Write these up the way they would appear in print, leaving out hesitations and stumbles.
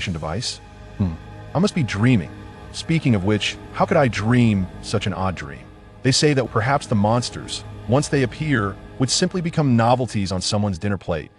device? I must be dreaming. Speaking of which, how could I dream such an odd dream? They say that perhaps the monsters, once they appear, would simply become novelties on someone's dinner plate.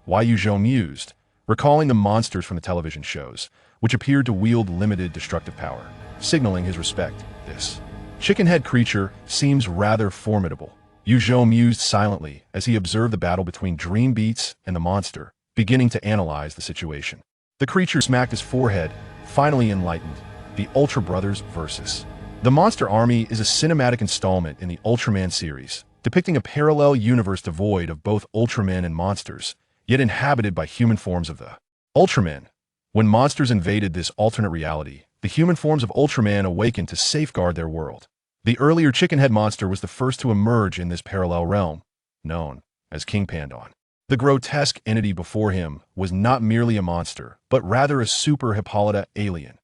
Zhou mused, recalling the monsters from the television shows, which appeared to wield limited destructive power, signaling his respect. This chicken-head creature seems rather formidable. Zhou mused silently as he observed the battle between Dream Beats and the monster, beginning to analyze the situation. The creature smacked his forehead, finally enlightened. The Ultra Brothers versus the Monster Army is a cinematic installment in the Ultraman series, depicting a parallel universe devoid of both Ultraman and monsters, yet inhabited by human forms of the Ultraman. When monsters invaded this alternate reality, the human forms of Ultraman awakened to safeguard their world. The earlier chicken-head monster was the first to emerge in this parallel realm, known as King Pandan. The grotesque entity before him was not merely a monster, but rather a Super Hippolyta alien.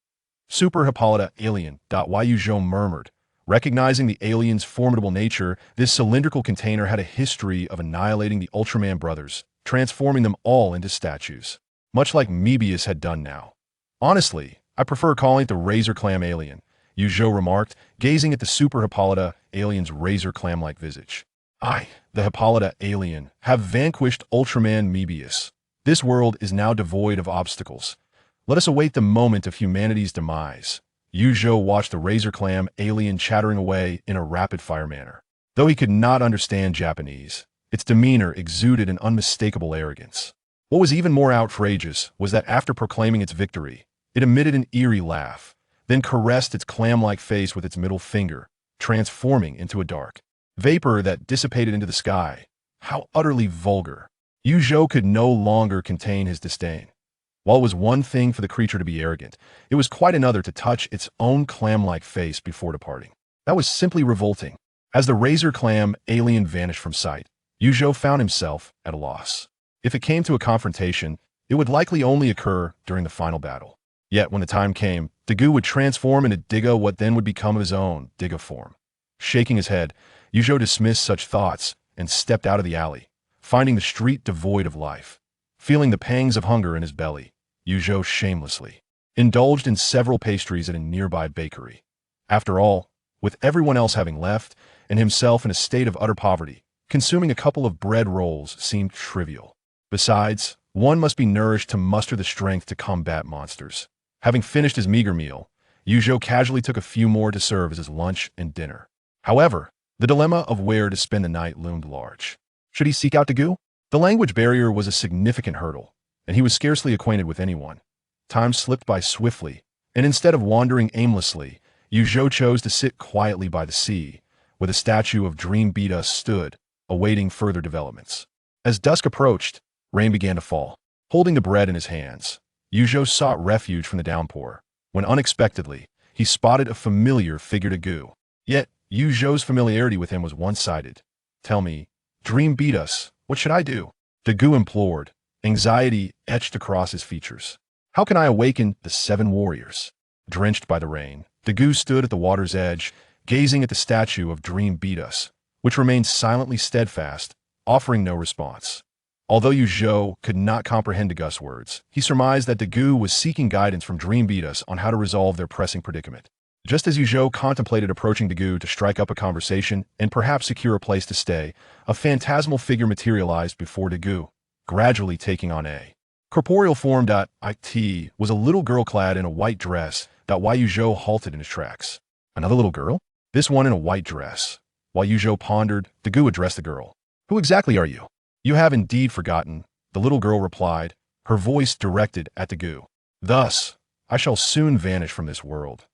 Super Hippolyta alien. Zhou murmured. Recognizing the alien's formidable nature, this cylindrical container had a history of annihilating the Ultraman brothers, transforming them all into statues, much like Mebius had done now. Honestly, I prefer calling it the Razor Clam alien, Zhou remarked, gazing at the Super Hippolyta alien's razor clam-like visage. I, the Hippolyta alien, have vanquished Ultraman Mebius. This world is now devoid of obstacles. Let us await the moment of humanity's demise. Zhou watched the razor clam alien chattering away in a rapid-fire manner. Though he could not understand Japanese, its demeanor exuded an unmistakable arrogance. What was even more outrageous was that after proclaiming its victory, it emitted an eerie laugh, then caressed its clam-like face with its middle finger, transforming into a dark vapor that dissipated into the sky. How utterly vulgar. Zhou could no longer contain his disdain. While it was one thing for the creature to be arrogant, it was quite another to touch its own clam-like face before departing. That was simply revolting. As the razor clam alien vanished from sight, Zhou found himself at a loss. If it came to a confrontation, it would likely only occur during the final battle. Yet when the time came, Dagu would transform into Diga, what then would become of his own Diga form. Shaking his head, Zhou dismissed such thoughts and stepped out of the alley, finding the street devoid of life. Feeling the pangs of hunger in his belly, Zhou shamelessly indulged in several pastries at a nearby bakery. After all, with everyone else having left, and himself in a state of utter poverty, consuming a couple of bread rolls seemed trivial. Besides, one must be nourished to muster the strength to combat monsters. Having finished his meager meal, Zhou casually took a few more to serve as his lunch and dinner. However, the dilemma of where to spend the night loomed large. Should he seek out Dagu? The language barrier was a significant hurdle, and he was scarcely acquainted with anyone. Time slipped by swiftly, and instead of wandering aimlessly, Zhou chose to sit quietly by the sea, where the statue of Dream Beat stood, awaiting further developments. As dusk approached, rain began to fall. Holding the bread in his hands, Zhou sought refuge from the downpour, when unexpectedly, he spotted a familiar figure Dagu. Yet, Zhou's familiarity with him was one-sided. Tell me, Dream Beat what should I do? Dagu implored, anxiety etched across his features. How can I awaken the 7 warriors? Drenched by the rain, Dagu stood at the water's edge, gazing at the statue of Dream Beat which remained silently steadfast, offering no response. Although Zhou could not comprehend Dagu's words, he surmised that Dagu was seeking guidance from Dream Beat on how to resolve their pressing predicament. Just as Zhou contemplated approaching Dagu to strike up a conversation and perhaps secure a place to stay, a phantasmal figure materialized before Dagu, gradually taking on a corporeal form. It was a little girl clad in a white dress. Zhou halted in his tracks. Another little girl? This one in a white dress. While Zhou pondered, Dagu addressed the girl. Who exactly are you? You have indeed forgotten, the little girl replied, her voice directed at Dagu. Thus, I shall soon vanish from this world.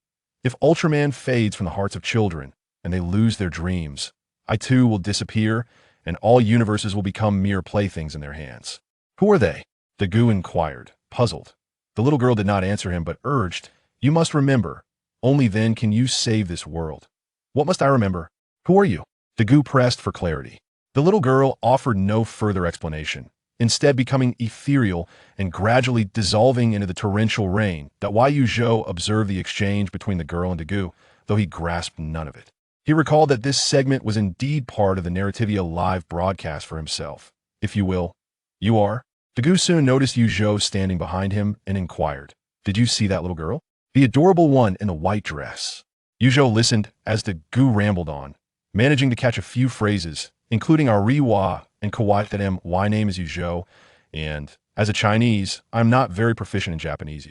If Ultraman fades from the hearts of children, and they lose their dreams, I too will disappear, and all universes will become mere playthings in their hands. Who are they? Dagu inquired, puzzled. The little girl did not answer him, but urged, You must remember. Only then can you save this world. What must I remember? Who are you? Dagu pressed for clarity. The little girl offered no further explanation, instead becoming ethereal and gradually dissolving into the torrential rain. Zhou observed the exchange between the girl and Dagu, though he grasped none of it. He recalled that this segment was indeed part of the Narrativia live broadcast for himself. If you will, you are Gu soon noticed Yu Zhou standing behind him and inquired, "Did you see that little girl? The adorable one in the white dress." Yu Zhou listened as Gu rambled on, managing to catch a few phrases, including our Riwa and Kawaii that my name is Yu Zhou, and as a Chinese, I'm not very proficient in Japanese.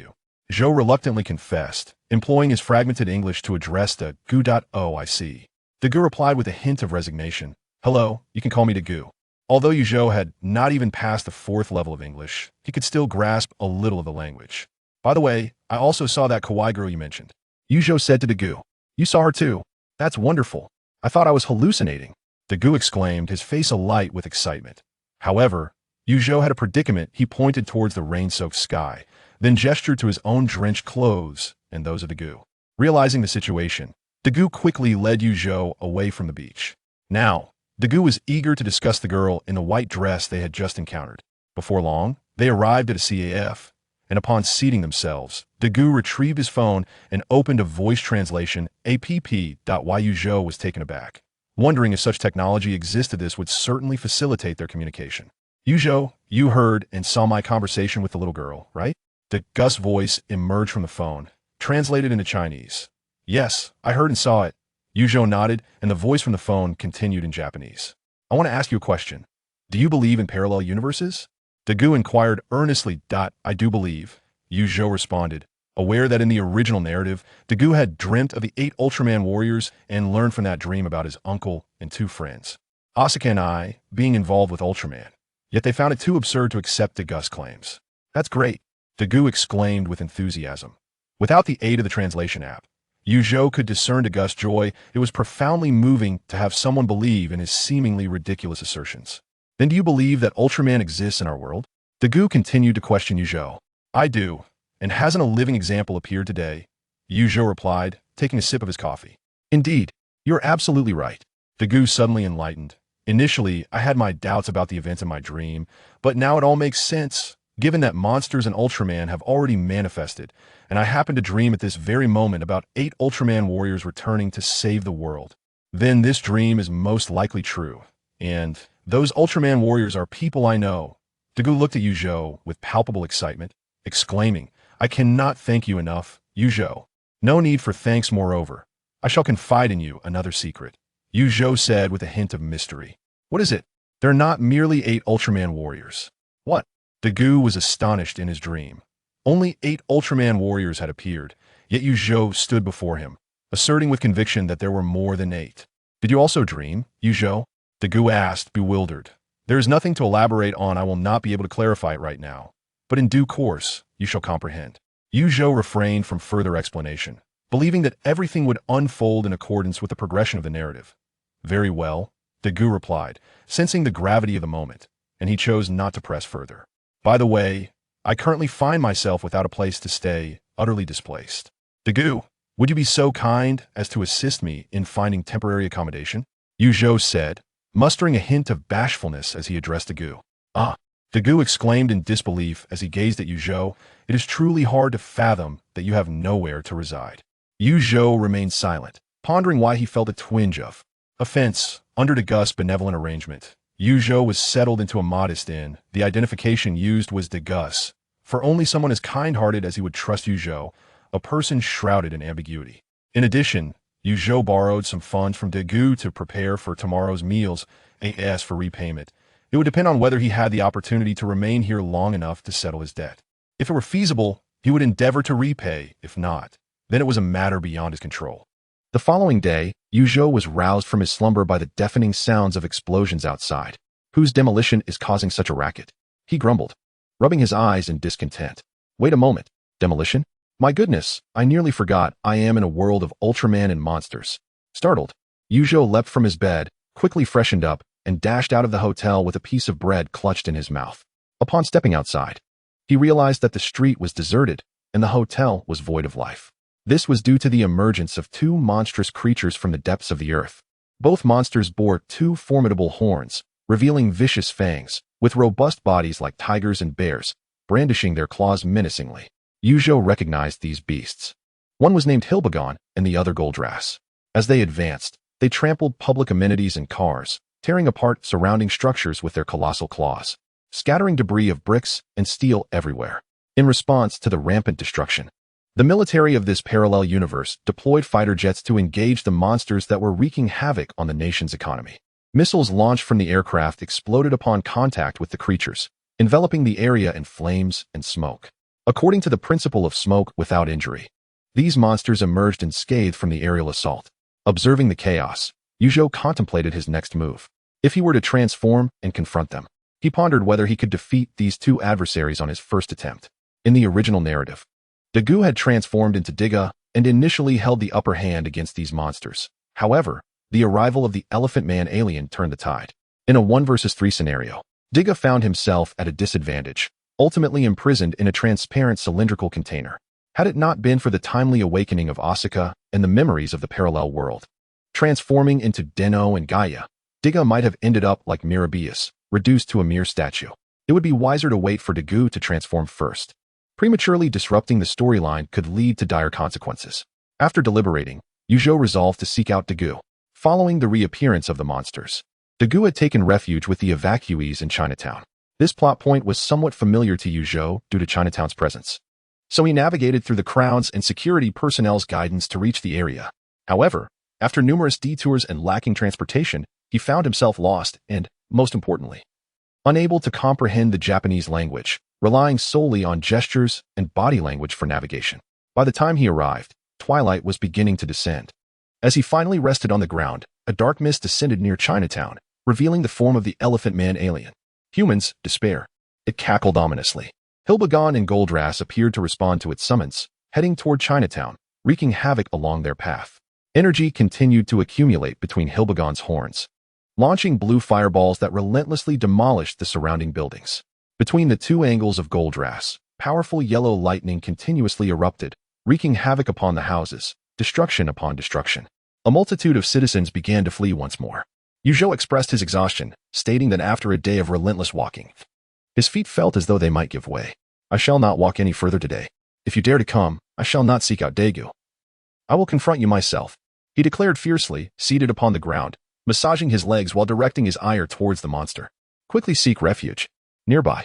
Zhou reluctantly confessed, employing his fragmented English to address Gu. "Oh, I see." Gu replied with a hint of resignation, "Hello, you can call me Gu." Although Yu Zhou had not even passed the 4th level of English, he could still grasp a little of the language. "By the way, I also saw that kawaii girl you mentioned," Yu Zhou said to Gu. "You saw her too? That's wonderful. I thought I was hallucinating," Gu exclaimed, his face alight with excitement. However, Yu Zhou had a predicament. He pointed towards the rain-soaked sky, then gestured to his own drenched clothes and those of Gu. Realizing the situation, Gu quickly led Yu Zhou away from the beach. Now, Gu was eager to discuss the girl in the white dress they had just encountered. Before long, they arrived at a CAF, and upon seating themselves, Gu retrieved his phone and opened a voice translation app. Yu Zhou was taken aback, wondering if such technology existed. This would certainly facilitate their communication. "Yu Zhou, you heard and saw my conversation with the little girl, right?" Gu's voice emerged from the phone, translated into Chinese. "Yes, I heard and saw it." Yu Zhou nodded, and the voice from the phone continued in Japanese. "I want to ask you a question. Do you believe in parallel universes?" Gu inquired earnestly. "I do believe," Yu Zhou responded, aware that in the original narrative, Gu had dreamt of the 8 Ultraman warriors and learned from that dream about his uncle and 2 friends, Asuka and I, being involved with Ultraman. Yet they found it too absurd to accept Gu's claims. "That's great," Gu exclaimed with enthusiasm. Without the aid of the translation app, Yu Zhou could discern Gu's joy. It was profoundly moving to have someone believe in his seemingly ridiculous assertions. "Then do you believe that Ultraman exists in our world?" Gu continued to question Yu Zhou. "I do. And hasn't a living example appeared today?" Yu Zhou replied, taking a sip of his coffee. "Indeed, you're absolutely right." Gu suddenly enlightened. "Initially, I had my doubts about the events in my dream, but now it all makes sense, given that monsters and Ultraman have already manifested, and I happen to dream at this very moment about 8 Ultraman warriors returning to save the world. Then this dream is most likely true, and those Ultraman warriors are people I know." Gu looked at Yu Zhou with palpable excitement, exclaiming, "I cannot thank you enough, Yu Zhou." "No need for thanks. Moreover, I shall confide in you another secret," Yu Zhou said with a hint of mystery. "What is it?" "They're not merely 8 Ultraman warriors." "What?" Gu was astonished. In his dream, only 8 Ultraman warriors had appeared, yet Yu Zhou stood before him, asserting with conviction that there were more than 8. "Did you also dream, Yu Zhou?" Gu asked, bewildered. "There is nothing to elaborate on. I will not be able to clarify it right now, but in due course, you shall comprehend." Yu Zhou refrained from further explanation, believing that everything would unfold in accordance with the progression of the narrative. "Very well," Gu replied, sensing the gravity of the moment, and he chose not to press further. "By the way, I currently find myself without a place to stay, utterly displaced. Gu, would you be so kind as to assist me in finding temporary accommodation?" Yu Zhou said, mustering a hint of bashfulness as he addressed Gu. "Ah!" Gu exclaimed in disbelief as he gazed at Yu Zhou. "It is truly hard to fathom that you have nowhere to reside." Yu Zhou remained silent, pondering why he felt a twinge of offense. Under Gu's benevolent arrangement, Yu Zhou was settled into a modest inn. The identification used was Gus, for only someone as kind-hearted as he would trust Yu Zhou, a person shrouded in ambiguity. In addition, Yu Zhou borrowed some funds from Gu to prepare for tomorrow's meals. As for repayment, it would depend on whether he had the opportunity to remain here long enough to settle his debt. If it were feasible, he would endeavor to repay. If not, then it was a matter beyond his control. The following day, Yu Zhou was roused from his slumber by the deafening sounds of explosions outside. "Whose demolition is causing such a racket?" he grumbled, rubbing his eyes in discontent. "Wait a moment. Demolition? My goodness, I nearly forgot I am in a world of Ultraman and monsters." Startled, Yu Zhou leapt from his bed, quickly freshened up, and dashed out of the hotel with a piece of bread clutched in his mouth. Upon stepping outside, he realized that the street was deserted and the hotel was void of life. This was due to the emergence of 2 monstrous creatures from the depths of the earth. Both monsters bore 2 formidable horns, revealing vicious fangs, with robust bodies like tigers and bears, brandishing their claws menacingly. Yu Zhou recognized these beasts. One was named Hilbegon and the other Goldrass. As they advanced, they trampled public amenities and cars, tearing apart surrounding structures with their colossal claws. scattering debris of bricks and steel everywhere. In response to the rampant destruction, the military of this parallel universe deployed fighter jets to engage the monsters that were wreaking havoc on the nation's economy. Missiles launched from the aircraft exploded upon contact with the creatures, enveloping the area in flames and smoke. According to the principle of smoke without injury, these monsters emerged unscathed from the aerial assault. Observing the chaos, Zhou contemplated his next move. If he were to transform and confront them, he pondered whether he could defeat these two adversaries on his first attempt. In the original narrative, Zhou had transformed into Tiga and initially held the upper hand against these monsters. However, the arrival of the Elephant Man alien turned the tide. In a 1 versus 3 scenario, Tiga found himself at a disadvantage, ultimately imprisoned in a transparent cylindrical container. Had it not been for the timely awakening of Asuka and the memories of the parallel world, transforming into Deno and Gaia, Tiga might have ended up like Mirabeus, reduced to a mere statue. It would be wiser to wait for Zhou to transform first. Prematurely disrupting the storyline could lead to dire consequences. After deliberating, Zhou resolved to seek out Zhou. Following the reappearance of the monsters, Zhou had taken refuge with the evacuees in Chinatown. This plot point was somewhat familiar to Zhou due to Chinatown's presence, so he navigated through the crowds and security personnel's guidance to reach the area. However, after numerous detours and lacking transportation, he found himself lost and, most importantly, unable to comprehend the Japanese language, relying solely on gestures and body language for navigation. By the time he arrived, twilight was beginning to descend. As he finally rested on the ground, a dark mist descended near Chinatown, revealing the form of the Elephant Man alien. Humans, despair. It cackled ominously. Hilbegon and Goldrass appeared to respond to its summons, heading toward Chinatown, wreaking havoc along their path. Energy continued to accumulate between Hilbegon's horns, launching blue fireballs that relentlessly demolished the surrounding buildings. Between the two angles of Goldrass, powerful yellow lightning continuously erupted, wreaking havoc upon the houses, destruction upon destruction. A multitude of citizens began to flee once more. Zhou expressed his exhaustion, stating that after a day of relentless walking, his feet felt as though they might give way. I shall not walk any further today. If you dare to come, I shall not seek out Daegu. I will confront you myself, he declared fiercely, seated upon the ground, massaging his legs while directing his ire towards the monster. Quickly seek refuge. Nearby,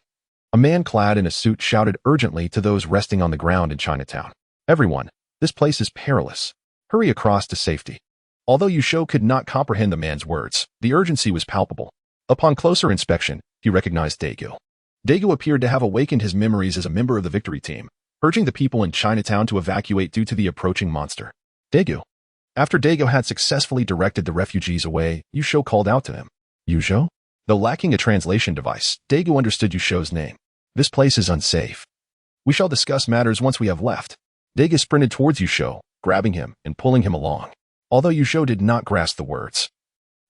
a man clad in a suit shouted urgently to those resting on the ground in Chinatown. Everyone, this place is perilous. Hurry across to safety. Although Zhou could not comprehend the man's words, the urgency was palpable. Upon closer inspection, he recognized Daegu. Daegu appeared to have awakened his memories as a member of the victory team, urging the people in Chinatown to evacuate due to the approaching monster. Daegu. After Daegu had successfully directed the refugees away, Zhou called out to him. Zhou? Though lacking a translation device, Daegu understood Zhou's name. This place is unsafe. We shall discuss matters once we have left. Daegu sprinted towards Zhou, grabbing him and pulling him along. Although Zhou did not grasp the words,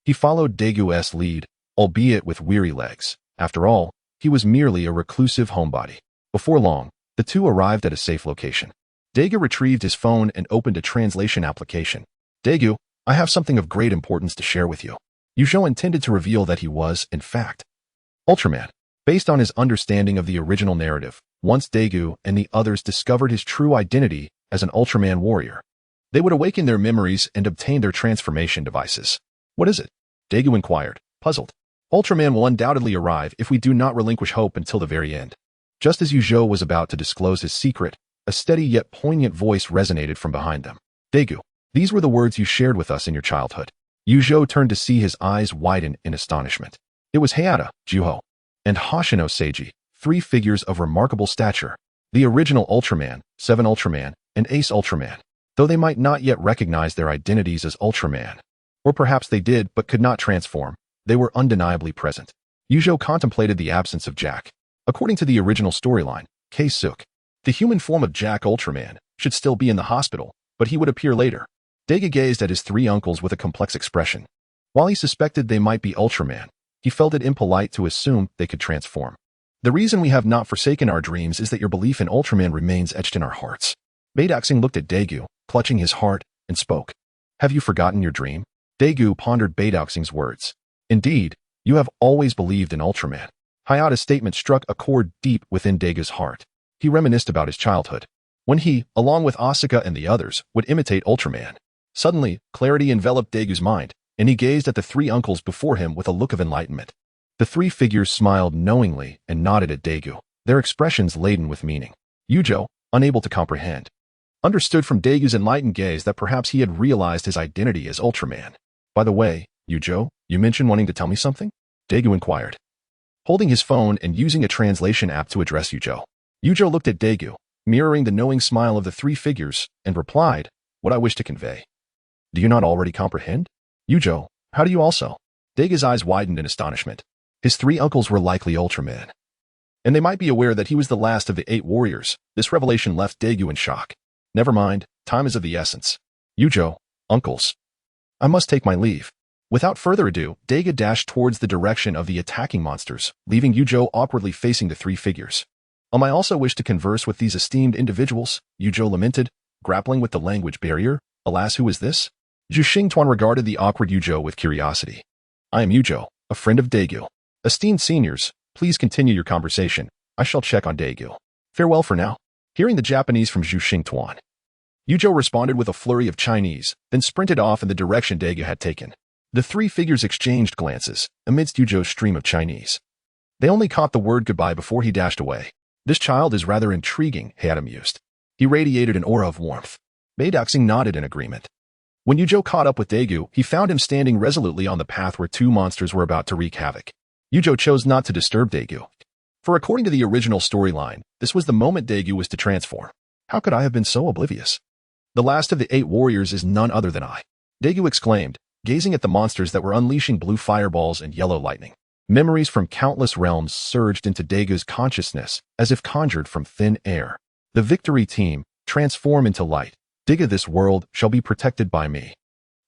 he followed Daegu's lead, albeit with weary legs. After all, he was merely a reclusive homebody. Before long, the two arrived at a safe location. Daegu retrieved his phone and opened a translation application. Daegu, I have something of great importance to share with you. Zhou intended to reveal that he was, in fact, Ultraman. Based on his understanding of the original narrative, once Daegu and the others discovered his true identity as an Ultraman warrior, they would awaken their memories and obtain their transformation devices. What is it? Daegu inquired, puzzled. Ultraman will undoubtedly arrive if we do not relinquish hope until the very end. Just as Zhou was about to disclose his secret, a steady yet poignant voice resonated from behind them. Daegu, these were the words you shared with us in your childhood. Zhou turned to see his eyes widen in astonishment. It was Hayata, Juho, and Hoshino Seiji, three figures of remarkable stature. The original Ultraman, 7 Ultraman, and Ace Ultraman. Though they might not yet recognize their identities as Ultraman, or perhaps they did but could not transform, they were undeniably present. Zhou contemplated the absence of Jack. According to the original storyline, K-Suk, the human form of Jack Ultraman, should still be in the hospital, but he would appear later. Daegu gazed at his three uncles with a complex expression. While he suspected they might be Ultraman, he felt it impolite to assume they could transform. The reason we have not forsaken our dreams is that your belief in Ultraman remains etched in our hearts. Beidaxing looked at Daegu, clutching his heart, and spoke. Have you forgotten your dream? Daegu pondered Beidaxing's words. Indeed, you have always believed in Ultraman. Hayata's statement struck a chord deep within Daegu's heart. He reminisced about his childhood, when he, along with Asuka and the others, would imitate Ultraman. Suddenly, clarity enveloped Daegu's mind, and he gazed at the three uncles before him with a look of enlightenment. The three figures smiled knowingly and nodded at Daegu, their expressions laden with meaning. Zhou, unable to comprehend, understood from Daegu's enlightened gaze that perhaps he had realized his identity as Ultraman. By the way, Zhou, you mentioned wanting to tell me something? Daegu inquired, holding his phone and using a translation app to address Zhou. Zhou looked at Daegu, mirroring the knowing smile of the three figures, and replied, what I wish to convey. Do you not already comprehend? Zhou, how do you also? Daegu's eyes widened in astonishment. His three uncles were likely Ultraman, and they might be aware that he was the last of the 8 warriors. This revelation left Daegu in shock. Never mind, time is of the essence. Zhou, uncles, I must take my leave. Without further ado, Daegu dashed towards the direction of the attacking monsters, leaving Zhou awkwardly facing the three figures. I also wish to converse with these esteemed individuals, Zhou lamented, grappling with the language barrier. Alas, who is this? Zhu Xingtuan regarded the awkward Zhou with curiosity. I am Zhou, a friend of Daegu. Esteemed seniors, please continue your conversation. I shall check on Daegu. Farewell for now. Hearing the Japanese from Zhu Xingtuan, Zhou responded with a flurry of Chinese, then sprinted off in the direction Daegu had taken. The three figures exchanged glances amidst Zhou's stream of Chinese. They only caught the word goodbye before he dashed away. This child is rather intriguing, he had mused. He radiated an aura of warmth. Beidaxing nodded in agreement. When Zhou caught up with Daegu, he found him standing resolutely on the path where 2 monsters were about to wreak havoc. Zhou chose not to disturb Daegu, for according to the original storyline, this was the moment Daegu was to transform. How could I have been so oblivious? The last of the 8 warriors is none other than I, Daegu exclaimed, gazing at the monsters that were unleashing blue fireballs and yellow lightning. Memories from countless realms surged into Daegu's consciousness, as if conjured from thin air. The victory team, transform into light. Daegu, this world shall be protected by me.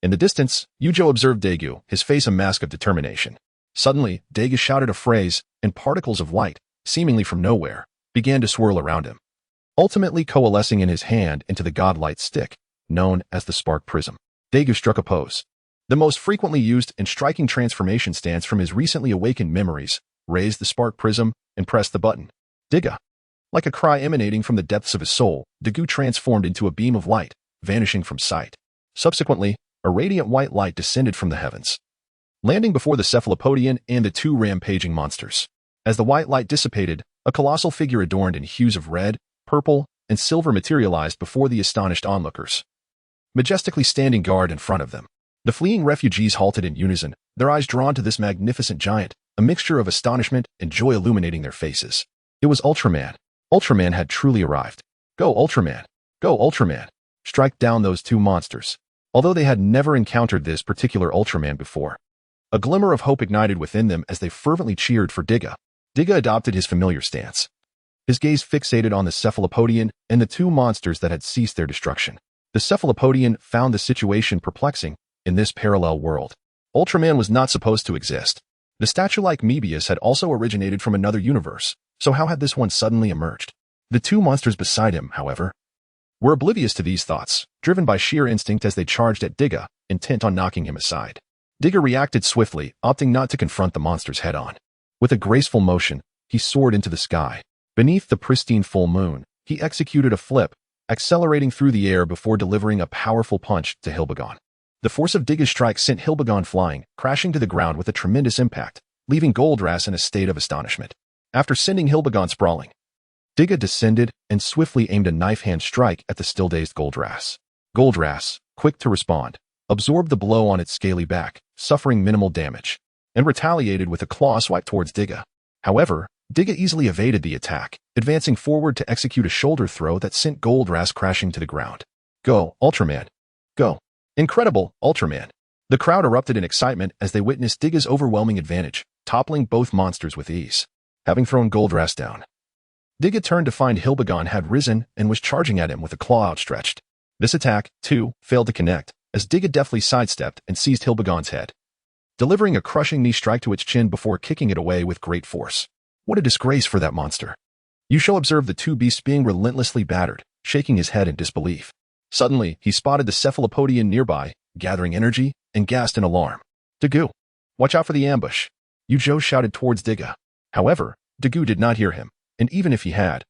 In the distance, Zhou observed Daegu, his face a mask of determination. Suddenly, Daegu shouted a phrase, and particles of light, seemingly from nowhere, began to swirl around him, ultimately coalescing in his hand into the godlight stick, known as the Spark Prism. Daegu struck a pose, the most frequently used and striking transformation stance from his recently awakened memories, raised the Spark Prism, and pressed the button. Daegu. Like a cry emanating from the depths of his soul, Daegu transformed into a beam of light, vanishing from sight. Subsequently, a radiant white light descended from the heavens, landing before the Cephalopodian and the 2 rampaging monsters. As the white light dissipated, a colossal figure adorned in hues of red, purple, and silver materialized before the astonished onlookers, majestically standing guard in front of them. The fleeing refugees halted in unison, their eyes drawn to this magnificent giant, a mixture of astonishment and joy illuminating their faces. It was Ultraman. Ultraman had truly arrived. Go, Ultraman! Go, Ultraman! Strike down those 2 monsters. Although they had never encountered this particular Ultraman before, a glimmer of hope ignited within them as they fervently cheered for Daegu. Daegu adopted his familiar stance, his gaze fixated on the Cephalopodian and the 2 monsters that had ceased their destruction. The Cephalopodian found the situation perplexing. In this parallel world, Ultraman was not supposed to exist. The statue-like Mebius had also originated from another universe, so how had this one suddenly emerged? The 2 monsters beside him, however, were oblivious to these thoughts, driven by sheer instinct as they charged at Daegu, intent on knocking him aside. Daegu reacted swiftly, opting not to confront the monsters head-on. With a graceful motion, he soared into the sky. Beneath the pristine full moon, he executed a flip, accelerating through the air before delivering a powerful punch to Hilbegon. The force of Daegu's strike sent Hilbegon flying, crashing to the ground with a tremendous impact, leaving Goldrass in a state of astonishment. After sending Hilbegon sprawling, Daegu descended and swiftly aimed a knife-hand strike at the still-dazed Goldrass. Goldrass, quick to respond, absorbed the blow on its scaly back, suffering minimal damage, and retaliated with a claw swipe towards Daegu. However, Daegu easily evaded the attack, advancing forward to execute a shoulder throw that sent Goldrass crashing to the ground. Go, Ultraman! Go! Incredible, Ultraman! The crowd erupted in excitement as they witnessed Daegu's overwhelming advantage, toppling both monsters with ease. Having thrown Goldrass down, Daegu turned to find Hilbegon had risen and was charging at him with a claw outstretched. This attack, too, failed to connect, as Daegu deftly sidestepped and seized Hilbegon's head, delivering a crushing knee strike to its chin before kicking it away with great force. What a disgrace for that monster! Yusho observed the 2 beasts being relentlessly battered, shaking his head in disbelief. Suddenly, he spotted the Cephalopodian nearby, gathering energy, and gasped in alarm. Daegu! Watch out for the ambush! Zhou shouted towards Daegu. However, Daegu did not hear him, and even if he had,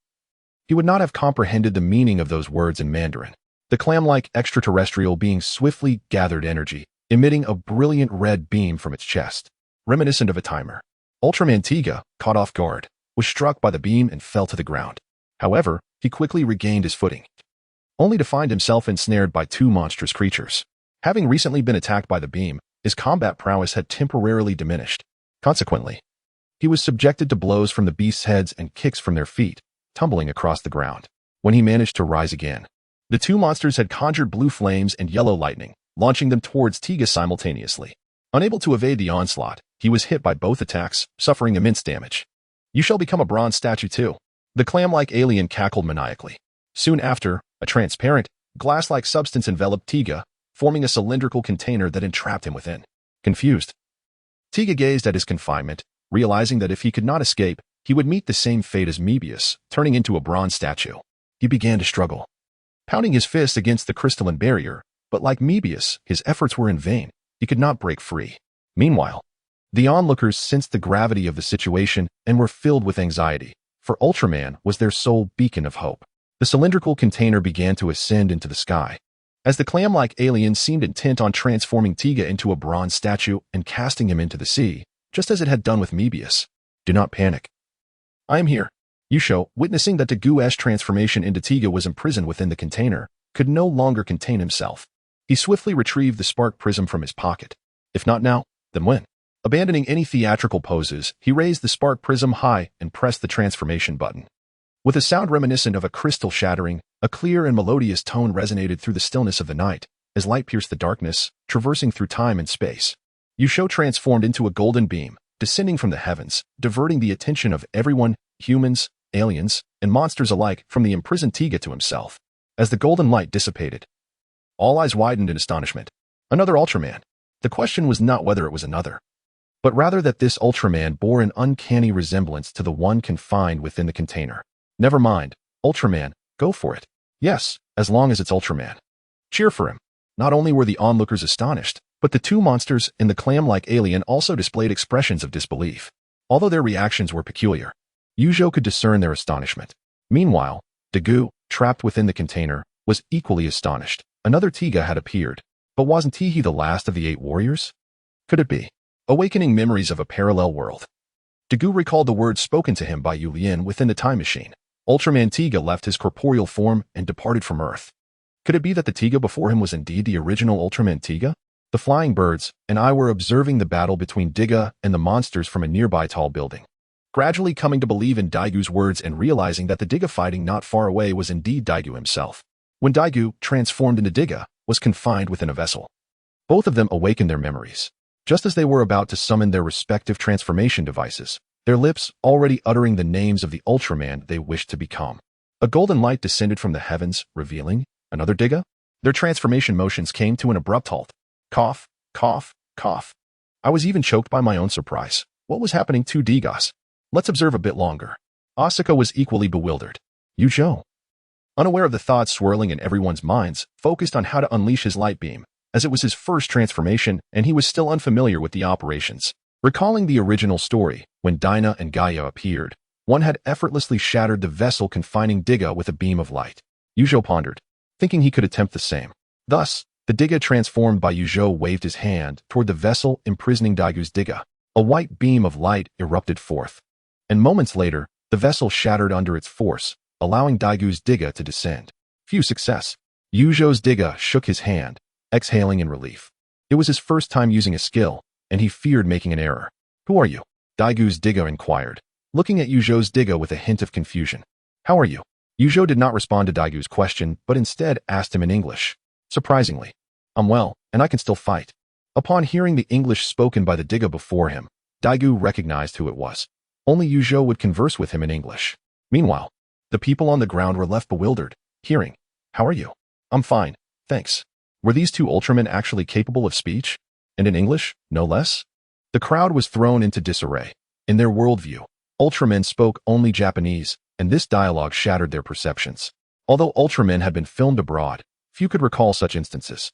he would not have comprehended the meaning of those words in Mandarin. The clam-like extraterrestrial being swiftly gathered energy, emitting a brilliant red beam from its chest, reminiscent of a timer. Ultraman Tiga, caught off guard, was struck by the beam and fell to the ground. However, he quickly regained his footing, only to find himself ensnared by two monstrous creatures. Having recently been attacked by the beam, his combat prowess had temporarily diminished. Consequently, he was subjected to blows from the beasts' heads and kicks from their feet, tumbling across the ground. When he managed to rise again, the two monsters had conjured blue flames and yellow lightning, launching them towards Tiga simultaneously. Unable to evade the onslaught, he was hit by both attacks, suffering immense damage. "You shall become a bronze statue too." The clam-like alien cackled maniacally. Soon after, a transparent, glass-like substance enveloped Tiga, forming a cylindrical container that entrapped him within. Confused, Tiga gazed at his confinement, realizing that if he could not escape, he would meet the same fate as Mebius, turning into a bronze statue. He began to struggle, pounding his fist against the crystalline barrier, but like Mebius, his efforts were in vain. He could not break free. Meanwhile, the onlookers sensed the gravity of the situation and were filled with anxiety, for Ultraman was their sole beacon of hope. The cylindrical container began to ascend into the sky, as the clam-like alien seemed intent on transforming Tiga into a bronze statue and casting him into the sea, just as it had done with Mebius. "Do not panic. I am here." Zhou, witnessing that Dagu's transformation into Tiga was imprisoned within the container, could no longer contain himself. He swiftly retrieved the spark prism from his pocket. If not now, then when? Abandoning any theatrical poses, he raised the spark prism high and pressed the transformation button. With a sound reminiscent of a crystal shattering, a clear and melodious tone resonated through the stillness of the night, as light pierced the darkness, traversing through time and space. Zhou transformed into a golden beam, descending from the heavens, diverting the attention of everyone, humans, aliens, and monsters alike, from the imprisoned Tiga to himself. As the golden light dissipated, all eyes widened in astonishment. Another Ultraman. The question was not whether it was another, but rather that this Ultraman bore an uncanny resemblance to the one confined within the container. "Never mind, Ultraman, go for it." "Yes, as long as it's Ultraman." "Cheer for him." Not only were the onlookers astonished, but the two monsters and the clam-like alien also displayed expressions of disbelief. Although their reactions were peculiar, Zhou could discern their astonishment. Meanwhile, Dagu, trapped within the container, was equally astonished. Another Tiga had appeared, but wasn't he the last of the 8 warriors? Could it be? Awakening memories of a parallel world. Dagu recalled the words spoken to him by Yulian within the time machine. Ultraman Tiga left his corporeal form and departed from Earth. Could it be that the Tiga before him was indeed the original Ultraman Tiga? The flying birds and I were observing the battle between Tiga and the monsters from a nearby tall building, gradually coming to believe in Daigu's words and realizing that the Tiga fighting not far away was indeed Daigu himself. When Daigu, transformed into Tiga, was confined within a vessel, both of them awakened their memories. Just as they were about to summon their respective transformation devices, their lips already uttering the names of the Ultraman they wished to become. A golden light descended from the heavens, revealing another Tiga. Their transformation motions came to an abrupt halt. Cough, cough, cough. I was even choked by my own surprise. What was happening to Tigas? Let's observe a bit longer. Asuka was equally bewildered. Zhou, unaware of the thoughts swirling in everyone's minds, focused on how to unleash his light beam, as it was his first transformation and he was still unfamiliar with the operations. Recalling the original story, when Dinah and Gaia appeared, one had effortlessly shattered the vessel confining Tiga with a beam of light. Zhou pondered, thinking he could attempt the same. Thus, the Tiga transformed by Zhou waved his hand toward the vessel imprisoning Daigu's Tiga. A white beam of light erupted forth, and moments later, the vessel shattered under its force, allowing Daigu's Tiga to descend. Few success. Zhou's Tiga shook his hand, exhaling in relief. It was his first time using a skill, and he feared making an error. "Who are you?" Daigu's Tiga inquired, looking at Zhou's Tiga with a hint of confusion. "How are you?" Zhou did not respond to Daigu's question, but instead asked him in English. Surprisingly, "I'm well, and I can still fight." Upon hearing the English spoken by the Tiga before him, Daigu recognized who it was. Only Zhou would converse with him in English. Meanwhile, the people on the ground were left bewildered, hearing, "How are you?" "I'm fine, thanks." Were these two Ultramen actually capable of speech? And in English, no less? The crowd was thrown into disarray. In their worldview, Ultramen spoke only Japanese, and this dialogue shattered their perceptions. Although Ultramen had been filmed abroad, few could recall such instances.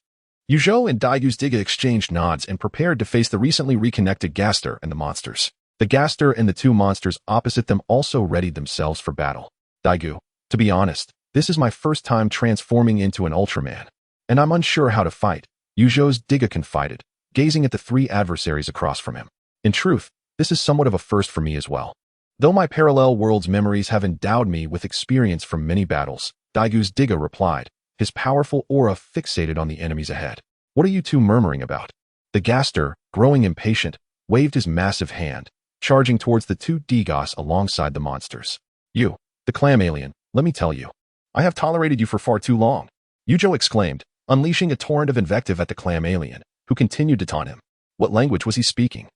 Zhou and Daigu's Tiga exchanged nods and prepared to face the recently reconnected Gaster and the monsters. The Gaster and the two monsters opposite them also readied themselves for battle. "Daigu, to be honest, this is my first time transforming into an Ultraman, and I'm unsure how to fight," Zhou's Tiga confided, gazing at the 3 adversaries across from him. In truth, This is somewhat of a first for me as well. Though my parallel world's memories have endowed me with experience from many battles, Daigu's Tiga replied, his powerful aura fixated on the enemies ahead. What are you two murmuring about? The Gaster, growing impatient, waved his massive hand, charging towards the two Digos alongside the monsters. You, the clam alien, let me tell you. I have tolerated you for far too long, Zhou exclaimed, unleashing a torrent of invective at the clam alien, who continued to taunt him. What language was he speaking?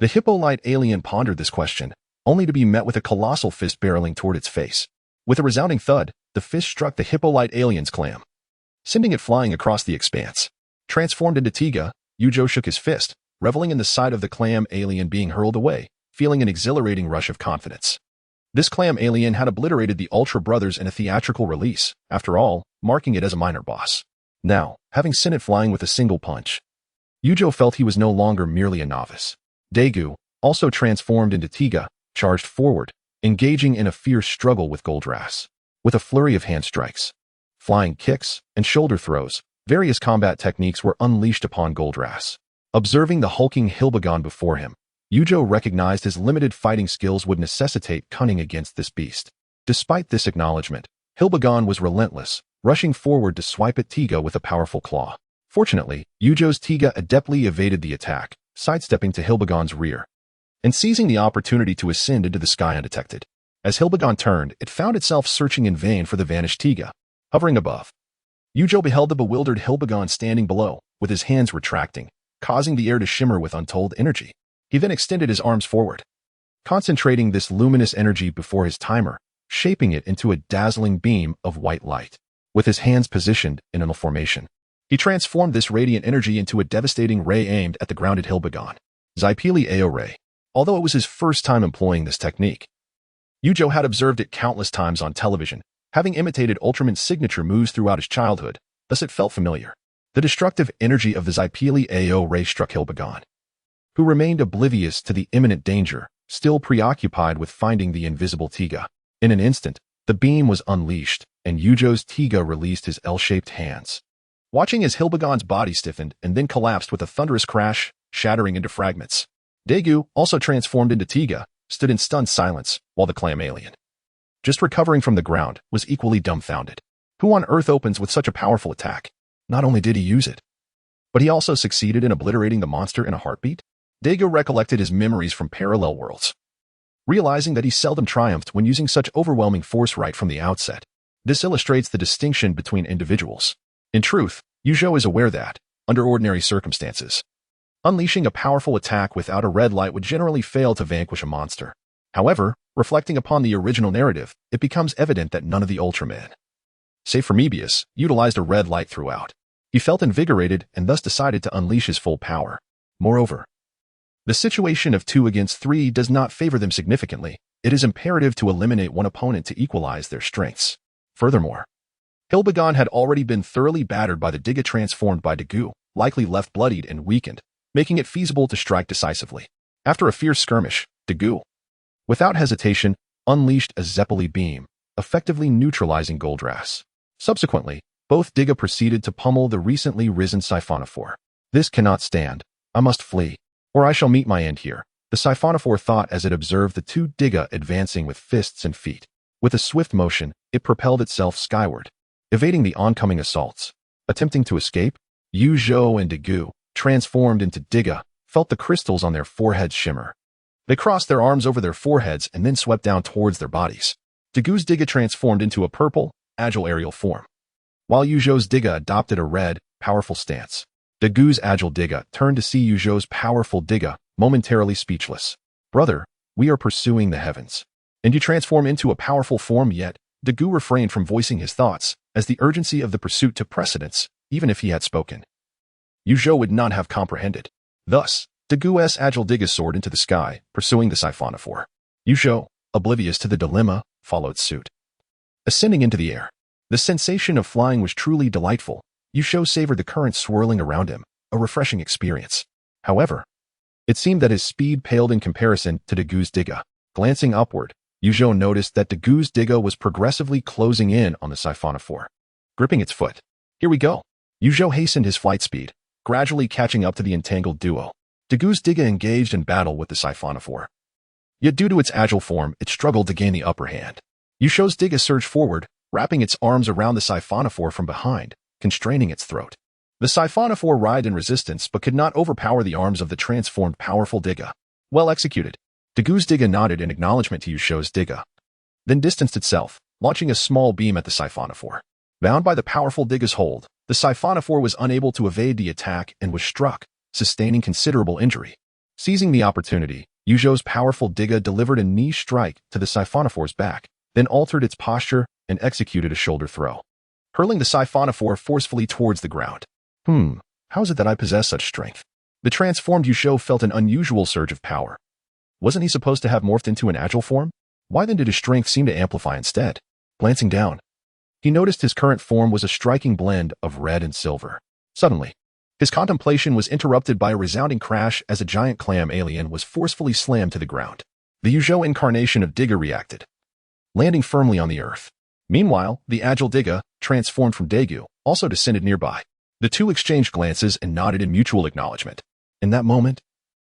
The hippolyte alien pondered this question, only to be met with a colossal fist barreling toward its face. With a resounding thud, the fist struck the hippolyte alien's clam, sending it flying across the expanse. Transformed into Tiga, Zhou shook his fist, reveling in the sight of the clam alien being hurled away, feeling an exhilarating rush of confidence. This clam alien had obliterated the Ultra Brothers in a theatrical release, after all, marking it as a minor boss. Now, having sent it flying with a single punch, Zhou felt he was no longer merely a novice. Daegu, also transformed into Tiga, charged forward, engaging in a fierce struggle with Goldrass. With a flurry of hand strikes, flying kicks, and shoulder throws, various combat techniques were unleashed upon Goldrass. Observing the hulking Hilbegon before him, Zhou recognized his limited fighting skills would necessitate cunning against this beast. Despite this acknowledgement, Hilbegon was relentless, rushing forward to swipe at Tiga with a powerful claw. Fortunately, Zhou's Tiga adeptly evaded the attack, sidestepping to Hilbegon's rear, and seizing the opportunity to ascend into the sky undetected. As Hilbegon turned, it found itself searching in vain for the vanished Tiga, hovering above. Zhou beheld the bewildered Hilbegon standing below, with his hands retracting, causing the air to shimmer with untold energy. He then extended his arms forward, concentrating this luminous energy before his timer, shaping it into a dazzling beam of white light. With his hands positioned in a formation, he transformed this radiant energy into a devastating ray aimed at the grounded Hilbegon. Zypili Ao Ray. Although it was his first time employing this technique, Zhou had observed it countless times on television, having imitated Ultraman's signature moves throughout his childhood, thus it felt familiar. The destructive energy of the Zypili Ao Ray struck Hilbegon, who remained oblivious to the imminent danger, still preoccupied with finding the invisible Tiga. In an instant, the beam was unleashed, and Zhou's Tiga released his L-shaped hands. Watching as Hilbegon's body stiffened and then collapsed with a thunderous crash, shattering into fragments. Daegu, also transformed into Tiga, stood in stunned silence, while the clam alien, just recovering from the ground, was equally dumbfounded. Who on earth opens with such a powerful attack? Not only did he use it, but he also succeeded in obliterating the monster in a heartbeat? Daegu recollected his memories from parallel worlds, realizing that he seldom triumphed when using such overwhelming force right from the outset. This illustrates the distinction between individuals. In truth, Zhou is aware that, under ordinary circumstances, unleashing a powerful attack without a red light would generally fail to vanquish a monster. However, reflecting upon the original narrative, it becomes evident that none of the Ultramen, save for Mebius, utilized a red light throughout. He felt invigorated and thus decided to unleash his full power. Moreover, the situation of 2 against 3 does not favor them significantly. It is imperative to eliminate one opponent to equalize their strengths. Furthermore, Hilbegon had already been thoroughly battered by the Tiga transformed by Daegu, likely left bloodied and weakened, making it feasible to strike decisively. After a fierce skirmish, Daegu, without hesitation, unleashed a Zeppeli beam, effectively neutralizing Goldrass. Subsequently, both Tiga proceeded to pummel the recently risen Siphonophore. This cannot stand. I must flee, or I shall meet my end here, the Siphonophore thought as it observed the 2 Tiga advancing with fists and feet. With a swift motion, it propelled itself skyward, evading the oncoming assaults. Attempting to escape, Zhou and Daegu, transformed into Tiga, felt the crystals on their foreheads shimmer. They crossed their arms over their foreheads and then swept down towards their bodies. Dagu's Tiga transformed into a purple, agile aerial form, while Zhou's Tiga adopted a red, powerful stance. Dagu's agile Tiga turned to see Zhou's powerful Tiga, momentarily speechless. Brother, we are pursuing the heavens. And you transform into a powerful form yet? Daegu refrained from voicing his thoughts, as the urgency of the pursuit took precedence, even if he had spoken. Zhou would not have comprehended. Thus, Dagu's agile Tiga soared into the sky, pursuing the Siphonophore. Zhou, oblivious to the dilemma, followed suit. Ascending into the air, the sensation of flying was truly delightful. Zhou savored the current swirling around him, a refreshing experience. However, it seemed that his speed paled in comparison to Dagu's Tiga. Glancing upward, Zhou noticed that Dagu's Tiga was progressively closing in on the Siphonophore, gripping its foot. Here we go. Zhou hastened his flight speed, gradually catching up to the entangled duo. Dagu's Diga engaged in battle with the siphonophore. Yet due to its agile form, it struggled to gain the upper hand. Yusho's Diga surged forward, wrapping its arms around the siphonophore from behind, constraining its throat. The siphonophore writhed in resistance but could not overpower the arms of the transformed powerful Diga. Well executed. Dagu's Diga nodded in acknowledgement to Yusho's Diga, then distanced itself, launching a small beam at the siphonophore. Bound by the powerful Diga's hold, the siphonophore was unable to evade the attack and was struck, sustaining considerable injury. Seizing the opportunity, Yusho's powerful Diga delivered a knee strike to the siphonophore's back, then altered its posture and executed a shoulder throw, hurling the siphonophore forcefully towards the ground. How is it that I possess such strength? The transformed Yusho felt an unusual surge of power. Wasn't he supposed to have morphed into an agile form? Why then did his strength seem to amplify instead? Glancing down, he noticed his current form was a striking blend of red and silver. Suddenly, his contemplation was interrupted by a resounding crash as a giant clam alien was forcefully slammed to the ground. The Yusho incarnation of Diga reacted, landing firmly on the earth. Meanwhile, the agile Diga, transformed from Dagu, also descended nearby. The two exchanged glances and nodded in mutual acknowledgement. In that moment,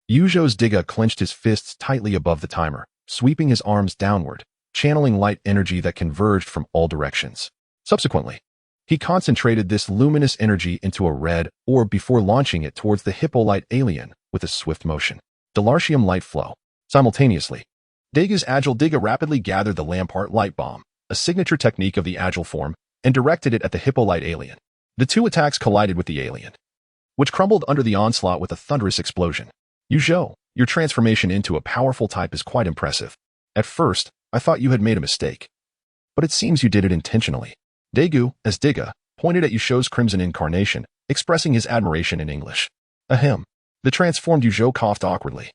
Yusho's Diga clenched his fists tightly above the timer, sweeping his arms downward, channeling light energy that converged from all directions. Subsequently, he concentrated this luminous energy into a red orb before launching it towards the hippolyte alien with a swift motion. Delartium light flow. Simultaneously, Dagu's agile Diga rapidly gathered the Lampart light bomb, a signature technique of the agile form, and directed it at the hippolyte alien. The two attacks collided with the alien, which crumbled under the onslaught with a thunderous explosion. Yusho, your transformation into a powerful type is quite impressive. At first, I thought you had made a mistake, but it seems you did it intentionally. Dagu, as Diga, pointed at Yusho's crimson incarnation, expressing his admiration in English. Ahem. The transformed Yusho coughed awkwardly,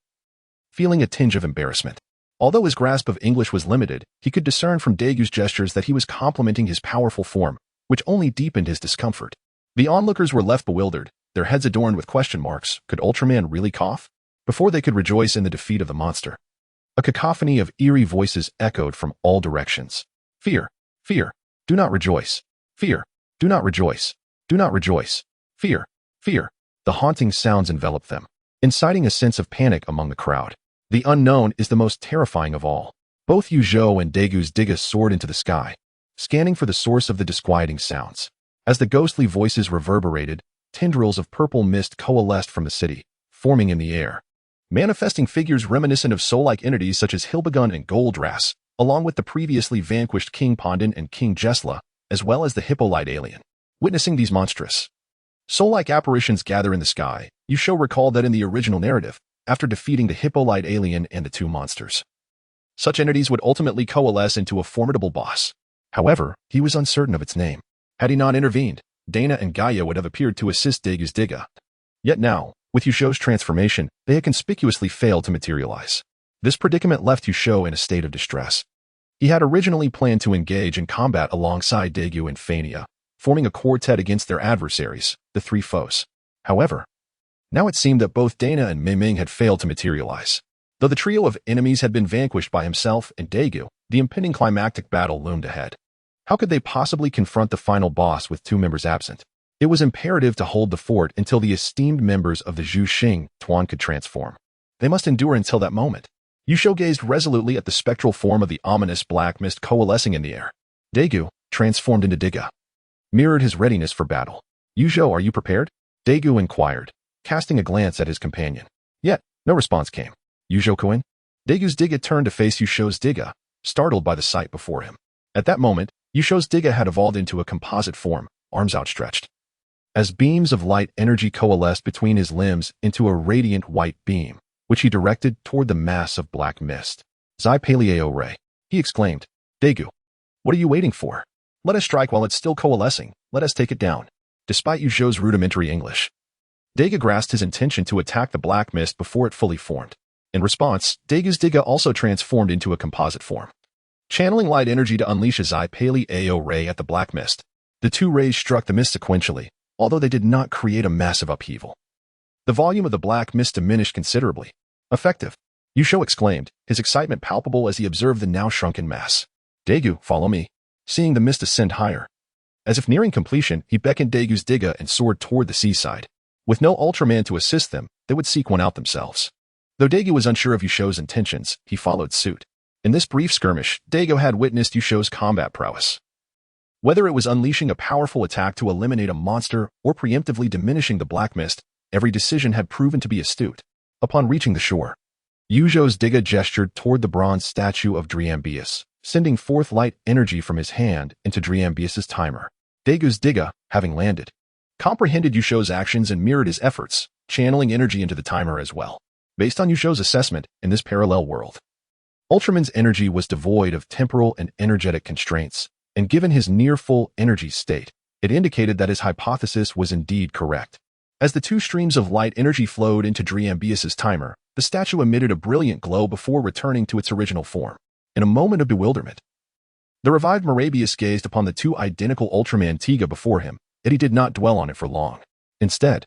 feeling a tinge of embarrassment. Although his grasp of English was limited, he could discern from Dagu's gestures that he was complimenting his powerful form, which only deepened his discomfort. The onlookers were left bewildered, their heads adorned with question marks. Could Ultraman really cough? Before they could rejoice in the defeat of the monster, a cacophony of eerie voices echoed from all directions. Fear, fear, do not rejoice. Fear, do not rejoice. Do not rejoice. Fear, fear. The haunting sounds enveloped them, inciting a sense of panic among the crowd. The unknown is the most terrifying of all. Both Yusho and Dagu's Diga soared into the sky, scanning for the source of the disquieting sounds. As the ghostly voices reverberated, tendrils of purple mist coalesced from the city, forming in the air, manifesting figures reminiscent of soul-like entities such as Hilbegun and Goldrass, along with the previously vanquished King Pandon and King Jesla, as well as the hippolyte alien. Witnessing these monstrous, soul-like apparitions gather in the sky, Yusho recalled that in the original narrative, after defeating the hippolyte alien and the two monsters, such entities would ultimately coalesce into a formidable boss. However, he was uncertain of its name. Had he not intervened, Dana and Gaia would have appeared to assist Dagu's Diga. Yet now, with Yusho's transformation, they had conspicuously failed to materialize. This predicament left Yusho in a state of distress. He had originally planned to engage in combat alongside Dagu and Fania, forming a quartet against their adversaries, the three foes. However, now it seemed that both Dana and Miming had failed to materialize. Though the trio of enemies had been vanquished by himself and Dagu, the impending climactic battle loomed ahead. How could they possibly confront the final boss with two members absent? It was imperative to hold the fort until the esteemed members of the Zhou Xing Tuan could transform. They must endure until that moment. Yusho gazed resolutely at the spectral form of the ominous black mist coalescing in the air. Dagu, transformed into Diga, mirrored his readiness for battle. Yusho, are you prepared? Dagu inquired, casting a glance at his companion. Yet, no response came. Yusho-kun? Dagu's Diga turned to face Yusho's Diga, startled by the sight before him. At that moment, Yusho's Diga had evolved into a composite form, arms outstretched. As beams of light energy coalesced between his limbs into a radiant white beam, which he directed toward the mass of black mist. Zai Paleo Ray, he exclaimed. Dagu, what are you waiting for? Let us strike while it's still coalescing. Let us take it down. Despite Yusho's rudimentary English, Daga grasped his intention to attack the black mist before it fully formed. In response, Dagu's Diga also transformed into a composite form, channeling light energy to unleash a Zai Paleo Ray at the black mist. The two rays struck the mist sequentially, although they did not create a massive upheaval. The volume of the black mist diminished considerably. Effective, Yusho exclaimed, his excitement palpable as he observed the now shrunken mass. Dagu, follow me. Seeing the mist ascend higher, as if nearing completion, he beckoned Dagu's Diga and soared toward the seaside. With no Ultraman to assist them, they would seek one out themselves. Though Dago was unsure of Yusho's intentions, he followed suit. In this brief skirmish, Dago had witnessed Yusho's combat prowess. Whether it was unleashing a powerful attack to eliminate a monster or preemptively diminishing the black mist, every decision had proven to be astute. Upon reaching the shore, Yusho's Tiga gestured toward the bronze statue of Driambius, sending forth light energy from his hand into Driambius's timer. Dago's Tiga, having landed, comprehended Yusho's actions and mirrored his efforts, channeling energy into the timer as well. Based on Yusho's assessment, in this parallel world, Ultraman's energy was devoid of temporal and energetic constraints, and given his near-full energy state, it indicated that his hypothesis was indeed correct. As the two streams of light energy flowed into Driambius's timer, the statue emitted a brilliant glow before returning to its original form. In a moment of bewilderment, the revived Morabius gazed upon the two identical Ultraman Tiga before him, yet he did not dwell on it for long. Instead,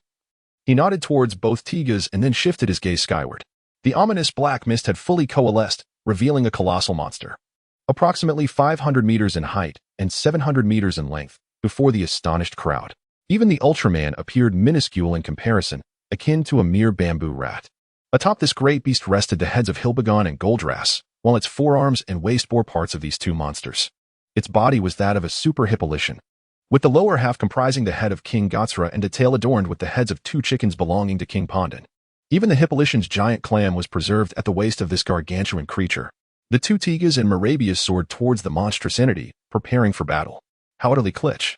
he nodded towards both Tigas and then shifted his gaze skyward. The ominous black mist had fully coalesced, revealing a colossal monster, approximately 500 meters in height and 700 meters in length, before the astonished crowd. Even the Ultraman appeared minuscule in comparison, akin to a mere bamboo rat. Atop this great beast rested the heads of Hilbegon and Goldrass, while its forearms and waist bore parts of these two monsters. Its body was that of a super Hippolytian, with the lower half comprising the head of King Gotsra and a tail adorned with the heads of two chickens belonging to King Pondan. Even the Hippolytian's giant clam was preserved at the waist of this gargantuan creature. The two Tigas and Morabius soared towards the monstrous entity, preparing for battle. "How utterly klitsch,"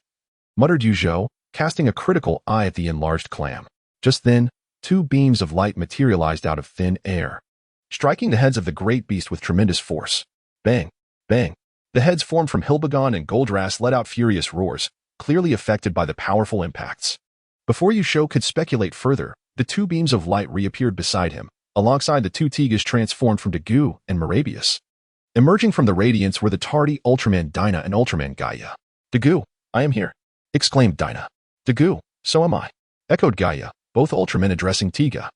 muttered Zhou, casting a critical eye at the enlarged clam. Just then, two beams of light materialized out of thin air, striking the heads of the great beast with tremendous force. Bang! Bang! The heads formed from Hilbegon and Goldrass let out furious roars, clearly affected by the powerful impacts. Before Yusho could speculate further, the two beams of light reappeared beside him, alongside the two Tigas transformed from Dago and Morabius. Emerging from the radiance were the tardy Ultraman Dinah and Ultraman Gaia. "Dago, I am here," exclaimed Dinah. "Dago, so am I," echoed Gaia, both Ultramen addressing Tiga.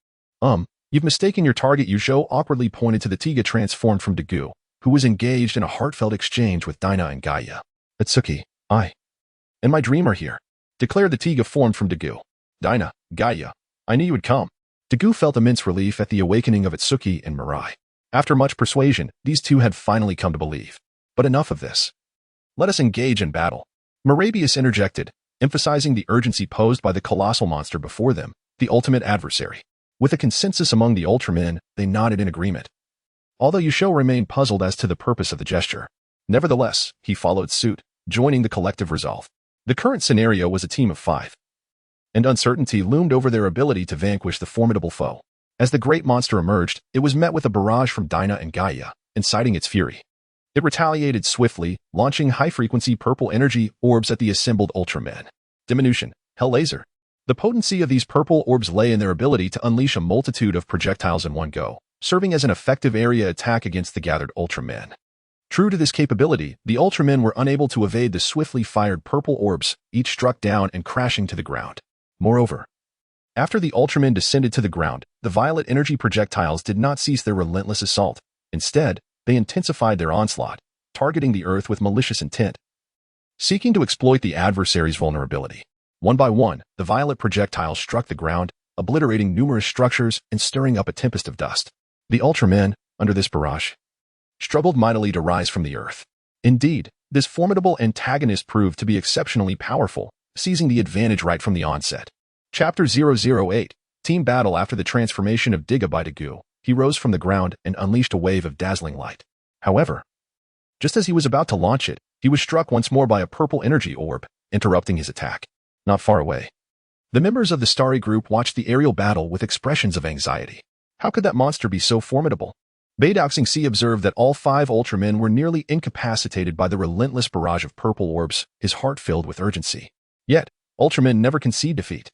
You've mistaken your target." Yusho awkwardly pointed to the Tiga transformed from Dago, who was engaged in a heartfelt exchange with Dinah and Gaia. "Atsuki, I and my dream are here," declared the Tiga formed from Dago. "Dinah, Gaia, I knew you would come." Dago felt immense relief at the awakening of Atsuki and Mirai. After much persuasion, these two had finally come to believe. But enough of this. "Let us engage in battle," Morabius interjected, emphasizing the urgency posed by the colossal monster before them, the ultimate adversary. With a consensus among the Ultramen, they nodded in agreement. Although Yusho remained puzzled as to the purpose of the gesture. Nevertheless, he followed suit, joining the collective resolve. The current scenario was a team of 5, and uncertainty loomed over their ability to vanquish the formidable foe. As the great monster emerged, it was met with a barrage from Dinah and Gaia, inciting its fury. It retaliated swiftly, launching high-frequency purple energy orbs at the assembled Ultramen. Diminution, Hell Laser. The potency of these purple orbs lay in their ability to unleash a multitude of projectiles in one go, serving as an effective area attack against the gathered Ultramen. True to this capability, the Ultramen were unable to evade the swiftly fired purple orbs, each struck down and crashing to the ground. Moreover, after the Ultramen descended to the ground, the violet energy projectiles did not cease their relentless assault. Instead, they intensified their onslaught, targeting the Earth with malicious intent, seeking to exploit the adversary's vulnerability. One by one, the violet projectiles struck the ground, obliterating numerous structures and stirring up a tempest of dust. The Ultramen, under this barrage, struggled mightily to rise from the Earth. Indeed, this formidable antagonist proved to be exceptionally powerful, seizing the advantage right from the onset. Chapter 008, Team Battle. After the transformation of Tiga by Dago, he rose from the ground and unleashed a wave of dazzling light. However, just as he was about to launch it, he was struck once more by a purple energy orb, interrupting his attack. Not far away, the members of the Starry Group watched the aerial battle with expressions of anxiety. How could that monster be so formidable? Baidoxing observed that all 5 Ultramen were nearly incapacitated by the relentless barrage of purple orbs, his heart filled with urgency. Yet, Ultramen never concede defeat.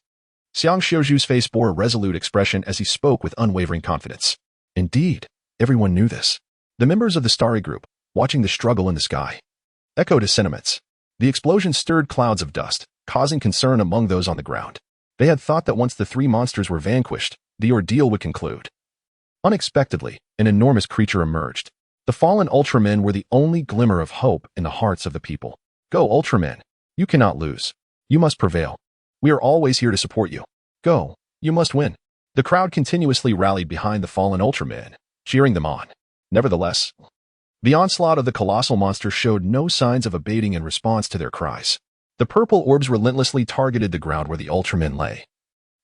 Xiang Xiaoju's face bore a resolute expression as he spoke with unwavering confidence. Indeed, everyone knew this. The members of the Starry Group, watching the struggle in the sky, echoed his sentiments. The explosion stirred clouds of dust, causing concern among those on the ground. They had thought that once the 3 monsters were vanquished, the ordeal would conclude. Unexpectedly, an enormous creature emerged. The fallen Ultramen were the only glimmer of hope in the hearts of the people. "Go, Ultramen! You cannot lose. You must prevail. We are always here to support you. Go, You must win. The crowd continuously rallied behind the fallen Ultraman, cheering them on. Nevertheless, the onslaught of the colossal monster showed no signs of abating in response to their cries. The purple orbs relentlessly targeted the ground where the Ultraman lay,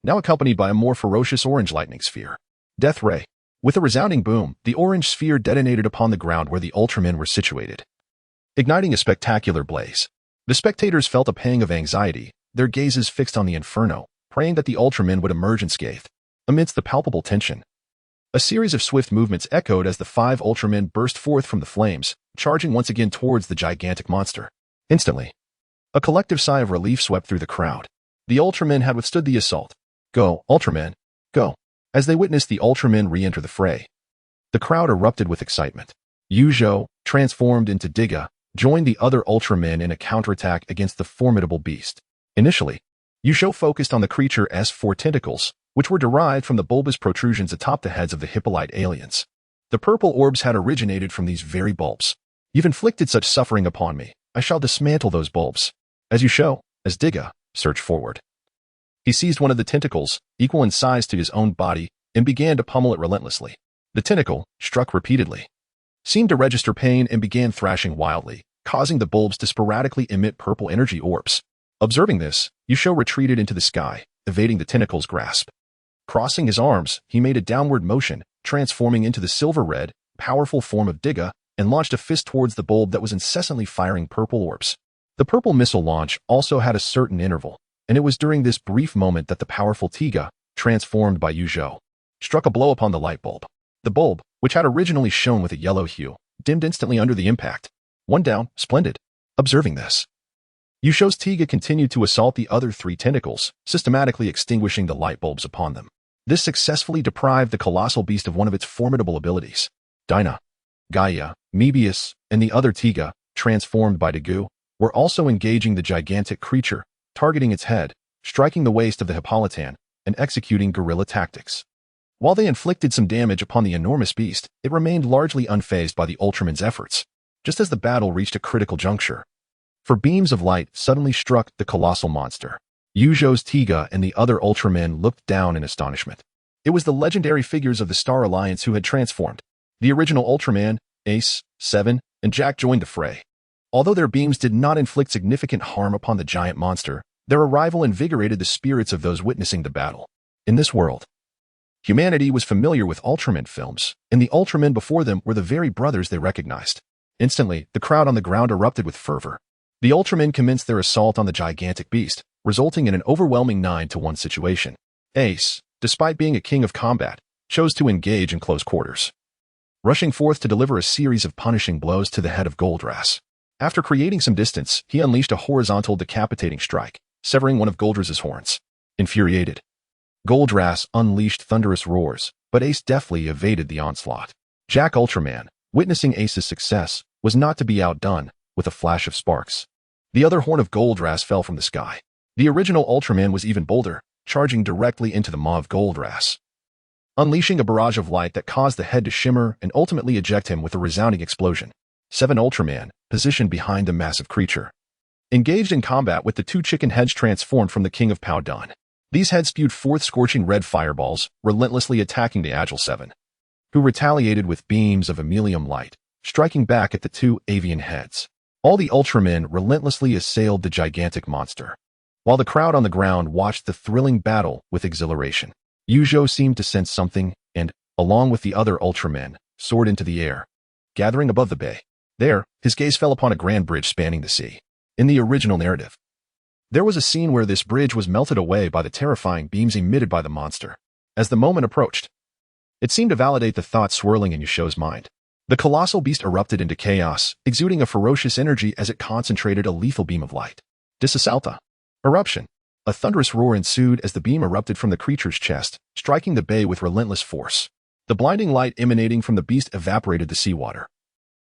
now accompanied by a more ferocious orange lightning sphere. Death Ray. With a resounding boom, the orange sphere detonated upon the ground where the Ultramen were situated, igniting a spectacular blaze. The spectators felt a pang of anxiety, their gazes fixed on the inferno, praying that the Ultramen would emerge unscathed. Amidst the palpable tension, a series of swift movements echoed as the 5 Ultramen burst forth from the flames, charging once again towards the gigantic monster. Instantly, a collective sigh of relief swept through the crowd. The Ultramen had withstood the assault. Go, Ultraman, go. As they witnessed the Ultramen re-enter the fray, the crowd erupted with excitement. Zhou, transformed into Tiga, joined the other Ultramen in a counterattack against the formidable beast. Initially, Zhou focused on the creature's 4 tentacles, which were derived from the bulbous protrusions atop the heads of the Hippolyte aliens. The purple orbs had originated from these very bulbs. You've inflicted such suffering upon me. I shall dismantle those bulbs. As Zhou, as Tiga, surged forward, he seized one of the tentacles, equal in size to his own body, and began to pummel it relentlessly. The tentacle, struck repeatedly, seemed to register pain and began thrashing wildly, causing the bulbs to sporadically emit purple energy orbs. Observing this, Zhou retreated into the sky, evading the tentacle's grasp. Crossing his arms, he made a downward motion, transforming into the silver-red, powerful form of Tiga, and launched a fist towards the bulb that was incessantly firing purple orbs. The purple missile launch also had a certain interval, and it was during this brief moment that the powerful Tiga, transformed by Zhou, struck a blow upon the light bulb. The bulb, which had originally shone with a yellow hue, dimmed instantly under the impact. One down, splendid. Observing this, Zhou's Tiga continued to assault the other 3 tentacles, systematically extinguishing the light bulbs upon them. This successfully deprived the colossal beast of one of its formidable abilities. Dinah, Gaia, Mebius, and the other Tiga, transformed by Tiga, were also engaging the gigantic creature, targeting its head, striking the waist of the Hippolytan, and executing guerrilla tactics. While they inflicted some damage upon the enormous beast, it remained largely unfazed by the Ultraman's efforts. Just as the battle reached a critical juncture, for beams of light suddenly struck the colossal monster. Zhou's Tiga and the other Ultramen looked down in astonishment. It was the legendary figures of the Star Alliance who had transformed. The original Ultraman, Ace, Seven, and Jack joined the fray. Although their beams did not inflict significant harm upon the giant monster, their arrival invigorated the spirits of those witnessing the battle. In this world, humanity was familiar with Ultraman films, and the Ultramen before them were the very brothers they recognized. Instantly, the crowd on the ground erupted with fervor. The Ultramen commenced their assault on the gigantic beast, resulting in an overwhelming 9-to-1 situation. Ace, despite being a king of combat, chose to engage in close quarters, rushing forth to deliver a series of punishing blows to the head of Goldrass. After creating some distance, he unleashed a horizontal decapitating strike, severing one of Goldrass's horns. Infuriated, Goldrass unleashed thunderous roars, but Ace deftly evaded the onslaught. Jack Ultraman, witnessing Ace's success, was not to be outdone. With a flash of sparks, the other horn of Goldrass fell from the sky. The original Ultraman was even bolder, charging directly into the maw of Goldrass, unleashing a barrage of light that caused the head to shimmer and ultimately eject him with a resounding explosion. 7 Ultraman, positioned behind the massive creature, engaged in combat with the 2 chicken heads transformed from the King of Powdon. These heads spewed forth scorching red fireballs, relentlessly attacking the agile 7, who retaliated with beams of emilium light, striking back at the 2 avian heads. All the Ultramen relentlessly assailed the gigantic monster, while the crowd on the ground watched the thrilling battle with exhilaration. Zhou seemed to sense something and, along with the other Ultramen, soared into the air, gathering above the bay. There, his gaze fell upon a grand bridge spanning the sea. In the original narrative, there was a scene where this bridge was melted away by the terrifying beams emitted by the monster. As the moment approached, it seemed to validate the thoughts swirling in Zhou's mind. The colossal beast erupted into chaos, exuding a ferocious energy as it concentrated a lethal beam of light. Disassalta. Eruption. A thunderous roar ensued as the beam erupted from the creature's chest, striking the bay with relentless force. The blinding light emanating from the beast evaporated the seawater,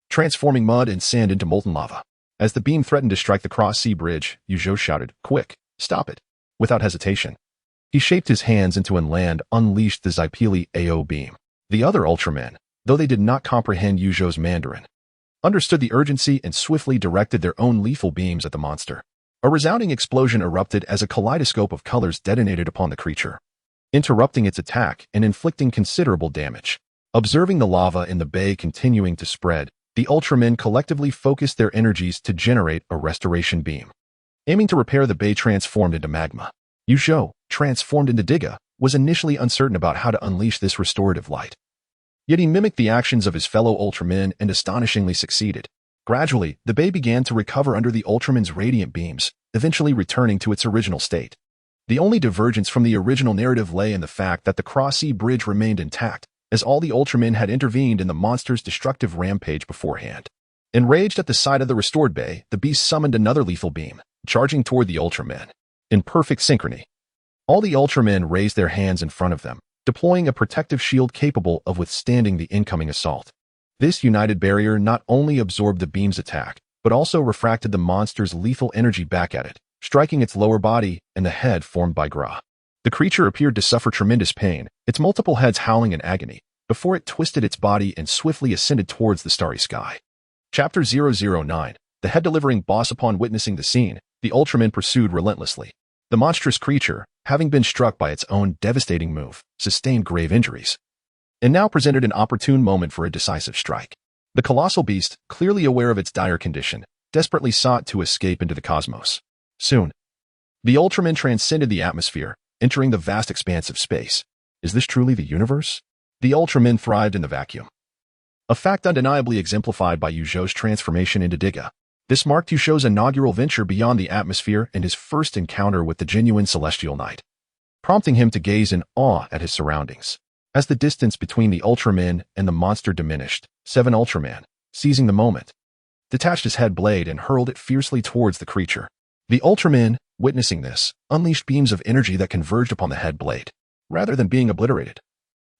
transforming mud and sand into molten lava. As the beam threatened to strike the cross-sea bridge, Zhou shouted, "Quick, stop it." Without hesitation, he shaped his hands into and unleashed the Zypili AO beam. The other Ultramen, though they did not comprehend Zhou's Mandarin, understood the urgency and swiftly directed their own lethal beams at the monster. A resounding explosion erupted as a kaleidoscope of colors detonated upon the creature. interrupting its attack and inflicting considerable damage. Observing the lava in the bay continuing to spread, the Ultramen collectively focused their energies to generate a restoration beam. Aiming to repair the bay transformed into magma, Zhou, transformed into Tiga, was initially uncertain about how to unleash this restorative light. Yet he mimicked the actions of his fellow Ultramen and astonishingly succeeded. Gradually, the bay began to recover under the Ultraman's radiant beams, eventually returning to its original state. The only divergence from the original narrative lay in the fact that the Cross-Sea Bridge remained intact, as all the Ultramen had intervened in the monster's destructive rampage beforehand. Enraged at the sight of the restored bay, the beast summoned another lethal beam, charging toward the Ultramen. In perfect synchrony, all the Ultramen raised their hands in front of them, deploying a protective shield capable of withstanding the incoming assault. This united barrier not only absorbed the beam's attack, but also refracted the monster's lethal energy back at it, striking its lower body and the head formed by Gra. The creature appeared to suffer tremendous pain, its multiple heads howling in agony, before it twisted its body and swiftly ascended towards the starry sky. Chapter 009. The head-delivering boss. Upon witnessing the scene, the Ultraman pursued relentlessly. The monstrous creature, having been struck by its own devastating move, sustained grave injuries, and now presented an opportune moment for a decisive strike. The colossal beast, clearly aware of its dire condition, desperately sought to escape into the cosmos. Soon, the Ultraman transcended the atmosphere, entering the vast expanse of space. Is this truly the universe? The Ultraman thrived in the vacuum, a fact undeniably exemplified by Zhou's transformation into Tiga. This marked Zhou's inaugural venture beyond the atmosphere and his first encounter with the genuine celestial knight, prompting him to gaze in awe at his surroundings. As the distance between the Ultraman and the monster diminished, 7 Ultraman, seizing the moment, detached his head blade and hurled it fiercely towards the creature. The Ultraman, witnessing this, unleashed beams of energy that converged upon the head blade. Rather than being obliterated,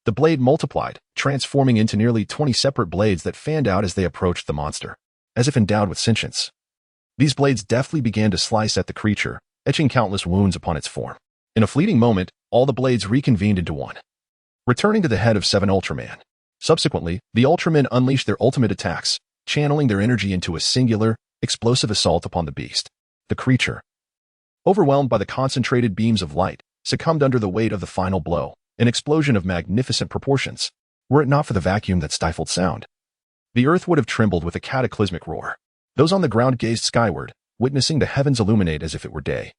the blade multiplied, transforming into nearly 20 separate blades that fanned out as they approached the monster, as if endowed with sentience. These blades deftly began to slice at the creature, etching countless wounds upon its form. In a fleeting moment, all the blades reconvened into one, returning to the head of 7 Ultraman. Subsequently, the Ultramen unleashed their ultimate attacks, channeling their energy into a singular, explosive assault upon the beast. The creature, overwhelmed by the concentrated beams of light, succumbed under the weight of the final blow, an explosion of magnificent proportions. Were it not for the vacuum that stifled sound, the earth would have trembled with a cataclysmic roar. Those on the ground gazed skyward, witnessing the heavens illuminate as if it were day,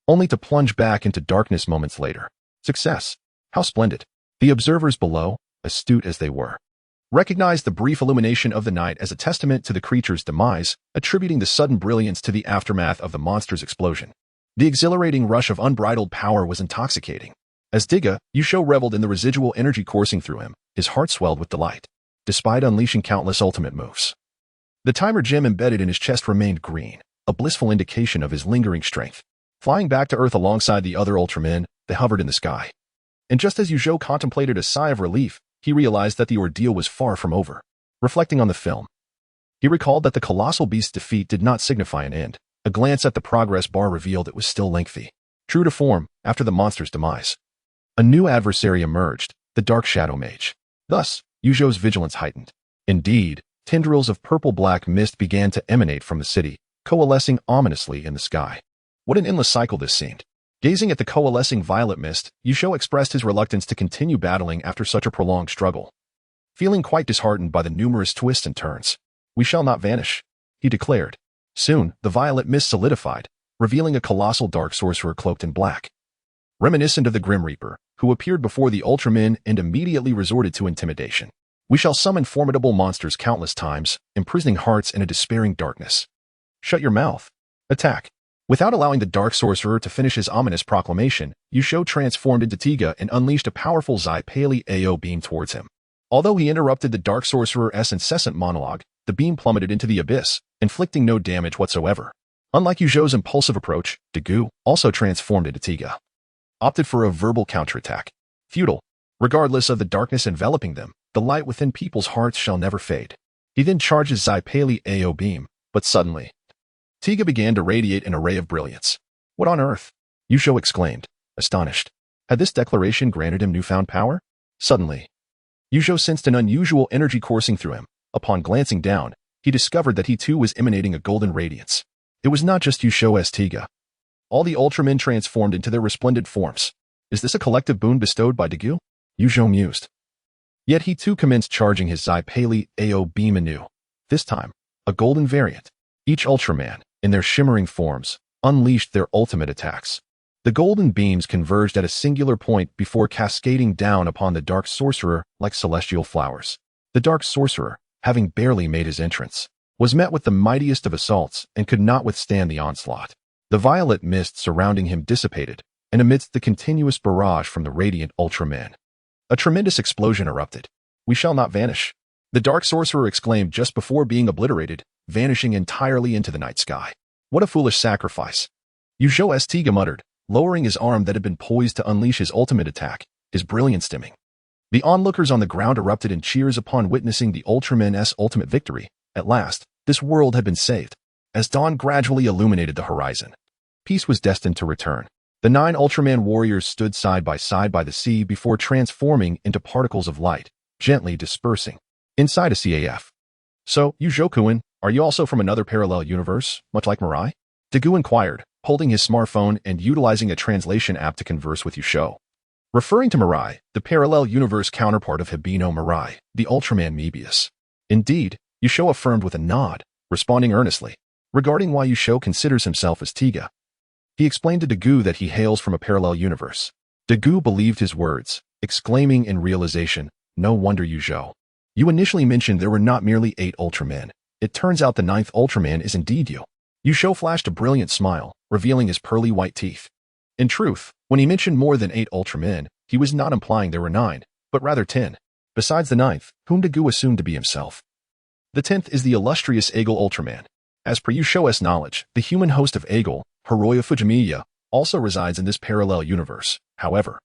only to plunge back into darkness moments later. Success! How splendid! The observers below, astute as they were, recognized the brief illumination of the night as a testament to the creature's demise, attributing the sudden brilliance to the aftermath of the monster's explosion. The exhilarating rush of unbridled power was intoxicating. As Tiga, Zhou reveled in the residual energy coursing through him, his heart swelled with delight. Despite unleashing countless ultimate moves, the timer gem embedded in his chest remained green, a blissful indication of his lingering strength. Flying back to Earth alongside the other Ultramen, they hovered in the sky. And just as Zhou contemplated a sigh of relief, he realized that the ordeal was far from over. Reflecting on the film, he recalled that the colossal beast's defeat did not signify an end. A glance at the progress bar revealed it was still lengthy. True to form, after the monster's demise, a new adversary emerged, the Dark Shadow Mage. Thus, Zhou's vigilance heightened. Indeed, tendrils of purple-black mist began to emanate from the city, coalescing ominously in the sky. What an endless cycle this seemed. Gazing at the coalescing violet mist, Zhou expressed his reluctance to continue battling after such a prolonged struggle. Feeling quite disheartened by the numerous twists and turns, "We shall not vanish," he declared. Soon, the violet mist solidified, revealing a colossal dark sorcerer cloaked in black, reminiscent of the Grim Reaper, who appeared before the Ultramen and immediately resorted to intimidation. "We shall summon formidable monsters countless times, imprisoning hearts in a despairing darkness. Shut your mouth. Attack." Without allowing the dark sorcerer to finish his ominous proclamation, Zhou transformed into Tiga and unleashed a powerful Zai Paley AO beam towards him. Although he interrupted the dark sorcerer's incessant monologue, the beam plummeted into the abyss, inflicting no damage whatsoever. Unlike Zhou's impulsive approach, Tiga, also transformed into Tiga, opted for a verbal counterattack. Futile. Regardless of the darkness enveloping them, the light within people's hearts shall never fade. He then charged his Zai Paley AO beam, but suddenly, Tiga began to radiate an array of brilliance. "What on earth?" Zhou exclaimed, astonished. Had this declaration granted him newfound power? Suddenly, Zhou sensed an unusual energy coursing through him. Upon glancing down, he discovered that he too was emanating a golden radiance. It was not just Zhou's Tiga. All the Ultramen transformed into their resplendent forms. Is this a collective boon bestowed by Zhou? Zhou mused. Yet he too commenced charging his Zai Pali AO beam anew. This time, a golden variant. Each Ultraman, in their shimmering forms, unleashed their ultimate attacks. The golden beams converged at a singular point before cascading down upon the Dark Sorcerer like celestial flowers. The Dark Sorcerer, having barely made his entrance, was met with the mightiest of assaults and could not withstand the onslaught. The violet mist surrounding him dissipated, and amidst the continuous barrage from the radiant Ultraman, a tremendous explosion erupted. "We shall not vanish," the Dark Sorcerer exclaimed just before being obliterated, vanishing entirely into the night sky. "What a foolish sacrifice," Zhou Tiga muttered, lowering his arm that had been poised to unleash his ultimate attack, his brilliance dimming. The onlookers on the ground erupted in cheers upon witnessing the Ultraman's ultimate victory. At last, this world had been saved. As dawn gradually illuminated the horizon, peace was destined to return. The 9 Ultraman warriors stood side by the sea before transforming into particles of light, gently dispersing inside a CAF. "So, Zhou-kun, are you also from another parallel universe, much like Mirai?" Zhou inquired, holding his smartphone and utilizing a translation app to converse with Zhou. Referring to Mirai, the parallel universe counterpart of Hibino Mirai, the Ultraman Mebius. Indeed, Zhou affirmed with a nod, responding earnestly. Regarding why Zhou considers himself as Tiga, he explained to Zhou that he hails from a parallel universe. Zhou believed his words, exclaiming in realization, "No wonder Zhou. You initially mentioned there were not merely 8 Ultramen. It turns out the 9th Ultraman is indeed you." Zhou flashed a brilliant smile, revealing his pearly white teeth. In truth, when he mentioned more than 8 Ultramen, he was not implying there were 9, but rather 10, besides the 9th, whom Zhou assumed to be himself. The 10th is the illustrious Eagle Ultraman. As per Zhou's knowledge, the human host of Eagle, Hiroya Fujimiya, also resides in this parallel universe. However,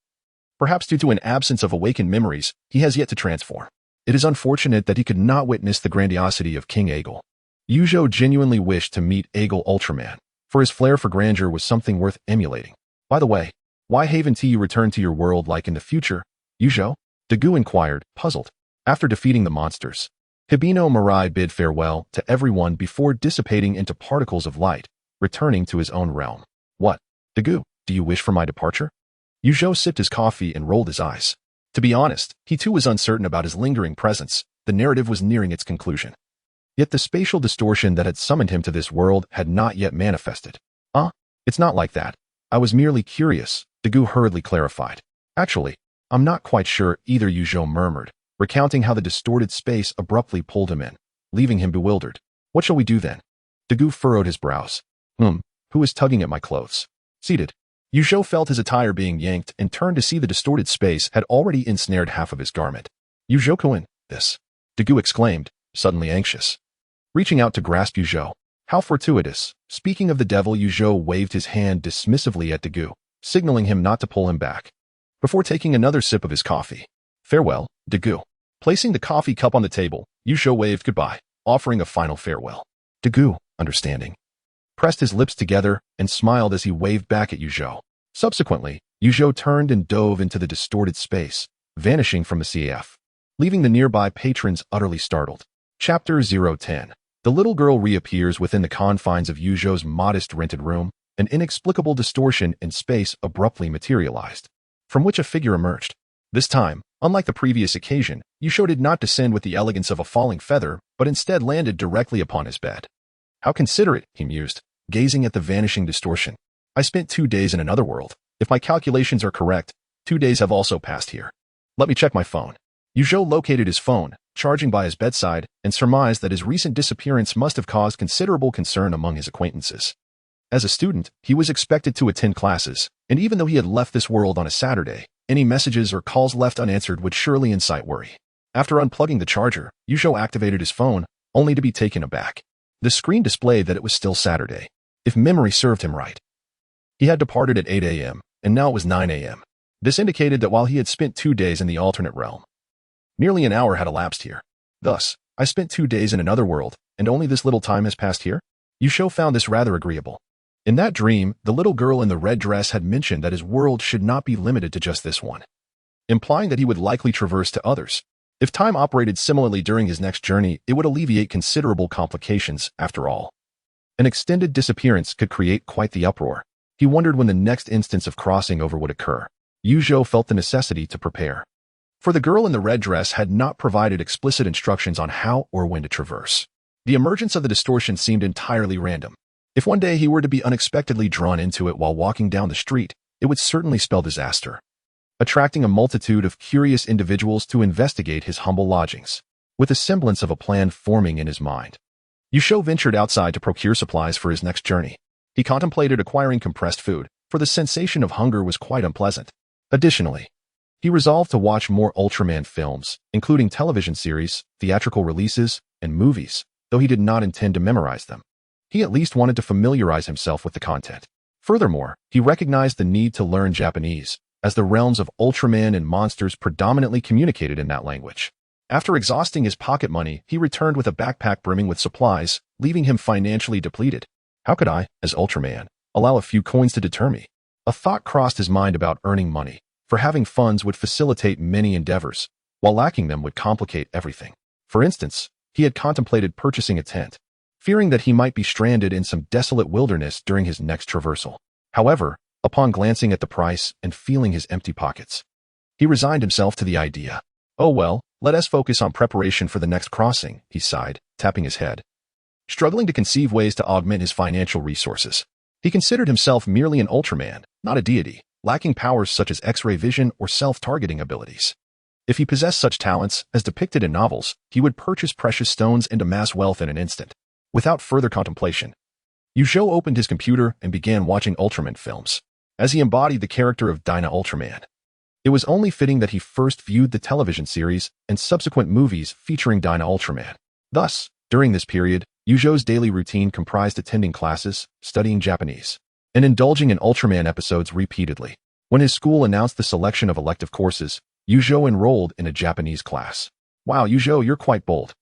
perhaps due to an absence of awakened memories, he has yet to transform. It is unfortunate that he could not witness the grandiosity of King Eagle. Zhou genuinely wished to meet Eagle Ultraman, for his flair for grandeur was something worth emulating. By the way, why haven't you returned to your world like in the future, Zhou? Zhou inquired, puzzled. After defeating the monsters, Hibino Mirai bid farewell to everyone before dissipating into particles of light, returning to his own realm. "What, Zhou, do you wish for my departure?" Zhou sipped his coffee and rolled his eyes. To be honest, he too was uncertain about his lingering presence. The narrative was nearing its conclusion. Yet the spatial distortion that had summoned him to this world had not yet manifested. It's not like that. I was merely curious," Zhou hurriedly clarified. "Actually, I'm not quite sure either," Zhou murmured, recounting how the distorted space abruptly pulled him in, leaving him bewildered. "What shall we do then?" Zhou furrowed his brows. Who is tugging at my clothes?" Seated, Zhou felt his attire being yanked and turned to see the distorted space had already ensnared half of his garment. "Zhou-kun, this," Zhou exclaimed, suddenly anxious. Reaching out to grasp Zhou. How fortuitous. Speaking of the devil, Zhou waved his hand dismissively at Zhou, signaling him not to pull him back, before taking another sip of his coffee. "Farewell, Zhou." Placing the coffee cup on the table, Zhou waved goodbye, offering a final farewell. Zhou, understanding, pressed his lips together and smiled as he waved back at Zhou. Subsequently, Zhou turned and dove into the distorted space, vanishing from the CAF, leaving the nearby patrons utterly startled. Chapter 010. The little girl reappears within the confines of Zhou's modest rented room. An inexplicable distortion in space abruptly materialized, from which a figure emerged. This time, unlike the previous occasion, Zhou did not descend with the elegance of a falling feather, but instead landed directly upon his bed. "How considerate," he mused, gazing at the vanishing distortion. "I spent 2 days in another world. If my calculations are correct, 2 days have also passed here. Let me check my phone." Zhou located his phone, charging by his bedside, and surmised that his recent disappearance must have caused considerable concern among his acquaintances. As a student, he was expected to attend classes, and even though he had left this world on a Saturday, any messages or calls left unanswered would surely incite worry. After unplugging the charger, Zhou activated his phone, only to be taken aback. The screen displayed that it was still Saturday. If memory served him right, he had departed at 8 a.m., and now it was 9 a.m. This indicated that while he had spent 2 days in the alternate realm, nearly an hour had elapsed here. Thus, I spent 2 days in another world, and only this little time has passed here? Zhou found this rather agreeable. In that dream, the little girl in the red dress had mentioned that his world should not be limited to just this one, implying that he would likely traverse to others. If time operated similarly during his next journey, it would alleviate considerable complications, after all. An extended disappearance could create quite the uproar. He wondered when the next instance of crossing over would occur. Zhou felt the necessity to prepare. For the girl in the red dress had not provided explicit instructions on how or when to traverse. The emergence of the distortion seemed entirely random. If one day he were to be unexpectedly drawn into it while walking down the street, it would certainly spell disaster, attracting a multitude of curious individuals to investigate his humble lodgings, with a semblance of a plan forming in his mind. Zhou ventured outside to procure supplies for his next journey. He contemplated acquiring compressed food, for the sensation of hunger was quite unpleasant. Additionally, he resolved to watch more Ultraman films, including television series, theatrical releases, and movies, though he did not intend to memorize them. He at least wanted to familiarize himself with the content. Furthermore, he recognized the need to learn Japanese, as the realms of Ultraman and monsters predominantly communicated in that language. After exhausting his pocket money, he returned with a backpack brimming with supplies, leaving him financially depleted. How could I, as Ultraman, allow a few coins to deter me? A thought crossed his mind about earning money, for having funds would facilitate many endeavors, while lacking them would complicate everything. For instance, he had contemplated purchasing a tent, fearing that he might be stranded in some desolate wilderness during his next traversal. However, upon glancing at the price and feeling his empty pockets, he resigned himself to the idea. Oh well, let us focus on preparation for the next crossing, he sighed, tapping his head. Struggling to conceive ways to augment his financial resources, he considered himself merely an Ultraman, not a deity, lacking powers such as X-ray vision or self-targeting abilities. If he possessed such talents, as depicted in novels, he would purchase precious stones and amass wealth in an instant. Without further contemplation, Zhou opened his computer and began watching Ultraman films, as he embodied the character of Dyna Ultraman. It was only fitting that he first viewed the television series and subsequent movies featuring Dyna Ultraman. Thus, during this period, Zhou's daily routine comprised attending classes, studying Japanese, and indulging in Ultraman episodes repeatedly. When his school announced the selection of elective courses, Zhou enrolled in a Japanese class. Wow, Zhou, you're quite bold.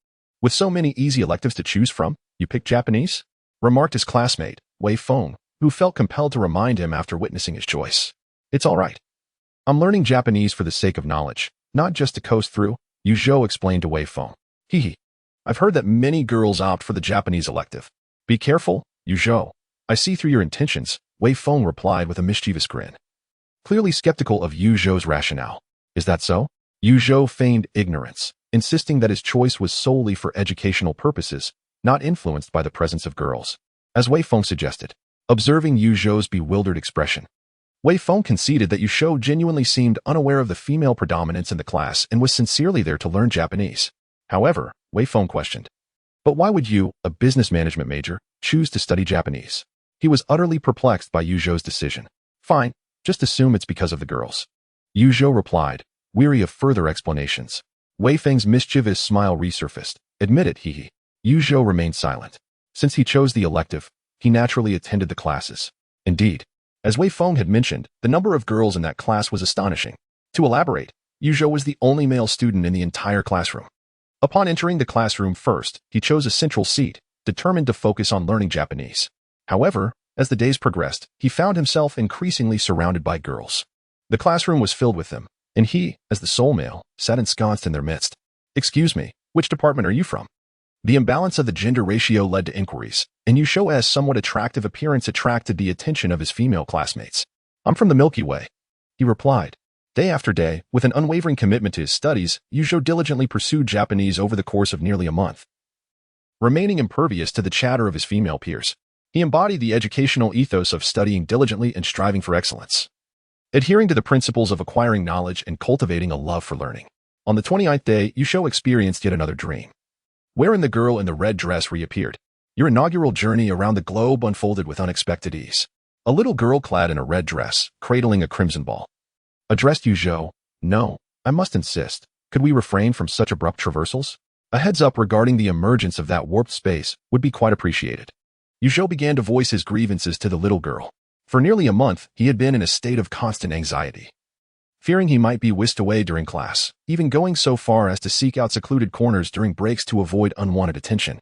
With so many easy electives to choose from, you picked Japanese? Remarked his classmate, Wei Feng, who felt compelled to remind him after witnessing his choice. It's all right. I'm learning Japanese for the sake of knowledge, not just to coast through, Zhou explained to Wei Feng. Hee. I've heard that many girls opt for the Japanese elective. Be careful, Zhou. I see through your intentions, Wei Feng replied with a mischievous grin, clearly skeptical of Zhou's rationale. Is that so? Zhou feigned ignorance, insisting that his choice was solely for educational purposes, not influenced by the presence of girls. As Wei Feng suggested, observing Zhou's bewildered expression, Wei Feng conceded that Zhou genuinely seemed unaware of the female predominance in the class and was sincerely there to learn Japanese. However, Wei Feng questioned, but why would you, a business management major, choose to study Japanese? He was utterly perplexed by Zhou's decision. Fine, just assume it's because of the girls. Zhou replied, weary of further explanations. Wei Feng's mischievous smile resurfaced. Admit it, hee. Zhou remained silent. Since he chose the elective, he naturally attended the classes. Indeed, as Wei Feng had mentioned, the number of girls in that class was astonishing. To elaborate, Zhou was the only male student in the entire classroom. Upon entering the classroom first, he chose a central seat, determined to focus on learning Japanese. However, as the days progressed, he found himself increasingly surrounded by girls. The classroom was filled with them, and he, as the sole male, sat ensconced in their midst. Excuse me, which department are you from? The imbalance of the gender ratio led to inquiries, and Zhou's somewhat attractive appearance attracted the attention of his female classmates. I'm from the Milky Way, he replied. Day after day, with an unwavering commitment to his studies, Zhou diligently pursued Japanese over the course of nearly a month. Remaining impervious to the chatter of his female peers, he embodied the educational ethos of studying diligently and striving for excellence, adhering to the principles of acquiring knowledge and cultivating a love for learning. On the 29th day, Zhou experienced yet another dream, wherein the girl in the red dress reappeared. Your inaugural journey around the globe unfolded with unexpected ease. A little girl clad in a red dress, cradling a crimson ball, addressed Zhou. No, I must insist. Could we refrain from such abrupt traversals? A heads up regarding the emergence of that warped space would be quite appreciated. Zhou began to voice his grievances to the little girl. For nearly a month, he had been in a state of constant anxiety, fearing he might be whisked away during class, even going so far as to seek out secluded corners during breaks to avoid unwanted attention.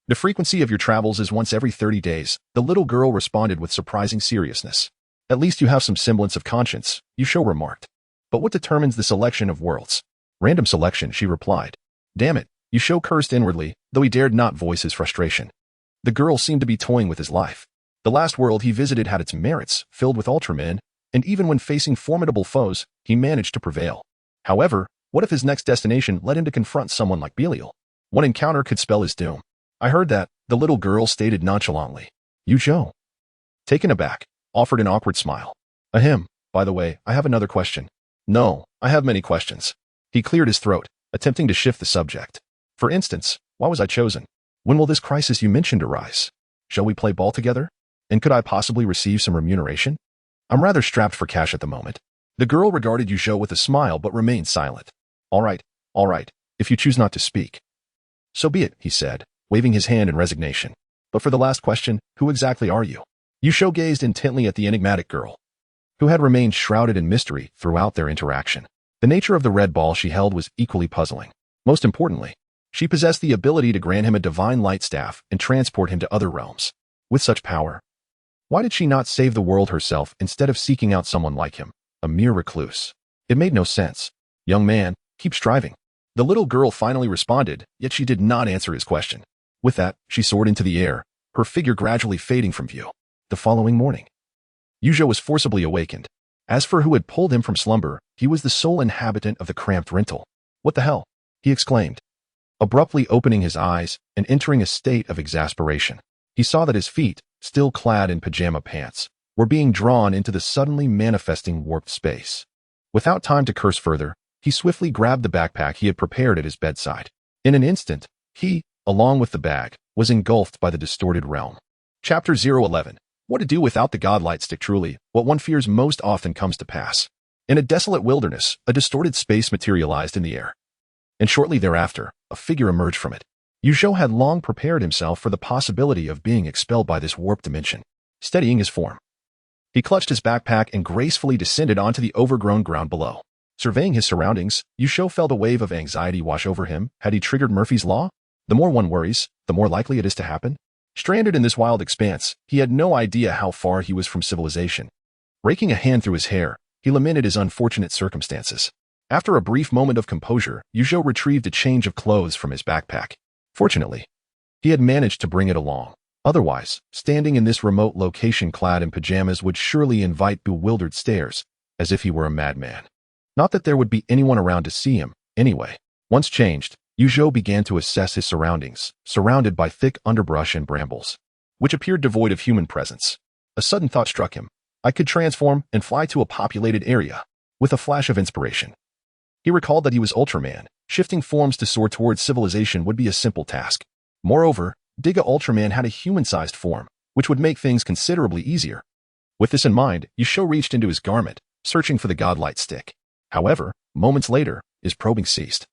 The frequency of your travels is once every 30 days, the little girl responded with surprising seriousness. At least you have some semblance of conscience, Zhou remarked. But what determines the selection of worlds? Random selection, she replied. Damn it, Zhou cursed inwardly, though he dared not voice his frustration. The girl seemed to be toying with his life. The last world he visited had its merits, filled with Ultramen, and even when facing formidable foes, he managed to prevail. However, what if his next destination led him to confront someone like Belial? One encounter could spell his doom. I heard that, the little girl stated nonchalantly. Zhou, taken aback, offered an awkward smile. Ahem, by the way, I have another question. No, I have many questions. He cleared his throat, attempting to shift the subject. For instance, why was I chosen? When will this crisis you mentioned arise? Shall we play ball together? And could I possibly receive some remuneration? I'm rather strapped for cash at the moment. The girl regarded Zhou with a smile but remained silent. All right, if you choose not to speak. So be it, he said, waving his hand in resignation. But for the last question, who exactly are you? Zhou gazed intently at the enigmatic girl, who had remained shrouded in mystery throughout their interaction. The nature of the red ball she held was equally puzzling. Most importantly, she possessed the ability to grant him a divine light staff and transport him to other realms. With such power, why did she not save the world herself instead of seeking out someone like him, a mere recluse? It made no sense. Young man, keep striving. The little girl finally responded, yet she did not answer his question. With that, she soared into the air, her figure gradually fading from view. The following morning, Zhou was forcibly awakened. As for who had pulled him from slumber, he was the sole inhabitant of the cramped rental. What the hell? He exclaimed, abruptly opening his eyes and entering a state of exasperation. He saw that his feet, still clad in pajama pants, were being drawn into the suddenly manifesting warped space. Without time to curse further, he swiftly grabbed the backpack he had prepared at his bedside. In an instant, he, along with the bag, was engulfed by the distorted realm. Chapter 011. What to do without the godlight stick. Truly, what one fears most often comes to pass. In a desolate wilderness, a distorted space materialized in the air. And shortly thereafter, a figure emerged from it. Zhou had long prepared himself for the possibility of being expelled by this warped dimension. Steadying his form, he clutched his backpack and gracefully descended onto the overgrown ground below. Surveying his surroundings, Zhou felt a wave of anxiety wash over him. Had he triggered Murphy's Law? The more one worries, the more likely it is to happen. Stranded in this wild expanse, he had no idea how far he was from civilization. Raking a hand through his hair, he lamented his unfortunate circumstances. After a brief moment of composure, Zhou retrieved a change of clothes from his backpack. Fortunately, he had managed to bring it along. Otherwise, standing in this remote location clad in pajamas would surely invite bewildered stares, as if he were a madman. Not that there would be anyone around to see him, anyway. Once changed, Zhou began to assess his surroundings, surrounded by thick underbrush and brambles, which appeared devoid of human presence. A sudden thought struck him. I could transform and fly to a populated area. With a flash of inspiration, he recalled that he was Ultraman. Shifting forms to soar towards civilization would be a simple task. Moreover, Tiga Ultraman had a human-sized form, which would make things considerably easier. With this in mind, Zhou reached into his garment, searching for the godlight stick. However, moments later, his probing ceased,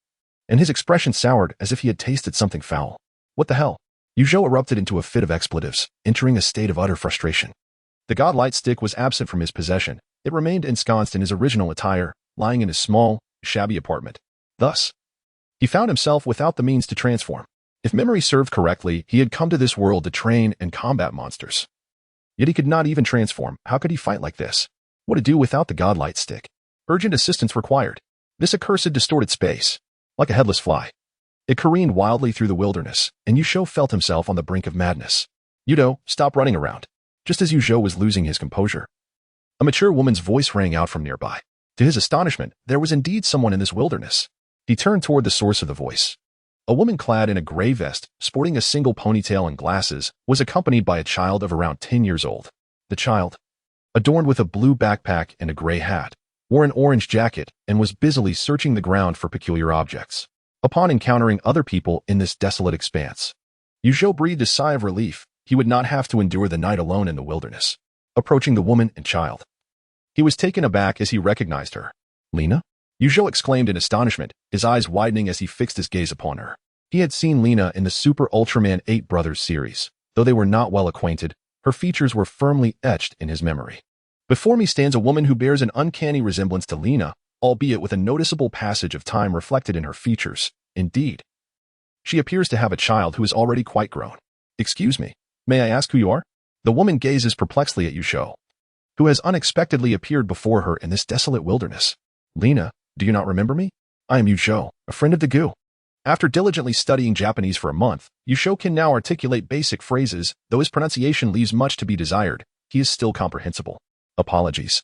and his expression soured as if he had tasted something foul. What the hell? Zhou erupted into a fit of expletives, entering a state of utter frustration. The godlight stick was absent from his possession. It remained ensconced in his original attire, lying in his small, shabby apartment. Thus, he found himself without the means to transform. If memory served correctly, he had come to this world to train and combat monsters. Yet he could not even transform. How could he fight like this? What to do without the godlight stick? Urgent assistance required. This accursed distorted space, like a headless fly, it careened wildly through the wilderness, and Zhou felt himself on the brink of madness. Zhou, stop running around. Just as Zhou was losing his composure, a mature woman's voice rang out from nearby. To his astonishment, there was indeed someone in this wilderness. He turned toward the source of the voice. A woman clad in a gray vest, sporting a single ponytail and glasses, was accompanied by a child of around 10 years old. The child, adorned with a blue backpack and a gray hat, wore an orange jacket and was busily searching the ground for peculiar objects. Upon encountering other people in this desolate expanse, Zhou breathed a sigh of relief. He would not have to endure the night alone in the wilderness. Approaching the woman and child, he was taken aback as he recognized her. Lena? Zhou exclaimed in astonishment, his eyes widening as he fixed his gaze upon her. He had seen Lena in the Super Ultraman 8 Brothers series. Though they were not well acquainted, her features were firmly etched in his memory. Before me stands a woman who bears an uncanny resemblance to Lena, albeit with a noticeable passage of time reflected in her features. Indeed, she appears to have a child who is already quite grown. Excuse me, may I ask who you are? The woman gazes perplexedly at Zhou, who has unexpectedly appeared before her in this desolate wilderness. Lena, do you not remember me? I am Zhou, a friend of the Gu. After diligently studying Japanese for a month, Zhou can now articulate basic phrases. Though his pronunciation leaves much to be desired, he is still comprehensible. Apologies.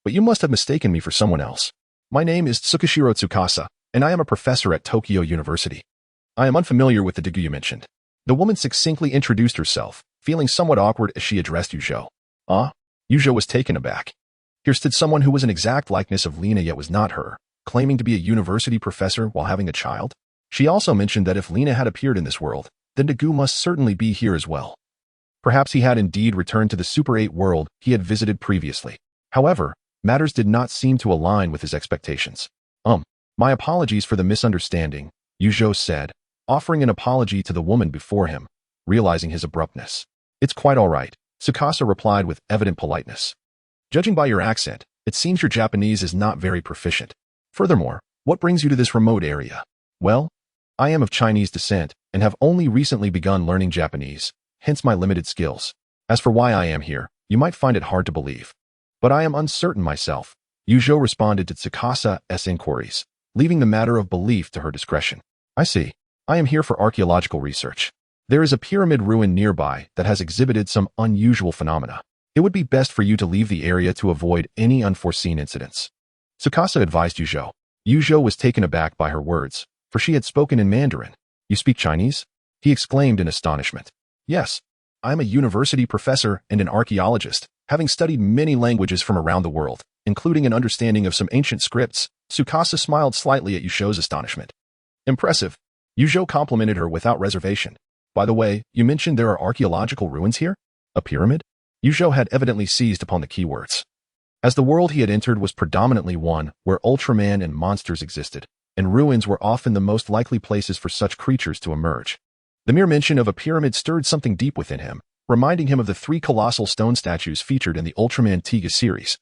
but you must have mistaken me for someone else. My name is Tsukishiro Tsukasa, and I am a professor at Tokyo University. I am unfamiliar with the Tiga you mentioned. The woman succinctly introduced herself, feeling somewhat awkward as she addressed Zhou. Zhou was taken aback. Here stood someone who was an exact likeness of Lena yet was not her, claiming to be a university professor while having a child. She also mentioned that if Lena had appeared in this world, then Tiga must certainly be here as well. Perhaps he had indeed returned to the Super 8 world he had visited previously. However, matters did not seem to align with his expectations. My apologies for the misunderstanding, Zhou said, offering an apology to the woman before him, realizing his abruptness. It's quite all right, Tsukasa replied with evident politeness. Judging by your accent, it seems your Japanese is not very proficient. Furthermore, what brings you to this remote area? Well, I am of Chinese descent and have only recently begun learning Japanese, hence my limited skills. As for why I am here, you might find it hard to believe. But I am uncertain myself, Zhou responded to Tsukasa's inquiries, leaving the matter of belief to her discretion. I see. I am here for archaeological research. There is a pyramid ruin nearby that has exhibited some unusual phenomena. It would be best for you to leave the area to avoid any unforeseen incidents. Tsukasa advised Zhou. Zhou was taken aback by her words, for she had spoken in Mandarin. You speak Chinese? He exclaimed in astonishment. Yes. I am a university professor and an archaeologist, having studied many languages from around the world, including an understanding of some ancient scripts. Tsukasa smiled slightly at Zhou's astonishment. Impressive. Zhou complimented her without reservation. By the way, you mentioned there are archaeological ruins here? A pyramid? Zhou had evidently seized upon the keywords. As the world he had entered was predominantly one where Ultraman and monsters existed, and ruins were often the most likely places for such creatures to emerge. The mere mention of a pyramid stirred something deep within him, reminding him of the 3 colossal stone statues featured in the Ultraman Tiga series,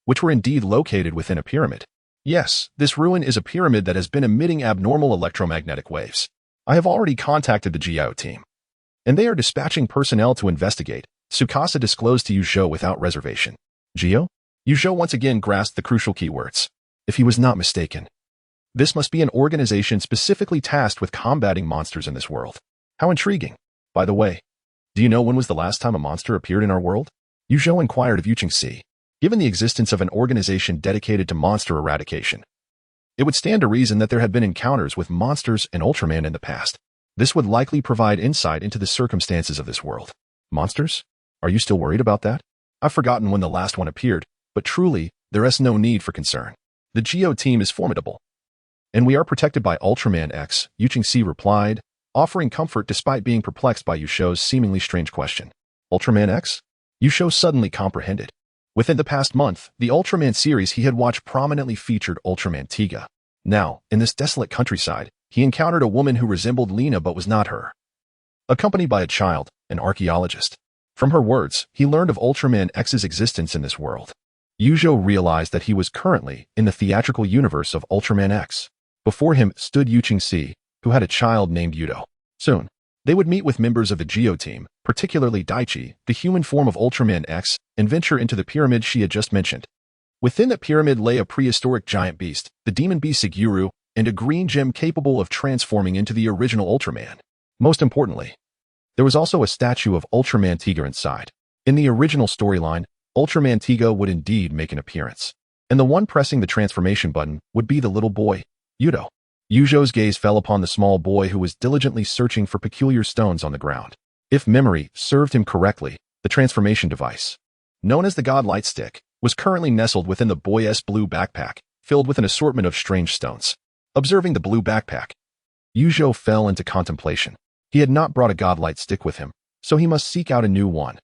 which were indeed located within a pyramid. Yes, this ruin is a pyramid that has been emitting abnormal electromagnetic waves. I have already contacted the Zhou team, and they are dispatching personnel to investigate, Tsukasa disclosed to Zhou without reservation. Zhou? Zhou once again grasped the crucial keywords. If he was not mistaken, this must be an organization specifically tasked with combating monsters in this world. How intriguing. By the way, do you know when was the last time a monster appeared in our world? Zhou inquired of Yuqingxi. Given the existence of an organization dedicated to monster eradication, it would stand to reason that there had been encounters with monsters and Ultraman in the past. This would likely provide insight into the circumstances of this world. Monsters? Are you still worried about that? I've forgotten when the last one appeared, but truly, there is no need for concern. The Zhou team is formidable, and we are protected by Ultraman X, Yuqingxi replied, offering comfort despite being perplexed by Zhou's seemingly strange question. Ultraman X? Zhou suddenly comprehended. Within the past month, the Ultraman series he had watched prominently featured Ultraman Tiga. Now, in this desolate countryside, he encountered a woman who resembled Lena but was not her. Accompanied by a child, an archaeologist. From her words, he learned of Ultraman X's existence in this world. Zhou realized that he was currently in the theatrical universe of Ultraman X. Before him stood Yuqingxi, who had a child named Zhou. Soon, they would meet with members of the Zhou team, particularly Daichi, the human form of Ultraman X, and venture into the pyramid she had just mentioned. Within the pyramid lay a prehistoric giant beast, the demon beast Siguru, and a green gem capable of transforming into the original Ultraman. Most importantly, there was also a statue of Ultraman Tiga inside. In the original storyline, Ultraman Tiga would indeed make an appearance, and the one pressing the transformation button would be the little boy, Zhou. Zhou's gaze fell upon the small boy who was diligently searching for peculiar stones on the ground. If memory served him correctly, the transformation device, known as the God Light Stick, was currently nestled within the boy's blue backpack, filled with an assortment of strange stones. Observing the blue backpack, Zhou fell into contemplation. He had not brought a God Light Stick with him, so he must seek out a new one.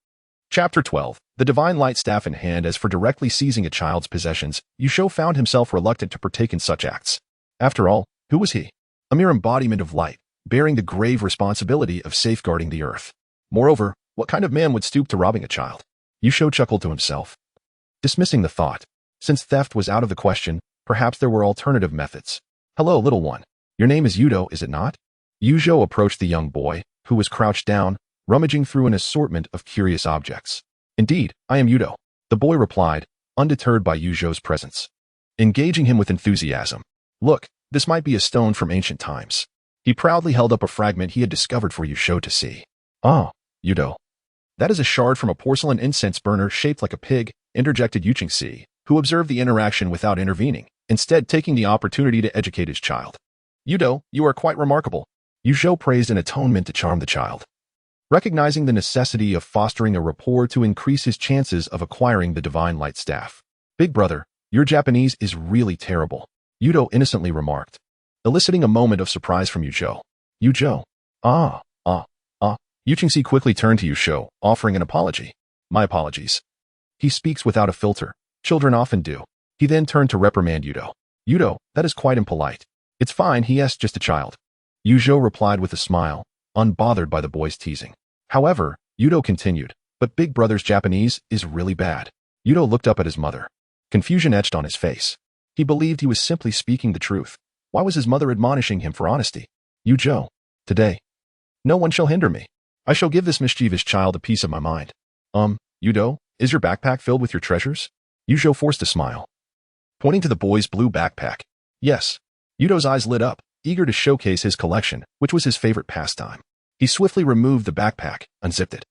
Chapter 12. The Divine Light Staff in hand. As for directly seizing a child's possessions, Zhou found himself reluctant to partake in such acts. After all, who was he? A mere embodiment of light, bearing the grave responsibility of safeguarding the earth. Moreover, what kind of man would stoop to robbing a child? Zhou chuckled to himself, dismissing the thought. Since theft was out of the question, perhaps there were alternative methods. Hello, little one. Your name is Zhou, is it not? Zhou approached the young boy, who was crouched down, rummaging through an assortment of curious objects. Indeed, I am Zhou, the boy replied, undeterred by Zhou's presence. Engaging him with enthusiasm. Look, this might be a stone from ancient times. He proudly held up a fragment he had discovered for Zhou to see. Ah, Zhou. That is a shard from a porcelain incense burner shaped like a pig, interjected Yuqingxi, who observed the interaction without intervening, instead taking the opportunity to educate his child. Zhou, you are quite remarkable. Zhou praised in a tone meant to charm the child. Recognizing the necessity of fostering a rapport to increase his chances of acquiring the divine light staff. Big brother, your Japanese is really terrible, Zhou innocently remarked, eliciting a moment of surprise from Zhou. Zhou. Yu Qingxi quickly turned to Zhou, offering an apology. My apologies. He speaks without a filter. Children often do. He then turned to reprimand Zhou. Zhou, that is quite impolite. It's fine, he is just a child. Zhou replied with a smile, unbothered by the boy's teasing. However, Zhou continued, but Big Brother's Japanese is really bad. Zhou looked up at his mother. Confusion etched on his face. He believed he was simply speaking the truth. Why was his mother admonishing him for honesty? Zhou, today, no one shall hinder me. I shall give this mischievous child a piece of my mind. Zhou, is your backpack filled with your treasures? Zhou forced a smile, pointing to the boy's blue backpack. Yes. Zhou's eyes lit up, eager to showcase his collection, which was his favorite pastime. He swiftly removed the backpack, unzipped it,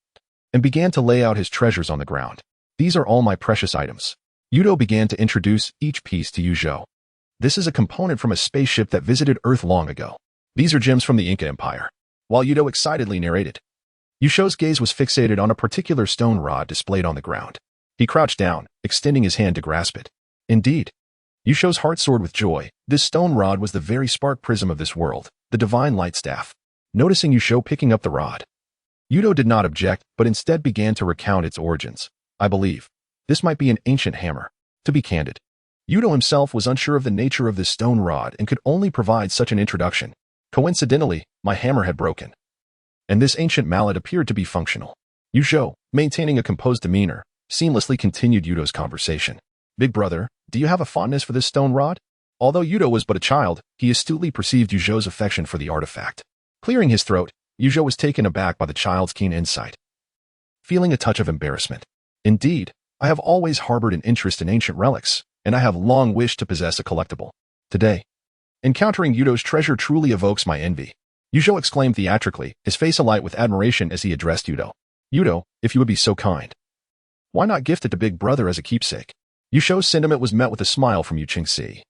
and began to lay out his treasures on the ground. These are all my precious items. Zhou began to introduce each piece to Zhou. This is a component from a spaceship that visited Earth long ago. These are gems from the Inca Empire. While Zhou excitedly narrated, Zhou's gaze was fixated on a particular stone rod displayed on the ground. He crouched down, extending his hand to grasp it. Indeed, Zhou's heart soared with joy. This stone rod was the very spark prism of this world, the divine light staff. Noticing Zhou picking up the rod, Zhou did not object, but instead began to recount its origins. I believe this might be an ancient hammer. To be candid, Zhou himself was unsure of the nature of this stone rod and could only provide such an introduction. Coincidentally, my hammer had broken, and this ancient mallet appeared to be functional. Zhou, maintaining a composed demeanor, seamlessly continued Zhou's conversation. Big brother, do you have a fondness for this stone rod? Although Zhou was but a child, he astutely perceived Zhou's affection for the artifact. Clearing his throat, Zhou was taken aback by the child's keen insight, feeling a touch of embarrassment. Indeed, I have always harbored an interest in ancient relics, and I have long wished to possess a collectible. Today, encountering Zhou's treasure truly evokes my envy. Zhou exclaimed theatrically, his face alight with admiration as he addressed Zhou. Zhou, if you would be so kind, why not gift it to Big Brother as a keepsake? Zhou's sentiment was met with a smile from Yu Qingxi,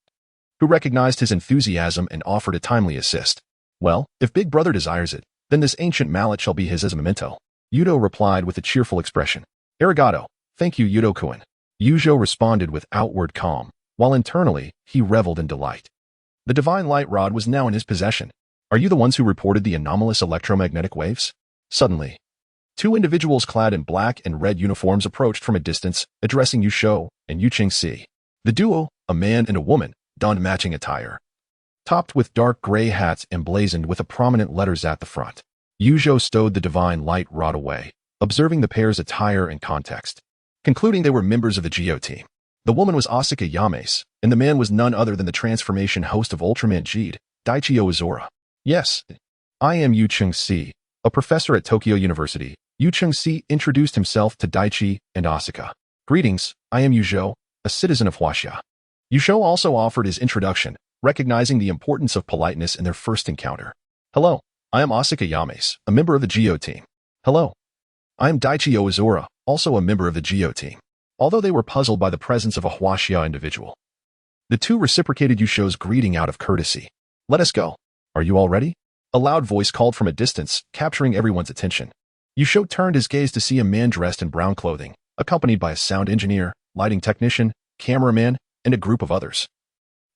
who recognized his enthusiasm and offered a timely assist. Well, if Big Brother desires it, then this ancient mallet shall be his as a memento. Zhou replied with a cheerful expression. Arigato. Thank you, Zhou-kun. Zhou responded with outward calm, while internally, he reveled in delight. The divine light rod was now in his possession. Are you the ones who reported the anomalous electromagnetic waves? Suddenly, two individuals clad in black and red uniforms approached from a distance, addressing Zhou and Yu Qingxi. The duo, a man and a woman, donned matching attire, topped with dark gray hats emblazoned with the prominent letters at the front. Zhou stowed the divine light rod away, observing the pair's attire and context, concluding they were members of the Zhou team. The woman was Asuka Yamase, and the man was none other than the transformation host of Ultraman Tiga, Daichi Ozora. Yes, I am Yu Qingxi, a professor at Tokyo University. Yu Qingxi introduced himself to Daichi and Asuka. Greetings, I am Zhou, a citizen of Huaxia. Zhou also offered his introduction, recognizing the importance of politeness in their first encounter. Hello, I am Asuka Yamase, a member of the Zhou team. Hello, I am Daichi Ozora, also a member of the Zhou team. Although they were puzzled by the presence of a Huaxia individual, the two reciprocated Zhou's greeting out of courtesy. Let us go. Are you all ready? A loud voice called from a distance, capturing everyone's attention. Zhou turned his gaze to see a man dressed in brown clothing, accompanied by a sound engineer, lighting technician, cameraman, and a group of others,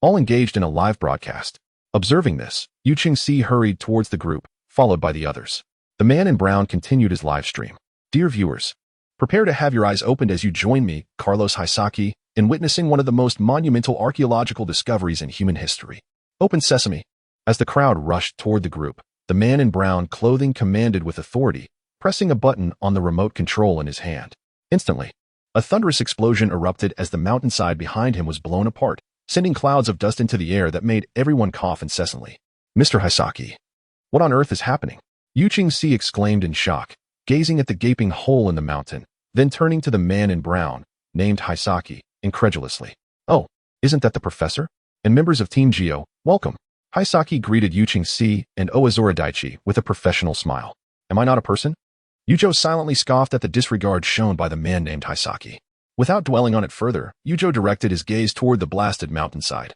all engaged in a live broadcast. Observing this, Yu Qingxi hurried towards the group, followed by the others. The man in brown continued his live stream. Dear viewers, prepare to have your eyes opened as you join me, Carlos Hisaki, in witnessing one of the most monumental archaeological discoveries in human history. Open sesame. As the crowd rushed toward the group, the man in brown clothing commanded with authority, pressing a button on the remote control in his hand. Instantly, a thunderous explosion erupted as the mountainside behind him was blown apart, sending clouds of dust into the air that made everyone cough incessantly. Mr. Hisaki, what on earth is happening? Yu Qingxi exclaimed in shock, gazing at the gaping hole in the mountain, then turning to the man in brown, named Hisaki, incredulously. Oh, isn't that the professor? And members of Team Zhou, welcome. Hisaki greeted Yu Qingxi and Ozora Daichi with a professional smile. Am I not a person? Zhou silently scoffed at the disregard shown by the man named Hisaki. Without dwelling on it further, Zhou directed his gaze toward the blasted mountainside,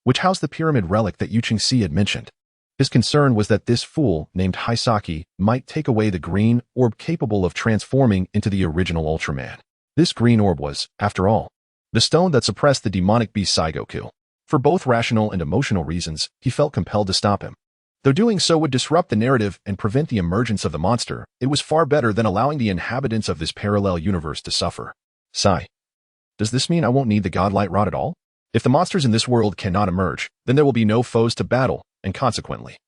which housed the pyramid relic that Yu Qingxi had mentioned. His concern was that this fool, named Hisaki, might take away the green orb capable of transforming into the original Ultraman. This green orb was, after all, the stone that suppressed the demonic beast Saigoku. For both rational and emotional reasons, he felt compelled to stop him. Though doing so would disrupt the narrative and prevent the emergence of the monster, it was far better than allowing the inhabitants of this parallel universe to suffer. Sigh. Does this mean I won't need the godlight rod at all? If the monsters in this world cannot emerge, then there will be no foes to battle, and consequently,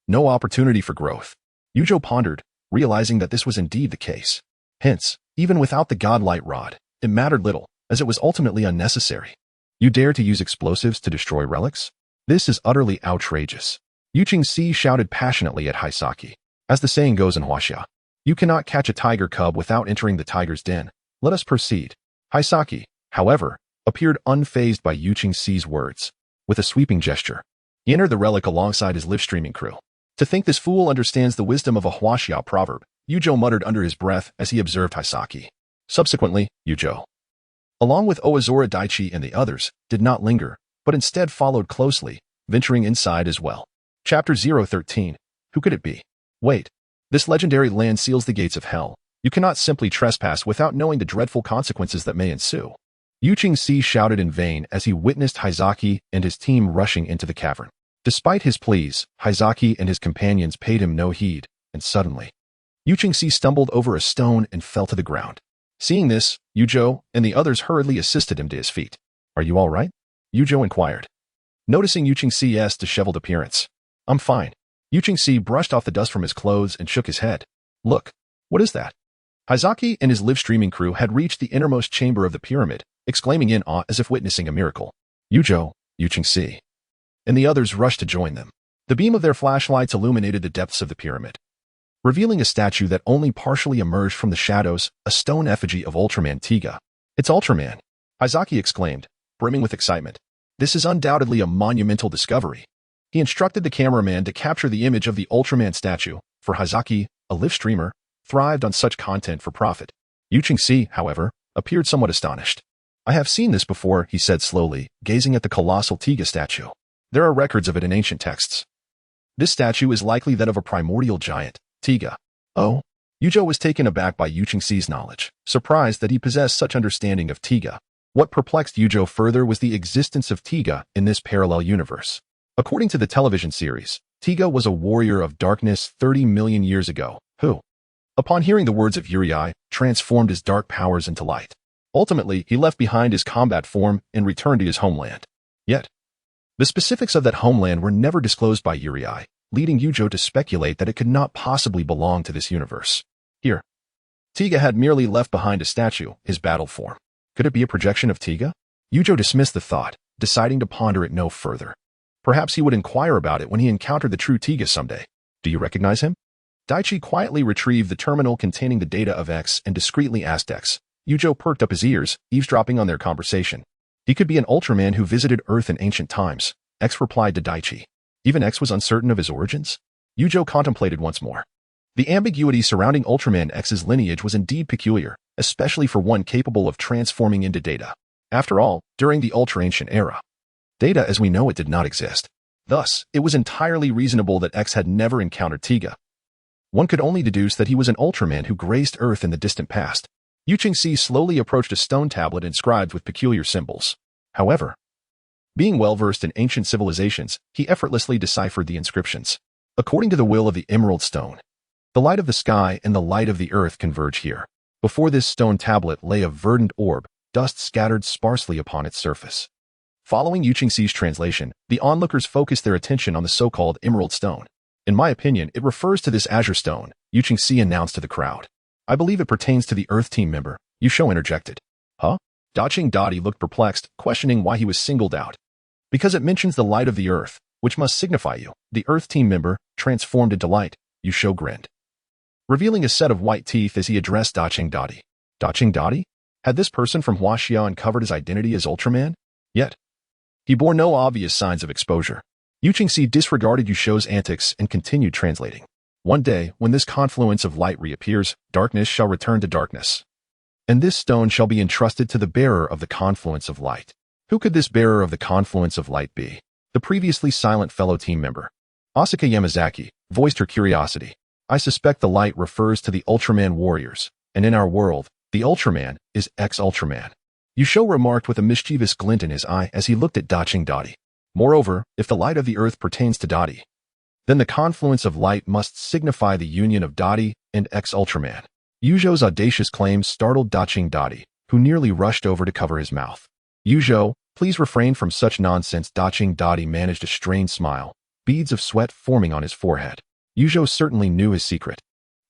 no opportunity for growth. Zhou pondered, realizing that this was indeed the case. Hence, even without the godlight rod, it mattered little, as it was ultimately unnecessary. You dare to use explosives to destroy relics? This is utterly outrageous. Yu Qingxi shouted passionately at Hisaki. As the saying goes in Huaxia, you cannot catch a tiger cub without entering the tiger's den. Let us proceed. Hisaki, however, appeared unfazed by Yu Qingxi's words. With a sweeping gesture, he entered the relic alongside his live-streaming crew. To think this fool understands the wisdom of a Huaxia proverb, Zhou muttered under his breath as he observed Hisaki. Subsequently, Zhou, along with Ozora Daichi and the others, did not linger, but instead followed closely, venturing inside as well. Chapter 013. Who could it be? Wait. This legendary land seals the gates of hell. You cannot simply trespass without knowing the dreadful consequences that may ensue. Yu Qingxi shouted in vain as he witnessed Hisaki and his team rushing into the cavern. Despite his pleas, Hisaki and his companions paid him no heed, and suddenly, Yu Qingxi stumbled over a stone and fell to the ground. Seeing this, Zhou and the others hurriedly assisted him to his feet. Are you all right? Zhou inquired, noticing Yu Qingxi's disheveled appearance. I'm fine. Yu Qingxi brushed off the dust from his clothes and shook his head. Look, what is that? Hisaki and his live-streaming crew had reached the innermost chamber of the pyramid, exclaiming in awe as if witnessing a miracle. Zhou, Yu Qingxi, and the others rushed to join them. The beam of their flashlights illuminated the depths of the pyramid, revealing a statue that only partially emerged from the shadows, a stone effigy of Ultraman Tiga. It's Ultraman, Hisaki exclaimed, brimming with excitement. This is undoubtedly a monumental discovery. He instructed the cameraman to capture the image of the Ultraman statue, for Hisaki, a live streamer, thrived on such content for profit. Yu Qingxi, however, appeared somewhat astonished. I have seen this before, he said slowly, gazing at the colossal Tiga statue. There are records of it in ancient texts. This statue is likely that of a primordial giant, Tiga. Oh? Zhou was taken aback by Yu Qingxi's knowledge, surprised that he possessed such understanding of Tiga. What perplexed Zhou further was the existence of Tiga in this parallel universe. According to the television series, Tiga was a warrior of darkness 30 million years ago, who, upon hearing the words of Uriai, transformed his dark powers into light. Ultimately, he left behind his combat form and returned to his homeland. Yet, the specifics of that homeland were never disclosed by Uriai, leading Zhou to speculate that it could not possibly belong to this universe. Here, Tiga had merely left behind a statue, his battle form. Could it be a projection of Tiga? Zhou dismissed the thought, deciding to ponder it no further. Perhaps he would inquire about it when he encountered the true Tiga someday. Do you recognize him? Daichi quietly retrieved the terminal containing the data of X and discreetly asked X. Zhou perked up his ears, eavesdropping on their conversation. He could be an Ultraman who visited Earth in ancient times, X replied to Daichi. Even X was uncertain of his origins? Zhou contemplated once more. The ambiguity surrounding Ultraman X's lineage was indeed peculiar, especially for one capable of transforming into data. After all, during the Ultra-Ancient era, data as we know it did not exist. Thus, it was entirely reasonable that X had never encountered Tiga. One could only deduce that he was an Ultraman who graced Earth in the distant past. Yu Qingxi slowly approached a stone tablet inscribed with peculiar symbols. However, being well-versed in ancient civilizations, he effortlessly deciphered the inscriptions. According to the will of the Emerald Stone, the light of the sky and the light of the earth converge here. Before this stone tablet lay a verdant orb, dust scattered sparsely upon its surface. Following Yu Qingxi's translation, the onlookers focused their attention on the so-called Emerald Stone. In my opinion, it refers to this azure stone, Yu Qingxi announced to the crowd. I believe it pertains to the Earth team member, Yusho interjected. Huh? Daching Dadi looked perplexed, questioning why he was singled out. Because it mentions the light of the Earth, which must signify you, the Earth team member, transformed into light, Yusho grinned, revealing a set of white teeth as he addressed Daching Dadi. Daching Dadi? Had this person from Huaxia uncovered his identity as Ultraman? Yet, he bore no obvious signs of exposure. Yu Qingxi disregarded Yusho's antics and continued translating. One day, when this confluence of light reappears, darkness shall return to darkness. and this stone shall be entrusted to the bearer of the confluence of light. Who could this bearer of the confluence of light be? The previously silent fellow team member, Asuka Yamazaki, voiced her curiosity. I suspect the light refers to the Ultraman warriors, and in our world, the Ultraman is ex-Ultraman. Yusho remarked with a mischievous glint in his eye as he looked at Daching Dottie. Moreover, if the light of the earth pertains to Dottie, then the confluence of light must signify the union of Dottie and ex-Ultraman. Yusho's audacious claim startled Daching Dottie, who nearly rushed over to cover his mouth. Yusho, please refrain from such nonsense. Daching Dottie managed a strained smile, beads of sweat forming on his forehead. Yusho certainly knew his secret.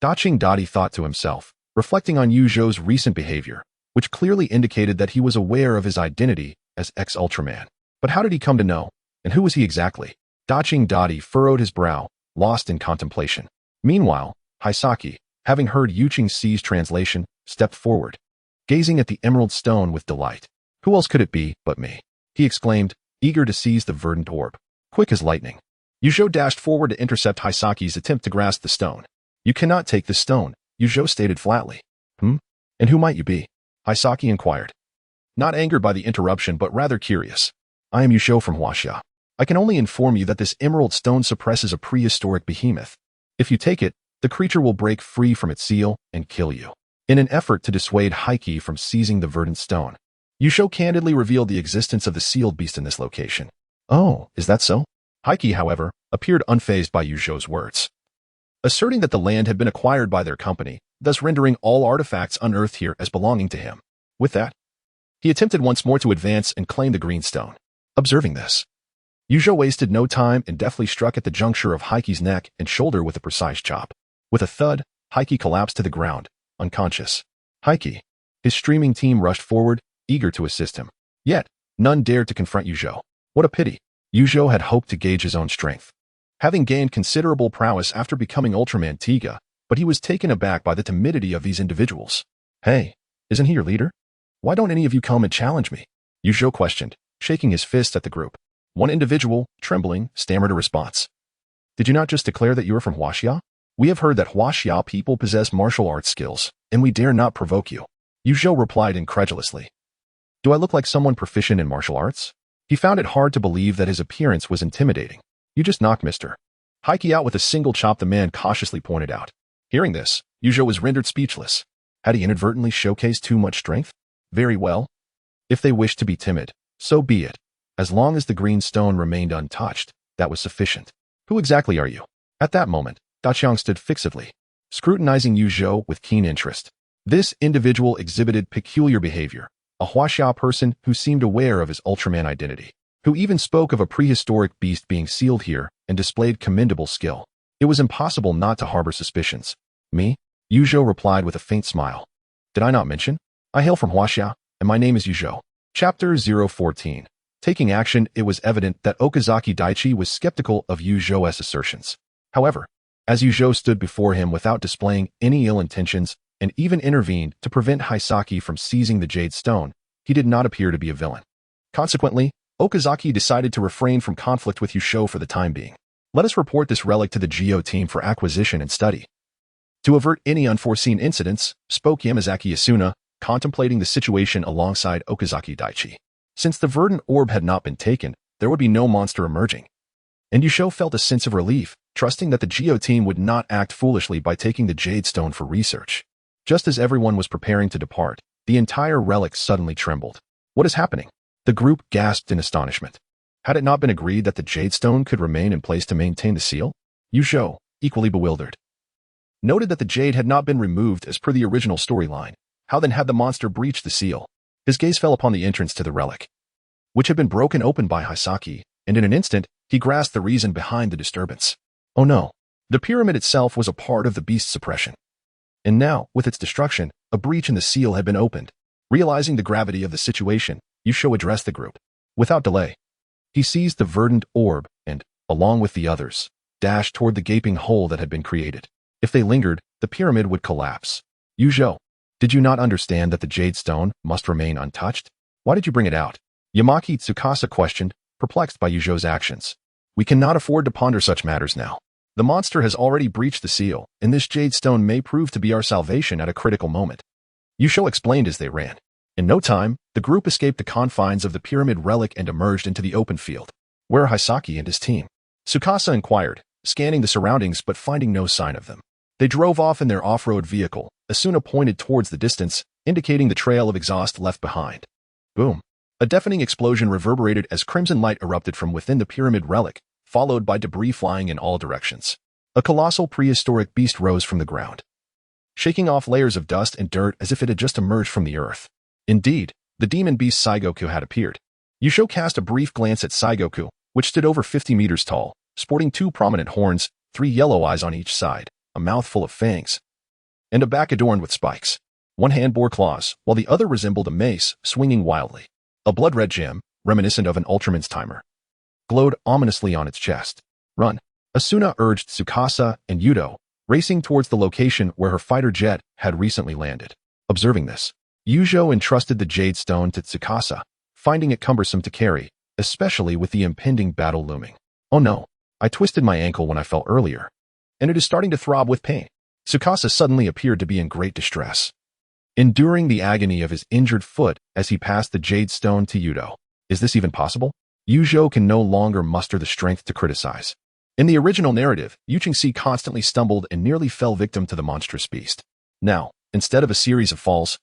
Daching Dottie thought to himself, reflecting on Yusho's recent behavior, which clearly indicated that he was aware of his identity as ex-Ultraman. But how did he come to know, and who was he exactly? Daching Dottie furrowed his brow, lost in contemplation. Meanwhile, Hisaki, having heard Yuching C's translation, stepped forward, gazing at the emerald stone with delight. Who else could it be but me? He exclaimed, eager to seize the verdant orb. Quick as lightning, Yusho dashed forward to intercept Hisaki's attempt to grasp the stone. You cannot take this stone, Yusho stated flatly. And who might you be? Hisaki inquired. Not angered by the interruption but rather curious. I am Yusho from Huaxia. I can only inform you that this emerald stone suppresses a prehistoric behemoth. If you take it, the creature will break free from its seal and kill you. In an effort to dissuade Heike from seizing the verdant stone, Yusho candidly revealed the existence of the sealed beast in this location. Oh, is that so? Heike, however, appeared unfazed by Yusho's words, asserting that the land had been acquired by their company, thus rendering all artifacts unearthed here as belonging to him. With that, he attempted once more to advance and claim the green stone. Observing this, Yusho wasted no time and deftly struck at the juncture of Heike's neck and shoulder with a precise chop. With a thud, Heike collapsed to the ground, unconscious. Heike, his streaming team rushed forward, eager to assist him. Yet, none dared to confront Yusho. What a pity. Yusho had hoped to gauge his own strength, having gained considerable prowess after becoming Ultraman Tiga, but he was taken aback by the timidity of these individuals. Hey, isn't he your leader? Why don't any of you come and challenge me? Yusho questioned, shaking his fist at the group. One individual, trembling, stammered a response. Did you not just declare that you are from Huaxia? We have heard that Huaxia people possess martial arts skills, and we dare not provoke you. Yusho replied incredulously. Do I look like someone proficient in martial arts? He found it hard to believe that his appearance was intimidating. You just knocked Mr. Heike out with a single chop, the man cautiously pointed out. Hearing this, Yusho was rendered speechless. Had he inadvertently showcased too much strength? Very well. If they wished to be timid, so be it. As long as the green stone remained untouched, that was sufficient. Who exactly are you? At that moment, Daqiang stood fixedly, scrutinizing Yusho with keen interest. This individual exhibited peculiar behavior, a Huaxia person who seemed aware of his Ultraman identity, who even spoke of a prehistoric beast being sealed here and displayed commendable skill. It was impossible not to harbor suspicions. Me? Yusho replied with a faint smile. Did I not mention? I hail from Huaxia, and my name is Yusho. Chapter 014. Taking action, it was evident that Okazaki Daichi was skeptical of Yusho's assertions. However, as Yusho stood before him without displaying any ill intentions and even intervened to prevent Hisaki from seizing the jade stone, he did not appear to be a villain. Consequently, Okazaki decided to refrain from conflict with Yusho for the time being. Let us report this relic to the Zhou team for acquisition and study. To avert any unforeseen incidents, spoke Yamazaki Asuna, contemplating the situation alongside Okazaki Daichi. Since the verdant orb had not been taken, there would be no monster emerging. And Yusho felt a sense of relief, trusting that the Zhou team would not act foolishly by taking the jade stone for research. Just as everyone was preparing to depart, the entire relic suddenly trembled. What is happening? The group gasped in astonishment. Had it not been agreed that the jade stone could remain in place to maintain the seal? Yusho, equally bewildered, noted that the jade had not been removed as per the original storyline. How then had the monster breached the seal? His gaze fell upon the entrance to the relic, which had been broken open by Hisaki, and in an instant, he grasped the reason behind the disturbance. Oh no, the pyramid itself was a part of the beast's suppression. And now, with its destruction, a breach in the seal had been opened. Realizing the gravity of the situation, Yusho addressed the group. Without delay, he seized the verdant orb and, along with the others, dashed toward the gaping hole that had been created. If they lingered, the pyramid would collapse. Yusho, did you not understand that the jade stone must remain untouched? Why did you bring it out? Yamaki Tsukasa questioned, perplexed by Yusho's actions. We cannot afford to ponder such matters now. The monster has already breached the seal, and this jade stone may prove to be our salvation at a critical moment. Yusho explained as they ran. In no time, the group escaped the confines of the pyramid relic and emerged into the open field. Where are Hisaki and his team? Tsukasa inquired, scanning the surroundings but finding no sign of them. They drove off in their off-road vehicle. Asuna pointed towards the distance, indicating the trail of exhaust left behind. Boom. A deafening explosion reverberated as crimson light erupted from within the pyramid relic, followed by debris flying in all directions. A colossal prehistoric beast rose from the ground, shaking off layers of dust and dirt as if it had just emerged from the earth. Indeed, the demon beast Saigoku had appeared. Yusho cast a brief glance at Saigoku, which stood over 50 meters tall, sporting 2 prominent horns, 3 yellow eyes on each side, a mouth full of fangs, and a back adorned with spikes. One hand bore claws, while the other resembled a mace, swinging wildly. A blood-red gem, reminiscent of an Ultraman's timer, glowed ominously on its chest. Run! Asuna urged Tsukasa and Yudo, racing towards the location where her fighter jet had recently landed. Observing this, Yusho entrusted the jade stone to Tsukasa, finding it cumbersome to carry, especially with the impending battle looming. Oh no, I twisted my ankle when I fell earlier, and it is starting to throb with pain. Tsukasa suddenly appeared to be in great distress, enduring the agony of his injured foot as he passed the jade stone to Yudo. Is this even possible? Yusho can no longer muster the strength to criticize. In the original narrative, Yuchingxi constantly stumbled and nearly fell victim to the monstrous beast. Now, instead of a series of falls,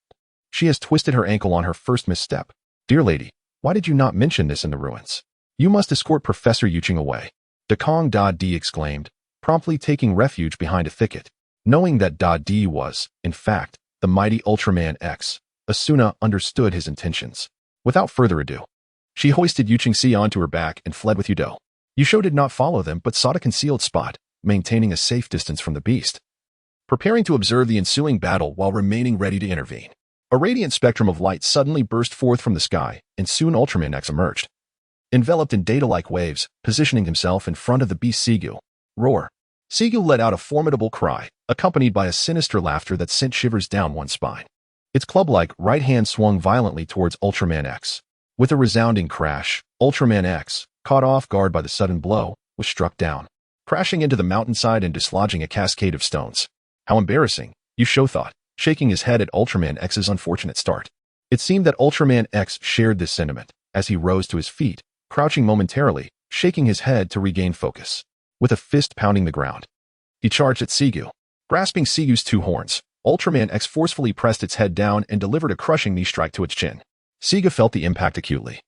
she has twisted her ankle on her first misstep. Dear lady, why did you not mention this in the ruins? You must escort Professor Yuching away. Dakong Da Di exclaimed, promptly taking refuge behind a thicket. Knowing that Da Di was, in fact, the mighty Ultraman X, Asuna understood his intentions. Without further ado, she hoisted Yuchingxi onto her back and fled with Yudo. Yusho did not follow them but sought a concealed spot, maintaining a safe distance from the beast, preparing to observe the ensuing battle while remaining ready to intervene. A radiant spectrum of light suddenly burst forth from the sky, and soon Ultraman X emerged, enveloped in data-like waves, positioning himself in front of the beast Sigu. Roar! Sigu let out a formidable cry, accompanied by a sinister laughter that sent shivers down one's spine. Its club-like right hand swung violently towards Ultraman X. With a resounding crash, Ultraman X, caught off guard by the sudden blow, was struck down, crashing into the mountainside and dislodging a cascade of stones. How embarrassing, Yusho thought, shaking his head at Ultraman X's unfortunate start. It seemed that Ultraman X shared this sentiment, as he rose to his feet, crouching momentarily, shaking his head to regain focus. With a fist pounding the ground, he charged at Sigu. Grasping Sigu's 2 horns, Ultraman X forcefully pressed its head down and delivered a crushing knee strike to its chin. Sigu felt the impact acutely,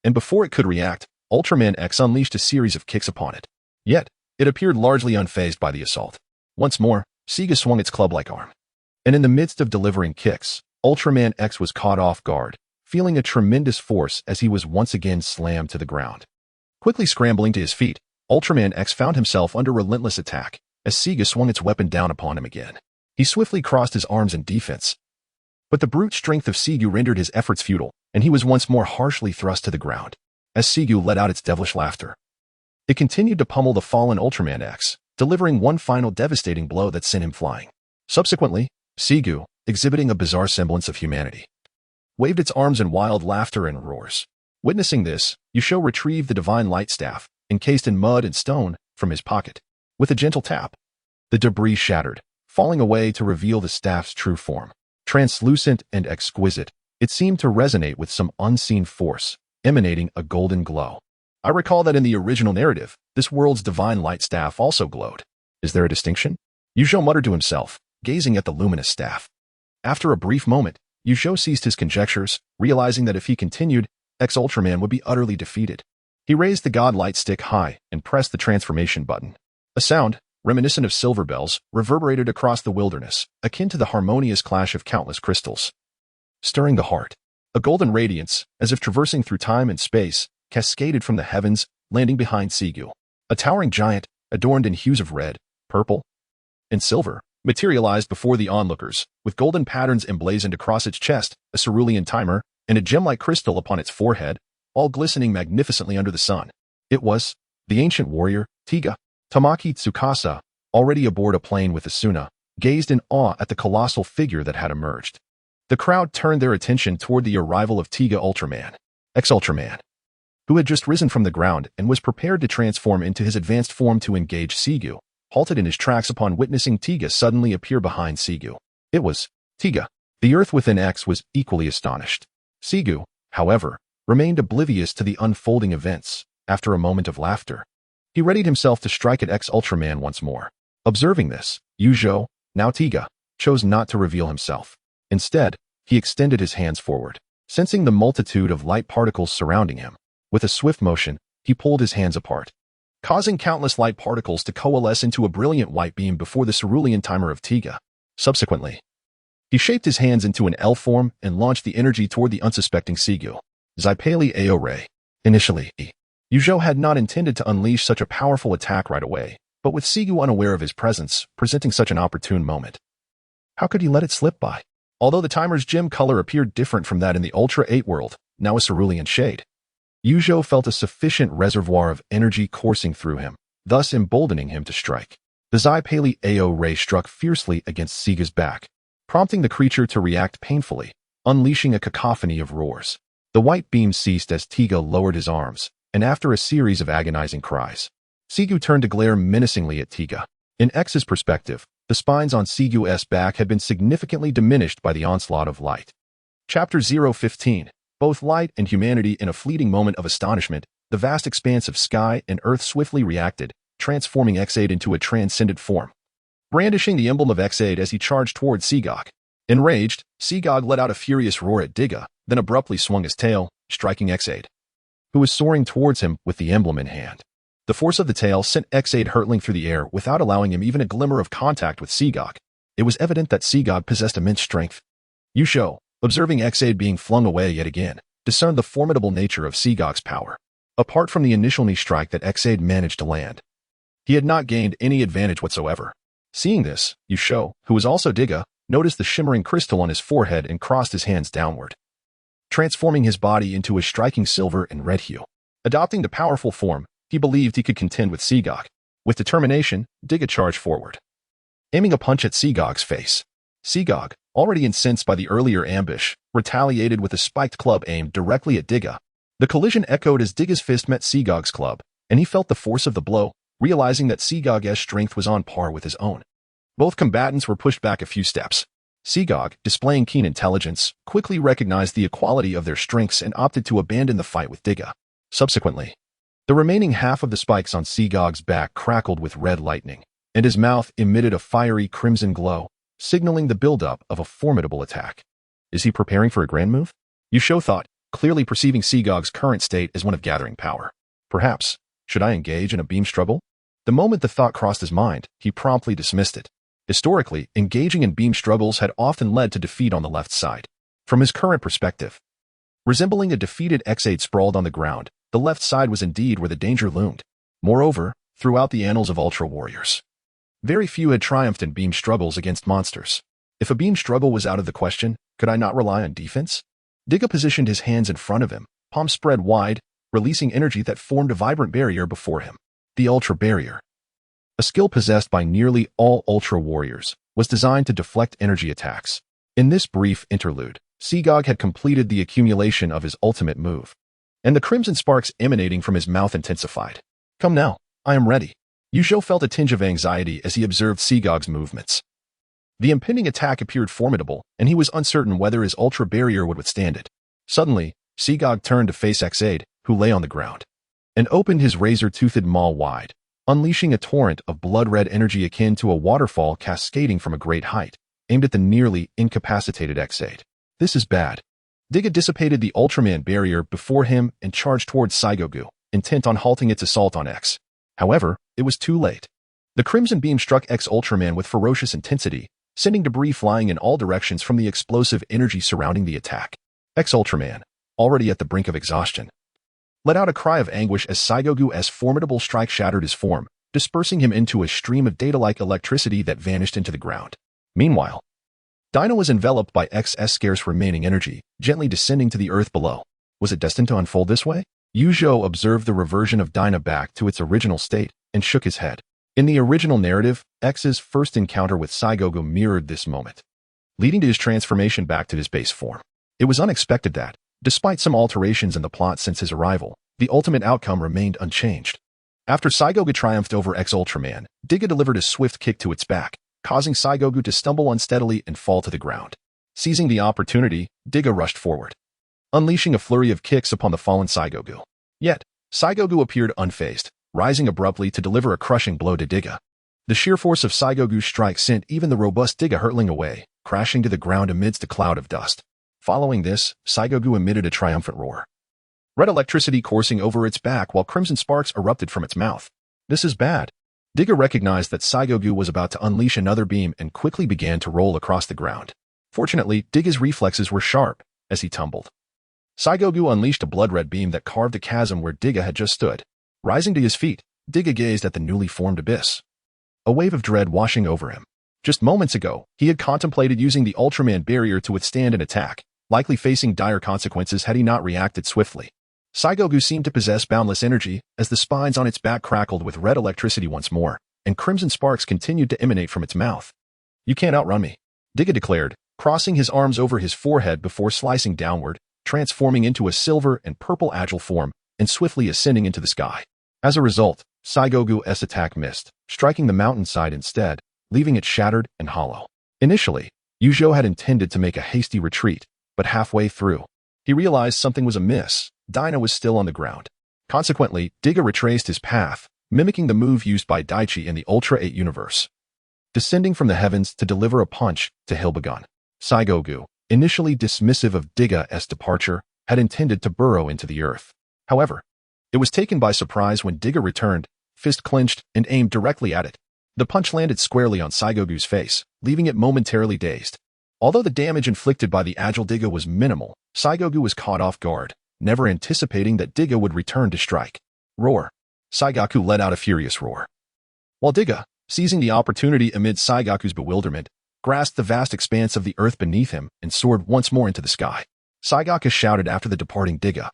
and before it could react, Ultraman X unleashed a series of kicks upon it. Yet, it appeared largely unfazed by the assault. Once more, Sigu swung its club-like arm, and in the midst of delivering kicks, Ultraman X was caught off guard, feeling a tremendous force as he was once again slammed to the ground. Quickly scrambling to his feet, Ultraman X found himself under relentless attack as Sigu swung its weapon down upon him again. He swiftly crossed his arms in defense, but the brute strength of Sigu rendered his efforts futile, and he was once more harshly thrust to the ground. As Sigu let out its devilish laughter, it continued to pummel the fallen Ultraman X, delivering one final devastating blow that sent him flying. Subsequently, Sigu, exhibiting a bizarre semblance of humanity, waved its arms in wild laughter and roars. Witnessing this, Yusho retrieved the divine light staff, encased in mud and stone, from his pocket. With a gentle tap, the debris shattered, falling away to reveal the staff's true form. Translucent and exquisite, it seemed to resonate with some unseen force, emanating a golden glow. I recall that in the original narrative, this world's divine light staff also glowed. Is there a distinction? Yusho muttered to himself, gazing at the luminous staff. After a brief moment, Yusho ceased his conjectures, realizing that if he continued, X-Ultraman would be utterly defeated. He raised the god light stick high and pressed the transformation button. A sound, reminiscent of silver bells, reverberated across the wilderness, akin to the harmonious clash of countless crystals, stirring the heart. A golden radiance, as if traversing through time and space, cascaded from the heavens, landing behind Sigu. A towering giant, adorned in hues of red, purple, and silver, materialized before the onlookers, with golden patterns emblazoned across its chest, a cerulean timer, and a gem-like crystal upon its forehead, all glistening magnificently under the sun. It was the ancient warrior, Tiga. Tamaki Tsukasa, already aboard a plane with Asuna, gazed in awe at the colossal figure that had emerged. The crowd turned their attention toward the arrival of Tiga Ultraman, X-Ultraman, who had just risen from the ground and was prepared to transform into his advanced form to engage Sigu, halted in his tracks upon witnessing Tiga suddenly appear behind Sigu. It was Tiga. The Earth within X was equally astonished. Zhou, however, remained oblivious to the unfolding events. After a moment of laughter, he readied himself to strike at Ultraman once more. Observing this, Zhou, now Tiga, chose not to reveal himself. Instead, he extended his hands forward, sensing the multitude of light particles surrounding him. With a swift motion, he pulled his hands apart, causing countless light particles to coalesce into a brilliant white beam before the cerulean timer of Tiga. Subsequently, he shaped his hands into an L form and launched the energy toward the unsuspecting Zhou. Zipali Ao Ray. Initially, Zhou had not intended to unleash such a powerful attack right away, but with Zhou unaware of his presence, presenting such an opportune moment, how could he let it slip by? Although the timer's gem color appeared different from that in the Ultra 8 world, now a cerulean shade, Zhou felt a sufficient reservoir of energy coursing through him, thus emboldening him to strike. The Zipali Ao Ray struck fiercely against Zhiga's back, prompting the creature to react painfully, unleashing a cacophony of roars. The white beam ceased as Tiga lowered his arms, and after a series of agonizing cries, Zhou turned to glare menacingly at Tiga. In X's perspective, the spines on Zhou's back had been significantly diminished by the onslaught of light. Chapter 015. Both light and humanity. In a fleeting moment of astonishment, the vast expanse of sky and earth swiftly reacted, transforming X8 into a transcendent form, brandishing the emblem of X8 as he charged toward Zhou. Enraged, Zhou let out a furious roar at Tiga, then abruptly swung his tail, striking X8, who was soaring towards him with the emblem in hand. The force of the tail sent X8 hurtling through the air without allowing him even a glimmer of contact with Zhou. It was evident that Zhou possessed immense strength. Zhou, observing X8 being flung away yet again, discerned the formidable nature of Zhou's power. Apart from the initial knee strike that X8 managed to land, he had not gained any advantage whatsoever. Seeing this, Zhou, who was also Tiga, noticed the shimmering crystal on his forehead and crossed his hands downward, transforming his body into a striking silver and red hue. Adopting the powerful form, he believed he could contend with Zhou. With determination, Tiga charged forward, aiming a punch at Zhou's face. Zhou, already incensed by the earlier ambush, retaliated with a spiked club aimed directly at Tiga. The collision echoed as Tiga's fist met Zhou's club, and he felt the force of the blow, realizing that Zhou's strength was on par with his own. Both combatants were pushed back a few steps. Zhou, displaying keen intelligence, quickly recognized the equality of their strengths and opted to abandon the fight with Tiga. Subsequently, the remaining half of the spikes on Zhou's back crackled with red lightning, and his mouth emitted a fiery crimson glow, signaling the buildup of a formidable attack. Is he preparing for a grand move? Zhou thought, clearly perceiving Zhou's current state as one of gathering power. Perhaps, should I engage in a beam struggle? The moment the thought crossed his mind, he promptly dismissed it. Historically, engaging in beam struggles had often led to defeat on the left side. From his current perspective, resembling a defeated X8 sprawled on the ground, the left side was indeed where the danger loomed. Moreover, throughout the annals of Ultra Warriors, very few had triumphed in beam struggles against monsters. If a beam struggle was out of the question, could I not rely on defense? Tiga positioned his hands in front of him, palms spread wide, releasing energy that formed a vibrant barrier before him. The Ultra Barrier, a skill possessed by nearly all Ultra Warriors, was designed to deflect energy attacks. In this brief interlude, Zhou had completed the accumulation of his ultimate move, and the crimson sparks emanating from his mouth intensified. Come now, I am ready. Zhou felt a tinge of anxiety as he observed Zhou's movements. The impending attack appeared formidable, and he was uncertain whether his Ultra Barrier would withstand it. Suddenly, Zhou turned to face X8, who lay on the ground, and opened his razor-toothed maw wide, unleashing a torrent of blood-red energy akin to a waterfall cascading from a great height, aimed at the nearly incapacitated X8. This is bad. Tiga dissipated the Ultraman barrier before him and charged towards Zhou, intent on halting its assault on X. However, it was too late. The crimson beam struck Ultraman with ferocious intensity, sending debris flying in all directions from the explosive energy surrounding the attack. Ultraman, already at the brink of exhaustion, let out a cry of anguish as Zhou's formidable strike shattered his form, dispersing him into a stream of data-like electricity that vanished into the ground. Meanwhile, Dinah was enveloped by X's scarce remaining energy, gently descending to the earth below. Was it destined to unfold this way? Zhou observed the reversion of Dinah back to its original state and shook his head. In the original narrative, X's first encounter with Zhou mirrored this moment, leading to his transformation back to his base form. It was unexpected that, despite some alterations in the plot since his arrival, the ultimate outcome remained unchanged. After Zhou triumphed over Ultraman, Tiga delivered a swift kick to its back, causing Zhou to stumble unsteadily and fall to the ground. Seizing the opportunity, Tiga rushed forward, unleashing a flurry of kicks upon the fallen Saigoku. Yet, Saigoku appeared unfazed, rising abruptly to deliver a crushing blow to Tiga. The sheer force of Saigoku's strike sent even the robust Tiga hurtling away, crashing to the ground amidst a cloud of dust. Following this, Saigoku emitted a triumphant roar, red electricity coursing over its back while crimson sparks erupted from its mouth. This is bad. Tiga recognized that Saigoku was about to unleash another beam and quickly began to roll across the ground. Fortunately, Tiga's reflexes were sharp as he tumbled. Saigoku unleashed a blood-red beam that carved a chasm where Tiga had just stood. Rising to his feet, Tiga gazed at the newly formed abyss, a wave of dread washing over him. Just moments ago, he had contemplated using the Ultraman barrier to withstand an attack, likely facing dire consequences had he not reacted swiftly. Saigoku seemed to possess boundless energy as the spines on its back crackled with red electricity once more, and crimson sparks continued to emanate from its mouth. "You can't outrun me," Tiga declared, crossing his arms over his forehead before slicing downward, transforming into a silver and purple agile form, and swiftly ascending into the sky. As a result, Saigoku's attack missed, striking the mountainside instead, leaving it shattered and hollow. Initially, Zhou had intended to make a hasty retreat, but halfway through, he realized something was amiss. Dinah was still on the ground. Consequently, Tiga retraced his path, mimicking the move used by Daichi in the Ultra 8 universe, descending from the heavens to deliver a punch to Hilbegun. Saigoku, initially dismissive of Tiga's departure, had intended to burrow into the earth. However, it was taken by surprise when Tiga returned, fist clenched, and aimed directly at it. The punch landed squarely on Saigoku's face, leaving it momentarily dazed. Although the damage inflicted by the agile Tiga was minimal, Saigoku was caught off guard, never anticipating that Tiga would return to strike. Roar. Saigoku let out a furious roar, while Tiga, seizing the opportunity amid Saigoku's bewilderment, grasped the vast expanse of the earth beneath him and soared once more into the sky. Saigoku shouted after the departing Tiga,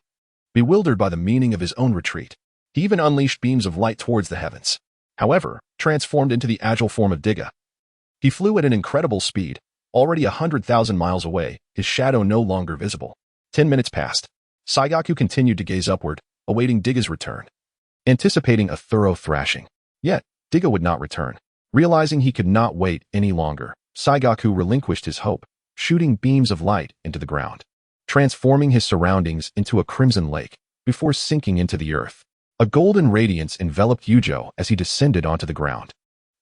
bewildered by the meaning of his own retreat. He even unleashed beams of light towards the heavens. However, transformed into the agile form of Tiga, he flew at an incredible speed, already 100,000 miles away, his shadow no longer visible. 10 minutes passed. Saigoku continued to gaze upward, awaiting Tiga's return, anticipating a thorough thrashing. Yet, Tiga would not return. Realizing he could not wait any longer, Saigoku relinquished his hope, shooting beams of light into the ground, transforming his surroundings into a crimson lake before sinking into the earth. A golden radiance enveloped Zhou as he descended onto the ground.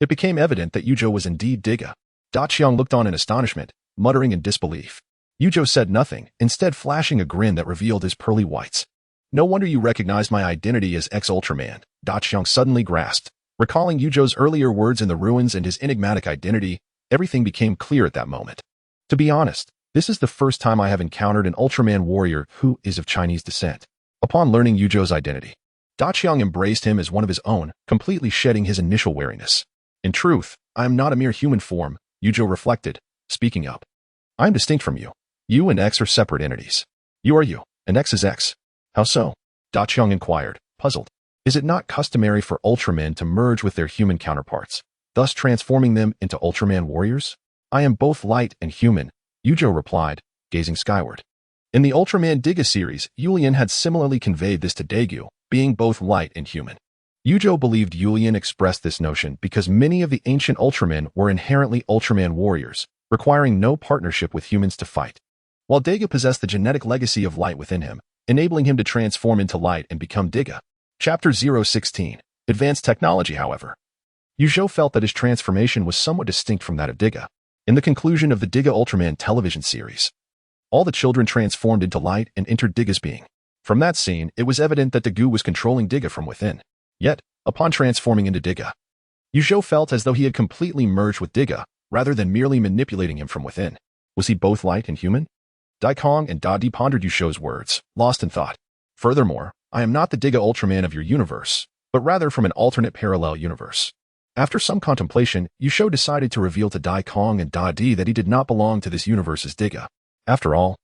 It became evident that Zhou was indeed Tiga. Daqiang looked on in astonishment, muttering in disbelief. Zhou said nothing, instead flashing a grin that revealed his pearly whites. "No wonder you recognized my identity as ex-Ultraman," Daqiang suddenly grasped. Recalling Zhou's earlier words in the ruins and his enigmatic identity, everything became clear at that moment. "To be honest, this is the first time I have encountered an Ultraman warrior who is of Chinese descent." Upon learning Zhou's identity, Daqiang embraced him as one of his own, completely shedding his initial wariness. "In truth, I am not a mere human form," Zhou reflected, speaking up. "I am distinct from you. You and X are separate entities. You are you, and X is X." "How so?" Daqiang inquired, puzzled. "Is it not customary for Ultramen to merge with their human counterparts, thus transforming them into Ultraman warriors?" "I am both light and human," Zhou replied, gazing skyward. In the Ultraman Tiga series, Yulian had similarly conveyed this to Daegu, being both light and human. Zhou believed Yulian expressed this notion because many of the ancient Ultramen were inherently Ultraman warriors, requiring no partnership with humans to fight, while Daegu possessed the genetic legacy of light within him, enabling him to transform into light and become Tiga. Chapter 016. Advanced Technology. However, Zhou felt that his transformation was somewhat distinct from that of Tiga. In the conclusion of the Tiga Ultraman television series, all the children transformed into light and entered Tiga's being. From that scene, it was evident that Daegu was controlling Tiga from within. Yet, upon transforming into Tiga, Zhou felt as though he had completely merged with Tiga, rather than merely manipulating him from within. Was he both light and human? Daikong and Dadi pondered Zhou's words, lost in thought. "Furthermore, I am not the Tiga Ultraman of your universe, but rather from an alternate parallel universe." After some contemplation, Zhou decided to reveal to Daikong and Dadi that he did not belong to this universe's Tiga. After all,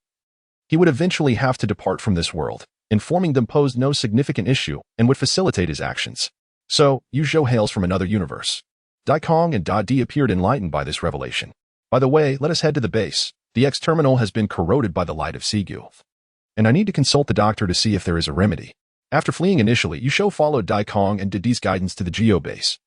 he would eventually have to depart from this world. Informing them posed no significant issue and would facilitate his actions. So, Zhou hails from another universe. Daikong and Dadi appeared enlightened by this revelation. "By the way, let us head to the base. The X-terminal has been corroded by the light of Sigu, and I need to consult the doctor to see if there is a remedy." After fleeing initially, Zhou followed Daikong and Dadi's guidance to the Geo base,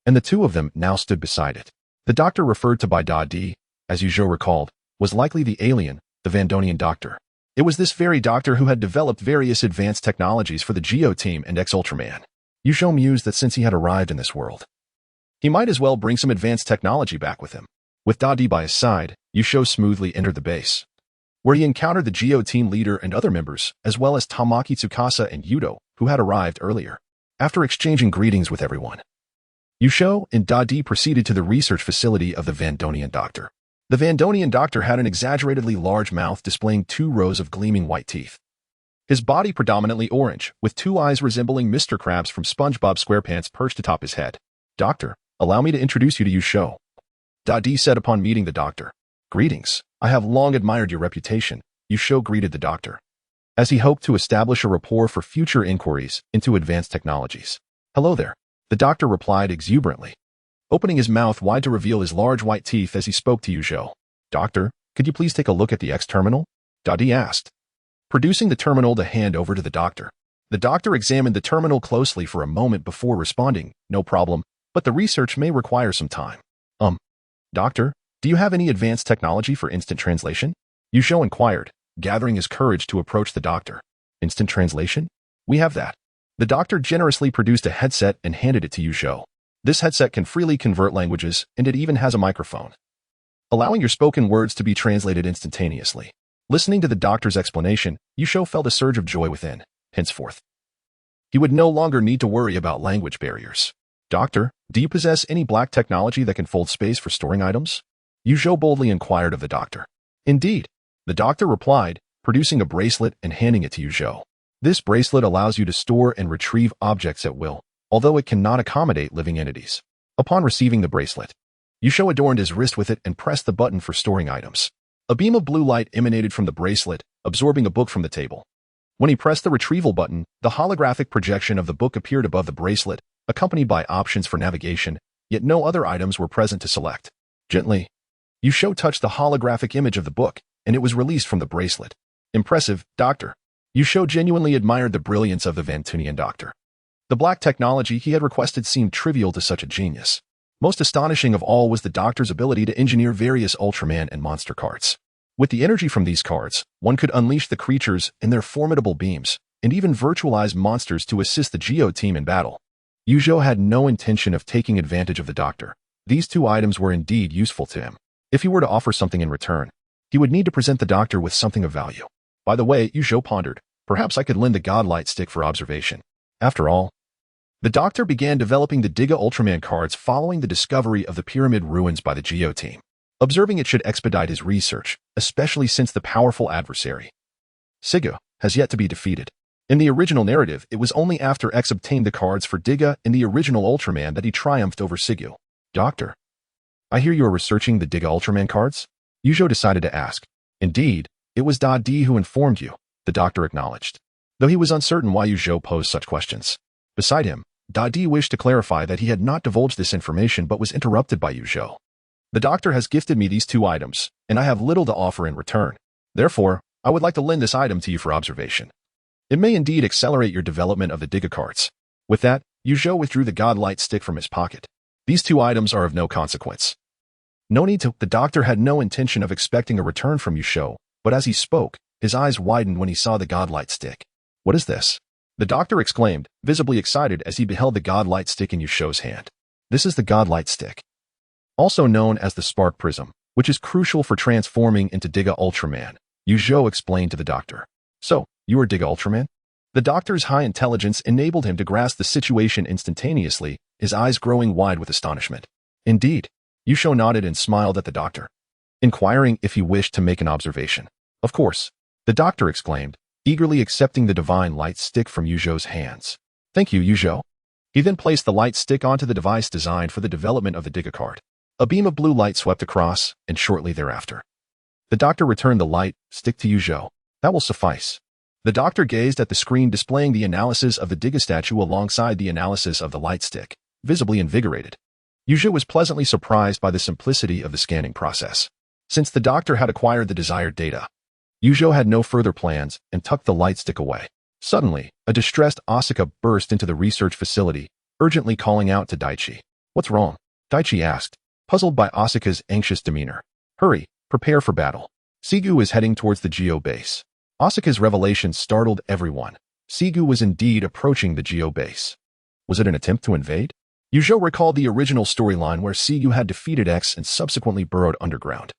and the two of them now stood beside it. The doctor referred to by Dadi, as Zhou recalled, was likely the alien, the Vandonian doctor. It was this very doctor who had developed various advanced technologies for the Zhou team and ex-Ultraman. Zhou mused that since he had arrived in this world, he might as well bring some advanced technology back with him. With Dadi by his side, Zhou smoothly entered the base, where he encountered the Zhou team leader and other members, as well as Tamaki Tsukasa and Yudo, who had arrived earlier. After exchanging greetings with everyone, Zhou and Dadi proceeded to the research facility of the Vandonian doctor. The Vandonian doctor had an exaggeratedly large mouth displaying 2 rows of gleaming white teeth. His body predominantly orange, with 2 eyes resembling Mr. Krabs from SpongeBob SquarePants perched atop his head. "Doctor, allow me to introduce you to Zhou," Dadi said upon meeting the doctor. "Greetings. I have long admired your reputation," Zhou greeted the doctor, as he hoped to establish a rapport for future inquiries into advanced technologies. "Hello there," the doctor replied exuberantly, opening his mouth wide to reveal his large white teeth as he spoke to Zhou. "Doctor, could you please take a look at the X-terminal?" Dadi asked, producing the terminal to hand over to the doctor. The doctor examined the terminal closely for a moment before responding, "No problem, but the research may require some time." Doctor, do you have any advanced technology for instant translation?" Zhou inquired, gathering his courage to approach the doctor. "Instant translation? We have that." The doctor generously produced a headset and handed it to Zhou. This headset can freely convert languages, and it even has a microphone, allowing your spoken words to be translated instantaneously. Listening to the doctor's explanation, Zhou felt a surge of joy within. Henceforth, he would no longer need to worry about language barriers. "Doctor, do you possess any black technology that can fold space for storing items?" Zhou boldly inquired of the doctor. "Indeed," the doctor replied, producing a bracelet and handing it to Zhou. "This bracelet allows you to store and retrieve objects at will, although it cannot accommodate living entities." Upon receiving the bracelet, Zhou adorned his wrist with it and pressed the button for storing items. A beam of blue light emanated from the bracelet, absorbing a book from the table. When he pressed the retrieval button, the holographic projection of the book appeared above the bracelet, accompanied by options for navigation, yet no other items were present to select. Gently, Zhou touched the holographic image of the book, and it was released from the bracelet. "Impressive, doctor." Zhou genuinely admired the brilliance of the Vandonian doctor. The black technology he had requested seemed trivial to such a genius. Most astonishing of all was the doctor's ability to engineer various Ultraman and monster cards. With the energy from these cards, one could unleash the creatures and their formidable beams, and even virtualize monsters to assist the Zhou team in battle. Zhou had no intention of taking advantage of the doctor. These 2 items were indeed useful to him. If he were to offer something in return, he would need to present the doctor with something of value. By the way, Zhou pondered, perhaps I could lend the Godlight stick for observation. After all, the doctor began developing the Tiga Ultraman cards following the discovery of the pyramid ruins by the Zhou team. Observing it should expedite his research, especially since the powerful adversary, Tiga, has yet to be defeated. In the original narrative, it was only after X obtained the cards for Tiga in the original Ultraman that he triumphed over Tiga. "Doctor, I hear you are researching the Tiga Ultraman cards?" Zhou decided to ask. "Indeed, it was Dadi who informed you," the doctor acknowledged, though he was uncertain why Zhou posed such questions. Beside him, Dadi wished to clarify that he had not divulged this information but was interrupted by Zhou. "The doctor has gifted me these 2 items, and I have little to offer in return. Therefore, I would like to lend this item to you for observation. It may indeed accelerate your development of the Tiga cards." With that, Zhou withdrew the Godlight stick from his pocket. "These 2 items are of no consequence." No need to. The doctor had no intention of expecting a return from Zhou, but as he spoke, his eyes widened when he saw the Godlight stick. "What is this?" the doctor exclaimed, visibly excited as he beheld the Godlight stick in Zhou's hand. "This is the Godlight stick, also known as the Spark Prism, which is crucial for transforming into Tiga Ultraman," Zhou explained to the doctor. "So, you are Tiga Ultraman?" The doctor's high intelligence enabled him to grasp the situation instantaneously, his eyes growing wide with astonishment. "Indeed." Zhou nodded and smiled at the doctor, inquiring if he wished to make an observation. "Of course," the doctor exclaimed, eagerly accepting the divine light stick from Zhou's hands. "Thank you, Zhou." He then placed the light stick onto the device designed for the development of the Tiga card. A beam of blue light swept across, and shortly thereafter, the doctor returned the light stick to Zhou. "That will suffice." The doctor gazed at the screen displaying the analysis of the Tiga statue alongside the analysis of the light stick, visibly invigorated. Zhou was pleasantly surprised by the simplicity of the scanning process. Since the doctor had acquired the desired data, Zhou had no further plans and tucked the light stick away. Suddenly, a distressed Asuka burst into the research facility, urgently calling out to Daichi. "What's wrong?" Daichi asked, puzzled by Asuka's anxious demeanor. "Hurry, Prepare for battle. Sigu is heading towards the Geo base. Asuka's revelation startled everyone. Sigu was indeed approaching the Geo base. Was it an attempt to invade? Zhou recalled the original storyline where Sigu had defeated X and subsequently burrowed underground,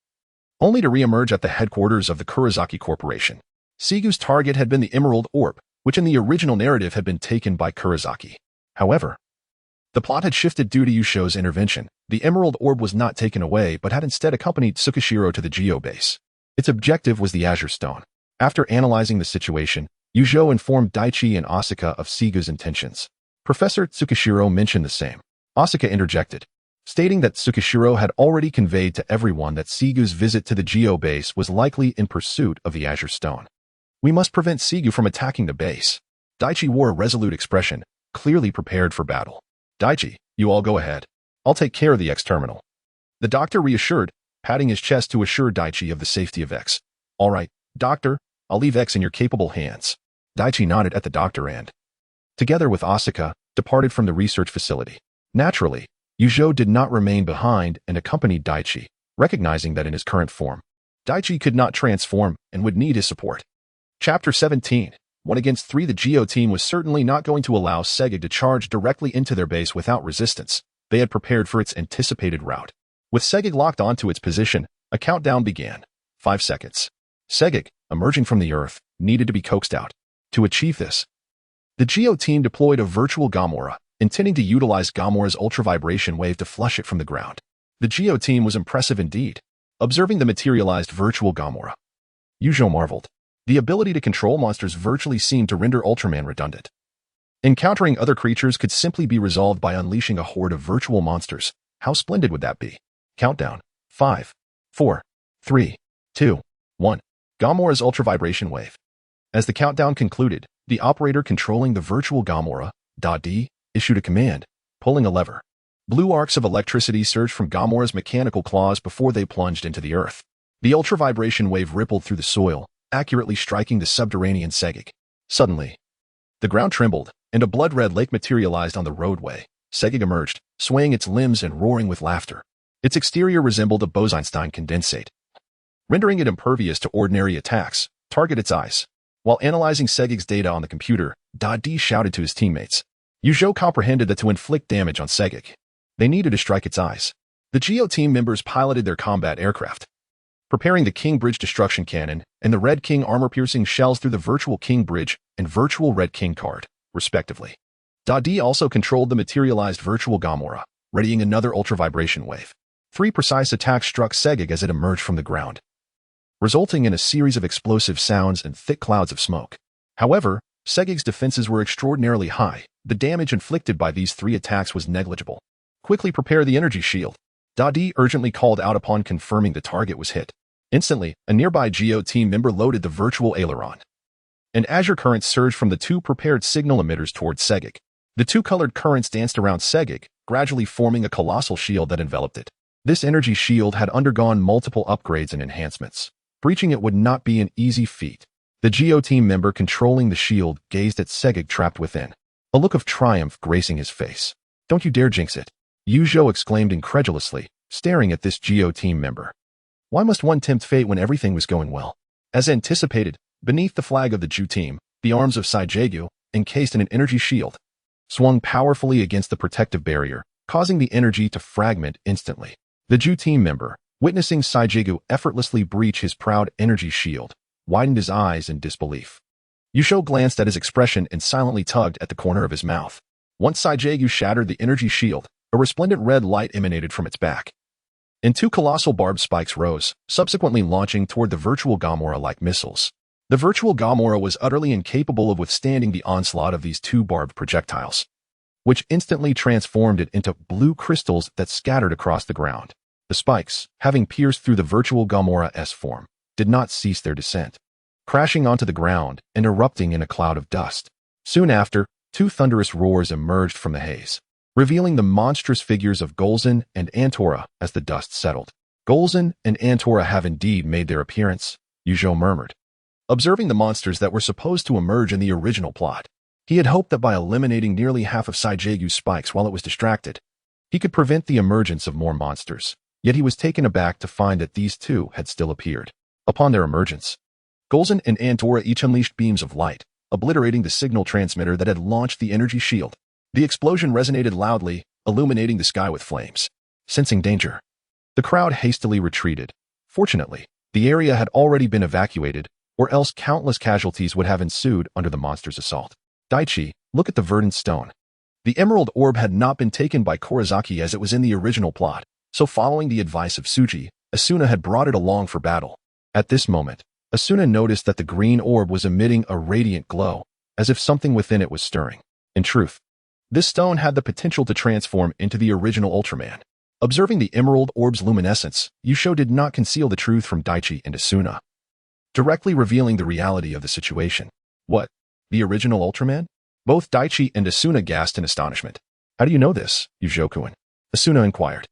only to re-emerge at the headquarters of the Kurizaki Corporation. Sigu's target had been the Emerald Orb, which in the original narrative had been taken by Kurizaki. However, the plot had shifted due to Zhou's intervention. The Emerald Orb was not taken away, but had instead accompanied Tsukishiro to the Geo base. Its objective was the Azure Stone. After analyzing the situation, Zhou informed Daichi and Asuka of Sigu's intentions. Professor Tsukishiro mentioned the same. Asuka interjected, stating that Tsukishiro had already conveyed to everyone that Sigu's visit to the Geo base was likely in pursuit of the Azure Stone. We must prevent Sigu from attacking the base. Daichi wore a resolute expression, clearly prepared for battle. Daichi, you all go ahead. I'll take care of the X terminal. The doctor reassured, patting his chest to assure Daichi of the safety of X. All right, doctor, I'll leave X in your capable hands. Daichi nodded at the doctor and, together with Asuka, departed from the research facility. Naturally, Zhou did not remain behind and accompanied Daichi, recognizing that in his current form, Daichi could not transform and would need his support. Chapter 17. 1 against 3. The Geo team was certainly not going to allow Segig to charge directly into their base without resistance. They had prepared for its anticipated route. With Segig locked onto its position, a countdown began. 5 seconds. Segig, emerging from the earth, needed to be coaxed out. To achieve this, the Geo team deployed a virtual Gamora, intending to utilize Gamora's ultra-vibration wave to flush it from the ground. The Geo team was impressive indeed. Observing the materialized virtual Gamora, Zhou marveled. The ability to control monsters virtually seemed to render Ultraman redundant. Encountering other creatures could simply be resolved by unleashing a horde of virtual monsters. How splendid would that be? Countdown. 5, 4, 3, 2, 1. Gamora's ultra-vibration wave. As the countdown concluded, the operator controlling the virtual Gamora, Da-D, issued a command, pulling a lever. Blue arcs of electricity surged from Gamora's mechanical claws before they plunged into the earth. The ultra-vibration wave rippled through the soil, accurately striking the subterranean Segig. Suddenly, the ground trembled, and a blood-red lake materialized on the roadway. Segig emerged, swaying its limbs and roaring with laughter. Its exterior resembled a Bose-Einstein condensate, rendering it impervious to ordinary attacks. Target its eyes. While analyzing Segig's data on the computer, Da-D shouted to his teammates. Zhou comprehended that to inflict damage on Segig, they needed to strike its eyes. The Geo team members piloted their combat aircraft, preparing the King Bridge destruction cannon and the Red King armor-piercing shells through the virtual King Bridge and virtual Red King card, respectively. Da-D also controlled the materialized virtual Gamora, readying another ultra-vibration wave. 3 precise attacks struck Segig as it emerged from the ground, resulting in a series of explosive sounds and thick clouds of smoke. However, Segig's defenses were extraordinarily high. The damage inflicted by these 3 attacks was negligible. Quickly prepare the energy shield. Da-D urgently called out upon confirming the target was hit. Instantly, a nearby Geo team member loaded the virtual aileron. An azure current surged from the 2 prepared signal emitters towards Segig. The 2 colored currents danced around Segig, gradually forming a colossal shield that enveloped it. This energy shield had undergone multiple upgrades and enhancements. Breaching it would not be an easy feat. The Geo team member controlling the shield gazed at Segig trapped within, a look of triumph gracing his face. Don't you dare jinx it, Zhou exclaimed incredulously, staring at this Geo team member. Why must one tempt fate when everything was going well? As anticipated, beneath the flag of the Zhou team, the arms of Saijegu, encased in an energy shield, swung powerfully against the protective barrier, causing the energy to fragment instantly. The Zhou team member, witnessing Saijegu effortlessly breach his proud energy shield, widened his eyes in disbelief. Zhou glanced at his expression and silently tugged at the corner of his mouth. Once Saijegu shattered the energy shield, a resplendent red light emanated from its back, and 2 colossal barbed spikes rose, subsequently launching toward the virtual Gamora like missiles. The virtual Gamora was utterly incapable of withstanding the onslaught of these 2 barbed projectiles, which instantly transformed it into blue crystals that scattered across the ground. The spikes, having pierced through the virtual Gamora's form, did not cease their descent, crashing onto the ground and erupting in a cloud of dust. Soon after, 2 thunderous roars emerged from the haze, revealing the monstrous figures of Golzin and Antora as the dust settled. Golzin and Antora have indeed made their appearance, Zhou murmured, observing the monsters that were supposed to emerge in the original plot. He had hoped that by eliminating nearly half of Saijegu's spikes while it was distracted, he could prevent the emergence of more monsters. Yet he was taken aback to find that these two had still appeared. Upon their emergence, Golzon and Antora each unleashed beams of light, obliterating the signal transmitter that had launched the energy shield. The explosion resonated loudly, illuminating the sky with flames. Sensing danger, the crowd hastily retreated. Fortunately, the area had already been evacuated, or else countless casualties would have ensued under the monster's assault. Daichi, look at the verdant stone. The emerald orb had not been taken by Korizaki as it was in the original plot, so following the advice of Tsuji, Asuna had brought it along for battle. At this moment, Asuna noticed that the green orb was emitting a radiant glow, as if something within it was stirring. In truth, this stone had the potential to transform into the original Ultraman. Observing the emerald orb's luminescence, Yusho did not conceal the truth from Daichi and Asuna, directly revealing the reality of the situation. What? The original Ultraman? Both Daichi and Asuna gasped in astonishment. How do you know this, Yusho-kun? Asuna inquired,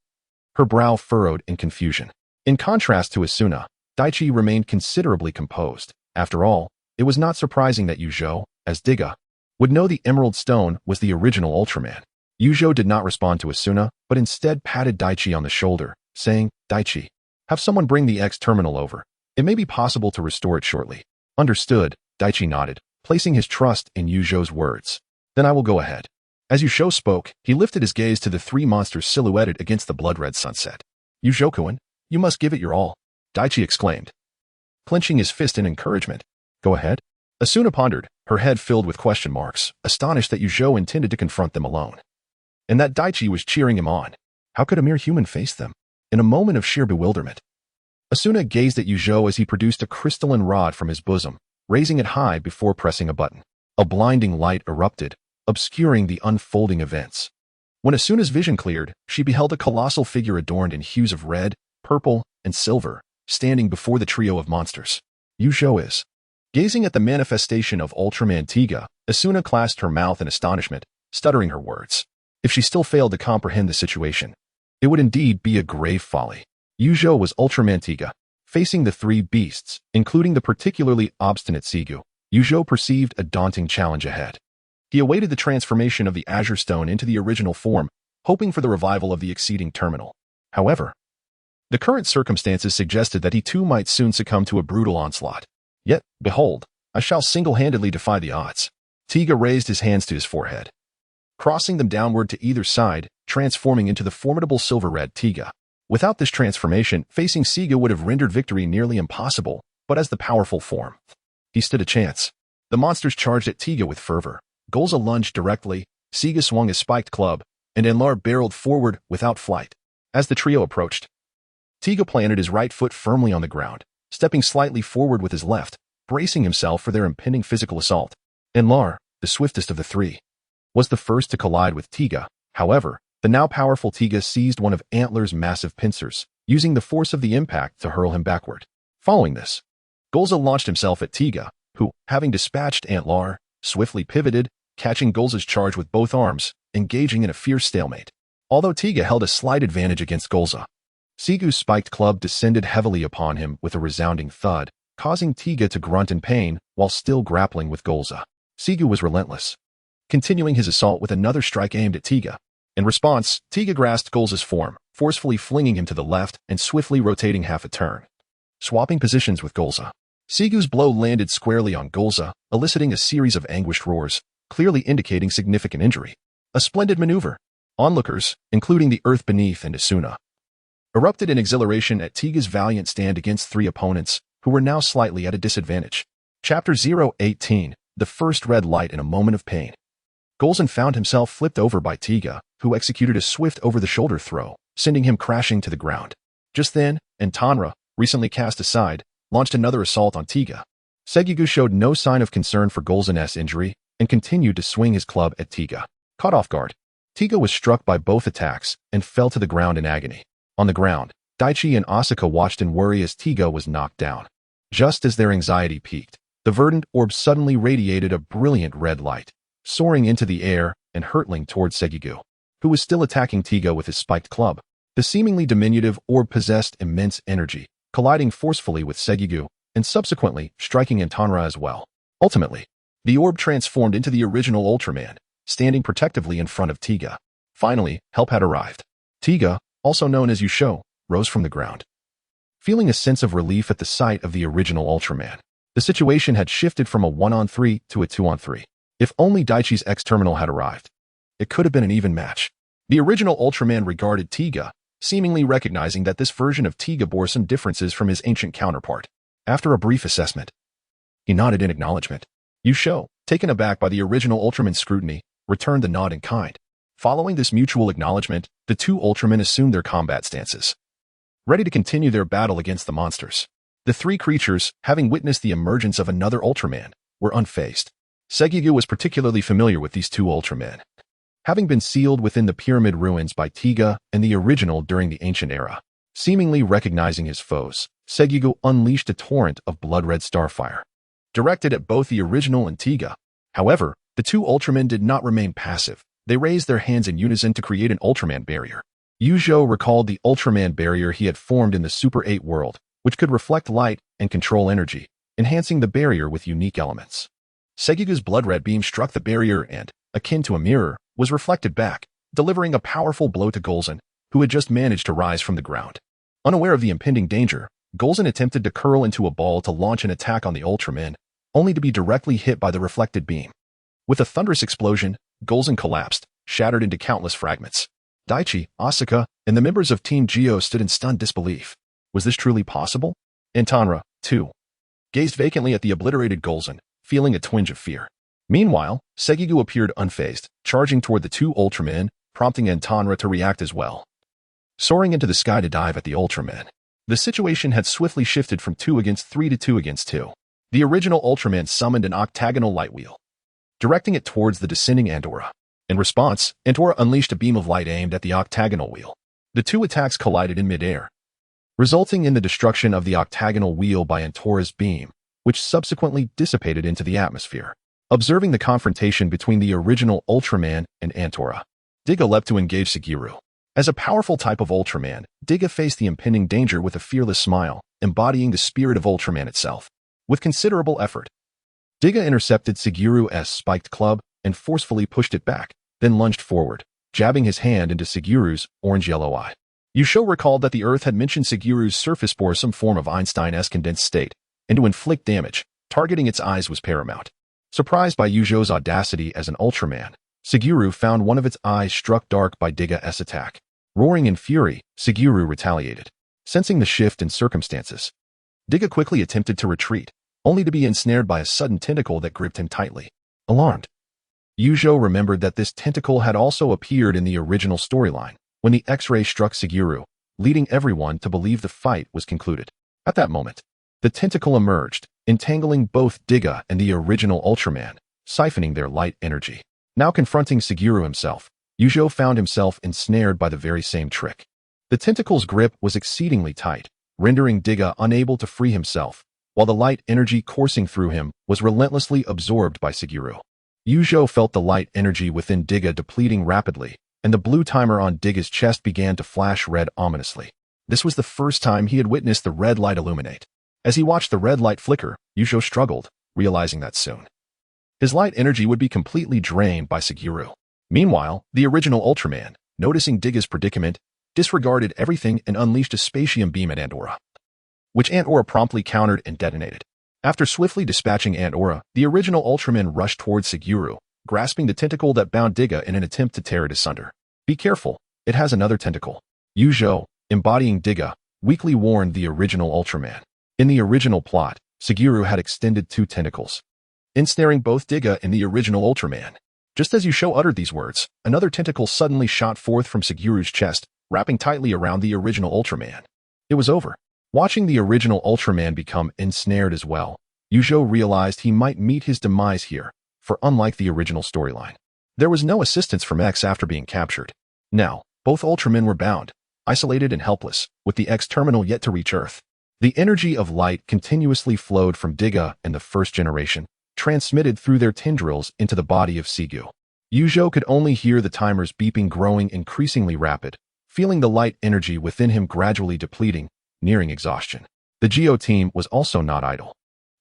her brow furrowed in confusion. In contrast to Asuna, Daichi remained considerably composed. After all, it was not surprising that Yusho, as Tiga, would know the emerald stone was the original Ultraman. Yusho did not respond to Asuna, but instead patted Daichi on the shoulder, saying, Daichi, have someone bring the X terminal over. It may be possible to restore it shortly. Understood, Daichi nodded, placing his trust in Yusho's words. Then I will go ahead. As Yusho spoke, he lifted his gaze to the three monsters silhouetted against the blood-red sunset. Yusho-kun, you must give it your all, Daichi exclaimed, clenching his fist in encouragement. Go ahead. Asuna pondered, her head filled with question marks, astonished that Yusho intended to confront them alone, and that Daichi was cheering him on. How could a mere human face them? In a moment of sheer bewilderment, Asuna gazed at Yusho as he produced a crystalline rod from his bosom, raising it high before pressing a button. A blinding light erupted, obscuring the unfolding events. When Asuna's vision cleared, she beheld a colossal figure adorned in hues of red, purple, and silver, standing before the trio of monsters. Yusho is. Gazing at the manifestation of Ultraman Tiga, Asuna clasped her mouth in astonishment, stuttering her words. If she still failed to comprehend the situation, it would indeed be a grave folly. Yusho was Ultraman Tiga. Facing the three beasts, including the particularly obstinate Sigu, Yusho perceived a daunting challenge ahead. He awaited the transformation of the Azure Stone into the original form, hoping for the revival of the exceeding terminal. However, the current circumstances suggested that he too might soon succumb to a brutal onslaught. Yet, behold, I shall single-handedly defy the odds. Tiga raised his hands to his forehead, crossing them downward to either side, transforming into the formidable silver-red Tiga. Without this transformation, facing Siga would have rendered victory nearly impossible, but as the powerful form, he stood a chance. The monsters charged at Tiga with fervor. Golza lunged directly, Siga swung his spiked club, and Enlar barreled forward without flight. As the trio approached, Tiga planted his right foot firmly on the ground, stepping slightly forward with his left, bracing himself for their impending physical assault. Enlar, the swiftest of the three, was the first to collide with Tiga. However, the now powerful Tiga seized one of Antler's massive pincers, using the force of the impact to hurl him backward. Following this, Golza launched himself at Tiga, who, having dispatched Antler, swiftly pivoted, catching Golza's charge with both arms, engaging in a fierce stalemate. Although Tiga held a slight advantage against Golza, Sigu's spiked club descended heavily upon him with a resounding thud, causing Tiga to grunt in pain while still grappling with Golza. Sigu was relentless, continuing his assault with another strike aimed at Tiga. In response, Tiga grasped Golza's form, forcefully flinging him to the left and swiftly rotating half a turn, swapping positions with Golza. Sigu's blow landed squarely on Golza, eliciting a series of anguished roars, clearly indicating significant injury. A splendid maneuver. Onlookers, including the earth beneath and Asuna, erupted in exhilaration at Tiga's valiant stand against three opponents, who were now slightly at a disadvantage. Chapter 018, The First Red Light in a Moment of Pain. Golzan found himself flipped over by Tiga, who executed a swift over-the-shoulder throw, sending him crashing to the ground. Just then, Tanra, recently cast aside, launched another assault on Tiga. Segugu showed no sign of concern for Golzan's injury and continued to swing his club at Tiga. Caught off guard, Tiga was struck by both attacks and fell to the ground in agony. On the ground, Daichi and Asaka watched in worry as Tiga was knocked down. Just as their anxiety peaked, the verdant orb suddenly radiated a brilliant red light, soaring into the air and hurtling towards Segugu, who was still attacking Tiga with his spiked club. The seemingly diminutive orb possessed immense energy, colliding forcefully with Segugu and subsequently striking Tanra as well. Ultimately, the orb transformed into the original Ultraman, standing protectively in front of Tiga. Finally, help had arrived. Tiga, also known as Yusho, rose from the ground. Feeling a sense of relief at the sight of the original Ultraman, the situation had shifted from a 1-on-3 to a 2-on-3. If only Daichi's X-Terminal had arrived, it could have been an even match. The original Ultraman regarded Tiga, seemingly recognizing that this version of Tiga bore some differences from his ancient counterpart. After a brief assessment, he nodded in acknowledgement. Zhou, taken aback by the original Ultraman's scrutiny, returned the nod in kind. Following this mutual acknowledgement, the two Ultramen assumed their combat stances, ready to continue their battle against the monsters. The three creatures, having witnessed the emergence of another Ultraman, were unfazed. Segigu was particularly familiar with these two Ultramen, having been sealed within the pyramid ruins by Tiga and the original during the ancient era. Seemingly recognizing his foes, Segigu unleashed a torrent of blood-red starfire, directed at both the original and Tiga. However, the two Ultramen did not remain passive. They raised their hands in unison to create an Ultraman barrier. Zhou recalled the Ultraman barrier he had formed in the Super 8 world, which could reflect light and control energy, enhancing the barrier with unique elements. Segigu's blood-red beam struck the barrier and, akin to a mirror, was reflected back, delivering a powerful blow to Golzin, who had just managed to rise from the ground. Unaware of the impending danger, Golzin attempted to curl into a ball to launch an attack on the Ultraman, only to be directly hit by the reflected beam. With a thunderous explosion, Golzin collapsed, shattered into countless fragments. Daichi, Asuka, and the members of Team Zhou stood in stunned disbelief. Was this truly possible? Antonra, too, gazed vacantly at the obliterated Golzin, feeling a twinge of fear. Meanwhile, Segigu appeared unfazed, charging toward the two Ultramen, prompting Antonra to react as well. Soaring into the sky to dive at the Ultramen. The situation had swiftly shifted from 2 against 3 to 2 against 2. The original Ultraman summoned an octagonal light wheel, directing it towards the descending Antora. In response, Antora unleashed a beam of light aimed at the octagonal wheel. The two attacks collided in midair, resulting in the destruction of the octagonal wheel by Antora's beam, which subsequently dissipated into the atmosphere. Observing the confrontation between the original Ultraman and Antora, Tiga leapt to engage Segiru. As a powerful type of Ultraman, Tiga faced the impending danger with a fearless smile, embodying the spirit of Ultraman itself. With considerable effort, Tiga intercepted Seguru's spiked club and forcefully pushed it back, then lunged forward, jabbing his hand into Seguru's orange-yellow eye. Zhou recalled that the Earth had mentioned Seguru's surface bore some form of Einstein-esque condensed state, and to inflict damage, targeting its eyes was paramount. Surprised by Zhou's audacity as an Ultraman, Seguru found one of its eyes struck dark by Tiga's attack. Roaring in fury, Seguru retaliated. Sensing the shift in circumstances, Tiga quickly attempted to retreat, only to be ensnared by a sudden tentacle that gripped him tightly. Alarmed, Zhou remembered that this tentacle had also appeared in the original storyline, when the X-ray struck Seguru, leading everyone to believe the fight was concluded. At that moment, the tentacle emerged, entangling both Tiga and the original Ultraman, siphoning their light energy. Now confronting Seguru himself, Zhou found himself ensnared by the very same trick. The tentacle's grip was exceedingly tight, rendering Tiga unable to free himself, while the light energy coursing through him was relentlessly absorbed by Seguru. Zhou felt the light energy within Tiga depleting rapidly, and the blue timer on Tiga's chest began to flash red ominously. This was the first time he had witnessed the red light illuminate. As he watched the red light flicker, Zhou struggled, realizing that soon his light energy would be completely drained by Seguru. Meanwhile, the original Ultraman, noticing Tiga's predicament, disregarded everything and unleashed a spatium beam at Antora, which Antora promptly countered and detonated. After swiftly dispatching Antora, the original Ultraman rushed towards Seguru, grasping the tentacle that bound Tiga in an attempt to tear it asunder. Be careful, it has another tentacle. Zhou, embodying Tiga, weakly warned the original Ultraman. In the original plot, Seguru had extended 2 tentacles, ensnaring both Tiga and the original Ultraman. Just as Zhou uttered these words, another tentacle suddenly shot forth from Seguru's chest, wrapping tightly around the original Ultraman. It was over. Watching the original Ultraman become ensnared as well, Zhou realized he might meet his demise here, for unlike the original storyline, there was no assistance from X after being captured. Now, both Ultramen were bound, isolated and helpless, with the X-Terminal yet to reach Earth. The energy of light continuously flowed from Tiga and the first generation, transmitted through their tendrils into the body of Segu. Zhou could only hear the timers beeping growing increasingly rapid, feeling the light energy within him gradually depleting, nearing exhaustion. The Zhou team was also not idle.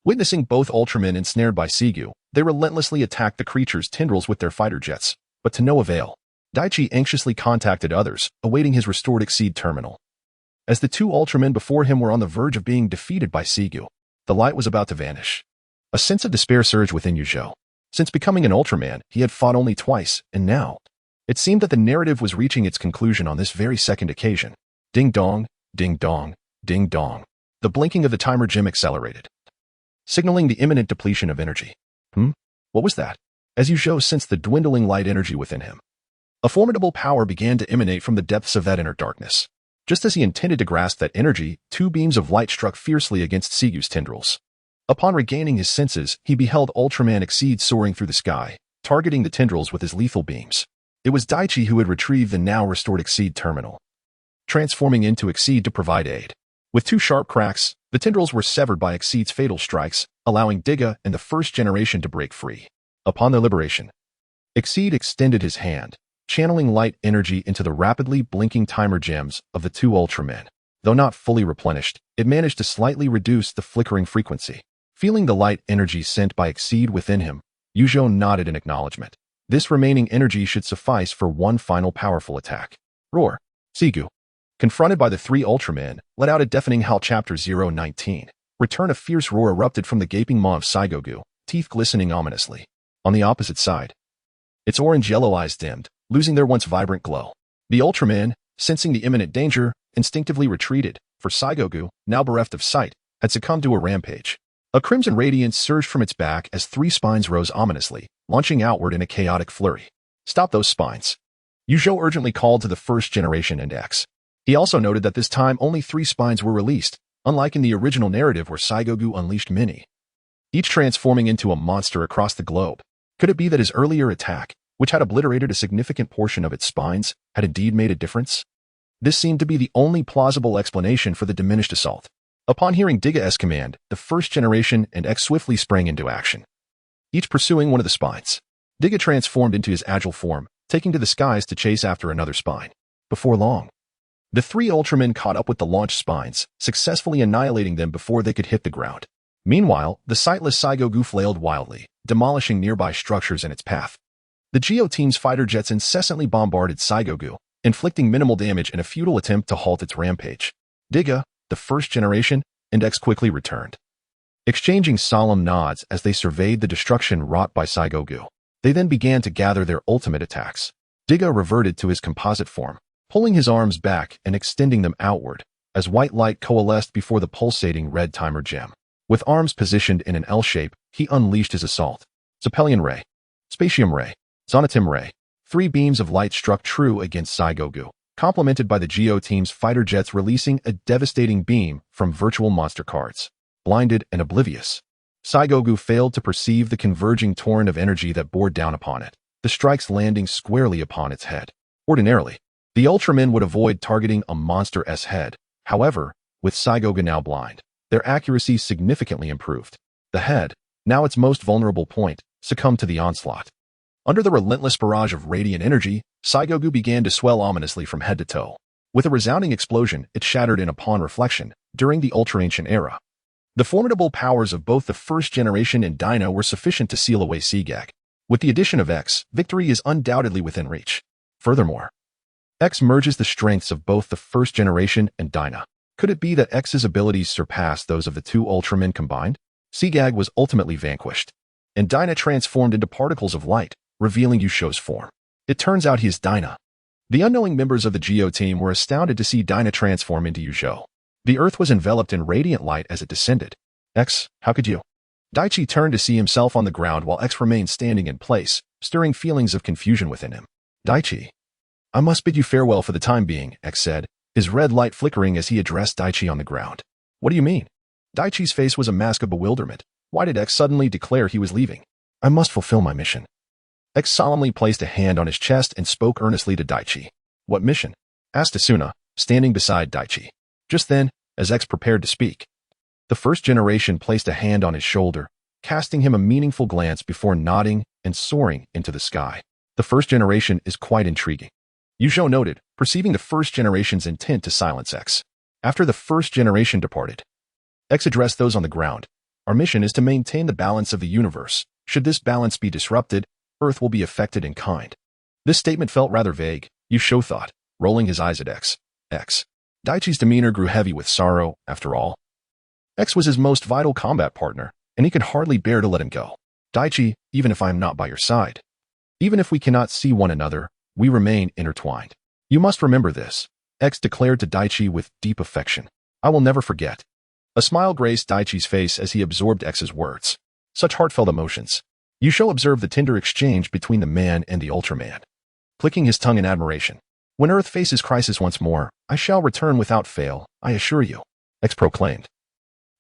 Witnessing both Ultramen ensnared by Segu, they relentlessly attacked the creature's tendrils with their fighter jets, but to no avail. Daichi anxiously contacted others, awaiting his restored Exceed terminal. As the two Ultramen before him were on the verge of being defeated by Zhou, the light was about to vanish. A sense of despair surged within Zhou. Since becoming an Ultraman, he had fought only twice, and now, it seemed that the narrative was reaching its conclusion on this very second occasion. Ding dong, ding dong, ding dong. The blinking of the timer gem accelerated, signaling the imminent depletion of energy. What was that? As Zhou sensed the dwindling light energy within him, a formidable power began to emanate from the depths of that inner darkness. Just as he intended to grasp that energy, two beams of light struck fiercely against Zhou's tendrils. Upon regaining his senses, he beheld Ultraman Exceed soaring through the sky, targeting the tendrils with his lethal beams. It was Daichi who had retrieved the now restored Exceed terminal, transforming into Exceed to provide aid. With two sharp cracks, the tendrils were severed by Exceed's fatal strikes, allowing Tiga and the first generation to break free. Upon their liberation, Exceed extended his hand, channeling light energy into the rapidly blinking timer gems of the two Ultramen. Though not fully replenished, it managed to slightly reduce the flickering frequency. Feeling the light energy sent by Exceed within him, Zhou nodded in acknowledgement. This remaining energy should suffice for one final powerful attack. Roar! Zhou, confronted by the three Ultramen, let out a deafening howl. Chapter 019. Return. A fierce roar erupted from the gaping maw of Zhou, teeth glistening ominously. On the opposite side, its orange-yellow eyes dimmed, losing their once vibrant glow. The Ultraman, sensing the imminent danger, instinctively retreated, for Zhou, now bereft of sight, had succumbed to a rampage. A crimson radiance surged from its back as three spines rose ominously, launching outward in a chaotic flurry. Stop those spines! Zhou urgently called to the first generation and X. He also noted that this time only 3 spines were released, unlike in the original narrative where Zhou unleashed many, each transforming into a monster across the globe. Could it be that his earlier attack, which had obliterated a significant portion of its spines, had indeed made a difference? This seemed to be the only plausible explanation for the diminished assault. Upon hearing Tiga's command, the first generation and X swiftly sprang into action, each pursuing one of the spines. Tiga transformed into his agile form, taking to the skies to chase after another spine. Before long, the 3 Ultramen caught up with the launched spines, successfully annihilating them before they could hit the ground. Meanwhile, the sightless Zhou flailed wildly, demolishing nearby structures in its path. The Zhou team's fighter jets incessantly bombarded Zhou, inflicting minimal damage in a futile attempt to halt its rampage. Tiga, the first generation, and X quickly returned, exchanging solemn nods as they surveyed the destruction wrought by Zhou. They then began to gather their ultimate attacks. Tiga reverted to his composite form, pulling his arms back and extending them outward, as white light coalesced before the pulsating red timer gem. With arms positioned in an L shape, he unleashed his assault. Sepelian Ray, Spatium Ray, Zonatim Ray. 3 beams of light struck true against Zhou, complemented by the Zhou team's fighter jets releasing a devastating beam from virtual monster cards. Blinded and oblivious, Zhou failed to perceive the converging torrent of energy that bore down upon it, the strikes landing squarely upon its head. Ordinarily, the Ultramen would avoid targeting a monster's head. However, with Zhou now blind, their accuracy significantly improved. The head, now its most vulnerable point, succumbed to the onslaught. Under the relentless barrage of radiant energy, Zhou began to swell ominously from head to toe. With a resounding explosion, it shattered in upon reflection, during the Ultra-Ancient era. The formidable powers of both the first generation and Dino were sufficient to seal away Zhou. With the addition of X, victory is undoubtedly within reach. Furthermore, X merges the strengths of both the first generation and Dino. Could it be that X's abilities surpassed those of the 2 Ultramen combined? Zhou was ultimately vanquished, and Dino transformed into particles of light, revealing Zhou's form. It turns out he is Dino. The unknowing members of the Zhou team were astounded to see Dino transform into Zhou. The earth was enveloped in radiant light as it descended. X, how could you? Daichi turned to see himself on the ground while X remained standing in place, stirring feelings of confusion within him. Daichi, I must bid you farewell for the time being, X said, his red light flickering as he addressed Daichi on the ground. What do you mean? Daichi's face was a mask of bewilderment. Why did X suddenly declare he was leaving? I must fulfill my mission. X solemnly placed a hand on his chest and spoke earnestly to Daichi. What mission? Asked Asuna, standing beside Daichi. Just then, as X prepared to speak, the first generation placed a hand on his shoulder, casting him a meaningful glance before nodding and soaring into the sky. The first generation is quite intriguing, Zhou noted, perceiving the first generation's intent to silence X. After the first generation departed, X addressed those on the ground. Our mission is to maintain the balance of the universe. Should this balance be disrupted, Earth will be affected in kind. This statement felt rather vague, Zhou thought, rolling his eyes at X. X. Daichi's demeanor grew heavy with sorrow, after all. X was his most vital combat partner, and he could hardly bear to let him go. Daichi, even if I am not by your side, even if we cannot see one another, we remain intertwined. You must remember this, X declared to Daichi with deep affection. I will never forget. A smile graced Daichi's face as he absorbed X's words. Such heartfelt emotions. Yusho observed the tender exchange between the man and the Ultraman, clicking his tongue in admiration. When Earth faces crisis once more, I shall return without fail, I assure you, X proclaimed,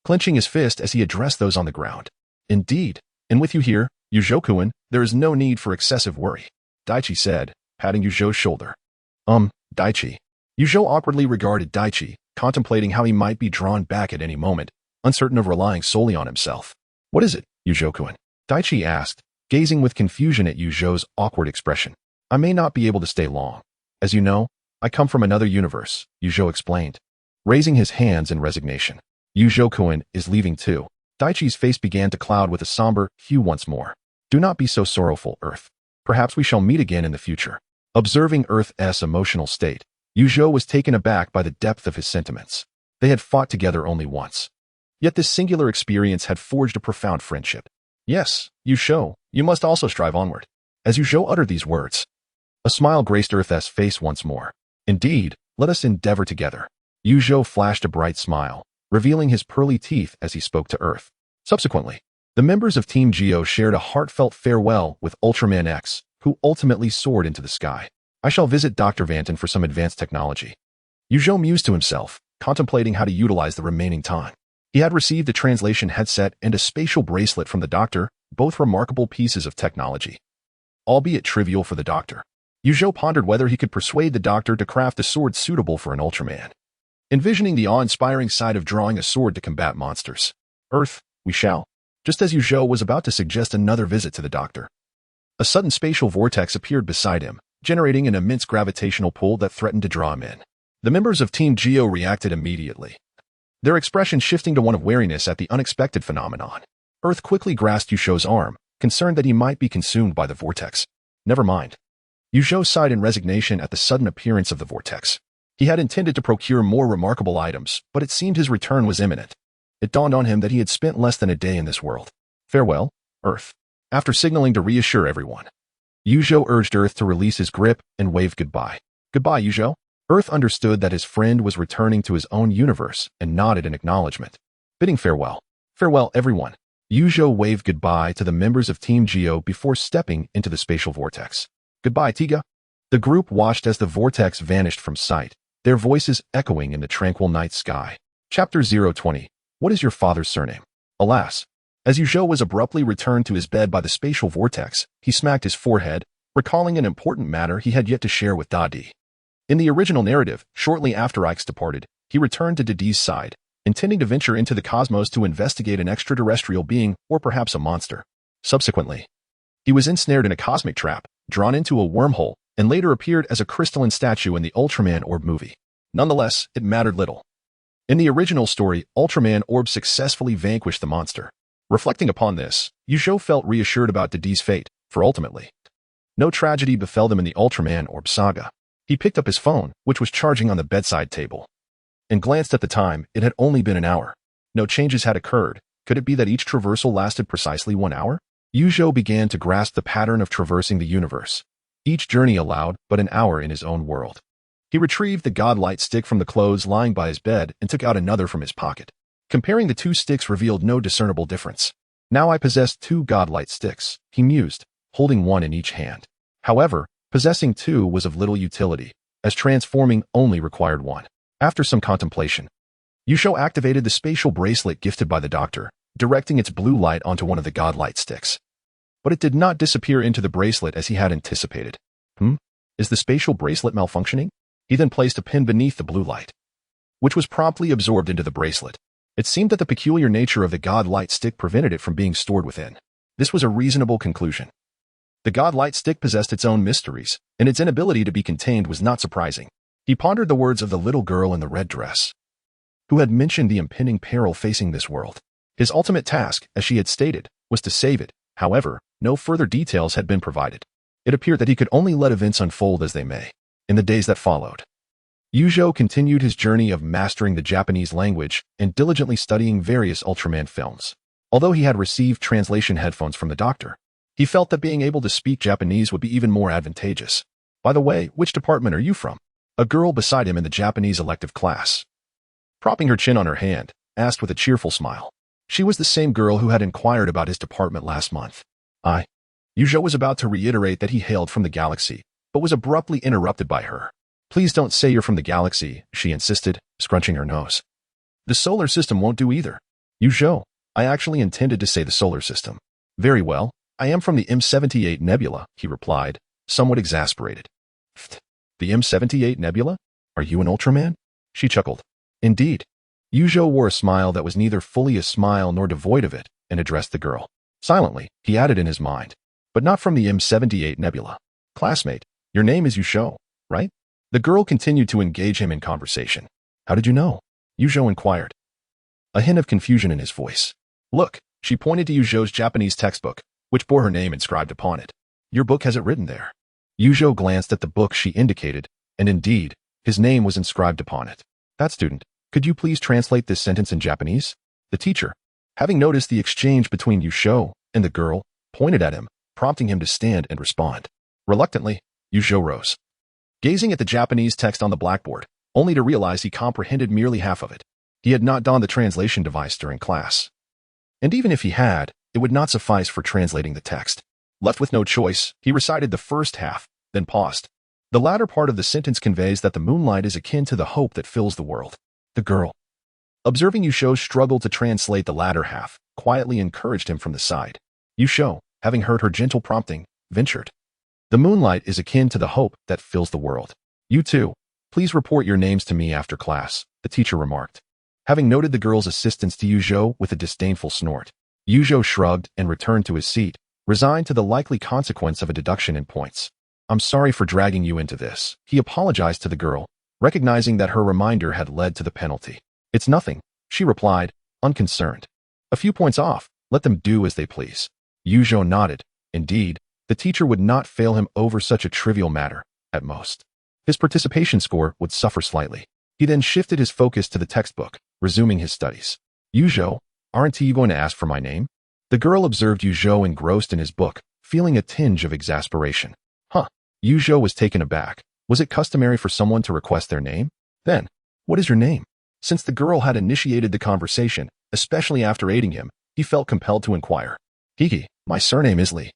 clenching his fist as he addressed those on the ground. Indeed, and with you here, Yuzhou-kun, there is no need for excessive worry, Daichi said, patting Yuzhou's shoulder. Daichi. Yuzhou awkwardly regarded Daichi, contemplating how he might be drawn back at any moment, uncertain of relying solely on himself. What is it, Yuzhou-kun? Daichi asked, gazing with confusion at Yuzhou's awkward expression. I may not be able to stay long. As you know, I come from another universe, Yuzhou explained, raising his hands in resignation. Yuzhou-kun is leaving too. Daichi's face began to cloud with a somber hue once more. Do not be so sorrowful, Earth. Perhaps we shall meet again in the future. Observing Earth's emotional state, Yuzhou was taken aback by the depth of his sentiments. They had fought together only once. Yet this singular experience had forged a profound friendship. Yes, Yuzhou, you must also strive onward. As Yuzhou uttered these words, a smile graced Earth's face once more. Indeed, let us endeavor together. Yuzhou flashed a bright smile, revealing his pearly teeth as he spoke to Earth. Subsequently, the members of Team Geo shared a heartfelt farewell with Ultraman X, who ultimately soared into the sky. I shall visit Dr. Vanton for some advanced technology. Yuzhou mused to himself, contemplating how to utilize the remaining time. He had received a translation headset and a spatial bracelet from the doctor, both remarkable pieces of technology. Albeit trivial for the doctor, Yuzhou pondered whether he could persuade the doctor to craft a sword suitable for an Ultraman, envisioning the awe-inspiring sight of drawing a sword to combat monsters. Earth, we shall. Just as Yuzhou was about to suggest another visit to the doctor, a sudden spatial vortex appeared beside him, generating an immense gravitational pull that threatened to draw him in. The members of Team Geo reacted immediately, their expression shifting to one of wariness at the unexpected phenomenon. Earth quickly grasped Yuzhou's arm, concerned that he might be consumed by the vortex. Never mind. Yuzhou sighed in resignation at the sudden appearance of the vortex. He had intended to procure more remarkable items, but it seemed his return was imminent. It dawned on him that he had spent less than a day in this world. Farewell, Earth. After signaling to reassure everyone, Yuzhou urged Earth to release his grip and waved goodbye. Goodbye, Yuzhou. Earth understood that his friend was returning to his own universe and nodded in acknowledgement, bidding farewell. Farewell, everyone. Yuzhou waved goodbye to the members of Team Geo before stepping into the spatial vortex. Goodbye, Tiga. The group watched as the vortex vanished from sight, their voices echoing in the tranquil night sky. Chapter 020. What is your father's surname? Alas. As Yuzhou was abruptly returned to his bed by the spatial vortex, he smacked his forehead, recalling an important matter he had yet to share with Dadi. In the original narrative, shortly after Ix departed, he returned to Dadi's side, intending to venture into the cosmos to investigate an extraterrestrial being or perhaps a monster. Subsequently, he was ensnared in a cosmic trap, drawn into a wormhole, and later appeared as a crystalline statue in the Ultraman Orb movie. Nonetheless, it mattered little. In the original story, Ultraman Orb successfully vanquished the monster. Reflecting upon this, Yuzhou felt reassured about Dadi's fate, for ultimately, no tragedy befell them in the Ultraman Orb saga. He picked up his phone, which was charging on the bedside table, and glanced at the time. It had only been an hour. No changes had occurred. Could it be that each traversal lasted precisely 1 hour? Yuzhou began to grasp the pattern of traversing the universe. Each journey allowed but an hour in his own world. He retrieved the godlight stick from the clothes lying by his bed and took out another from his pocket. Comparing the two sticks revealed no discernible difference. Now I possessed 2 godlight sticks, he mused, holding one in each hand. However, possessing 2 was of little utility, as transforming only required 1. After some contemplation, Yuzhou activated the spatial bracelet gifted by the doctor, directing its blue light onto one of the godlight sticks. But it did not disappear into the bracelet as he had anticipated. Is the spatial bracelet malfunctioning? He then placed a pin beneath the blue light, which was promptly absorbed into the bracelet. It seemed that the peculiar nature of the godlight stick prevented it from being stored within. This was a reasonable conclusion. The godlight stick possessed its own mysteries, and its inability to be contained was not surprising. He pondered the words of the little girl in the red dress, who had mentioned the impending peril facing this world. His ultimate task, as she had stated, was to save it. However, no further details had been provided. It appeared that he could only let events unfold as they may. In the days that followed, Zhou continued his journey of mastering the Japanese language and diligently studying various Ultraman films. Although he had received translation headphones from the doctor, he felt that being able to speak Japanese would be even more advantageous. By the way, which department are you from? A girl beside him in the Japanese elective class, propping her chin on her hand, asked with a cheerful smile. She was the same girl who had inquired about his department last month. Zhou was about to reiterate that he hailed from the galaxy, but was abruptly interrupted by her. Please don't say you're from the galaxy, she insisted, scrunching her nose. The solar system won't do either. Zhou, I actually intended to say the solar system. Very well, I am from the M78 Nebula, he replied, somewhat exasperated. The M78 Nebula? Are you an Ultraman? She chuckled. Indeed. Zhou wore a smile that was neither fully a smile nor devoid of it, and addressed the girl. Silently, he added in his mind, but not from the M78 Nebula. Classmate, your name is Zhou, right? The girl continued to engage him in conversation. How did you know? Zhou inquired, a hint of confusion in his voice. Look, she pointed to Zhou's Japanese textbook, which bore her name inscribed upon it. Your book has it written there. Zhou glanced at the book she indicated, and indeed, his name was inscribed upon it. That student, could you please translate this sentence in Japanese? The teacher, having noticed the exchange between Zhou and the girl, pointed at him, prompting him to stand and respond. Reluctantly, Zhou rose, gazing at the Japanese text on the blackboard, only to realize he comprehended merely half of it. He had not donned the translation device during class. And even if he had, it would not suffice for translating the text. Left with no choice, he recited the first half, then paused. The latter part of the sentence conveys that the moonlight is akin to the hope that fills the world. The girl, observing Zhou's struggle to translate the latter half, quietly encouraged him from the side. Zhou, having heard her gentle prompting, ventured. The moonlight is akin to the hope that fills the world. You too, please report your names to me after class, the teacher remarked. Having noted the girl's assistance to Zhou with a disdainful snort, Zhou shrugged and returned to his seat, resigned to the likely consequence of a deduction in points. I'm sorry for dragging you into this, he apologized to the girl, recognizing that her reminder had led to the penalty. It's nothing, she replied, unconcerned. A few points off, let them do as they please. Zhou nodded. Indeed, the teacher would not fail him over such a trivial matter, at most. His participation score would suffer slightly. He then shifted his focus to the textbook, resuming his studies. Zhou, aren't you going to ask for my name? The girl observed Zhou engrossed in his book, feeling a tinge of exasperation. Zhou was taken aback. Was it customary for someone to request their name? Then, what is your name? Since the girl had initiated the conversation, especially after aiding him, he felt compelled to inquire. Hiki, my surname is Li.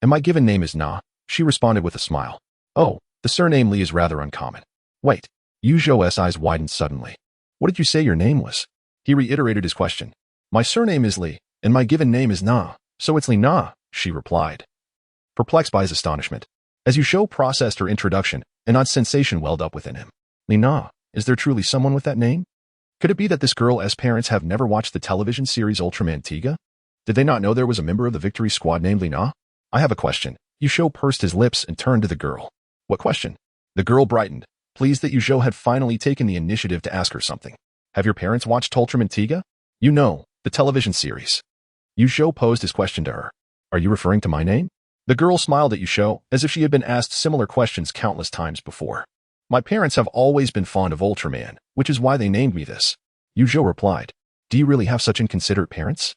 And my given name is Na, she responded with a smile. Oh, the surname Li is rather uncommon. Wait, Zhou's eyes widened suddenly. What did you say your name was? He reiterated his question. My surname is Li, and my given name is Na, so it's Li Na, she replied. Perplexed by his astonishment, as Zhou processed her introduction, an odd sensation welled up within him. Li Na, is there truly someone with that name? Could it be that this girl's parents have never watched the television series Ultraman Tiga? Did they not know there was a member of the Victory Squad named Li Na? I have a question. Zhou pursed his lips and turned to the girl. What question? The girl brightened, pleased that Zhou had finally taken the initiative to ask her something. Have your parents watched Ultraman Tiga? You know, the television series. Zhou posed his question to her. Are you referring to my name? The girl smiled at Zhou as if she had been asked similar questions countless times before. My parents have always been fond of Ultraman, which is why they named me this. Zhou replied. Do you really have such inconsiderate parents?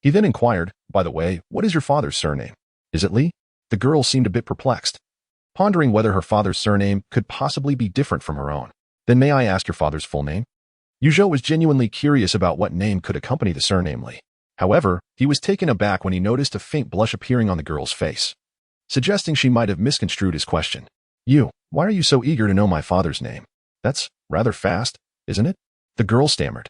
He then inquired, by the way, what is your father's surname? Is it Li? The girl seemed a bit perplexed, pondering whether her father's surname could possibly be different from her own. Then may I ask your father's full name? Zhou was genuinely curious about what name could accompany the surname Li. However, he was taken aback when he noticed a faint blush appearing on the girl's face, suggesting she might have misconstrued his question. Why are you so eager to know my father's name? That's rather fast, isn't it? The girl stammered.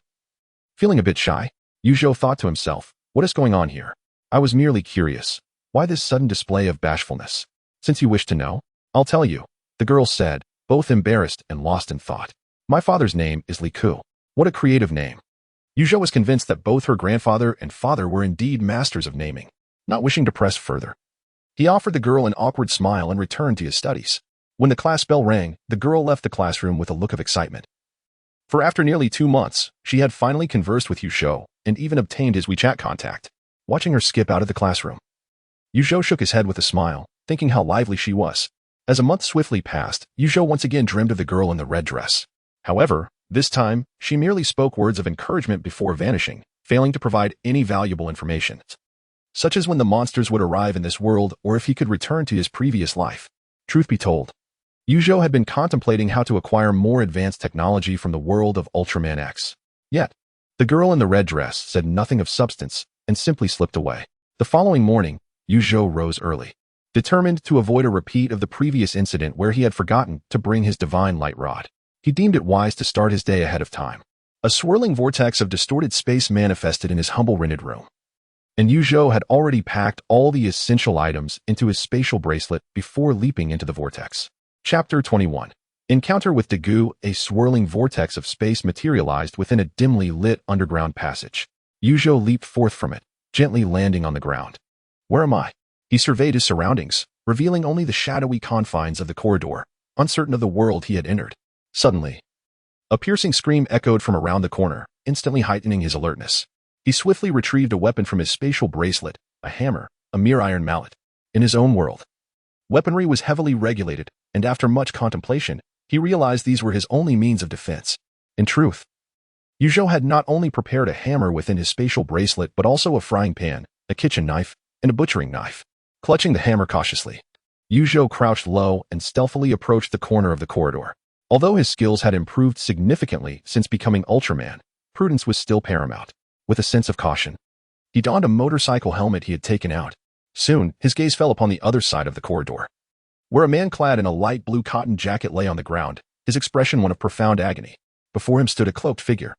Feeling a bit shy, Zhou thought to himself, what is going on here? I was merely curious. Why this sudden display of bashfulness? Since you wish to know, I'll tell you, the girl said, both embarrassed and lost in thought. My father's name is Li Ku. What a creative name. Zhou was convinced that both her grandfather and father were indeed masters of naming. Not wishing to press further, he offered the girl an awkward smile and returned to his studies. When the class bell rang, the girl left the classroom with a look of excitement. For after nearly 2 months, she had finally conversed with Zhou and even obtained his WeChat contact. Watching her skip out of the classroom, Zhou shook his head with a smile, thinking how lively she was. As a month swiftly passed, Zhou once again dreamed of the girl in the red dress. However, this time, she merely spoke words of encouragement before vanishing, failing to provide any valuable information, such as when the monsters would arrive in this world or if he could return to his previous life. Truth be told, Zhou had been contemplating how to acquire more advanced technology from the world of Ultraman X. Yet, the girl in the red dress said nothing of substance and simply slipped away. The following morning, Zhou rose early, determined to avoid a repeat of the previous incident where he had forgotten to bring his divine light rod. He deemed it wise to start his day ahead of time. A swirling vortex of distorted space manifested in his humble rented room, and Zhou had already packed all the essential items into his spatial bracelet before leaping into the vortex. Chapter 21. Encounter with Dagu. A swirling vortex of space materialized within a dimly lit underground passage. Zhou leaped forth from it, gently landing on the ground. Where am I? He surveyed his surroundings, revealing only the shadowy confines of the corridor, uncertain of the world he had entered. Suddenly, a piercing scream echoed from around the corner, instantly heightening his alertness. He swiftly retrieved a weapon from his spatial bracelet, a hammer, a mere iron mallet. In his own world, weaponry was heavily regulated, and after much contemplation, he realized these were his only means of defense. In truth, Zhou had not only prepared a hammer within his spatial bracelet but also a frying pan, a kitchen knife, and a butchering knife. Clutching the hammer cautiously, Zhou crouched low and stealthily approached the corner of the corridor. Although his skills had improved significantly since becoming Ultraman, prudence was still paramount. With a sense of caution, he donned a motorcycle helmet he had taken out. Soon, his gaze fell upon the other side of the corridor, where a man clad in a light blue cotton jacket lay on the ground, his expression one of profound agony. Before him stood a cloaked figure,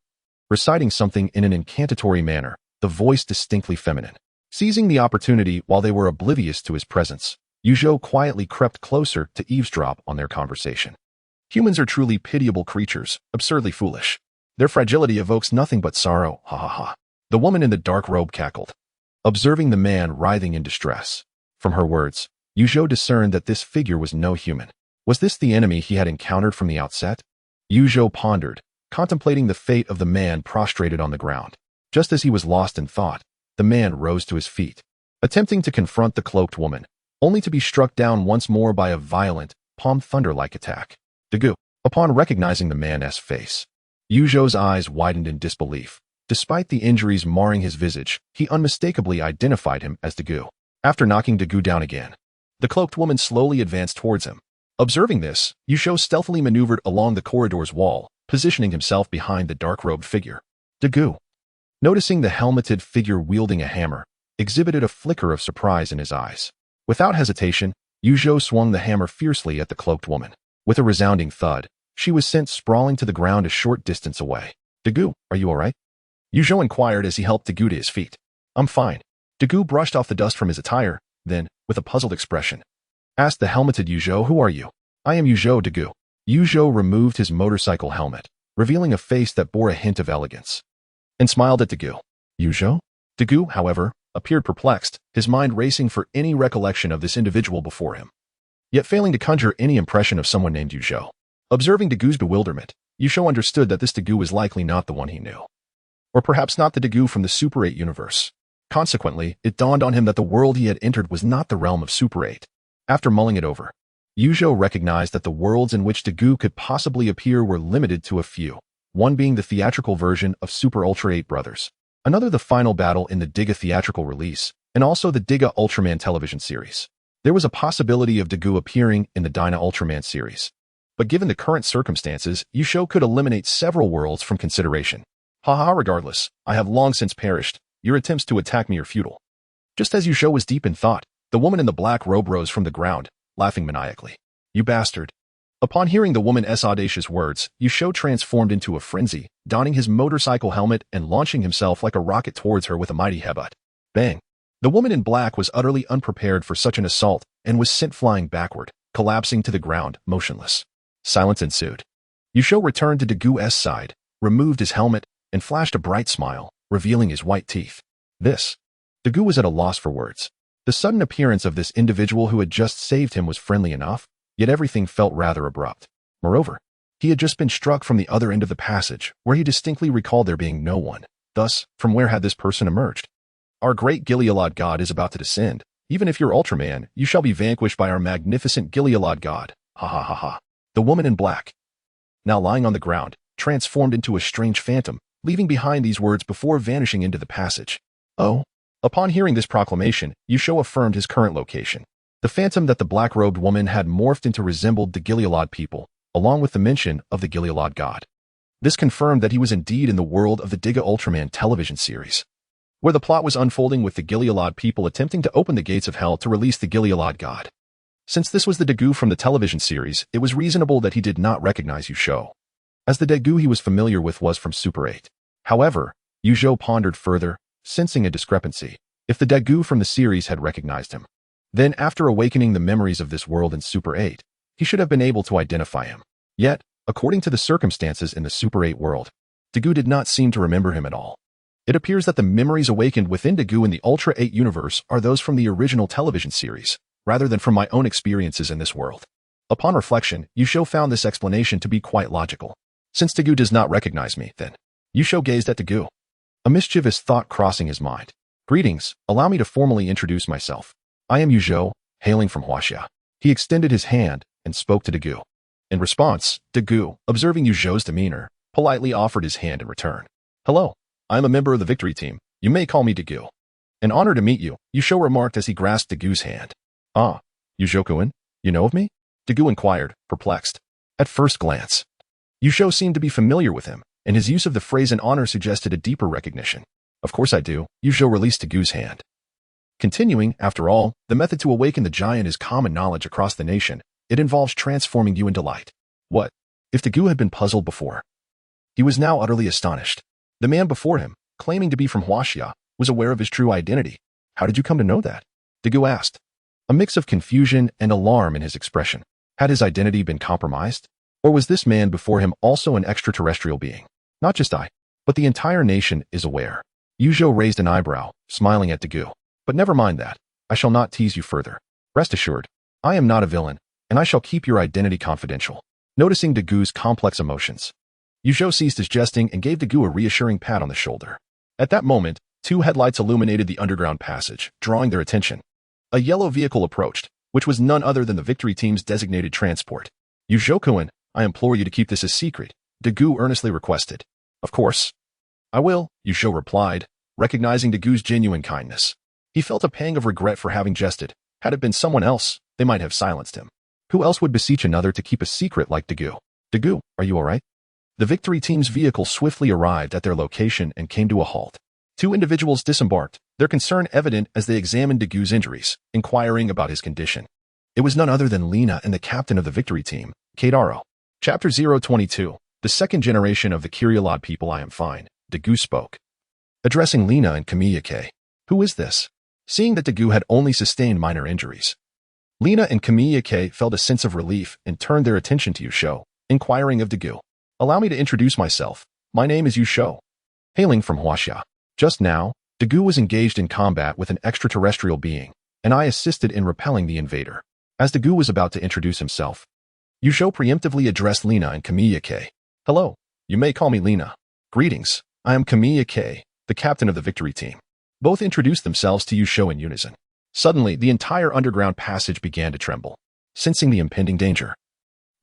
reciting something in an incantatory manner, the voice distinctly feminine. Seizing the opportunity while they were oblivious to his presence, Zhou quietly crept closer to eavesdrop on their conversation. Humans are truly pitiable creatures, absurdly foolish. Their fragility evokes nothing but sorrow, ha ha ha. The woman in the dark robe cackled, observing the man writhing in distress. From her words, Zhou discerned that this figure was no human. Was this the enemy he had encountered from the outset? Zhou pondered, contemplating the fate of the man prostrated on the ground. Just as he was lost in thought, the man rose to his feet, attempting to confront the cloaked woman, only to be struck down once more by a violent, palm thunder-like attack. Dagu. Upon recognizing the man's face, Zhou's eyes widened in disbelief. Despite the injuries marring his visage, he unmistakably identified him as Dagu. After knocking Dagu down again, the cloaked woman slowly advanced towards him. Observing this, Zhou stealthily maneuvered along the corridor's wall, positioning himself behind the dark-robed figure. Dagu, noticing the helmeted figure wielding a hammer, exhibited a flicker of surprise in his eyes. Without hesitation, Zhou swung the hammer fiercely at the cloaked woman. With a resounding thud, she was sent sprawling to the ground a short distance away. Dagu, are you all right? Zhou inquired as he helped Dagu to his feet. I'm fine. Dagu brushed off the dust from his attire, then, with a puzzled expression, asked the helmeted Zhou, who are you? I am Zhou, Dagu. Zhou removed his motorcycle helmet, revealing a face that bore a hint of elegance, and smiled at Dagu. Zhou? Dagu, however, appeared perplexed, his mind racing for any recollection of this individual before him, yet failing to conjure any impression of someone named Zhou. Observing Dagu's bewilderment, Zhou understood that this Dagu was likely not the one he knew, or perhaps not the Dagu from the Super 8 universe. Consequently, it dawned on him that the world he had entered was not the realm of Super 8. After mulling it over, Zhou recognized that the worlds in which Dagu could possibly appear were limited to a few, one being the theatrical version of Super Ultra 8 Brothers, another the final battle in the Tiga theatrical release, and also the Tiga Ultraman television series. There was a possibility of Dagu appearing in the Dyna Ultraman series, but given the current circumstances, Zhou could eliminate several worlds from consideration. Haha, regardless, I have long since perished. Your attempts to attack me are futile. Just as Zhou was deep in thought, the woman in the black robe rose from the ground, laughing maniacally. You bastard. Upon hearing the woman's audacious words, Zhou transformed into a frenzy, donning his motorcycle helmet and launching himself like a rocket towards her with a mighty headbutt. Bang! The woman in black was utterly unprepared for such an assault and was sent flying backward, collapsing to the ground, motionless. Silence ensued. Zhou returned to Dagu's side, removed his helmet, and flashed a bright smile, revealing his white teeth. Dagu was at a loss for words. The sudden appearance of this individual who had just saved him was friendly enough, yet everything felt rather abrupt. Moreover, he had just been struck from the other end of the passage, where he distinctly recalled there being no one. Thus, from where had this person emerged? Our great Gilead god is about to descend, Even if you're Ultraman, you shall be vanquished by our magnificent Gilead god. Ha ha ha ha. The woman in black, now lying on the ground, transformed into a strange phantom, leaving behind these words before vanishing into the passage. Oh. Upon hearing this proclamation, Yusho affirmed his current location. The phantom that the black-robed woman had morphed into resembled the Gilead people, along with the mention of the Gilead god. This confirmed that he was indeed in the world of the Tiga Ultraman television series, where the plot was unfolding with the Gilead people attempting to open the gates of hell to release the Gilead god. Since this was the Daegu from the television series, it was reasonable that he did not recognize Yusho, as the Daegu he was familiar with was from Super 8. However, Yusho pondered further, sensing a discrepancy. If the Daegu from the series had recognized him, then after awakening the memories of this world in Super 8, he should have been able to identify him. Yet, according to the circumstances in the Super 8 world, Daegu did not seem to remember him at all. It appears that the memories awakened within Daegu in the Ultra 8 universe are those from the original television series, rather than from my own experiences in this world. Upon reflection, Yusho found this explanation to be quite logical. Since Daegu does not recognize me, then Yusho gazed at Daegu, a mischievous thought crossing his mind. Greetings, allow me to formally introduce myself. I am Yusho, hailing from Huaxia. He extended his hand and spoke to Daegu. In response, Daegu, observing Yusho's demeanor, politely offered his hand in return. Hello, I am a member of the Victory Team. You may call me Daegu. An honor to meet you, Yusho remarked as he grasped Dagu's hand. Ah, Yusho-kun, you know of me? Daegu inquired, perplexed. At first glance, Yusho seemed to be familiar with him, and his use of the phrase in honor suggested a deeper recognition. Of course I do, Yusho released Dagu's hand. Continuing, after all, the method to awaken the giant is common knowledge across the nation. It involves transforming you into light. What? If Daegu had been puzzled before, he was now utterly astonished. The man before him, claiming to be from Huaxia, was aware of his true identity. How did you come to know that? Daegu asked, a mix of confusion and alarm in his expression. Had his identity been compromised? Or was this man before him also an extraterrestrial being? Not just I, but the entire nation is aware. Yusho raised an eyebrow, smiling at Daegu. But never mind that. I shall not tease you further. Rest assured, I am not a villain, and I shall keep your identity confidential. Noticing Dagu's complex emotions, Yusho ceased his jesting and gave Daegu a reassuring pat on the shoulder. At that moment, two headlights illuminated the underground passage, drawing their attention. A yellow vehicle approached, which was none other than the Victory Team's designated transport. Yusho-kun, I implore you to keep this a secret, Daegu earnestly requested. Of course. I will, Yusho replied, recognizing Dagu's genuine kindness. He felt a pang of regret for having jested. Had it been someone else, they might have silenced him. Who else would beseech another to keep a secret like Daegu? Daegu, are you all right? The Victory Team's vehicle swiftly arrived at their location and came to a halt. Two individuals disembarked, their concern evident as they examined Dagu's injuries, inquiring about his condition. It was none other than Lina and the captain of the Victory Team, Keidaro. Chapter 022, the second generation of the Gilead people. I am fine, Daegu spoke, addressing Lina and Kamiyake. Who is this? Seeing that Daegu had only sustained minor injuries, Lina and Kamiyake felt a sense of relief and turned their attention to Yusho, inquiring of Daegu. Allow me to introduce myself. My name is Yusho, hailing from Huaxia. Just now, Daegu was engaged in combat with an extraterrestrial being, and I assisted in repelling the invader. As Daegu was about to introduce himself, Yusho preemptively addressed Lina and Kamiyake. Hello, you may call me Lina. Greetings, I am Kamiyake, the captain of the Victory Team. Both introduced themselves to Yusho in unison. Suddenly, the entire underground passage began to tremble. Sensing the impending danger,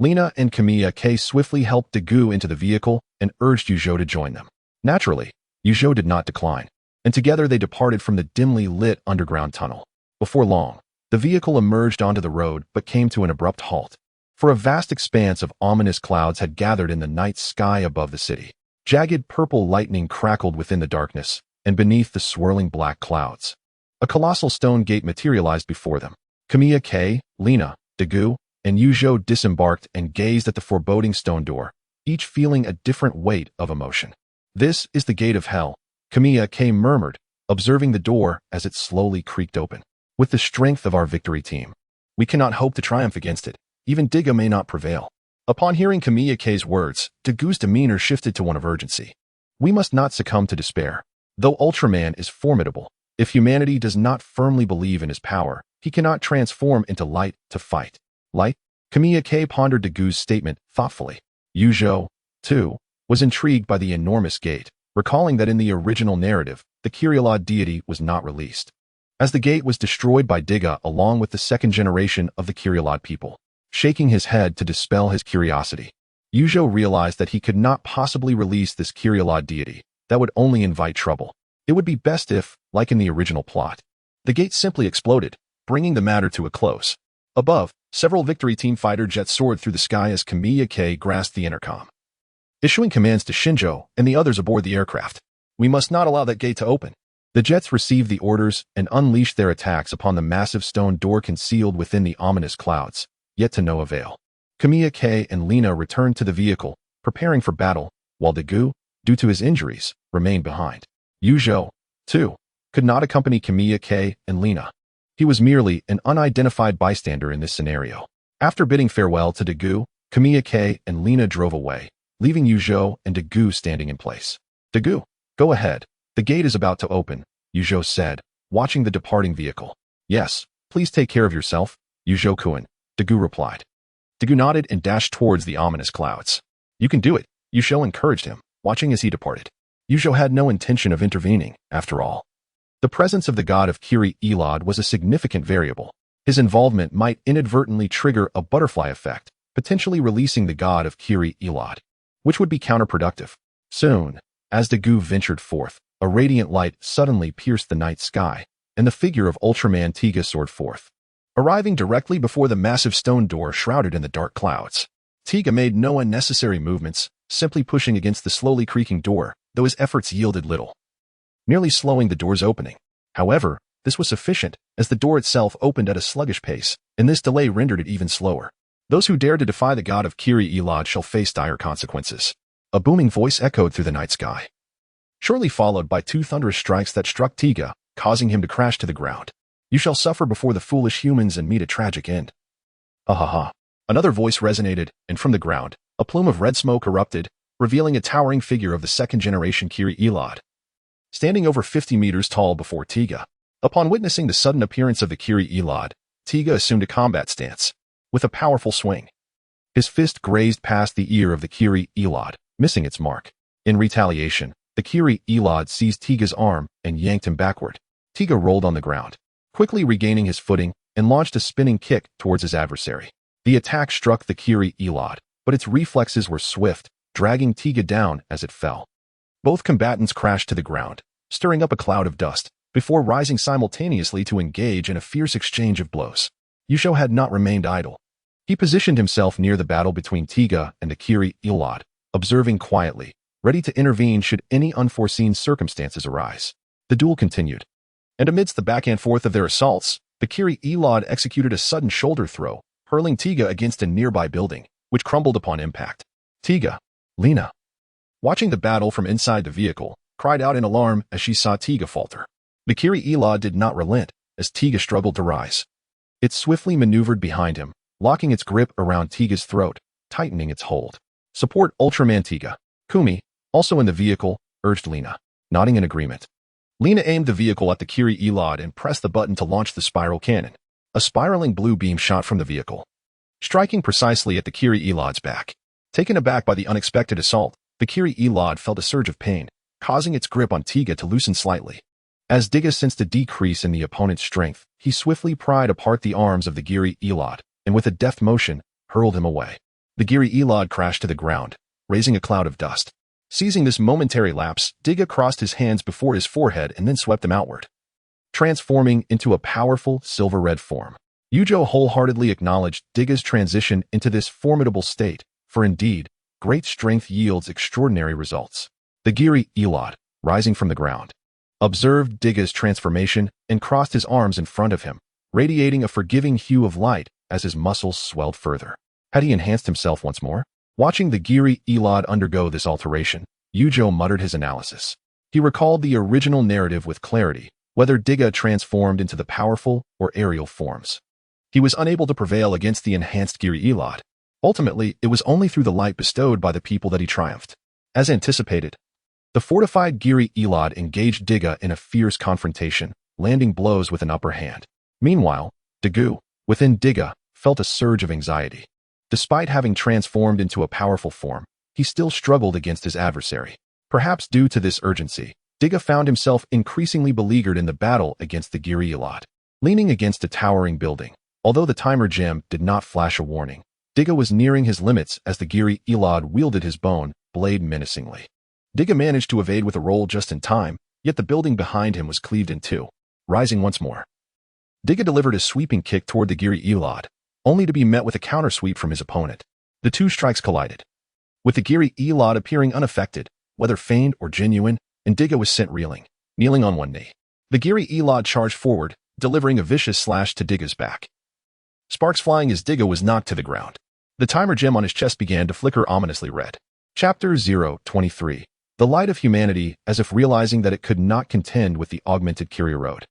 Lina and Kamiyake swiftly helped Daegu into the vehicle and urged Yusho to join them. Naturally, Yusho did not decline, and together they departed from the dimly lit underground tunnel. Before long, the vehicle emerged onto the road but came to an abrupt halt, for a vast expanse of ominous clouds had gathered in the night sky above the city. Jagged purple lightning crackled within the darkness, and beneath the swirling black clouds, a colossal stone gate materialized before them. Kamiyake, Lina, Daegu, and Yusho disembarked and gazed at the foreboding stone door, each feeling a different weight of emotion. This is the gate of hell, Kamiyake murmured, observing the door as it slowly creaked open. With the strength of our Victory Team, we cannot hope to triumph against it. Even Tiga may not prevail. Upon hearing Kamiyake's words, Dagu's demeanor shifted to one of urgency. We must not succumb to despair. Though Ultraman is formidable, if humanity does not firmly believe in his power, he cannot transform into light to fight. Light? Kamiyake pondered Dagu's statement thoughtfully. Yusho, too, was intrigued by the enormous gate, recalling that in the original narrative, the Gilead deity was not released. as the gate was destroyed by Tiga along with the second generation of the Kyrielod people. Shaking his head to dispel his curiosity, Zhou realized that he could not possibly release this Kyrielod deity. That would only invite trouble. It would be best if, like in the original plot, the gate simply exploded, bringing the matter to a close. Above, several Victory Team fighter jets soared through the sky as Kamiya K grasped the intercom, issuing commands to Shinjo and the others aboard the aircraft. We must not allow that gate to open. The jets received the orders and unleashed their attacks upon the massive stone door concealed within the ominous clouds, yet to no avail. Kamiya K and Lina returned to the vehicle, preparing for battle, while Zhou, due to his injuries, remained behind. Zhou, too, could not accompany Kamiya K and Lina. He was merely an unidentified bystander in this scenario. After bidding farewell to Zhou, Kamiya K and Lina drove away, leaving Zhou and Zhou standing in place. Zhou, go ahead. The gate is about to open, Zhou said, watching the departing vehicle. Yes, please take care of yourself, Zhou-kun, Zhou replied. Zhou nodded and dashed towards the ominous clouds. You can do it, Zhou encouraged him, watching as he departed. Zhou had no intention of intervening, after all. The presence of the god of Kyrielod was a significant variable. His involvement might inadvertently trigger a butterfly effect, potentially releasing the god of Kyrielod, which would be counterproductive. Soon, as Zhou ventured forth, a radiant light suddenly pierced the night sky, and the figure of Ultraman Tiga soared forth, arriving directly before the massive stone door shrouded in the dark clouds. Tiga made no unnecessary movements, simply pushing against the slowly creaking door, though his efforts yielded little, nearly slowing the door's opening. However, this was sufficient, as the door itself opened at a sluggish pace, and this delay rendered it even slower. Those who dare to defy the god of Kyrielod shall face dire consequences. A booming voice echoed through the night sky, shortly followed by two thunderous strikes that struck Tiga, causing him to crash to the ground. You shall suffer before the foolish humans and meet a tragic end. Ahaha. Another voice resonated, and from the ground, a plume of red smoke erupted, revealing a towering figure of the second-generation Kyrielod, standing over 50 meters tall before Tiga. Upon witnessing the sudden appearance of the Kyrielod, Tiga assumed a combat stance. With a powerful swing, his fist grazed past the ear of the Kyrielod, missing its mark. In retaliation, the Kyrielod seized Tiga's arm and yanked him backward. Tiga rolled on the ground, quickly regaining his footing, and launched a spinning kick towards his adversary. The attack struck the Kyrielod, but its reflexes were swift, dragging Tiga down as it fell. Both combatants crashed to the ground, stirring up a cloud of dust, before rising simultaneously to engage in a fierce exchange of blows. Zhou had not remained idle. He positioned himself near the battle between Tiga and the Kyrielod, observing quietly, ready to intervene should any unforeseen circumstances arise. The duel continued, and amidst the back and forth of their assaults, the Kyrielod executed a sudden shoulder throw, hurling Tiga against a nearby building, which crumbled upon impact. Tiga, Lina, watching the battle from inside the vehicle, cried out in alarm as she saw Tiga falter. The Kyrielod did not relent, as Tiga struggled to rise. It swiftly maneuvered behind him, locking its grip around Tiga's throat, tightening its hold. Support Ultraman Tiga. Kumi, also in the vehicle, urged Lina, nodding in agreement. Lina aimed the vehicle at the Kyrielod and pressed the button to launch the spiral cannon. A spiraling blue beam shot from the vehicle, striking precisely at the Kyrielod's back. Taken aback by the unexpected assault, the Kyrielod felt a surge of pain, causing its grip on Tiga to loosen slightly. As Tiga sensed a decrease in the opponent's strength, he swiftly pried apart the arms of the Kyrielod, and with a deft motion, hurled him away. The Kyrielod crashed to the ground, raising a cloud of dust. Seizing this momentary lapse, Tiga crossed his hands before his forehead and then swept them outward, transforming into a powerful silver-red form. Zhou wholeheartedly acknowledged Tiga's transition into this formidable state, for indeed, great strength yields extraordinary results. The Kyrielod, rising from the ground, observed Tiga's transformation and crossed his arms in front of him, radiating a forgiving hue of light as his muscles swelled further. Had he enhanced himself once more? Watching the Kyrielod undergo this alteration, Zhou muttered his analysis. He recalled the original narrative with clarity, whether Tiga transformed into the powerful or aerial forms. He was unable to prevail against the enhanced Kyrielod. Ultimately, it was only through the light bestowed by the people that he triumphed. As anticipated, the fortified Kyrielod engaged Tiga in a fierce confrontation, landing blows with an upper hand. Meanwhile, Zhou, within Tiga, felt a surge of anxiety. Despite having transformed into a powerful form, he still struggled against his adversary. Perhaps due to this urgency, Tiga found himself increasingly beleaguered in the battle against the Giri Elad. Leaning against a towering building, although the timer gem did not flash a warning, Tiga was nearing his limits as the Giri Elad wielded his bone blade menacingly. Tiga managed to evade with a roll just in time, yet the building behind him was cleaved in two, rising once more. Tiga delivered a sweeping kick toward the Giri Elad, only to be met with a counter-sweep from his opponent. The two strikes collided, with the Giri Elad appearing unaffected, whether feigned or genuine, and Tiga was sent reeling, kneeling on one knee. The Giri Elad charged forward, delivering a vicious slash to Tiga's back. Sparks flying as Tiga was knocked to the ground. The timer gem on his chest began to flicker ominously red. Chapter 023. The Light of Humanity, as if realizing that it could not contend with the augmented Kyriarod.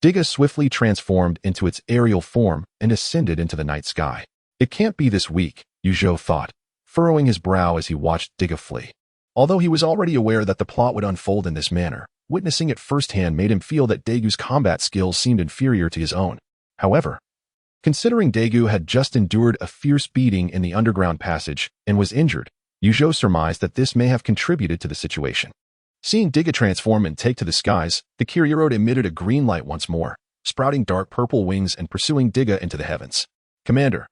Tiga swiftly transformed into its aerial form and ascended into the night sky. It can't be this weak, Zhou thought, furrowing his brow as he watched Tiga flee. Although he was already aware that the plot would unfold in this manner, witnessing it firsthand made him feel that Dagu's combat skills seemed inferior to his own. However, considering Dagu had just endured a fierce beating in the underground passage and was injured, Zhou surmised that this may have contributed to the situation. Seeing Tiga transform and take to the skies, the Kyriarod emitted a green light once more, sprouting dark purple wings and pursuing Tiga into the heavens. Commander,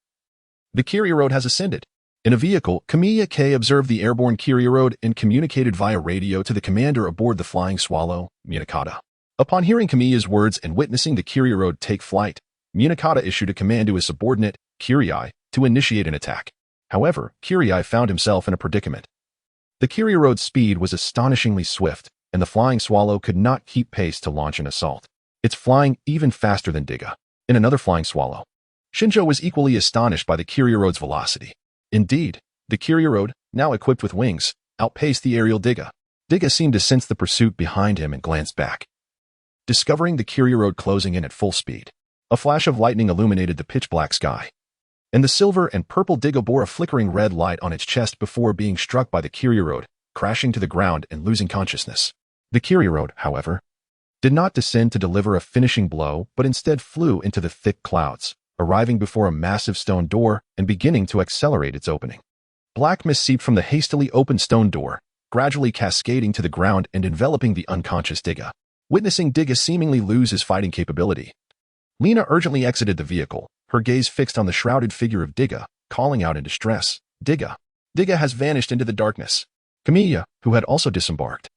the Kyriarod has ascended. In a vehicle, Kamiya K observed the airborne Kyriarod and communicated via radio to the commander aboard the Flying Swallow, Munakata. Upon hearing Kamiya's words and witnessing the Kyriarod take flight, Munakata issued a command to his subordinate, Kirii, to initiate an attack. However, Kirii found himself in a predicament. The Kyriarod's speed was astonishingly swift, and the Flying Swallow could not keep pace to launch an assault. It's flying even faster than Tiga. In another Flying Swallow, Shinjo was equally astonished by the Kyriarod's velocity. Indeed, the Kyriarod, now equipped with wings, outpaced the aerial Tiga. Tiga seemed to sense the pursuit behind him and glanced back, discovering the Kyriarod closing in at full speed. A flash of lightning illuminated the pitch-black sky, and the silver and purple Tiga bore a flickering red light on its chest before being struck by the Kyriarod, crashing to the ground and losing consciousness. The Kyriarod, however, did not descend to deliver a finishing blow but instead flew into the thick clouds, arriving before a massive stone door and beginning to accelerate its opening. Black mist seeped from the hastily opened stone door, gradually cascading to the ground and enveloping the unconscious Tiga. Witnessing Tiga seemingly lose his fighting capability, Lena urgently exited the vehicle, her gaze fixed on the shrouded figure of Tiga, calling out in distress, Tiga! Tiga has vanished into the darkness. Kamiya, who had also disembarked,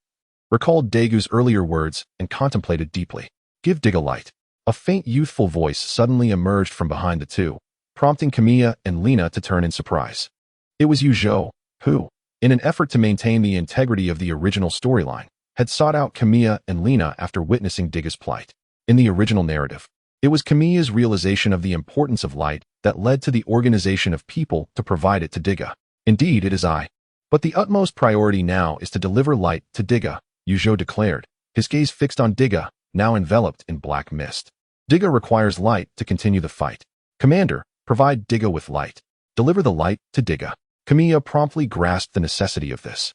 recalled Dagu's earlier words and contemplated deeply. Give Tiga light. A faint youthful voice suddenly emerged from behind the two, prompting Kamiya and Lena to turn in surprise. It was Zhou, who, in an effort to maintain the integrity of the original storyline, had sought out Kamiya and Lena after witnessing Tiga's plight. In the original narrative, it was Kamiya's realization of the importance of light that led to the organization of people to provide it to Tiga. Indeed, it is I. But the utmost priority now is to deliver light to Tiga, Zhou declared, his gaze fixed on Tiga, now enveloped in black mist. Tiga requires light to continue the fight. Commander, provide Tiga with light. Deliver the light to Tiga. Kamiya promptly grasped the necessity of this,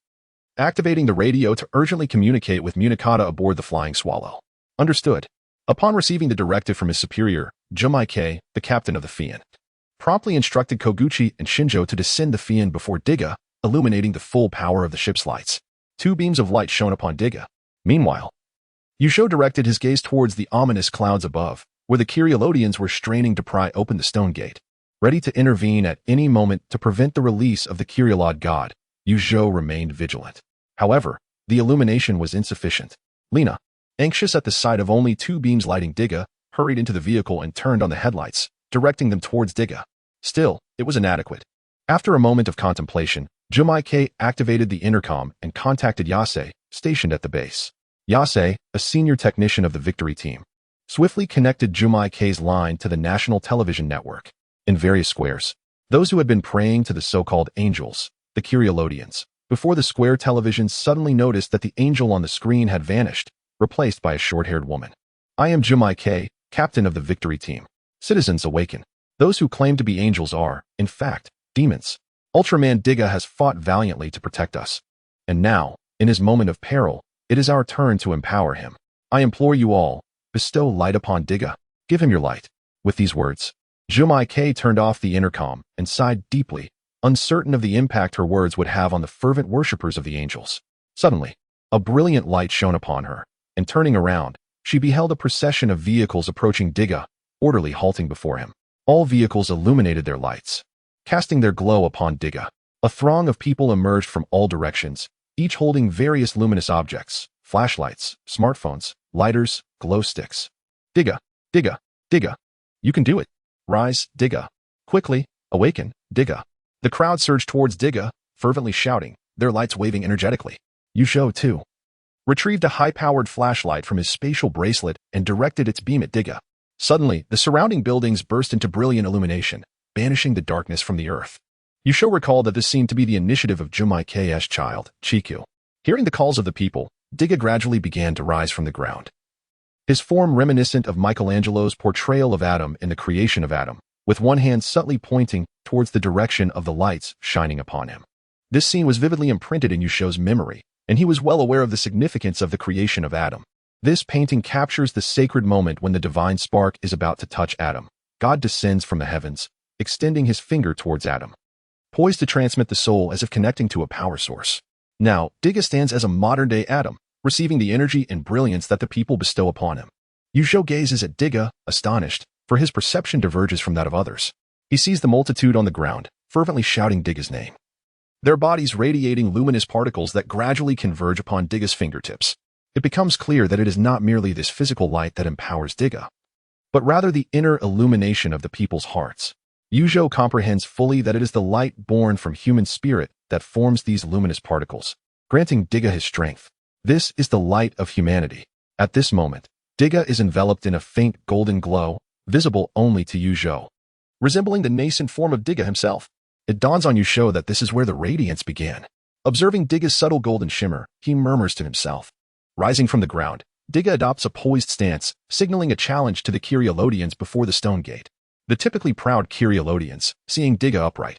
activating the radio to urgently communicate with Munakata aboard the Flying Swallow. Understood. Upon receiving the directive from his superior, Jumaike, the captain of the Fian, promptly instructed Koguchi and Shinjo to descend the Fian before Tiga, illuminating the full power of the ship's lights. Two beams of light shone upon Tiga. Meanwhile, Zhou directed his gaze towards the ominous clouds above, where the Kyrialodians were straining to pry open the stone gate, ready to intervene at any moment to prevent the release of the Kyrialod god. Zhou remained vigilant. However, the illumination was insufficient. Lena, anxious at the sight of only two beams lighting Tiga, hurried into the vehicle and turned on the headlights, directing them towards Tiga. Still, it was inadequate. After a moment of contemplation, Jumaike activated the intercom and contacted Yase, stationed at the base. Yase, a senior technician of the Victory team, swiftly connected Jumaike's line to the national television network. In various squares, those who had been praying to the so-called angels, the Kyrialodians, before the square television suddenly noticed that the angel on the screen had vanished, replaced by a short-haired woman. I am Jumaike, captain of the Victory team. Citizens awaken. Those who claim to be angels are, in fact, demons. Ultraman Tiga has fought valiantly to protect us. And now, in his moment of peril, it is our turn to empower him. I implore you all, bestow light upon Tiga. Give him your light. With these words, Jumaike turned off the intercom and sighed deeply, uncertain of the impact her words would have on the fervent worshippers of the angels. Suddenly, A brilliant light shone upon her, and turning around, she beheld a procession of vehicles approaching Tiga, orderly halting before him. All vehicles illuminated their lights, casting their glow upon Tiga. A throng of people emerged from all directions, each holding various luminous objects, flashlights, smartphones, lighters, glow sticks. Tiga, Tiga, Tiga. You can do it. Rise, Tiga. Quickly, awaken, Tiga. The crowd surged towards Tiga, fervently shouting, their lights waving energetically. Zhou, too, retrieved a high-powered flashlight from his spatial bracelet and directed its beam at Tiga. Suddenly, the surrounding buildings burst into brilliant illumination, banishing the darkness from the earth. Zhou recalled that this seemed to be the initiative of Jumai's child, Chiku. Hearing the calls of the people, Tiga gradually began to rise from the ground. His form reminiscent of Michelangelo's portrayal of Adam in the creation of Adam, with one hand subtly pointing towards the direction of the lights shining upon him. This scene was vividly imprinted in Zhou's memory, and he was well aware of the significance of the creation of Adam. This painting captures the sacred moment when the divine spark is about to touch Adam. God descends from the heavens, extending his finger towards Adam, poised to transmit the soul as if connecting to a power source. Now, Tiga stands as a modern-day Adam, receiving the energy and brilliance that the people bestow upon him. Zhou gazes at Tiga, astonished, for his perception diverges from that of others. He sees the multitude on the ground, fervently shouting Tiga's name, their bodies radiating luminous particles that gradually converge upon Tiga's fingertips. It becomes clear that it is not merely this physical light that empowers Tiga, but rather the inner illumination of the people's hearts. Zhou comprehends fully that it is the light born from human spirit that forms these luminous particles, granting Tiga his strength. This is the light of humanity. At this moment, Tiga is enveloped in a faint golden glow, visible only to Zhou, resembling the nascent form of Tiga himself. It dawns on Zhou that this is where the radiance began. Observing Tiga's subtle golden shimmer, he murmurs to himself. Rising from the ground, Tiga adopts a poised stance, signaling a challenge to the Kyrielodians before the stone gate. The typically proud Kyrielodians, seeing Tiga upright,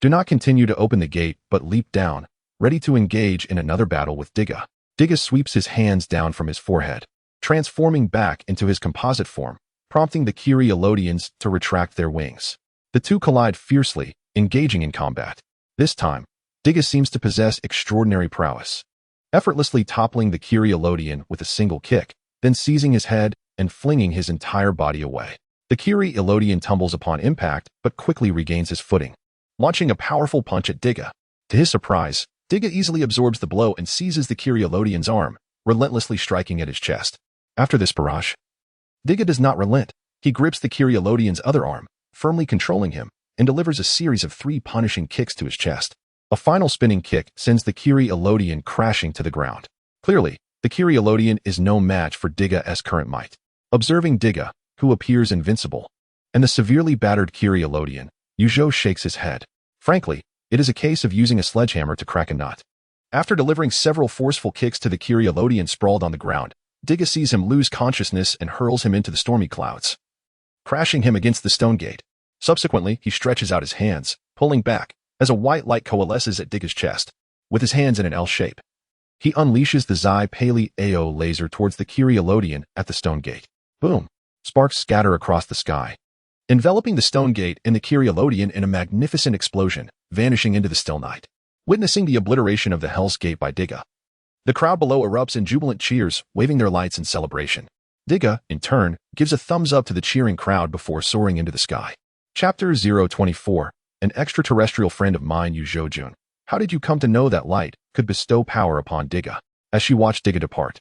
do not continue to open the gate but leap down, ready to engage in another battle with Tiga. Tiga sweeps his hands down from his forehead, transforming back into his composite form, prompting the Kyrielodians to retract their wings. The two collide fiercely, engaging in combat. This time, Tiga seems to possess extraordinary prowess, effortlessly toppling the Kyrielodian with a single kick, then seizing his head and flinging his entire body away. The Kyrielodian tumbles upon impact but quickly regains his footing, launching a powerful punch at Tiga. To his surprise, Tiga easily absorbs the blow and seizes the Kyrielodian's arm, relentlessly striking at his chest. After this barrage, Tiga does not relent. He grips the Kyrielodian's other arm, firmly controlling him, and delivers a series of 3 punishing kicks to his chest. A final spinning kick sends the Kyrielodian crashing to the ground. Clearly, the Kyrielodian is no match for Tiga's current might. Observing Tiga, who appears invincible, and the severely battered Kyrielodian, Zhou shakes his head. Frankly, it is a case of using a sledgehammer to crack a nut. After delivering several forceful kicks to the Kyrielodian sprawled on the ground, Tiga sees him lose consciousness and hurls him into the stormy clouds, crashing him against the stone gate. Subsequently, he stretches out his hands, pulling back, as a white light coalesces at Tiga's chest. With his hands in an L shape, he unleashes the Zai Pali AO laser towards the Kyrielodian at the stone gate. Boom! Sparks scatter across the sky, enveloping the stone gate and the Kyrielodian in a magnificent explosion, vanishing into the still night. Witnessing the obliteration of the Hell's Gate by Tiga, the crowd below erupts in jubilant cheers, waving their lights in celebration. Tiga, in turn, gives a thumbs up to the cheering crowd before soaring into the sky. Chapter 024. An extraterrestrial friend of mine, Zhou. How did you come to know that light could bestow power upon Tiga? As she watched Tiga depart,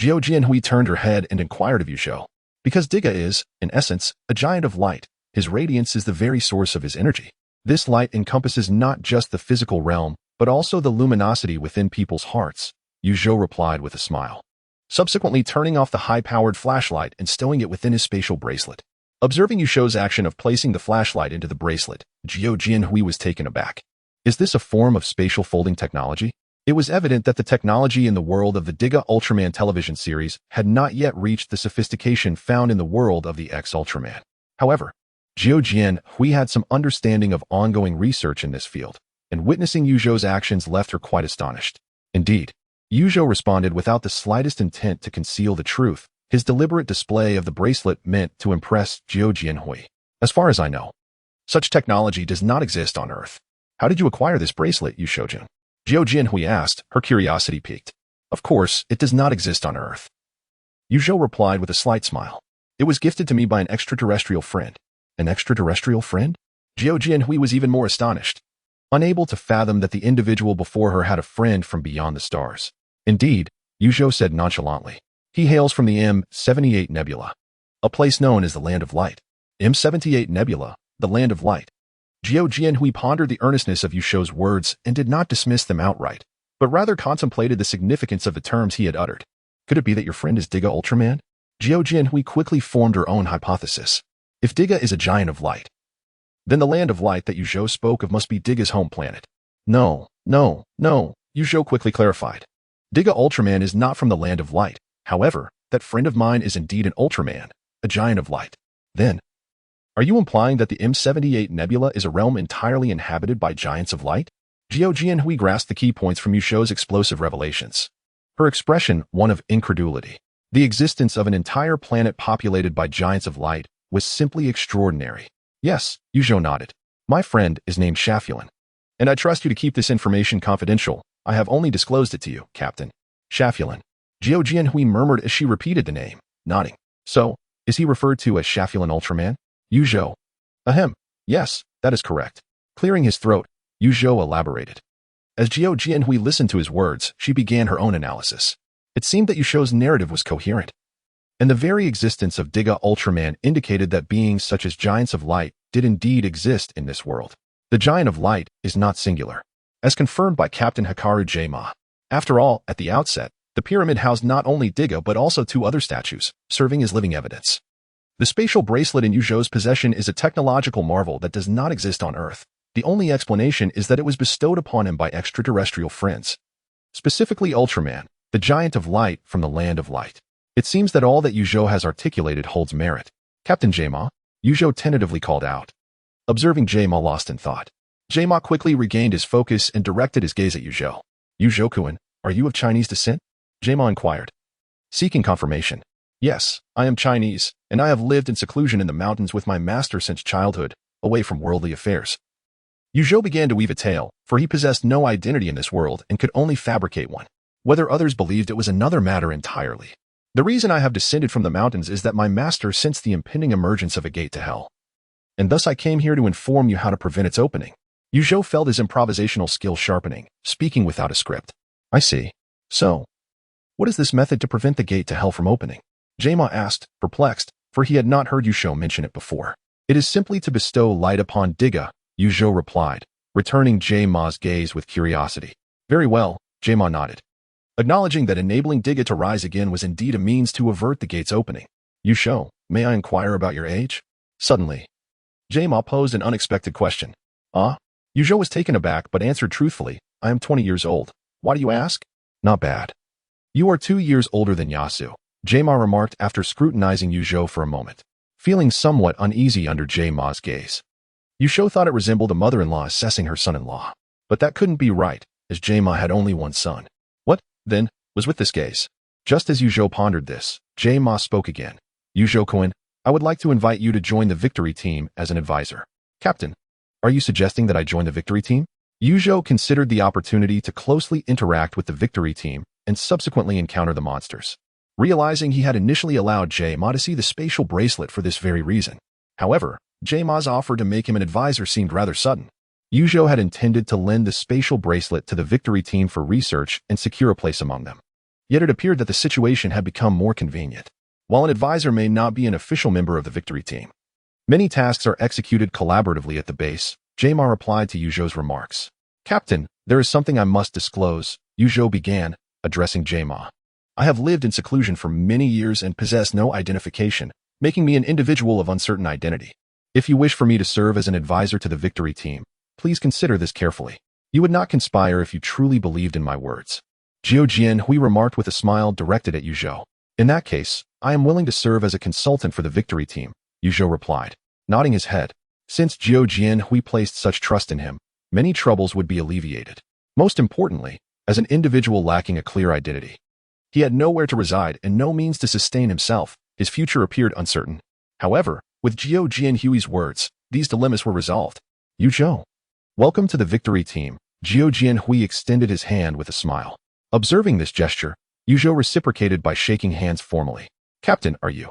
Zhou Jianhui turned her head and inquired of Zhou. Because Tiga is, in essence, a giant of light, his radiance is the very source of his energy. This light encompasses not just the physical realm, but also the luminosity within people's hearts, Zhou replied with a smile, subsequently turning off the high-powered flashlight and stowing it within his spatial bracelet. Observing Zhou's action of placing the flashlight into the bracelet, Zhou Jianhui was taken aback. Is this a form of spatial folding technology? It was evident that the technology in the world of the Tiga Ultraman television series had not yet reached the sophistication found in the world of the X-Ultraman. However, Zhou Jianhui had some understanding of ongoing research in this field, and witnessing Zhou's actions left her quite astonished. Indeed, Zhou responded without the slightest intent to conceal the truth. His deliberate display of the bracelet meant to impress Zhou Jianhui. As far as I know, such technology does not exist on Earth. How did you acquire this bracelet, Zhou? Zhou Jianhui asked, her curiosity piqued. Of course, it does not exist on Earth. Yu Zhou replied with a slight smile. It was gifted to me by an extraterrestrial friend. An extraterrestrial friend? Zhou Jianhui was even more astonished, unable to fathom that the individual before her had a friend from beyond the stars. Indeed, Yu Zhou said nonchalantly. He hails from the M78 Nebula, a place known as the Land of Light. M78 Nebula, the Land of Light. Zhou Jianhui pondered the earnestness of Yu Zhou's words and did not dismiss them outright, but rather contemplated the significance of the terms he had uttered. Could it be that your friend is Tiga Ultraman? Zhou Jianhui quickly formed her own hypothesis. If Tiga is a giant of light, then the Land of Light that Yu Zhou spoke of must be Tiga's home planet. No, Yu Zhou quickly clarified. Tiga Ultraman is not from the Land of Light. However, that friend of mine is indeed an Ultraman, a giant of light. Then, are you implying that the M78 Nebula is a realm entirely inhabited by giants of light? Zhou Jianhui grasped the key points from Yu Zhou's explosive revelations. Her expression, one of incredulity. The existence of an entire planet populated by giants of light was simply extraordinary. Yes, Yu Zhou nodded. My friend is named Shafulin, and I trust you to keep this information confidential. I have only disclosed it to you, Captain. Shafulin. Zhou Jianhui murmured as she repeated the name, nodding. So, is he referred to as Shafulin Ultraman? Yu Zhou. Ahem. Yes, that is correct. Clearing his throat, Yu Zhou elaborated. As Zhou Jianhui listened to his words, she began her own analysis. It seemed that Yu Zhou's narrative was coherent, and the very existence of Tiga Ultraman indicated that beings such as giants of light did indeed exist in this world. The giant of light is not singular, as confirmed by Captain Hikaru J-Ma. After all, at the outset, the pyramid housed not only Tiga but also two other statues, serving as living evidence. The spatial bracelet in Yu Zhou's possession is a technological marvel that does not exist on Earth. The only explanation is that it was bestowed upon him by extraterrestrial friends, specifically Ultraman, the giant of light from the Land of Light. It seems that all that Yu Zhou has articulated holds merit. Captain J-Ma, Yu Zhou tentatively called out. Observing J-Ma lost in thought, J-Ma quickly regained his focus and directed his gaze at Yu Zhou. Yu Zhou-kun, are you of Chinese descent? J-Ma inquired, seeking confirmation. Yes, I am Chinese, and I have lived in seclusion in the mountains with my master since childhood, away from worldly affairs. Yu Zhou began to weave a tale, for he possessed no identity in this world and could only fabricate one. Whether others believed it was another matter entirely. The reason I have descended from the mountains is that my master sensed the impending emergence of a gate to hell, and thus I came here to inform you how to prevent its opening. Yu Zhou felt his improvisational skill sharpening, speaking without a script. I see. So, what is this method to prevent the gate to hell from opening? J-Ma asked, perplexed, for he had not heard Yu Zhou mention it before. It is simply to bestow light upon Tiga, Yu Zhou replied, returning J-Ma's gaze with curiosity. Very well, J-Ma nodded, acknowledging that enabling Tiga to rise again was indeed a means to avert the gate's opening. Yu Zhou, may I inquire about your age? Suddenly, J-Ma posed an unexpected question. Yu Zhou was taken aback but answered truthfully, I am 20 years old. Why do you ask? Not bad. You are 2 years older than Yasu, J-Ma remarked after scrutinizing Yu Zhou for a moment, feeling somewhat uneasy under J-Ma's gaze. Yu Zhou thought it resembled a mother-in-law assessing her son-in-law, but that couldn't be right, as J-Ma had only one son. What, then, was with this gaze? Just as Yu Zhou pondered this, J-Ma spoke again. Yu Zhou-kun, I would like to invite you to join the victory team as an advisor. Captain, are you suggesting that I join the victory team? Yu Zhou considered the opportunity to closely interact with the victory team and subsequently encounter the monsters, realizing he had initially allowed J-Ma to see the spatial bracelet for this very reason. However, J-Ma's offer to make him an advisor seemed rather sudden. Yu Zhou had intended to lend the spatial bracelet to the victory team for research and secure a place among them. Yet it appeared that the situation had become more convenient. While an advisor may not be an official member of the victory team, many tasks are executed collaboratively at the base. J-Ma replied to Yu Zhou's remarks. Captain, there is something I must disclose, Yu Zhou began, addressing J-Ma. I have lived in seclusion for many years and possess no identification, making me an individual of uncertain identity. If you wish for me to serve as an advisor to the victory team, please consider this carefully. You would not conspire if you truly believed in my words. Zhou Jianhui remarked with a smile directed at Yu Zhou. In that case, I am willing to serve as a consultant for the victory team, Yu Zhou replied, nodding his head. Since Zhou Jianhui placed such trust in him, many troubles would be alleviated. Most importantly, as an individual lacking a clear identity, he had nowhere to reside and no means to sustain himself. His future appeared uncertain. However, with Zhou Jianhui's words, these dilemmas were resolved. Yu Zhou, welcome to the victory team. Zhou Jianhui extended his hand with a smile. Observing this gesture, Zhou reciprocated by shaking hands formally. Captain, are you?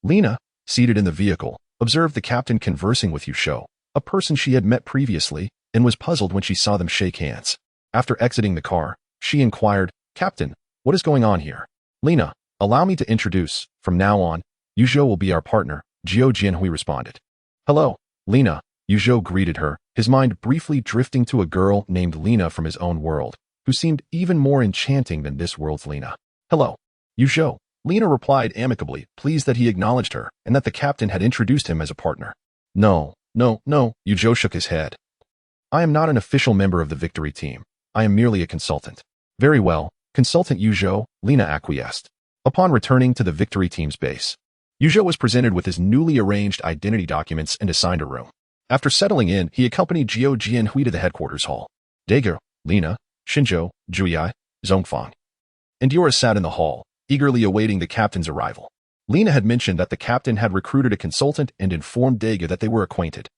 Lena, seated in the vehicle, observed the captain conversing with Zhou, a person she had met previously, and was puzzled when she saw them shake hands. After exiting the car, she inquired, Captain, what is going on here? Lena, allow me to introduce. From now on, Zhou will be our partner, Zhou Jianhui responded. Hello, Lena, Zhou greeted her, his mind briefly drifting to a girl named Lena from his own world, who seemed even more enchanting than this world's Lena. Hello, Zhou, Lena replied amicably, pleased that he acknowledged her and that the captain had introduced him as a partner. No, Zhou shook his head. I am not an official member of the victory team. I am merely a consultant. Very well, Consultant Zhou, Lena acquiesced. Upon returning to the victory team's base, Zhou was presented with his newly arranged identity documents and assigned a room. After settling in, he accompanied Zhou Jianhui to the headquarters hall. Dager, Lena, Xinzhou, Zhuyi, Zhongfang, and Yura sat in the hall, eagerly awaiting the captain's arrival. Lena had mentioned that the captain had recruited a consultant and informed Dager that they were acquainted.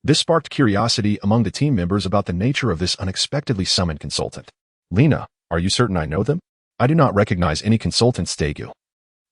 This sparked curiosity among the team members about the nature of this unexpectedly summoned consultant. Lena, are you certain I know them? I do not recognize any consultants, Daegu,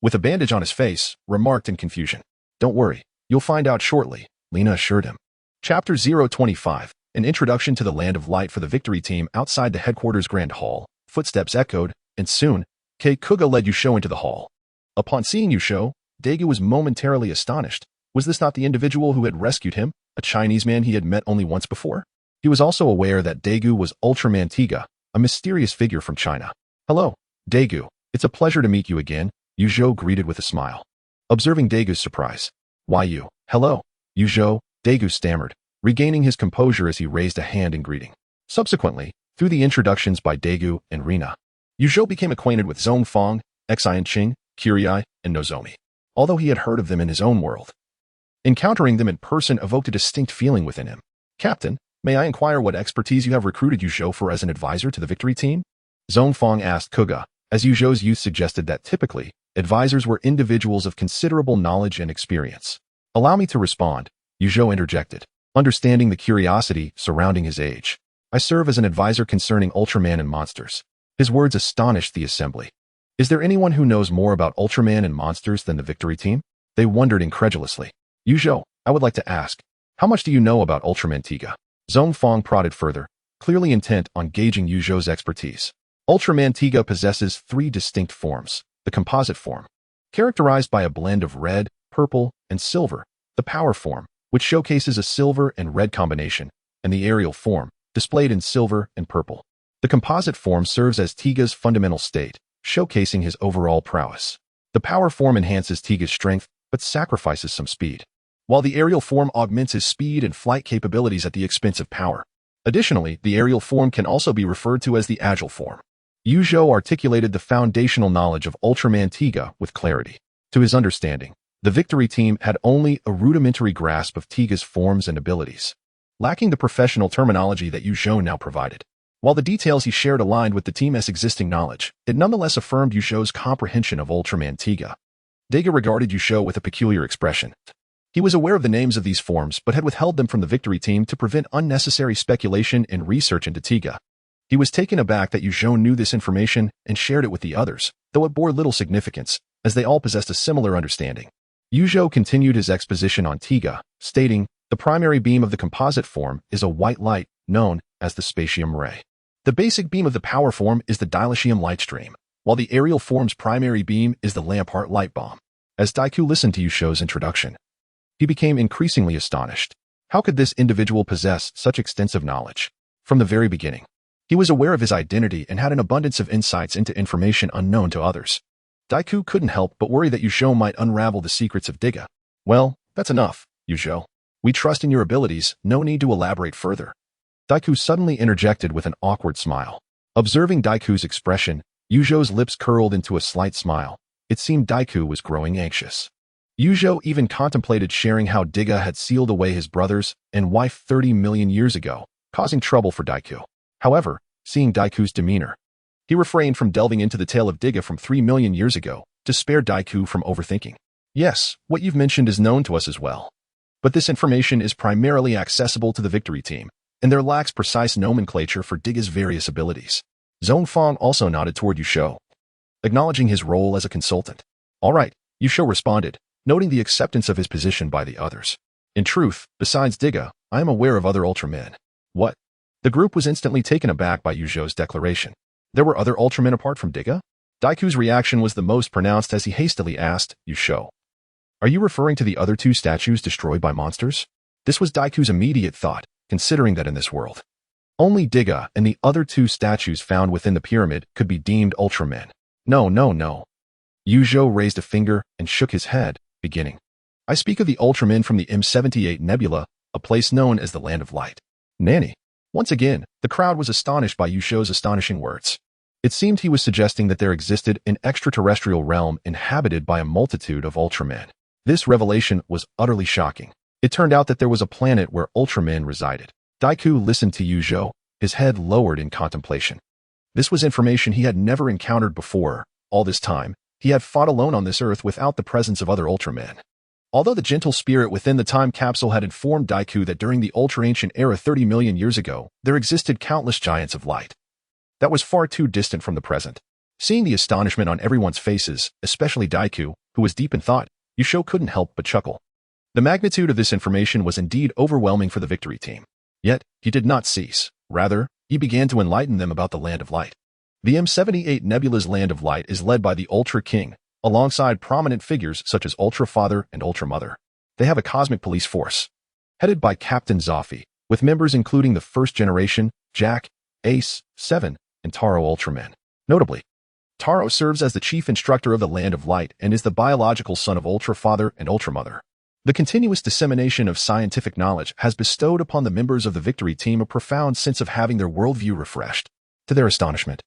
with a bandage on his face, remarked in confusion. Don't worry, you'll find out shortly, Lena assured him. Chapter 025, an introduction to the Land of Light for the victory team outside the headquarters grand hall. Footsteps echoed, and soon, Kuga led Zhou into the hall. Upon seeing Zhou, Daegu was momentarily astonished. Was this not the individual who had rescued him, a Chinese man he had met only once before? He was also aware that Daegu was Ultraman Tiga, a mysterious figure from China. Hello, Daegu, it's a pleasure to meet you again, Zhou greeted with a smile. Observing Daegu's surprise. Why you? Hello, Zhou, Daegu stammered, regaining his composure as he raised a hand in greeting. Subsequently, through the introductions by Daegu and Rina, Zhou became acquainted with Zhongfang, Xianqing, Kirai, and Nozomi, although he had heard of them in his own world. Encountering them in person evoked a distinct feeling within him. Captain, may I inquire what expertise you have recruited Zhou for as an advisor to the victory team? Zhongfang asked Kuga, as Zhou's youth suggested that typically, advisors were individuals of considerable knowledge and experience. Allow me to respond, Zhou interjected, understanding the curiosity surrounding his age. I serve as an advisor concerning Ultraman and monsters. His words astonished the assembly. Is there anyone who knows more about Ultraman and monsters than the victory team? They wondered incredulously. Zhou, I would like to ask, how much do you know about Ultraman Tiga? Zhongfang prodded further, clearly intent on gauging Zhou's expertise. Ultraman Tiga possesses three distinct forms. The composite form, characterized by a blend of red, purple, and silver. The power form, which showcases a silver and red combination, and the aerial form, displayed in silver and purple. The composite form serves as Tiga's fundamental state, showcasing his overall prowess. The power form enhances Tiga's strength, but sacrifices some speed, while the aerial form augments his speed and flight capabilities at the expense of power. Additionally, the aerial form can also be referred to as the agile form. Zhou articulated the foundational knowledge of Ultraman Tiga with clarity. To his understanding, the victory team had only a rudimentary grasp of Tiga's forms and abilities, lacking the professional terminology that Zhou now provided. While the details he shared aligned with the team's existing knowledge, it nonetheless affirmed Zhou's comprehension of Ultraman Tiga. Daega regarded Zhou with a peculiar expression. He was aware of the names of these forms but had withheld them from the victory team to prevent unnecessary speculation and research into Tiga. He was taken aback that Zhou knew this information and shared it with the others, though it bore little significance, as they all possessed a similar understanding. Zhou continued his exposition on Tiga, stating, the primary beam of the composite form is a white light, known as the spatium ray. The basic beam of the power form is the dilithium light stream, while the aerial form's primary beam is the Lampart light bomb. As Daiku listened to Zhou's introduction, he became increasingly astonished. How could this individual possess such extensive knowledge? From the very beginning, he was aware of his identity and had an abundance of insights into information unknown to others. Daiku couldn't help but worry that Zhou might unravel the secrets of Tiga. Well, that's enough, Zhou. We trust in your abilities, no need to elaborate further. Daiku suddenly interjected with an awkward smile. Observing Daiku's expression, Zhou's lips curled into a slight smile. It seemed Daiku was growing anxious. Zhou even contemplated sharing how Tiga had sealed away his brothers and wife 30 million years ago, causing trouble for Daiku. However, seeing Daiku's demeanor, he refrained from delving into the tale of Tiga from 3 million years ago to spare Daiku from overthinking. Yes, what you've mentioned is known to us as well. But this information is primarily accessible to the victory team, and there lacks precise nomenclature for Tiga's various abilities. Zhongfang also nodded toward Zhou. acknowledging his role as a consultant. All right, Yusho responded, noting the acceptance of his position by the others. In truth, besides Tiga, I am aware of other Ultramen. What? The group was instantly taken aback by Yusho's declaration. There were other Ultramen apart from Tiga? Daiku's reaction was the most pronounced as he hastily asked, Yusho, are you referring to the other two statues destroyed by monsters? This was Daiku's immediate thought, considering that in this world, only Tiga and the other two statues found within the pyramid could be deemed Ultramen. No. Yusho raised a finger and shook his head, beginning. I speak of the Ultramen from the M78 Nebula, a place known as the Land of Light. Nanny. Once again, the crowd was astonished by Yusho's astonishing words. It seemed he was suggesting that there existed an extraterrestrial realm inhabited by a multitude of Ultramen. This revelation was utterly shocking. It turned out that there was a planet where Ultramen resided. Daiku listened to Yusho, his head lowered in contemplation. This was information he had never encountered before. All this time, he had fought alone on this earth without the presence of other Ultramen. Although the gentle spirit within the time capsule had informed Daiku that during the ultra-ancient era 30 million years ago, there existed countless giants of light. That was far too distant from the present. Seeing the astonishment on everyone's faces, especially Daiku, who was deep in thought, Yusho couldn't help but chuckle. The magnitude of this information was indeed overwhelming for the victory team. Yet, he did not cease. Rather, he began to enlighten them about the Land of Light. The M78 Nebula's Land of Light is led by the Ultra King, alongside prominent figures such as Ultra Father and Ultra Mother. They have a cosmic police force, headed by Captain Zoffi, with members including the first generation, Jack, Ace, Seven, and Taro Ultramen. Notably, Taro serves as the chief instructor of the Land of Light and is the biological son of Ultra Father and Ultra Mother. The continuous dissemination of scientific knowledge has bestowed upon the members of the victory team a profound sense of having their worldview refreshed. To their astonishment,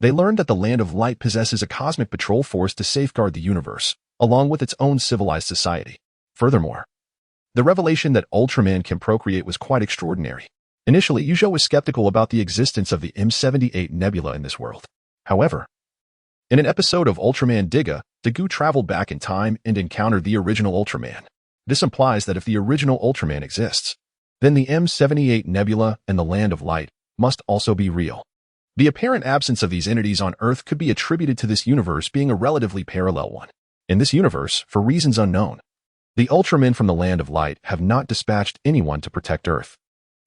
they learned that the Land of Light possesses a cosmic patrol force to safeguard the universe, along with its own civilized society. Furthermore, the revelation that Ultraman can procreate was quite extraordinary. Initially, Yusho was skeptical about the existence of the M78 Nebula in this world. However, in an episode of Ultraman Tiga, Dagu traveled back in time and encountered the original Ultraman. This implies that if the original Ultraman exists, then the M78 Nebula and the Land of Light must also be real. The apparent absence of these entities on Earth could be attributed to this universe being a relatively parallel one. In this universe, for reasons unknown, the Ultramen from the Land of Light have not dispatched anyone to protect Earth.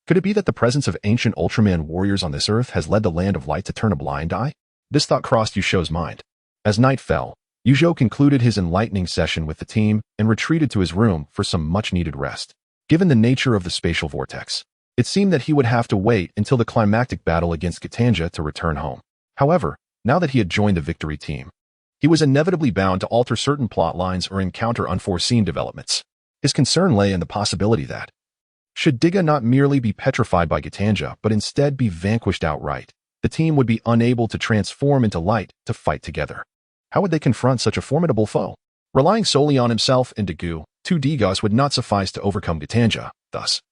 Could it be that the presence of ancient Ultraman warriors on this Earth has led the Land of Light to turn a blind eye? This thought crossed Yusho's mind. As night fell, Yusho concluded his enlightening session with the team and retreated to his room for some much-needed rest. Given the nature of the spatial vortex, it seemed that he would have to wait until the climactic battle against Katanja to return home. However, now that he had joined the victory team, he was inevitably bound to alter certain plot lines or encounter unforeseen developments. His concern lay in the possibility that, should Tiga not merely be petrified by Katanja but instead be vanquished outright, the team would be unable to transform into light to fight together. How would they confront such a formidable foe? Relying solely on himself and Dagu, two Digos would not suffice to overcome Katanja. Thus,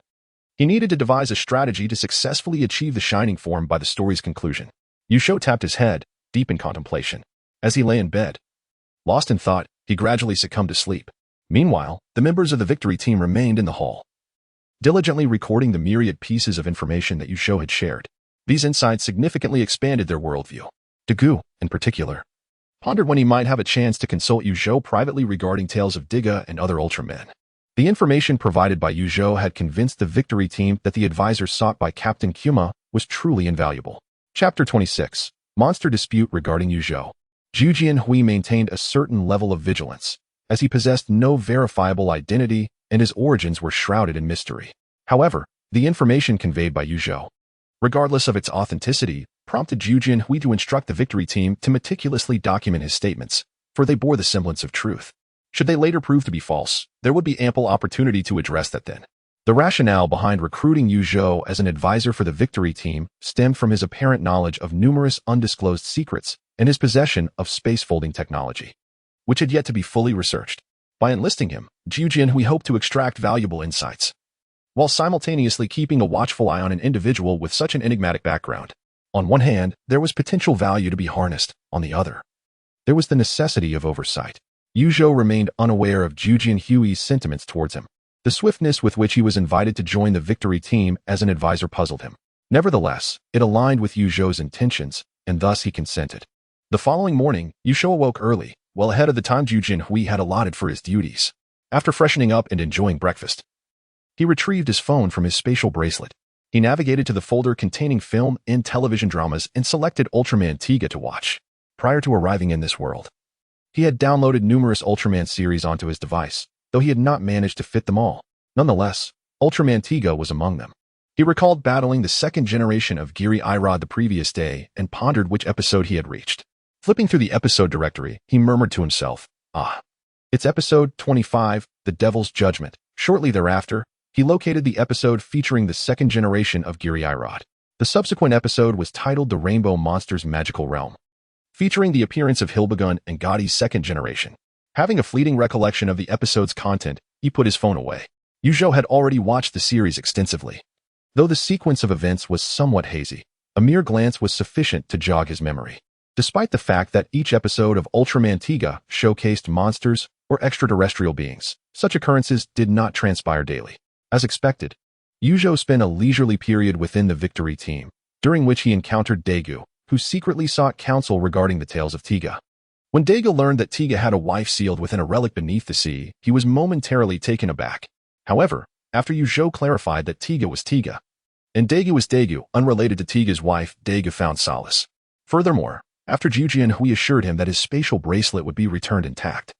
he needed to devise a strategy to successfully achieve the shining form by the story's conclusion. Yusho tapped his head, deep in contemplation. As he lay in bed, lost in thought, he gradually succumbed to sleep. Meanwhile, the members of the victory team remained in the hall, diligently recording the myriad pieces of information that Yusho had shared. These insights significantly expanded their worldview. Dagu, in particular, pondered when he might have a chance to consult Yusho privately regarding tales of Tiga and other Ultramen. The information provided by Yusho had convinced the victory team that the advisor sought by Captain Kuma was truly invaluable. Chapter 26. Monster Dispute regarding Yusho. Zhou Jianhui maintained a certain level of vigilance, as he possessed no verifiable identity and his origins were shrouded in mystery. However, the information conveyed by Yusho, regardless of its authenticity, prompted Zhou Jianhui to instruct the victory team to meticulously document his statements, for they bore the semblance of truth. Should they later prove to be false, there would be ample opportunity to address that then. The rationale behind recruiting Yusho as an advisor for the victory team stemmed from his apparent knowledge of numerous undisclosed secrets and his possession of space-folding technology, which had yet to be fully researched. By enlisting him, Zhou Jianhui hoped to extract valuable insights, while simultaneously keeping a watchful eye on an individual with such an enigmatic background. On one hand, there was potential value to be harnessed. On the other, there was the necessity of oversight. Yusho remained unaware of Zhou Jianhui's sentiments towards him. The swiftness with which he was invited to join the victory team as an advisor puzzled him. Nevertheless, it aligned with Yusho's intentions, and thus he consented. The following morning, Yusho awoke early, well ahead of the time Zhu Jinhui had allotted for his duties. After freshening up and enjoying breakfast, he retrieved his phone from his spatial bracelet. He navigated to the folder containing film and television dramas and selected Ultraman Tiga to watch. Prior to arriving in this world, he had downloaded numerous Ultraman series onto his device, though he had not managed to fit them all. Nonetheless, Ultraman Tiga was among them. He recalled battling the second generation of Giri Irod the previous day and pondered which episode he had reached. Flipping through the episode directory, he murmured to himself, it's episode 25, The Devil's Judgment. Shortly thereafter, he located the episode featuring the second generation of Giri Irod. The subsequent episode was titled The Rainbow Monster's Magical Realm, featuring the appearance of Hilbegun and Gotti's second generation. Having a fleeting recollection of the episode's content, he put his phone away. Yusho had already watched the series extensively. Though the sequence of events was somewhat hazy, a mere glance was sufficient to jog his memory. Despite the fact that each episode of Ultraman Tiga showcased monsters or extraterrestrial beings, such occurrences did not transpire daily. As expected, Yusho spent a leisurely period within the Victory team, during which he encountered Daegu, who secretly sought counsel regarding the tales of Tiga. When Daegu learned that Tiga had a wife sealed within a relic beneath the sea, he was momentarily taken aback. However, after Yusho clarified that Tiga was Tiga, and Daegu was Daegu, unrelated to Tiga's wife, Daegu found solace. Furthermore, after Zhu Jinhui assured him that his spatial bracelet would be returned intact,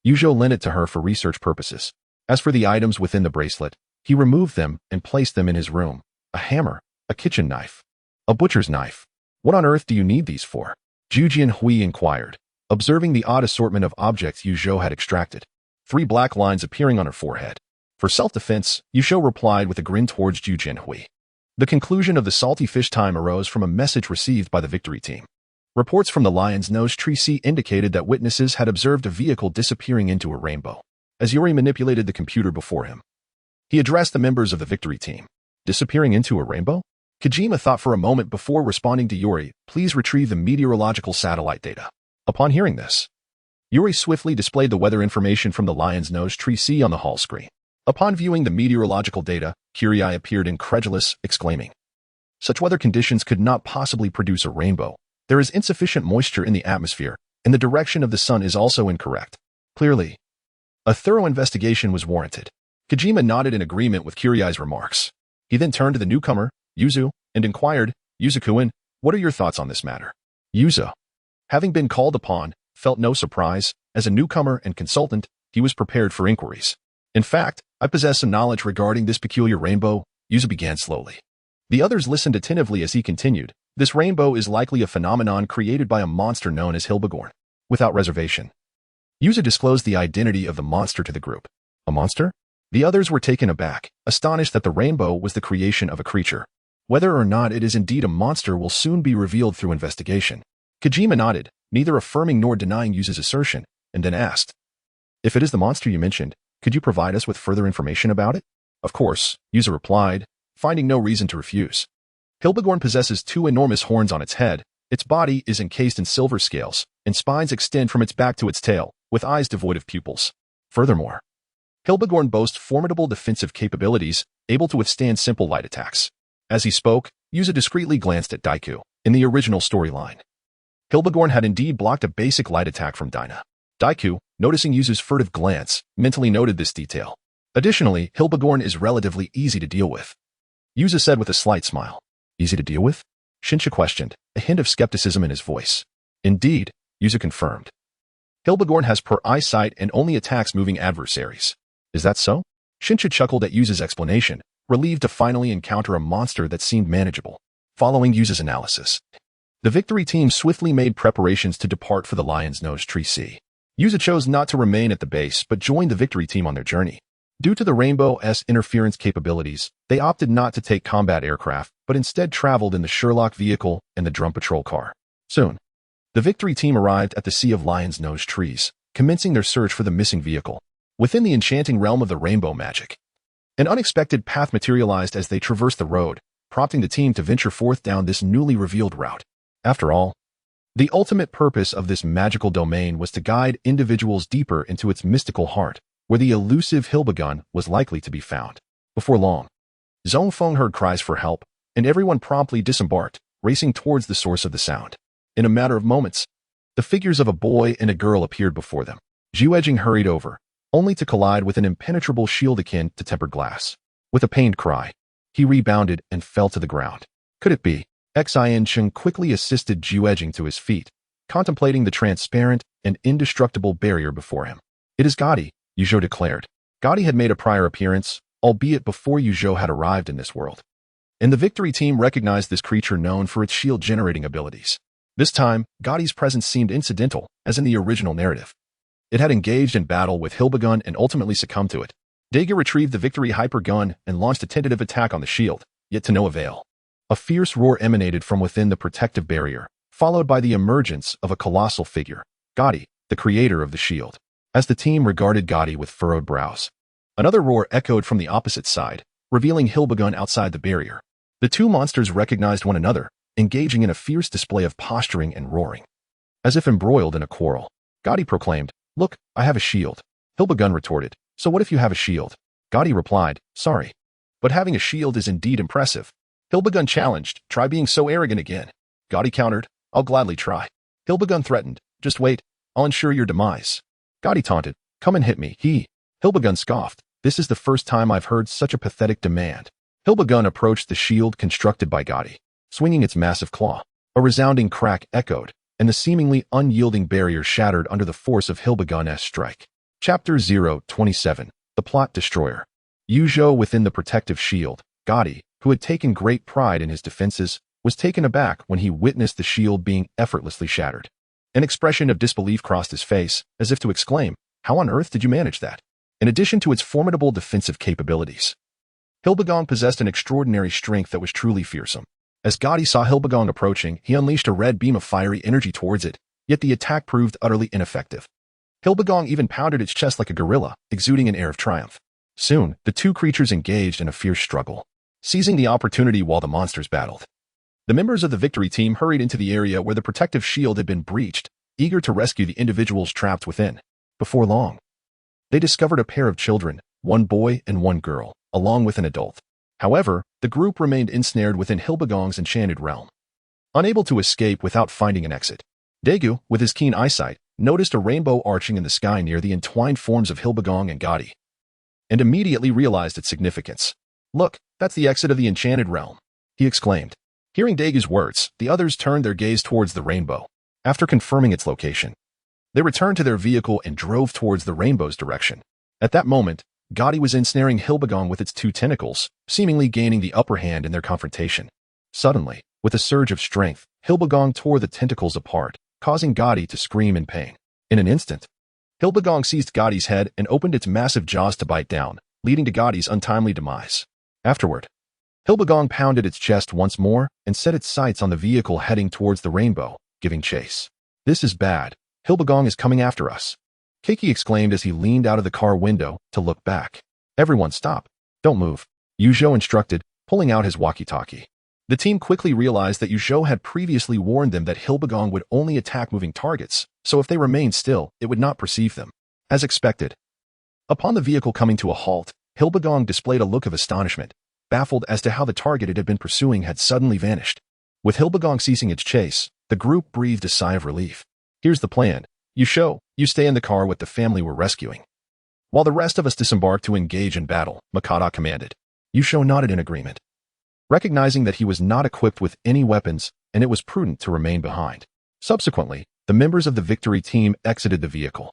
Yusho lent it to her for research purposes. As for the items within the bracelet, he removed them and placed them in his room. A hammer, a kitchen knife, a butcher's knife. What on earth do you need these for? Zhu Jinhui inquired, observing the odd assortment of objects Yusho had extracted. 3 black lines appearing on her forehead. For self-defense, Yusho replied with a grin towards Zhu Jinhui. The conclusion of the salty fish time arose from a message received by the Victory team. Reports from the Lion's Nose Tree Sea indicated that witnesses had observed a vehicle disappearing into a rainbow. As Yuri manipulated the computer before him, he addressed the members of the Victory team. Disappearing into a rainbow? Kojima thought for a moment before responding to Yuri, please retrieve the meteorological satellite data. Upon hearing this, Yuri swiftly displayed the weather information from the Lion's Nose Tree Sea on the hall screen. Upon viewing the meteorological data, Kurii appeared incredulous, exclaiming, such weather conditions could not possibly produce a rainbow. There is insufficient moisture in the atmosphere, and the direction of the sun is also incorrect. Clearly, a thorough investigation was warranted. Kojima nodded in agreement with Kurii's remarks. He then turned to the newcomer, Yuzu, and inquired, Yuzu-kun, what are your thoughts on this matter? Yuzu, having been called upon, felt no surprise. As a newcomer and consultant, he was prepared for inquiries. In fact, I possess some knowledge regarding this peculiar rainbow, Yuzu began slowly. The others listened attentively as he continued. This rainbow is likely a phenomenon created by a monster known as Hilbegun. Without reservation, Yuzu disclosed the identity of the monster to the group. A monster? The others were taken aback, astonished that the rainbow was the creation of a creature. Whether or not it is indeed a monster will soon be revealed through investigation. Kojima nodded, neither affirming nor denying Yuzu's assertion, and then asked, if it is the monster you mentioned, could you provide us with further information about it? Of course, Yuzu replied, finding no reason to refuse. Hilbegun possesses 2 enormous horns on its head. Its body is encased in silver scales, and spines extend from its back to its tail, with eyes devoid of pupils. Furthermore, Hilbegun boasts formidable defensive capabilities, able to withstand simple light attacks. As he spoke, Yuzu discreetly glanced at Daiku. In the original storyline, Hilbegun had indeed blocked a basic light attack from Dyna. Daiku, noticing Yuzu's furtive glance, mentally noted this detail. Additionally, Hilbegun is relatively easy to deal with. Yuzu said with a slight smile. Easy to deal with? Shinsha questioned, a hint of skepticism in his voice. Indeed, Yuzu confirmed. Hilbegun has poor eyesight and only attacks moving adversaries. Is that so? Shinsha chuckled at Yuzu's explanation, relieved to finally encounter a monster that seemed manageable. Following Yuzu's analysis, the Victory team swiftly made preparations to depart for the Lion's Nose Tree Sea. Yuzu chose not to remain at the base but joined the Victory team on their journey. Due to the Rainbow's interference capabilities, they opted not to take combat aircraft, but instead traveled in the Sherlock vehicle and the drum patrol car. Soon, the Victory team arrived at the Sea of Lion's Nose Trees, commencing their search for the missing vehicle. Within the enchanting realm of the rainbow magic, an unexpected path materialized as they traversed the road, prompting the team to venture forth down this newly revealed route. After all, the ultimate purpose of this magical domain was to guide individuals deeper into its mystical heart, where the elusive Hilbegun was likely to be found. Before long, Zhou Feng heard cries for help, and everyone promptly disembarked, racing towards the source of the sound. In a matter of moments, the figures of a boy and a girl appeared before them. Zhou hurried over, only to collide with an impenetrable shield akin to tempered glass. With a pained cry, he rebounded and fell to the ground. Could it be? Xian Cheng quickly assisted Zhou to his feet, contemplating the transparent and indestructible barrier before him. It is Gotti, Zhou declared. Gotti had made a prior appearance, albeit before Zhou had arrived in this world. And the victory team recognized this creature known for its shield-generating abilities. This time, Gotti's presence seemed incidental, as in the original narrative. It had engaged in battle with Hilbegun and ultimately succumbed to it. Tiga retrieved the victory hyper gun and launched a tentative attack on the shield, yet to no avail. A fierce roar emanated from within the protective barrier, followed by the emergence of a colossal figure, Gotti, the creator of the shield. As the team regarded Gotti with furrowed brows, another roar echoed from the opposite side, revealing Hilbegun outside the barrier. The two monsters recognized one another, engaging in a fierce display of posturing and roaring. As if embroiled in a quarrel, Gotti proclaimed, "Look, I have a shield." Hilbegun retorted, "So what if you have a shield?" Gotti replied, "Sorry. But having a shield is indeed impressive." Hilbegun challenged, "Try being so arrogant again." Gotti countered, "I'll gladly try." Hilbegun threatened, "Just wait, I'll ensure your demise." Gotti taunted, "Come and hit me." Hilbegun scoffed, "This is the first time I've heard such a pathetic demand." Hilbegun approached the shield constructed by Gotti, swinging its massive claw. A resounding crack echoed, and the seemingly unyielding barrier shattered under the force of Hilbegun's strike. Chapter 027, The Plot Destroyer. Zhou within the protective shield, Gotti, who had taken great pride in his defenses, was taken aback when he witnessed the shield being effortlessly shattered. An expression of disbelief crossed his face, as if to exclaim, "How on earth did you manage that?" In addition to its formidable defensive capabilities, Hilbegun possessed an extraordinary strength that was truly fearsome. As Gotti saw Hilbegun approaching, he unleashed a red beam of fiery energy towards it, yet the attack proved utterly ineffective. Hilbegun even pounded its chest like a gorilla, exuding an air of triumph. Soon, the two creatures engaged in a fierce struggle, seizing the opportunity while the monsters battled. The members of the victory team hurried into the area where the protective shield had been breached, eager to rescue the individuals trapped within. Before long, they discovered a pair of children, one boy and one girl, along with an adult. However, the group remained ensnared within Hilbegun's enchanted realm, unable to escape without finding an exit. Daegu, with his keen eyesight, noticed a rainbow arching in the sky near the entwined forms of Hilbegun and Gotti, and immediately realized its significance. "Look, that's the exit of the enchanted realm," he exclaimed. Hearing Daegu's words, the others turned their gaze towards the rainbow. After confirming its location, they returned to their vehicle and drove towards the rainbow's direction. At that moment, Gotti was ensnaring Hilbegun with its two tentacles, seemingly gaining the upper hand in their confrontation. Suddenly, with a surge of strength, Hilbegun tore the tentacles apart, causing Gotti to scream in pain. In an instant, Hilbegun seized Gotti's head and opened its massive jaws to bite down, leading to Gotti's untimely demise. Afterward, Hilbegun pounded its chest once more and set its sights on the vehicle heading towards the rainbow, giving chase. "This is bad. Hilbegun is coming after us," Keiki exclaimed as he leaned out of the car window to look back. "Everyone stop. Don't move," Zhou instructed, pulling out his walkie-talkie. The team quickly realized that Zhou had previously warned them that Hilbegun would only attack moving targets, so if they remained still, it would not perceive them. As expected, upon the vehicle coming to a halt, Hilbegun displayed a look of astonishment, baffled as to how the target it had been pursuing had suddenly vanished. With Hilbegun ceasing its chase, the group breathed a sigh of relief. "Here's the plan. Zhou, you stay in the car with the family we're rescuing, while the rest of us disembark to engage in battle," Makata commanded. Zhou nodded in agreement, recognizing that he was not equipped with any weapons and it was prudent to remain behind. Subsequently, the members of the victory team exited the vehicle,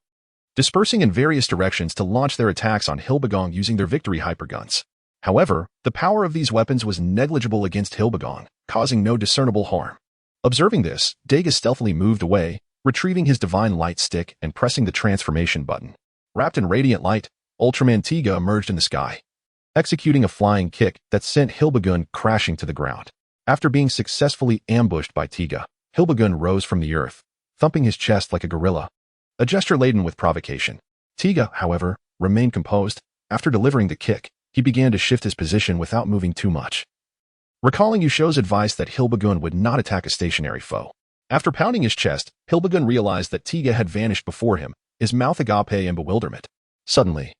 dispersing in various directions to launch their attacks on Hilbegun using their victory hyperguns. However, the power of these weapons was negligible against Hilbegun, causing no discernible harm. Observing this, Daegu stealthily moved away, retrieving his divine light stick and pressing the transformation button. Wrapped in radiant light, Ultraman Tiga emerged in the sky, executing a flying kick that sent Hilbegun crashing to the ground. After being successfully ambushed by Tiga, Hilbegun rose from the earth, thumping his chest like a gorilla, a gesture laden with provocation. Tiga, however, remained composed. After delivering the kick, he began to shift his position without moving too much, recalling Zhou's advice that Hilbegun would not attack a stationary foe. After pounding his chest, Hilbegun realized that Tiga had vanished before him, his mouth agape in bewilderment. Suddenly,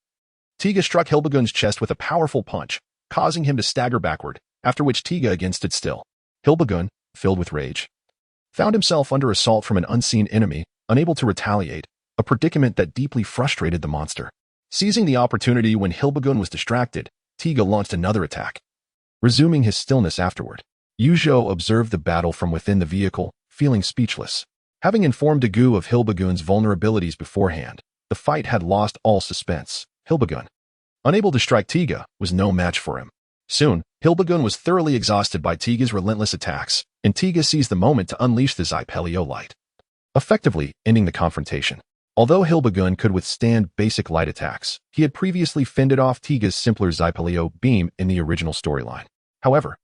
Tiga struck Hilbegun's chest with a powerful punch, causing him to stagger backward, after which Tiga again stood still. Hilbegun, filled with rage, found himself under assault from an unseen enemy, unable to retaliate, a predicament that deeply frustrated the monster. Seizing the opportunity when Hilbegun was distracted, Tiga launched another attack. Resuming his stillness afterward, Zhou observed the battle from within the vehicle, feeling speechless. Having informed Dagu of Hilbegun's vulnerabilities beforehand, the fight had lost all suspense. Hilbegun, unable to strike Tiga, was no match for him. Soon, Hilbegun was thoroughly exhausted by Tiga's relentless attacks, and Tiga seized the moment to unleash the Zypelio light, effectively ending the confrontation. Although Hilbegun could withstand basic light attacks, he had previously fended off Tiga's simpler Zypelio beam in the original storyline. However,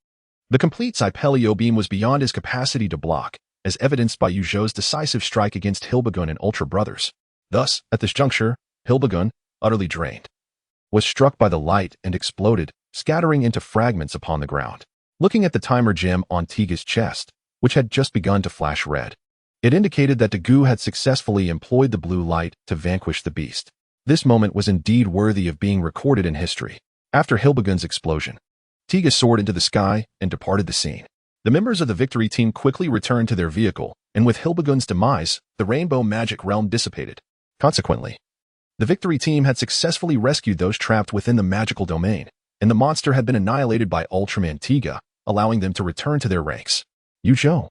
the complete Zypelio beam was beyond his capacity to block, as evidenced by Zhou's decisive strike against Hilbegun and Ultra Brothers. Thus, at this juncture, Hilbegun, utterly drained, was struck by the light and exploded, scattering into fragments upon the ground. Looking at the timer gem on Tiga's chest, which had just begun to flash red, it indicated that Dagu had successfully employed the blue light to vanquish the beast. This moment was indeed worthy of being recorded in history. After Hilbegun's explosion, Tiga soared into the sky and departed the scene. The members of the victory team quickly returned to their vehicle, and with Hilbegun's demise, the rainbow magic realm dissipated. Consequently, the victory team had successfully rescued those trapped within the magical domain, and the monster had been annihilated by Ultraman Tiga, allowing them to return to their ranks. Zhou,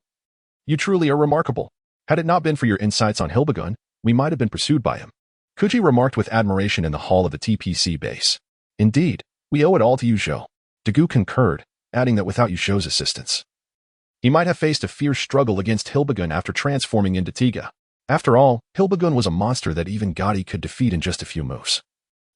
you truly are remarkable. Had it not been for your insights on Hilbegun, we might have been pursued by him. Kuji remarked with admiration in the hall of the TPC base. Indeed, we owe it all to Zhou. Dagu concurred, adding that without Zhou's assistance, he might have faced a fierce struggle against Hilbegun after transforming into Tiga. After all, Hilbegun was a monster that even Gotti could defeat in just a few moves.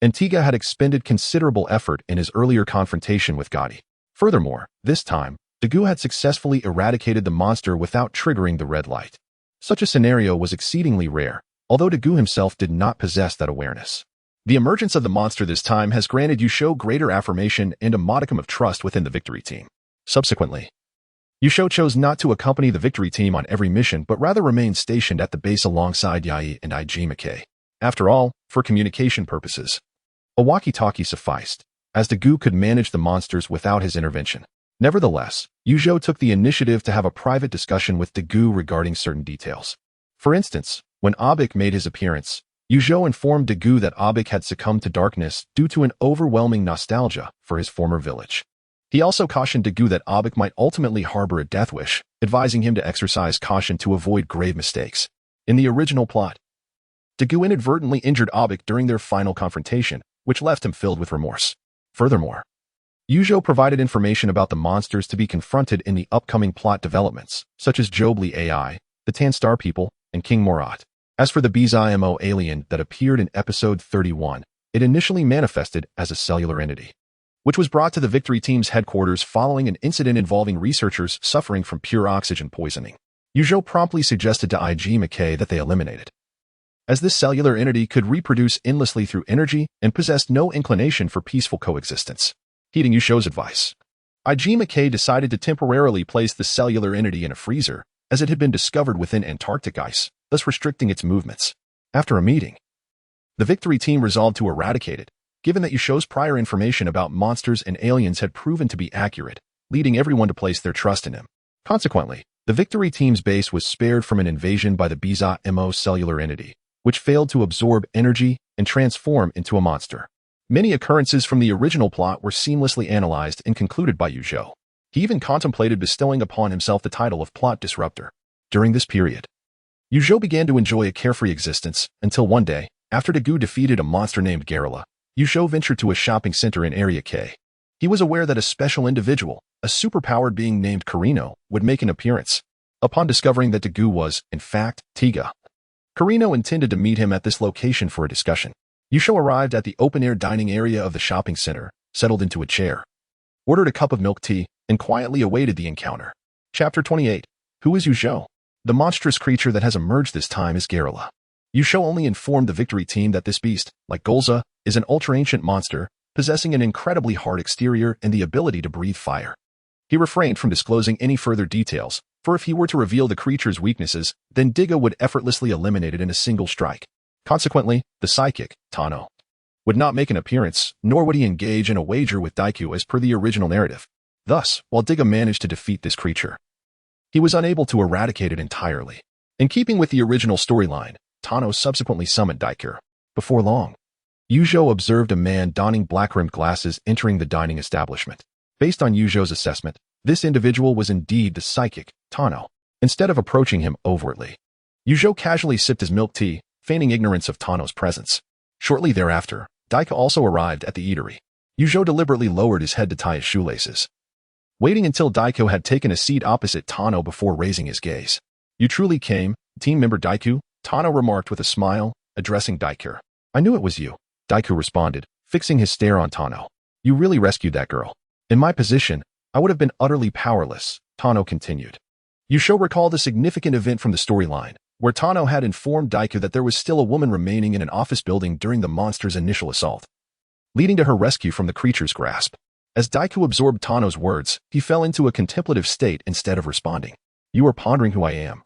And Tiga had expended considerable effort in his earlier confrontation with Gotti. Furthermore, this time, Dagu had successfully eradicated the monster without triggering the red light. Such a scenario was exceedingly rare, although Dagu himself did not possess that awareness. The emergence of the monster this time has granted Zhou greater affirmation and a modicum of trust within the victory team. Subsequently, Zhou chose not to accompany the victory team on every mission but rather remained stationed at the base alongside Yai and Ijimake. After all, for communication purposes, a walkie-talkie sufficed, as Dagu could manage the monsters without his intervention. Nevertheless, Zhou took the initiative to have a private discussion with Dagu regarding certain details. For instance, when Abik made his appearance, Zhou informed Dagu that Abik had succumbed to darkness due to an overwhelming nostalgia for his former village. He also cautioned Dagu that Abik might ultimately harbor a death wish, advising him to exercise caution to avoid grave mistakes. In the original plot, Dagu inadvertently injured Abik during their final confrontation, which left him filled with remorse. Furthermore, Zhou provided information about the monsters to be confronted in the upcoming plot developments, such as Jobli AI, the Tanstar people, and King Morat. As for the Bizimo alien that appeared in episode 31, it initially manifested as a cellular entity, which was brought to the victory team's headquarters following an incident involving researchers suffering from pure oxygen poisoning. Zhou promptly suggested to Ijimake that they eliminate it, as this cellular entity could reproduce endlessly through energy and possessed no inclination for peaceful coexistence. Heeding Zhou's advice, Ijimake decided to temporarily place the cellular entity in a freezer, as it had been discovered within Antarctic ice, thus restricting its movements. After a meeting, the victory team resolved to eradicate it, given that Zhou's prior information about monsters and aliens had proven to be accurate, leading everyone to place their trust in him. Consequently, the victory team's base was spared from an invasion by the Bizimo cellular entity, which failed to absorb energy and transform into a monster. Many occurrences from the original plot were seamlessly analyzed and concluded by Zhou. He even contemplated bestowing upon himself the title of plot disruptor. During this period, Zhou began to enjoy a carefree existence until one day, after Dagu defeated a monster named Garrula, Zhou ventured to a shopping center in Area K. He was aware that a special individual, a superpowered being named Carino, would make an appearance. Upon discovering that Dagu was, in fact, Tiga, Carino intended to meet him at this location for a discussion. Zhou arrived at the open-air dining area of the shopping center, settled into a chair, ordered a cup of milk tea, and quietly awaited the encounter. Chapter 28. Who is Zhou? The monstrous creature that has emerged this time is Garrula. Zhou only informed the victory team that this beast, like Golza, is an ultra-ancient monster, possessing an incredibly hard exterior and the ability to breathe fire. He refrained from disclosing any further details, for if he were to reveal the creature's weaknesses, then Tiga would effortlessly eliminate it in a single strike. Consequently, the psychic, Tano, would not make an appearance, nor would he engage in a wager with Daiku as per the original narrative. Thus, while Tiga managed to defeat this creature, he was unable to eradicate it entirely. In keeping with the original storyline, Tano subsequently summoned Daikyo. Before long, Zhou observed a man donning black-rimmed glasses entering the dining establishment. Based on Zhou's assessment, this individual was indeed the psychic, Tano. Instead of approaching him overtly, Zhou casually sipped his milk tea, feigning ignorance of Tano's presence. Shortly thereafter, Daikyo also arrived at the eatery. Zhou deliberately lowered his head to tie his shoelaces, waiting until Daikyo had taken a seat opposite Tano before raising his gaze. "You truly came, team member Daikyo," Tano remarked with a smile, addressing Daikyo. "I knew it was you," Daikyo responded, fixing his stare on Tano. "You really rescued that girl. In my position, I would have been utterly powerless," Tano continued. Zhou recalled a significant event from the storyline, where Tano had informed Daikyo that there was still a woman remaining in an office building during the monster's initial assault, leading to her rescue from the creature's grasp. As Daikyo absorbed Tano's words, he fell into a contemplative state instead of responding. "You are pondering who I am,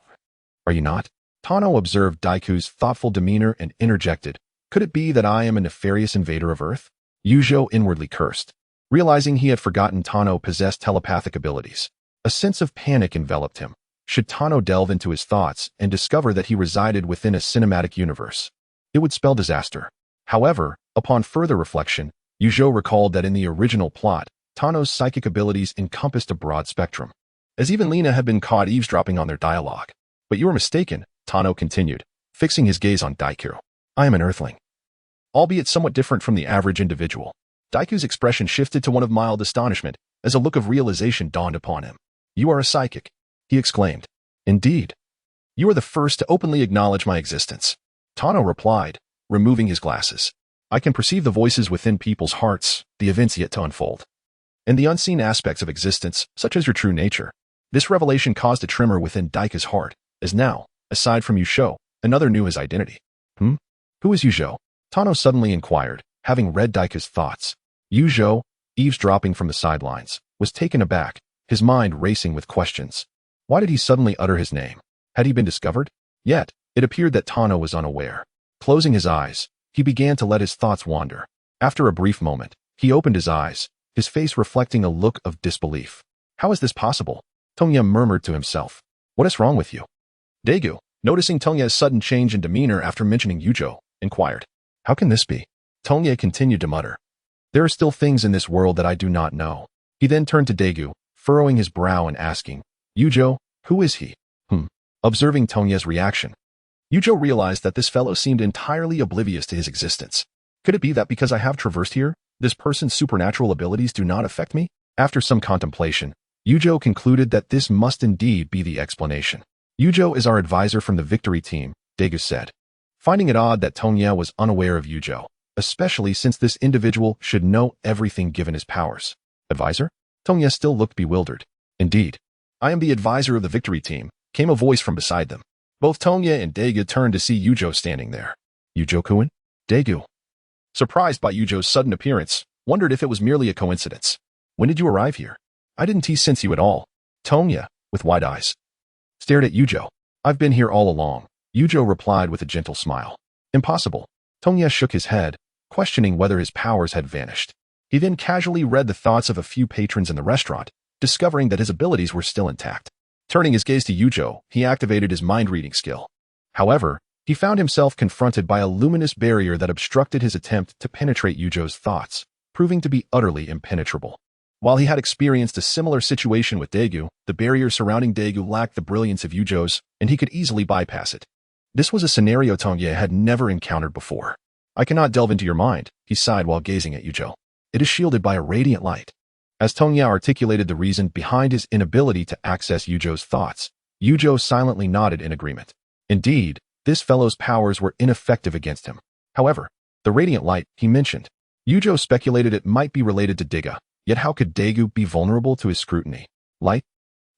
are you not?" Tano observed Daikyo's thoughtful demeanor and interjected, "Could it be that I am a nefarious invader of Earth?" Zhou inwardly cursed, realizing he had forgotten Tano possessed telepathic abilities. A sense of panic enveloped him. Should Tano delve into his thoughts and discover that he resided within a cinematic universe, it would spell disaster. However, upon further reflection, Zhou recalled that in the original plot, Tano's psychic abilities encompassed a broad spectrum, as even Lena had been caught eavesdropping on their dialogue. "But you are mistaken," Tano continued, fixing his gaze on Daikyo. "I am an Earthling, albeit somewhat different from the average individual." Daikyo's expression shifted to one of mild astonishment as a look of realization dawned upon him. "You are a psychic," he exclaimed. "Indeed. You are the first to openly acknowledge my existence," Tano replied, removing his glasses. "I can perceive the voices within people's hearts, the events yet to unfold, and the unseen aspects of existence, such as your true nature." This revelation caused a tremor within Daikyo's heart, as now, aside from Zhou, another knew his identity. Who is Zhou?" Tano suddenly inquired, having read Daikyo's thoughts. Zhou, eavesdropping from the sidelines, was taken aback, his mind racing with questions. Why did he suddenly utter his name? Had he been discovered? Yet, it appeared that Tano was unaware. Closing his eyes, he began to let his thoughts wander. After a brief moment, he opened his eyes, his face reflecting a look of disbelief. "How is this possible?" Tongya murmured to himself. "What is wrong with you?" Daegu, noticing Tongya's sudden change in demeanor after mentioning Zhou, inquired. "How can this be?" Tongya continued to mutter. "There are still things in this world that I do not know." He then turned to Daegu, furrowing his brow and asking, "Zhou, who is he?" Observing Tongya's reaction, Zhou realized that this fellow seemed entirely oblivious to his existence. Could it be that because I have traversed here, this person's supernatural abilities do not affect me? After some contemplation, Zhou concluded that this must indeed be the explanation. "Zhou is our advisor from the victory team," Daegu said, finding it odd that Tongya was unaware of Zhou, especially since this individual should know everything given his powers. "Advisor?" Tongya still looked bewildered. "Indeed. I am the advisor of the victory team," came a voice from beside them. Both Tongya and Daegu turned to see Zhou standing there. "Zhou-kun?" Daegu, surprised by Zhou's sudden appearance, wondered if it was merely a coincidence. "When did you arrive here?" "I didn't sense you at all." Tongya, with wide eyes, stared at Zhou. "I've been here all along," Zhou replied with a gentle smile. "Impossible." Tongya shook his head, questioning whether his powers had vanished. He then casually read the thoughts of a few patrons in the restaurant, discovering that his abilities were still intact. Turning his gaze to Zhou, he activated his mind-reading skill. However, he found himself confronted by a luminous barrier that obstructed his attempt to penetrate Zhou's thoughts, proving to be utterly impenetrable. While he had experienced a similar situation with Daegu, the barrier surrounding Daegu lacked the brilliance of Zhou's, and he could easily bypass it. This was a scenario Tongya had never encountered before. "I cannot delve into your mind," he sighed while gazing at Zhou. "It is shielded by a radiant light." As Tongya articulated the reason behind his inability to access Zhou's thoughts, Zhou silently nodded in agreement. Indeed, this fellow's powers were ineffective against him. However, the radiant light he mentioned, Zhou speculated it might be related to Tiga, yet how could Daegu be vulnerable to his scrutiny? Light?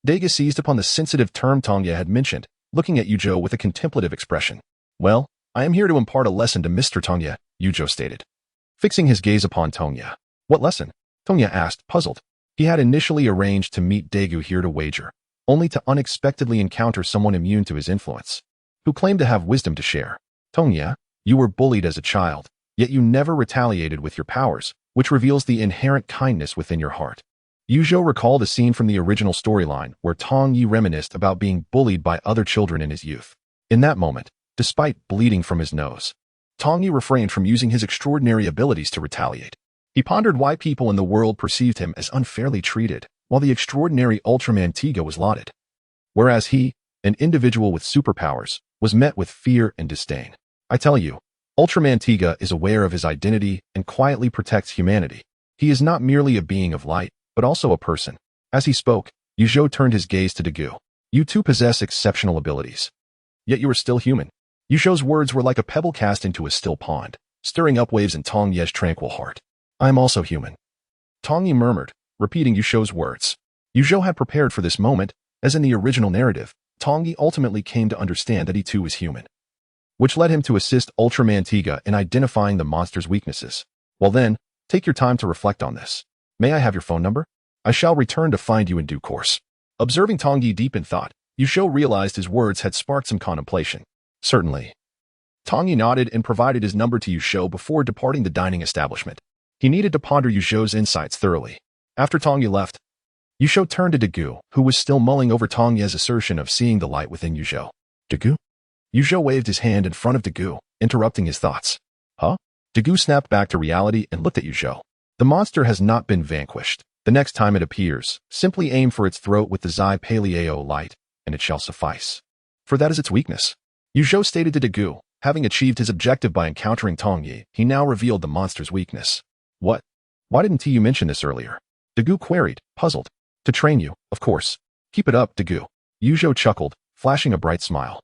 Daegu seized upon the sensitive term Tongya had mentioned, looking at Zhou with a contemplative expression. "Well, I am here to impart a lesson to Mr. Tongya," Zhou stated, fixing his gaze upon Tongya. "What lesson?" Tongya asked, puzzled. He had initially arranged to meet Daegu here to wager, only to unexpectedly encounter someone immune to his influence, who claimed to have wisdom to share. "Tongya, you were bullied as a child, yet you never retaliated with your powers, which reveals the inherent kindness within your heart." Zhou recalled a scene from the original storyline where Tong Yi reminisced about being bullied by other children in his youth. In that moment, despite bleeding from his nose, Tongyi refrained from using his extraordinary abilities to retaliate. He pondered why people in the world perceived him as unfairly treated, while the extraordinary Ultraman Tiga was lauded. Whereas he, an individual with superpowers, was met with fear and disdain. I tell you, Ultraman Tiga is aware of his identity and quietly protects humanity. He is not merely a being of light, but also a person. As he spoke, Zhou turned his gaze to Dagu. You too possess exceptional abilities. Yet you are still human. Zhou's words were like a pebble cast into a still pond, stirring up waves in Tongyi's tranquil heart. I am also human. Tongyi murmured, repeating Zhou's words. Zhou had prepared for this moment, as in the original narrative. Tongyi ultimately came to understand that he too was human, which led him to assist Ultraman Tiga in identifying the monster's weaknesses. Well then, take your time to reflect on this. May I have your phone number? I shall return to find you in due course. Observing Tongyi deep in thought, Zhou realized his words had sparked some contemplation. Certainly. Tongyi nodded and provided his number to Zhou before departing the dining establishment. He needed to ponder Zhou's insights thoroughly. After Tongyi left, Zhou turned to Dagu, who was still mulling over Tongyi's assertion of seeing the light within Zhou. Dagu? Zhou waved his hand in front of Dagu, interrupting his thoughts. Huh? Dagu snapped back to reality and looked at Zhou. The monster has not been vanquished. The next time it appears, simply aim for its throat with the Zai Paleo light, and it shall suffice. For that is its weakness. Zhou stated to Dagu, having achieved his objective by encountering Tongyi, he now revealed the monster's weakness. What? Why didn't you mention this earlier? Dagu queried, puzzled. To train you, of course. Keep it up, Dagu. Zhou chuckled, flashing a bright smile.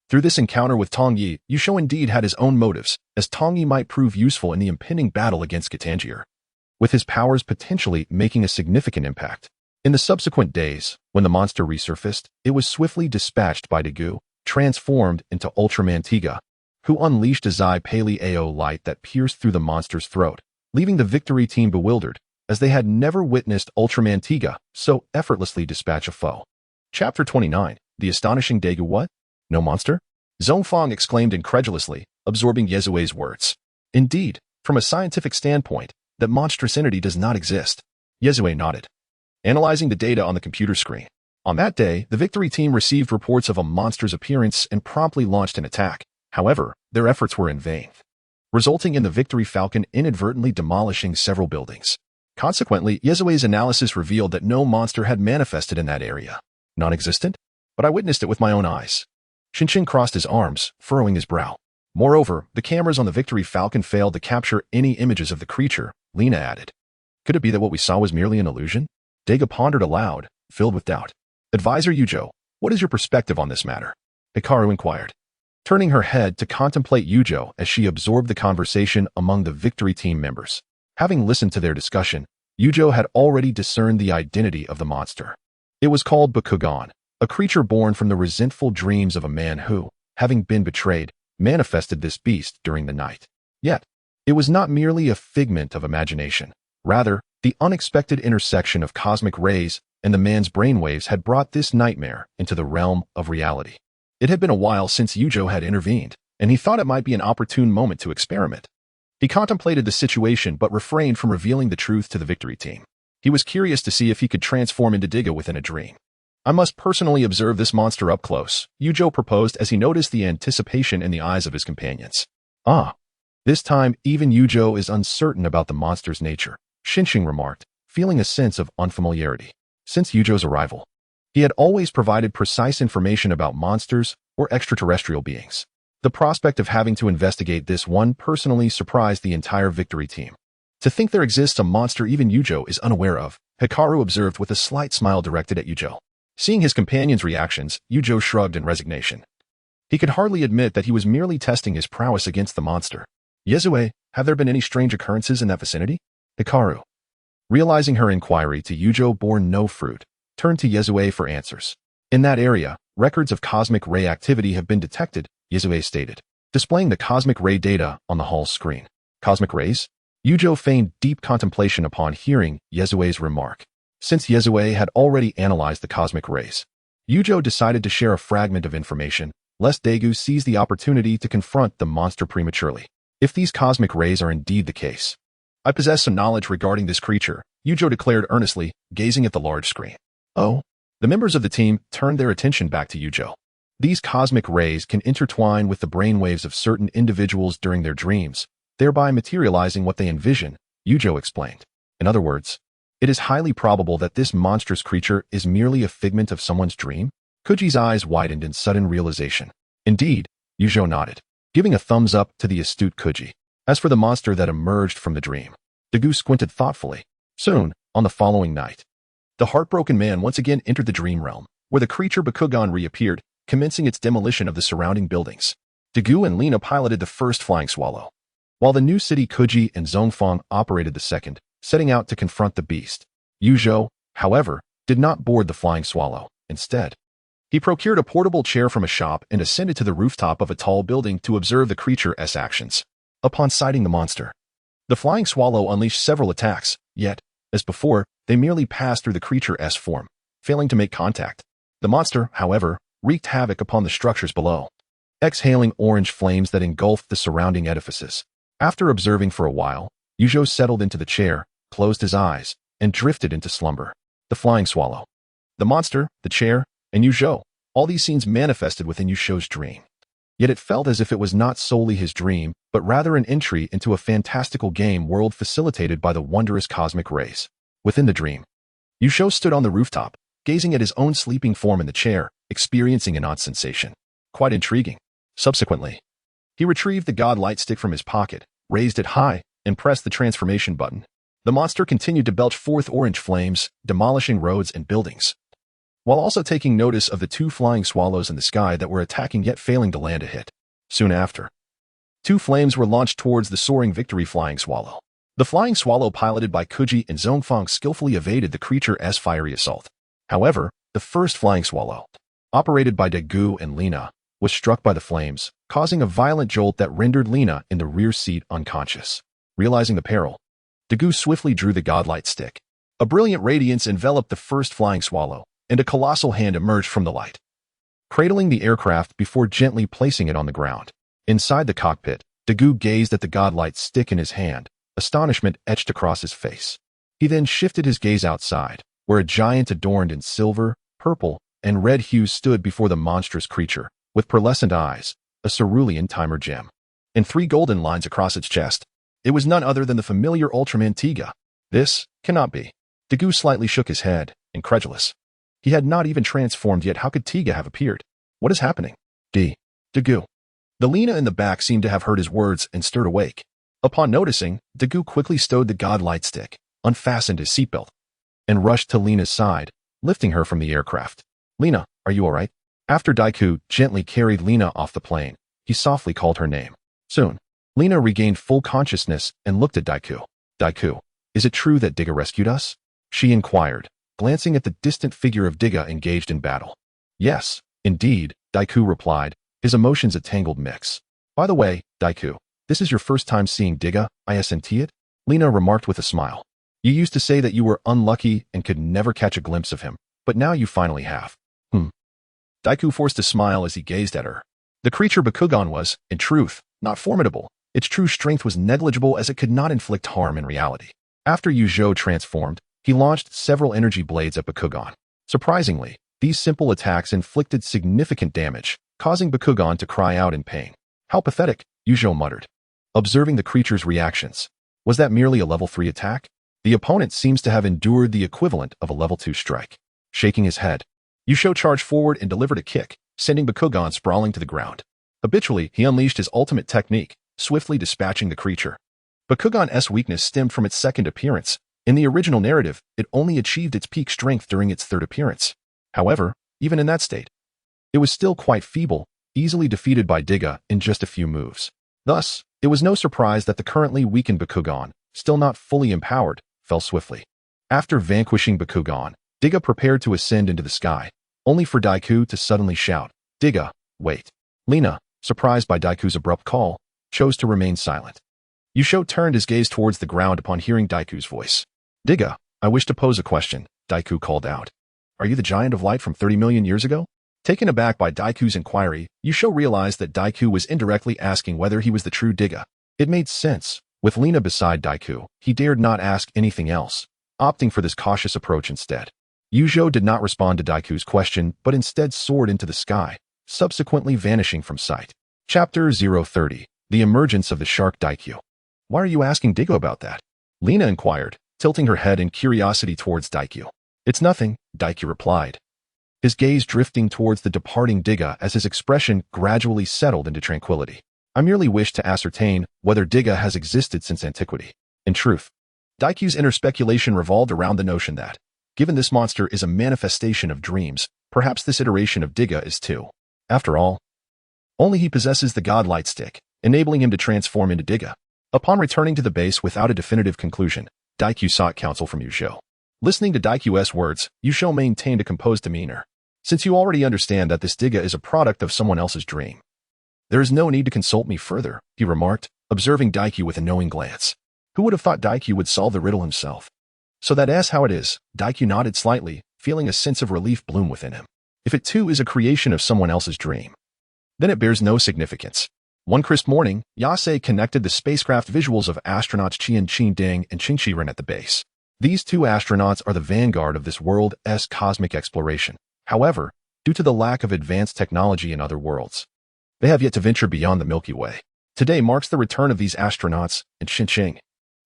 Through this encounter with Tongyi, Zhou indeed had his own motives, as Tongyi might prove useful in the impending battle against Gitangier, with his powers potentially making a significant impact. In the subsequent days, when the monster resurfaced, it was swiftly dispatched by Dagu, transformed into Ultraman Tiga, who unleashed a Zai Paleo light that pierced through the monster's throat, leaving the victory team bewildered, as they had never witnessed Ultraman Tiga so effortlessly dispatch a foe. Chapter 29. The Astonishing Dagu. What? No monster? Zhou exclaimed incredulously, absorbing Yezue's words. Indeed, from a scientific standpoint, that monstrous entity does not exist. Yezue nodded, analyzing the data on the computer screen. On that day, the victory team received reports of a monster's appearance and promptly launched an attack. However, their efforts were in vain, resulting in the Victory Falcon inadvertently demolishing several buildings. Consequently, Yezue's analysis revealed that no monster had manifested in that area. Non-existent? But I witnessed it with my own eyes. Shinshin crossed his arms, furrowing his brow. Moreover, the cameras on the Victory Falcon failed to capture any images of the creature, Lena added. Could it be that what we saw was merely an illusion? Daga pondered aloud, filled with doubt. Advisor Zhou, what is your perspective on this matter? Hikaru inquired, turning her head to contemplate Zhou as she absorbed the conversation among the victory team members. Having listened to their discussion, Zhou had already discerned the identity of the monster. It was called Bakugan, a creature born from the resentful dreams of a man who, having been betrayed, manifested this beast during the night. Yet, it was not merely a figment of imagination. Rather, the unexpected intersection of cosmic rays and the man's brainwaves had brought this nightmare into the realm of reality. It had been a while since Zhou had intervened, and he thought it might be an opportune moment to experiment. He contemplated the situation but refrained from revealing the truth to the victory team. He was curious to see if he could transform into Diga within a dream. I must personally observe this monster up close, Zhou proposed as he noticed the anticipation in the eyes of his companions. Ah. This time, even Zhou is uncertain about the monster's nature, Shinshin remarked, feeling a sense of unfamiliarity. Since Zhou's arrival, he had always provided precise information about monsters or extraterrestrial beings. The prospect of having to investigate this one personally surprised the entire victory team. To think there exists a monster even Zhou is unaware of, Hikaru observed with a slight smile directed at Zhou. Seeing his companion's reactions, Zhou shrugged in resignation. He could hardly admit that he was merely testing his prowess against the monster. Yezue, have there been any strange occurrences in that vicinity? Hikaru, realizing her inquiry to Zhou bore no fruit, turned to Yezue for answers. In that area, records of cosmic ray activity have been detected, Yezue stated, displaying the cosmic ray data on the hall screen. Cosmic rays? Zhou feigned deep contemplation upon hearing Yezue's remark. Since Yezue had already analyzed the cosmic rays, Zhou decided to share a fragment of information, lest Dagu seize the opportunity to confront the monster prematurely. If these cosmic rays are indeed the case, I possess some knowledge regarding this creature, Zhou declared earnestly, gazing at the large screen. Oh? The members of the team turned their attention back to Zhou. These cosmic rays can intertwine with the brainwaves of certain individuals during their dreams, thereby materializing what they envision, Zhou explained. In other words, it is highly probable that this monstrous creature is merely a figment of someone's dream. Kuji's eyes widened in sudden realization. Indeed, Zhou nodded, giving a thumbs up to the astute Kuji. As for the monster that emerged from the dream, Zhou squinted thoughtfully. Soon, on the following night, the heartbroken man once again entered the dream realm, where the creature Bakugan reappeared, commencing its demolition of the surrounding buildings. Zhou and Lina piloted the first flying swallow, while the new city Kuji and Zhongfang operated the second, setting out to confront the beast. Zhou, however, did not board the flying swallow. Instead, he procured a portable chair from a shop and ascended to the rooftop of a tall building to observe the creature's actions. Upon sighting the monster, the flying swallow unleashed several attacks, yet, as before, they merely passed through the creature's form, failing to make contact. The monster, however, wreaked havoc upon the structures below, exhaling orange flames that engulfed the surrounding edifices. After observing for a while, Zhou settled into the chair, closed his eyes, and drifted into slumber. The flying swallow, the monster, the chair, and Zhou, all these scenes manifested within Zhou's dream. Yet it felt as if it was not solely his dream, but rather an entry into a fantastical game world facilitated by the wondrous cosmic rays. Within the dream, Zhou stood on the rooftop, gazing at his own sleeping form in the chair, experiencing an odd sensation. Quite intriguing. Subsequently, he retrieved the god light stick from his pocket, raised it high, and pressed the transformation button. The monster continued to belch forth orange flames, demolishing roads and buildings, while also taking notice of the two flying swallows in the sky that were attacking yet failing to land a hit. Soon after, two flames were launched towards the soaring victory flying swallow. The flying swallow piloted by Kuji and Zhongfang skillfully evaded the creature's fiery assault. However, the first flying swallow, operated by Zhou and Lina, was struck by the flames, causing a violent jolt that rendered Lina in the rear seat unconscious. Realizing the peril, Zhou swiftly drew the godlight stick. A brilliant radiance enveloped the first flying swallow, and a colossal hand emerged from the light, cradling the aircraft before gently placing it on the ground. Inside the cockpit, Zhou gazed at the godlight stick in his hand, astonishment etched across his face. He then shifted his gaze outside, where a giant adorned in silver, purple, and red hues stood before the monstrous creature, with pearlescent eyes, a cerulean timer gem, and 3 golden lines across its chest. It was none other than the familiar Ultraman Tiga. This cannot be. Zhou slightly shook his head, incredulous. He had not even transformed yet. How could Tiga have appeared? What is happening? Zhou. The Lina in the back seemed to have heard his words and stirred awake. Upon noticing, Zhou quickly stowed the godlight stick, unfastened his seatbelt, and rushed to Lina's side, lifting her from the aircraft. Lina, are you alright? After Daiku gently carried Lina off the plane, he softly called her name. Soon, Lina regained full consciousness and looked at Daiku. Daiku, is it true that Tiga rescued us? She inquired, glancing at the distant figure of Tiga engaged in battle. Yes, indeed, Daiku replied, his emotions a tangled mix. By the way, Daiku, this is your first time seeing Tiga, isn't it? Lina remarked with a smile. You used to say that you were unlucky and could never catch a glimpse of him, but now you finally have. Daiku forced a smile as he gazed at her. The creature Bakugan was, in truth, not formidable. Its true strength was negligible as it could not inflict harm in reality. After Zhou transformed, he launched several energy blades at Bakugan. Surprisingly, these simple attacks inflicted significant damage, causing Bakugan to cry out in pain. How pathetic, Zhou muttered, observing the creature's reactions. Was that merely a level 3 attack? The opponent seems to have endured the equivalent of a level 2 strike. Shaking his head, Zhou charged forward and delivered a kick, sending Bakugan sprawling to the ground. Habitually, he unleashed his ultimate technique, swiftly dispatching the creature. Bakugan's weakness stemmed from its second appearance. In the original narrative, it only achieved its peak strength during its third appearance. However, even in that state, it was still quite feeble, easily defeated by Tiga in just a few moves. Thus, it was no surprise that the currently weakened Bakugan, still not fully empowered, fell swiftly. After vanquishing Bakugan, Tiga prepared to ascend into the sky, only for Daiku to suddenly shout, Tiga, wait. Lina, surprised by Daiku's abrupt call, chose to remain silent. Zhou turned his gaze towards the ground upon hearing Daiku's voice. Tiga, I wish to pose a question, Daiku called out. Are you the giant of light from 30 million years ago? Taken aback by Daiku's inquiry, Zhou realized that Daiku was indirectly asking whether he was the true Tiga. It made sense. With Lina beside Daiku, he dared not ask anything else, opting for this cautious approach instead. Zhou did not respond to Daiku's question, but instead soared into the sky, subsequently vanishing from sight. Chapter 030. The Emergence of the Shark Daikyu. Why are you asking Digo about that? Lena inquired, tilting her head in curiosity towards Daikyu. It's nothing, Daikyu replied, his gaze drifting towards the departing Diga as his expression gradually settled into tranquility. I merely wish to ascertain whether Diga has existed since antiquity. In truth, Daikyu's inner speculation revolved around the notion that, given this monster is a manifestation of dreams, perhaps this iteration of Diga is too. After all, only he possesses the God Light Stick, enabling him to transform into Diga. Upon returning to the base without a definitive conclusion, Daikyu sought counsel from Zhou. Listening to Daikyu's words, Zhou maintained a composed demeanor. Since you already understand that this Diga is a product of someone else's dream, there is no need to consult me further, he remarked, observing Daikyu with a knowing glance. Who would have thought Daikyu would solve the riddle himself? So that's how it is, Daikyu nodded slightly, feeling a sense of relief bloom within him. If it too is a creation of someone else's dream, then it bears no significance. One crisp morning, Yasei connected the spacecraft visuals of astronauts Qian Ding and Qingqiren at the base. These two astronauts are the vanguard of this world's cosmic exploration. However, due to the lack of advanced technology in other worlds, they have yet to venture beyond the Milky Way. Today marks the return of these astronauts, and Xinqing,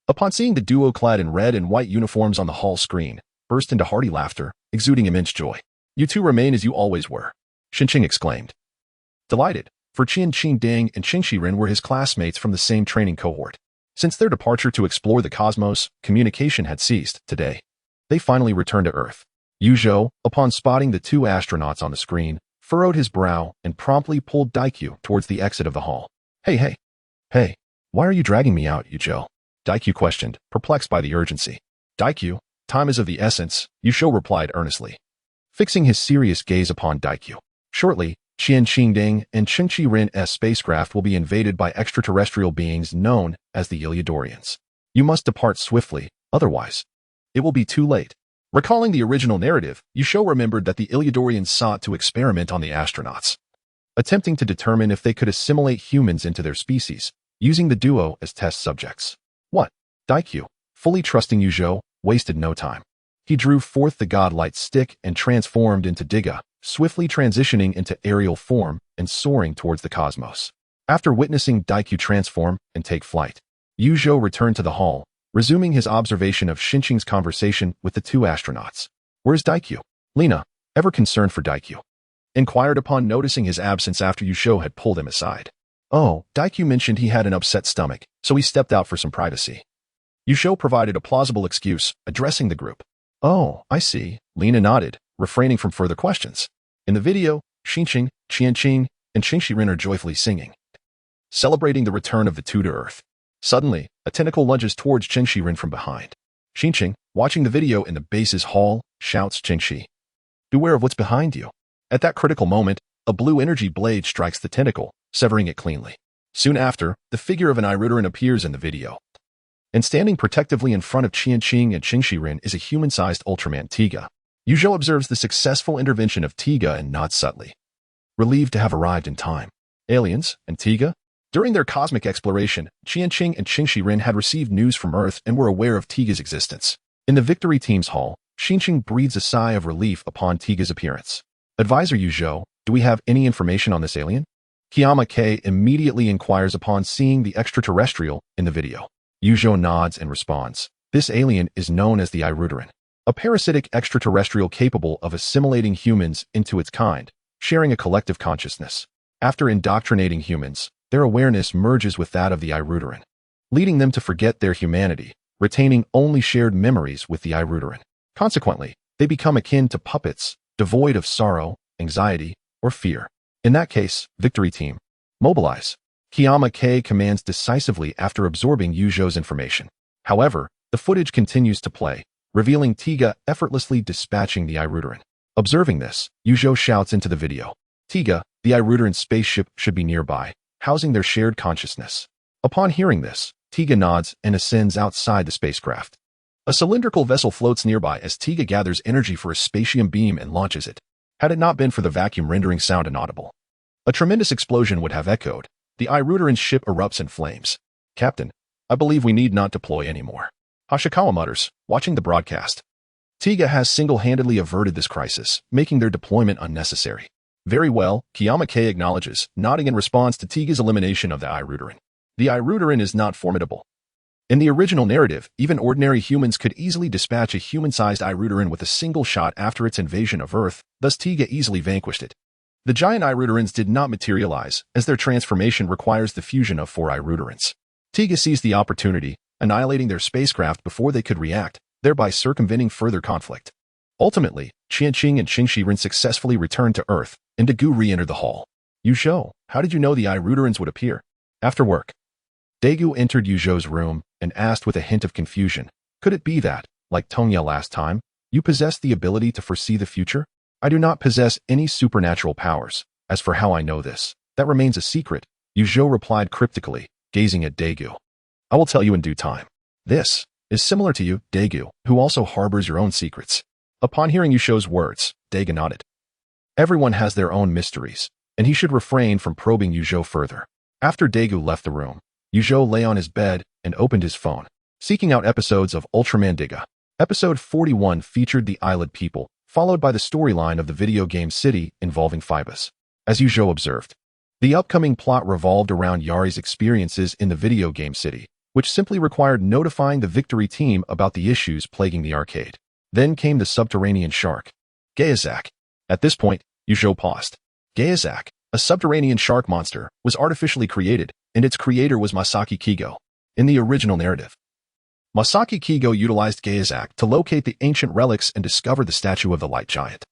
upon seeing the duo clad in red and white uniforms on the hall screen, burst into hearty laughter, exuding immense joy. You two remain as you always were, Xinqing exclaimed. Delighted, for Qian Ding and Qingqiren were his classmates from the same training cohort. Since their departure to explore the cosmos, communication had ceased. Today, they finally returned to Earth. Zhou, upon spotting the two astronauts on the screen, furrowed his brow and promptly pulled Daikyu towards the exit of the hall. Hey, why are you dragging me out, Zhou? Daikyu questioned, perplexed by the urgency. Daikyu, time is of the essence, Zhou replied earnestly, fixing his serious gaze upon Daikyu. Shortly, Qian Ding and Qingqiren's spacecraft will be invaded by extraterrestrial beings known as the Iliadorians. You must depart swiftly, otherwise, it will be too late. Recalling the original narrative, Zhou remembered that the Iliadorians sought to experiment on the astronauts, attempting to determine if they could assimilate humans into their species, using the duo as test subjects. What? Daikyu, fully trusting Zhou, wasted no time. He drew forth the God Light Stick and transformed into Diga, swiftly transitioning into aerial form and soaring towards the cosmos. After witnessing Daikyu transform and take flight, Zhou returned to the hall, resuming his observation of Xinqing's conversation with the two astronauts. Where's Daikyu? Lena, ever concerned for Daikyu, inquired upon noticing his absence after Zhou had pulled him aside. Oh, Daikyu mentioned he had an upset stomach, so he stepped out for some privacy. Zhou provided a plausible excuse, addressing the group. Oh, I see, Lena nodded, refraining from further questions. In the video, Xinqing, Qianqing, and Qingqiren are joyfully singing, celebrating the return of the two to Earth. Suddenly, a tentacle lunges towards Qingqiren from behind. Xinqing, watching the video in the base's hall, shouts Qingqi, beware of what's behind you. At that critical moment, a blue energy blade strikes the tentacle, severing it cleanly. Soon after, the figure of an Irudaran appears in the video. And standing protectively in front of Qianqing and Qingqiren is a human-sized Ultraman Tiga. Zhou observes the successful intervention of Tiga and nods subtly, relieved to have arrived in time. Aliens and Tiga? During their cosmic exploration, Qianqing and Qingqiren had received news from Earth and were aware of Tiga's existence. In the victory team's hall, Xinqing breathes a sigh of relief upon Tiga's appearance. Advisor Zhou, do we have any information on this alien? Kiyama K immediately inquires upon seeing the extraterrestrial in the video. Zhou nods and responds. This alien is known as the Irudaran, a parasitic extraterrestrial capable of assimilating humans into its kind, sharing a collective consciousness. After indoctrinating humans, their awareness merges with that of the Irudaran, leading them to forget their humanity, retaining only shared memories with the Irudaran. Consequently, they become akin to puppets, devoid of sorrow, anxiety, or fear. In that case, victory team, mobilize. Kiyama K commands decisively after absorbing Zhou's information. However, the footage continues to play, revealing Tiga effortlessly dispatching the Irudaran. Observing this, Zhou shouts into the video. Tiga, the Irudaran spaceship should be nearby, housing their shared consciousness. Upon hearing this, Tiga nods and ascends outside the spacecraft. A cylindrical vessel floats nearby as Tiga gathers energy for a spatium beam and launches it. Had it not been for the vacuum rendering sound inaudible, a tremendous explosion would have echoed. The Irudaran ship erupts in flames. Captain, I believe we need not deploy anymore, Hashikawa mutters, watching the broadcast. Tiga has single-handedly averted this crisis, making their deployment unnecessary. Very well, Kiyama-K acknowledges, nodding in response to Tiga's elimination of the Irudaran. The Irudaran is not formidable. In the original narrative, even ordinary humans could easily dispatch a human-sized Irudaran with a single shot after its invasion of Earth, thus Tiga easily vanquished it. The giant Irudarans did not materialize, as their transformation requires the fusion of 4 Irudarans. Tiga seized the opportunity, annihilating their spacecraft before they could react, thereby circumventing further conflict. Ultimately, Qianqing and Qingxiren successfully returned to Earth, and Dagu re-entered the hall. "Yu Zhou, how did you know the Irudarans would appear?" After work, Dagu entered Yu Zhou's room and asked with a hint of confusion, "Could it be that, like Tongya last time, you possess the ability to foresee the future?" "I do not possess any supernatural powers. As for how I know this, that remains a secret," Yu Zhou replied cryptically, gazing at Dagu. "I will tell you in due time. This is similar to you, Dagu, who also harbors your own secrets." Upon hearing Yu Zhou's words, Dagu nodded. Everyone has their own mysteries, and he should refrain from probing Yu Zhou further. After Dagu left the room, Yu Zhou lay on his bed and opened his phone, seeking out episodes of Ultraman Tiga. Episode 41 featured the Eyelid people, followed by the storyline of the video game City involving Phoebus. As Yu Zhou observed, the upcoming plot revolved around Yari's experiences in the video game City, which simply required notifying the victory team about the issues plaguing the arcade. Then came the subterranean shark, Gayazak. At this point, Yu Zhou paused. Gayazak, a subterranean shark monster, was artificially created, and its creator was Masaki Kigo. In the original narrative, Masaki Kigo utilized Gayazak to locate the ancient relics and discover the statue of the Light Giant.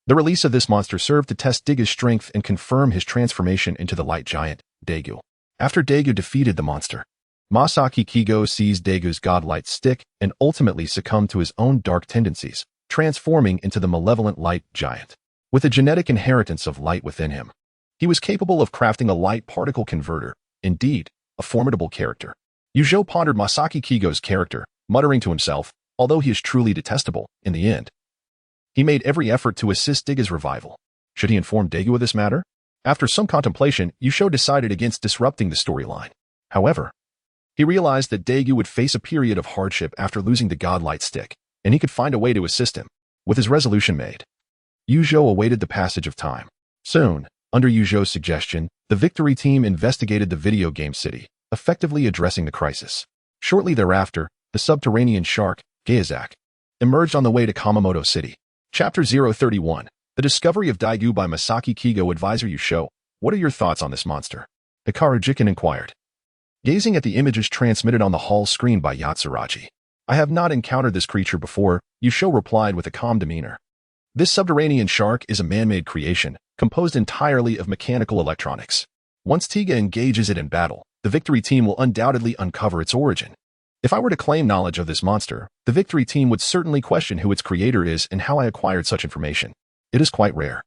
The release of this monster served to test Tiga's strength and confirm his transformation into the Light Giant, Dagu. After Dagu defeated the monster, Masaki Kigo seized Dagu's godlight stick and ultimately succumbed to his own dark tendencies, transforming into the malevolent Light Giant. With a genetic inheritance of light within him, he was capable of crafting a light particle converter, indeed, a formidable character. Yu Zhou pondered Masaki Kigo's character, muttering to himself, although he is truly detestable, in the end, he made every effort to assist Tiga's revival. Should he inform Dagu of this matter? After some contemplation, Yu Zhou decided against disrupting the storyline. However, he realized that Dagu would face a period of hardship after losing the godlight stick, and he could find a way to assist him. With his resolution made, Yu Zhou awaited the passage of time. Soon, under Yu Zhou's suggestion, the victory team investigated the video game City, effectively addressing the crisis. Shortly thereafter, the subterranean shark, Gayazak, emerged on the way to Kamamoto City. Chapter 031, The Discovery of Dagu by Masaki Kigo. Advisor Yu Zhou, what are your thoughts on this monster? Hikaru Jiken inquired, gazing at the images transmitted on the hall screen by Yatsuragi. I have not encountered this creature before, Yu Zhou replied with a calm demeanor. This subterranean shark is a man-made creation, composed entirely of mechanical electronics. Once Tiga engages it in battle, the victory team will undoubtedly uncover its origin. If I were to claim knowledge of this monster, the victory team would certainly question who its creator is and how I acquired such information. It is quite rare.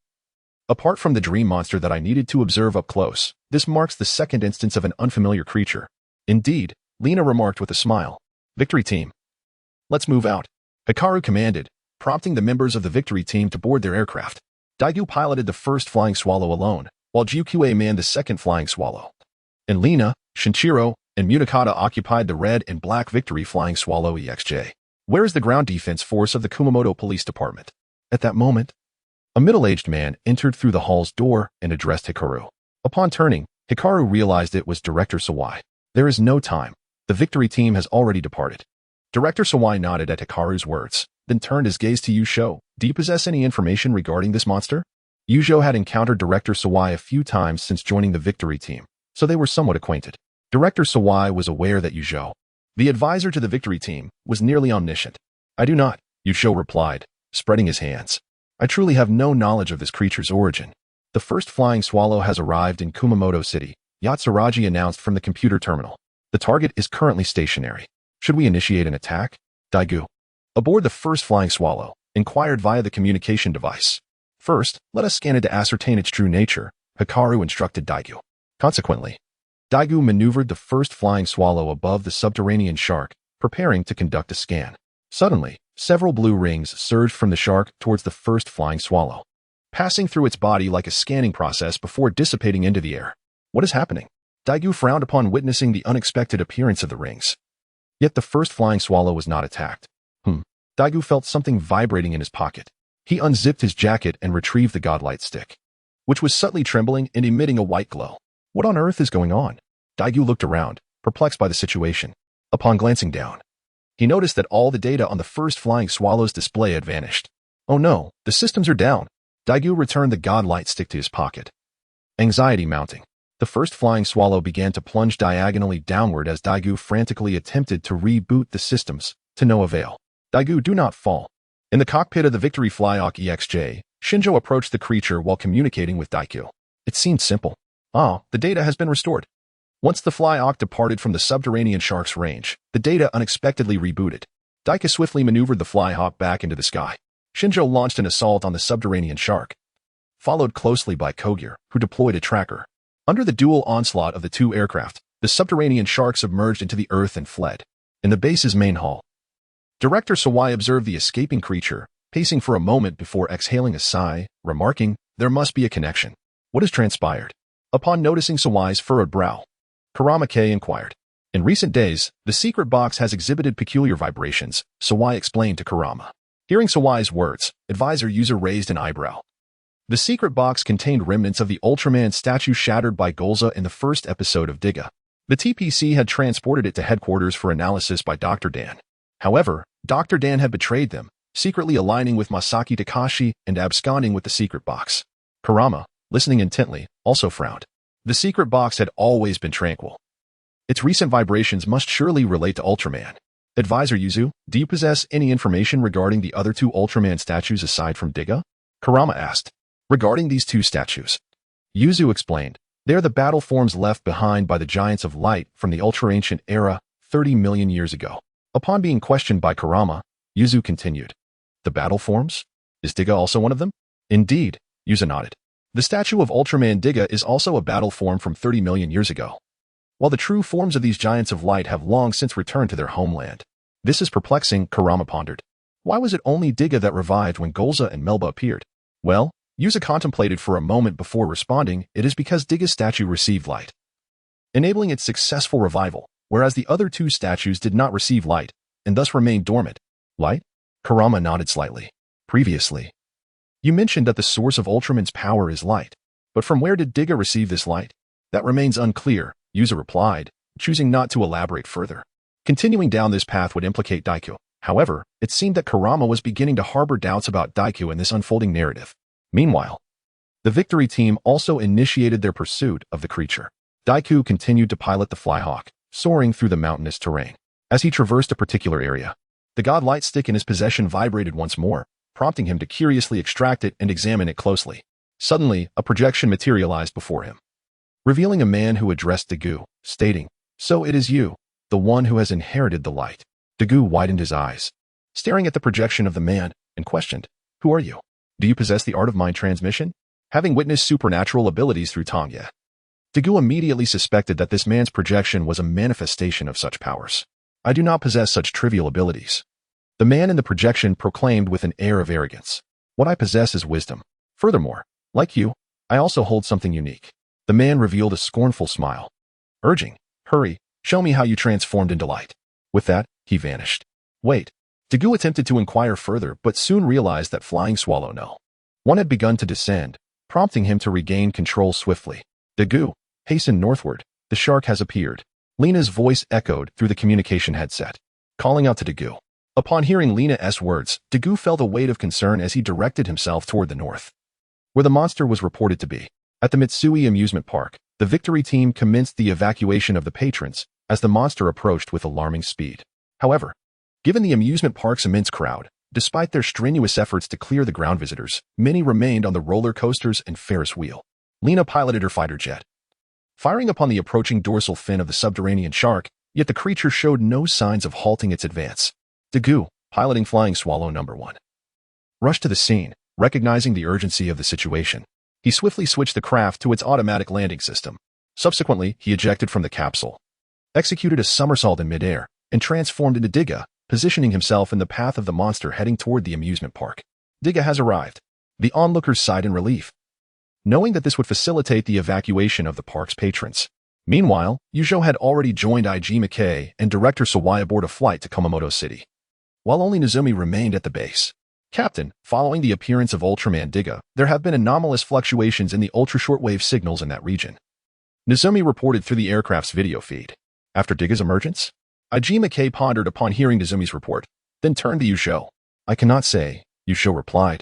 Apart from the dream monster that I needed to observe up close, this marks the second instance of an unfamiliar creature. Indeed, Lena remarked with a smile. Victory team, let's move out, Hikaru commanded, prompting the members of the victory team to board their aircraft. Dagu piloted the first Flying Swallow alone, while Gyukyue manned the second Flying Swallow. And Lena, Shinchiro, and Munakata occupied the red and black Victory Flying Swallow EXJ. Where is the ground defense force of the Kumamoto Police Department? At that moment, a middle-aged man entered through the hall's door and addressed Hikaru. Upon turning, Hikaru realized it was Director Sawai. There is no time. The victory team has already departed. Director Sawai nodded at Hikaru's words, then turned his gaze to Yu Zhou. Do you possess any information regarding this monster? Yu Zhou had encountered Director Sawai a few times since joining the victory team, so they were somewhat acquainted. Director Sawai was aware that Yu Zhou, the advisor to the victory team, was nearly omniscient. I do not, Yu Zhou replied, spreading his hands. I truly have no knowledge of this creature's origin. The first Flying Swallow has arrived in Kumamoto City, Yatsuragi announced from the computer terminal. The target is currently stationary. Should we initiate an attack? Dagu, aboard the first Flying Swallow, inquired via the communication device. First, let us scan it to ascertain its true nature, Hikaru instructed Dagu. Consequently, Dagu maneuvered the first Flying Swallow above the subterranean shark, preparing to conduct a scan. Suddenly, several blue rings surged from the shark towards the first Flying Swallow, passing through its body like a scanning process before dissipating into the air. What is happening? Dagu frowned upon witnessing the unexpected appearance of the rings. Yet the first Flying Swallow was not attacked. Dagu felt something vibrating in his pocket. He unzipped his jacket and retrieved the godlight stick. which was subtly trembling and emitting a white glow. What on earth is going on? Daigyu looked around, perplexed by the situation. Upon glancing down, he noticed that all the data on the first flying swallow's display had vanished. Oh no, the systems are down. Daigyu returned the god light stick to his pocket. Anxiety mounting. The first flying swallow began to plunge diagonally downward as Daigyu frantically attempted to reboot the systems, to no avail. Daigyu, do not fall. In the cockpit of the Victory Flyhawk EXJ, Shinjo approached the creature while communicating with Daikyu. It seemed simple. The data has been restored. Once the Flyhawk departed from the subterranean shark's range, the data unexpectedly rebooted. Daikyu swiftly maneuvered the Flyhawk back into the sky. Shinjo launched an assault on the subterranean shark, followed closely by Kogir, who deployed a tracker. Under the dual onslaught of the two aircraft, the subterranean shark submerged into the earth and fled. In the base's main hall, Director Sawai observed the escaping creature, pacing for a moment before exhaling a sigh, remarking, "There must be a connection. What has transpired?" Upon noticing Sawai's furrowed brow, Kurama K inquired. In recent days, the secret box has exhibited peculiar vibrations, Sawai explained to Kurama. Hearing Sawai's words, advisor user raised an eyebrow. The secret box contained remnants of the Ultraman statue shattered by Golza in the first episode of Tiga. The TPC had transported it to headquarters for analysis by Dr. Dan. However, Dr. Dan had betrayed them, secretly aligning with Masaki Takashi and absconding with the secret box. Kurama, listening intently, also frowned. The secret box had always been tranquil. Its recent vibrations must surely relate to Ultraman. Advisor Yuzu, do you possess any information regarding the other two Ultraman statues aside from Tiga? Kurama asked. Regarding these two statues, Yuzu explained, they are the battle forms left behind by the Giants of Light from the ultra-ancient era 30 million years ago. Upon being questioned by Kurama, Yuzu continued, the battle forms? Is Tiga also one of them? Indeed, Yuzu nodded. The statue of Ultraman Tiga is also a battle form from 30 million years ago. While the true forms of these Giants of Light have long since returned to their homeland. This is perplexing, Kurama pondered. Why was it only Tiga that revived when Golza and Melba appeared? Well, Yuzu contemplated for a moment before responding, it is because Tiga's statue received light, enabling its successful revival, whereas the other two statues did not receive light, and thus remained dormant. Light? Kurama nodded slightly. Previously, you mentioned that the source of Ultraman's power is light, but from where did Tiga receive this light? That remains unclear, Yuzu replied, choosing not to elaborate further. Continuing down this path would implicate Daikyu. However, it seemed that Kurama was beginning to harbor doubts about Daikyu in this unfolding narrative. Meanwhile, the Victory team also initiated their pursuit of the creature. Daikyu continued to pilot the Flyhawk, soaring through the mountainous terrain. As he traversed a particular area, the god light stick in his possession vibrated once more, prompting him to curiously extract it and examine it closely. Suddenly, a projection materialized before him, revealing a man who addressed Daigyu, stating, "So it is you, the one who has inherited the light." Daigyu widened his eyes, staring at the projection of the man, and questioned, "Who are you? Do you possess the art of mind transmission?" Having witnessed supernatural abilities through Tongya, Daigyu immediately suspected that this man's projection was a manifestation of such powers. "I do not possess such trivial abilities." The man in the projection proclaimed with an air of arrogance, "What I possess is wisdom. Furthermore, like you, I also hold something unique." The man revealed a scornful smile, urging, "Hurry, show me how you transformed into light." With that, he vanished. Wait. Daigyu attempted to inquire further but soon realized that Flying Swallow No. 1 had begun to descend, prompting him to regain control swiftly. "Daigyu, hasten northward. The shark has appeared." Lena's voice echoed through the communication headset, calling out to Daigyu. Upon hearing Lena's words, Daigyu felt a weight of concern as he directed himself toward the north, where the monster was reported to be. At the Mitsui amusement park, the Victory team commenced the evacuation of the patrons as the monster approached with alarming speed. However, given the amusement park's immense crowd, despite their strenuous efforts to clear the ground visitors, many remained on the roller coasters and Ferris wheel. Lena piloted her fighter jet, firing upon the approaching dorsal fin of the subterranean shark, yet the creature showed no signs of halting its advance. Daigyu, piloting Flying Swallow No. 1, rushed to the scene, recognizing the urgency of the situation. He swiftly switched the craft to its automatic landing system. Subsequently, he ejected from the capsule, executed a somersault in midair, and transformed into Tiga, positioning himself in the path of the monster heading toward the amusement park. Tiga has arrived. The onlookers sighed in relief, knowing that this would facilitate the evacuation of the park's patrons. Meanwhile, Zhou had already joined IG McKay and Director Sawai aboard a flight to Kumamoto City, while only Nozumi remained at the base. Captain, following the appearance of Ultraman Tiga, there have been anomalous fluctuations in the ultra-shortwave signals in that region. Nozomi reported through the aircraft's video feed. After Tiga's emergence, Ajima K pondered upon hearing Nozomi's report, then turned to Zhou. I cannot say, Zhou replied,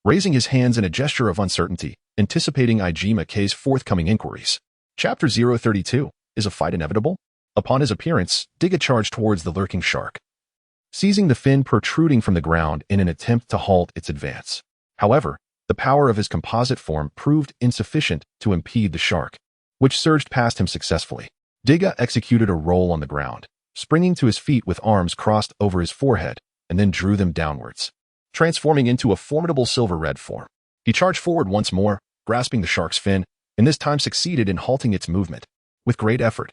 raising his hands in a gesture of uncertainty, anticipating Ajima K's forthcoming inquiries. Chapter 032, is a fight inevitable? Upon his appearance, Tiga charged towards the lurking shark, seizing the fin protruding from the ground in an attempt to halt its advance. However, the power of his composite form proved insufficient to impede the shark, which surged past him successfully. Tiga executed a roll on the ground, springing to his feet with arms crossed over his forehead, and then drew them downwards, transforming into a formidable silver-red form. He charged forward once more, grasping the shark's fin, and this time succeeded in halting its movement. With great effort,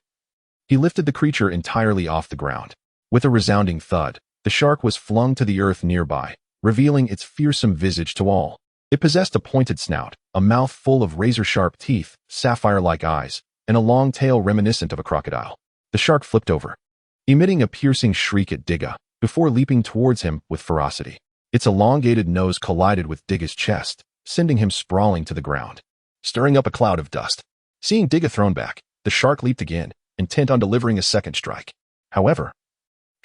he lifted the creature entirely off the ground. With a resounding thud, the shark was flung to the earth nearby, revealing its fearsome visage to all. It possessed a pointed snout, a mouth full of razor-sharp teeth, sapphire-like eyes, and a long tail reminiscent of a crocodile. The shark flipped over, emitting a piercing shriek at Tiga, before leaping towards him with ferocity. Its elongated nose collided with Tiga's chest, sending him sprawling to the ground, stirring up a cloud of dust. Seeing Tiga thrown back, the shark leaped again, intent on delivering a second strike. However,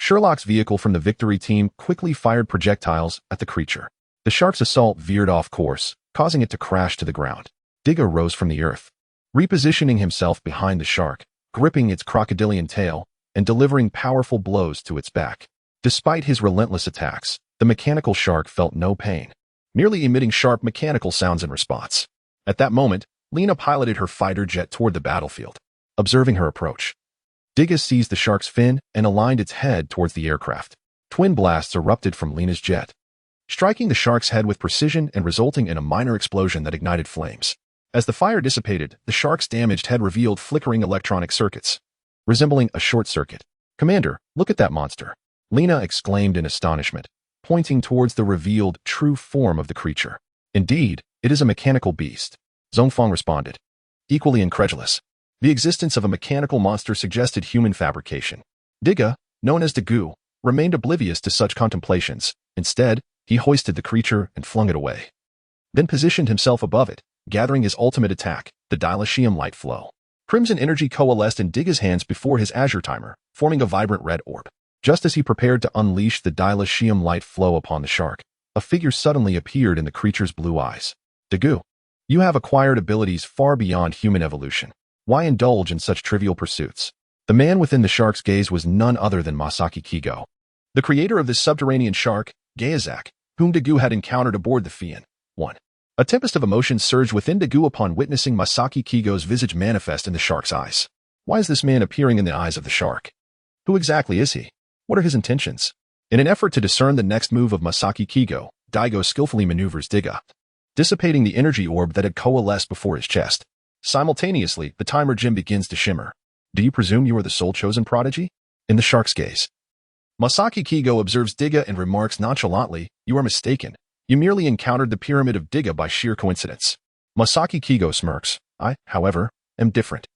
Sherlock's vehicle from the Victory team quickly fired projectiles at the creature. The shark's assault veered off course, causing it to crash to the ground. Tiga rose from the earth, repositioning himself behind the shark, gripping its crocodilian tail, and delivering powerful blows to its back. Despite his relentless attacks, the mechanical shark felt no pain, merely emitting sharp mechanical sounds in response. At that moment, Lena piloted her fighter jet toward the battlefield. Observing her approach, Tiga seized the shark's fin and aligned its head towards the aircraft. Twin blasts erupted from Lena's jet, striking the shark's head with precision and resulting in a minor explosion that ignited flames. As the fire dissipated, the shark's damaged head revealed flickering electronic circuits, resembling a short circuit. Commander, look at that monster, Lena exclaimed in astonishment, pointing towards the revealed true form of the creature. Indeed, it is a mechanical beast, Zhongfang responded, equally incredulous. The existence of a mechanical monster suggested human fabrication. Tiga, known as Dagu, remained oblivious to such contemplations. Instead, he hoisted the creature and flung it away, then positioned himself above it, gathering his ultimate attack, the dilithium light flow. Crimson energy coalesced in Tiga's hands before his azure timer, forming a vibrant red orb. Just as he prepared to unleash the dilithium light flow upon the shark, a figure suddenly appeared in the creature's blue eyes. Dagu, you have acquired abilities far beyond human evolution. Why indulge in such trivial pursuits? The man within the shark's gaze was none other than Masaki Kigo, the creator of this subterranean shark, Gayazak, whom Dagu had encountered aboard the Fian. 1. A tempest of emotions surged within Dagu upon witnessing Masaki Kigo's visage manifest in the shark's eyes. Why is this man appearing in the eyes of the shark? Who exactly is he? What are his intentions? In an effort to discern the next move of Masaki Kigo, Daigo skillfully maneuvers Tiga, dissipating the energy orb that had coalesced before his chest. Simultaneously, the timer gem begins to shimmer. Do you presume you are the sole chosen prodigy? In the shark's gaze, Masaki Kigo observes Tiga and remarks nonchalantly, you are mistaken. You merely encountered the pyramid of Tiga by sheer coincidence. Masaki Kigo smirks. I, however, am different.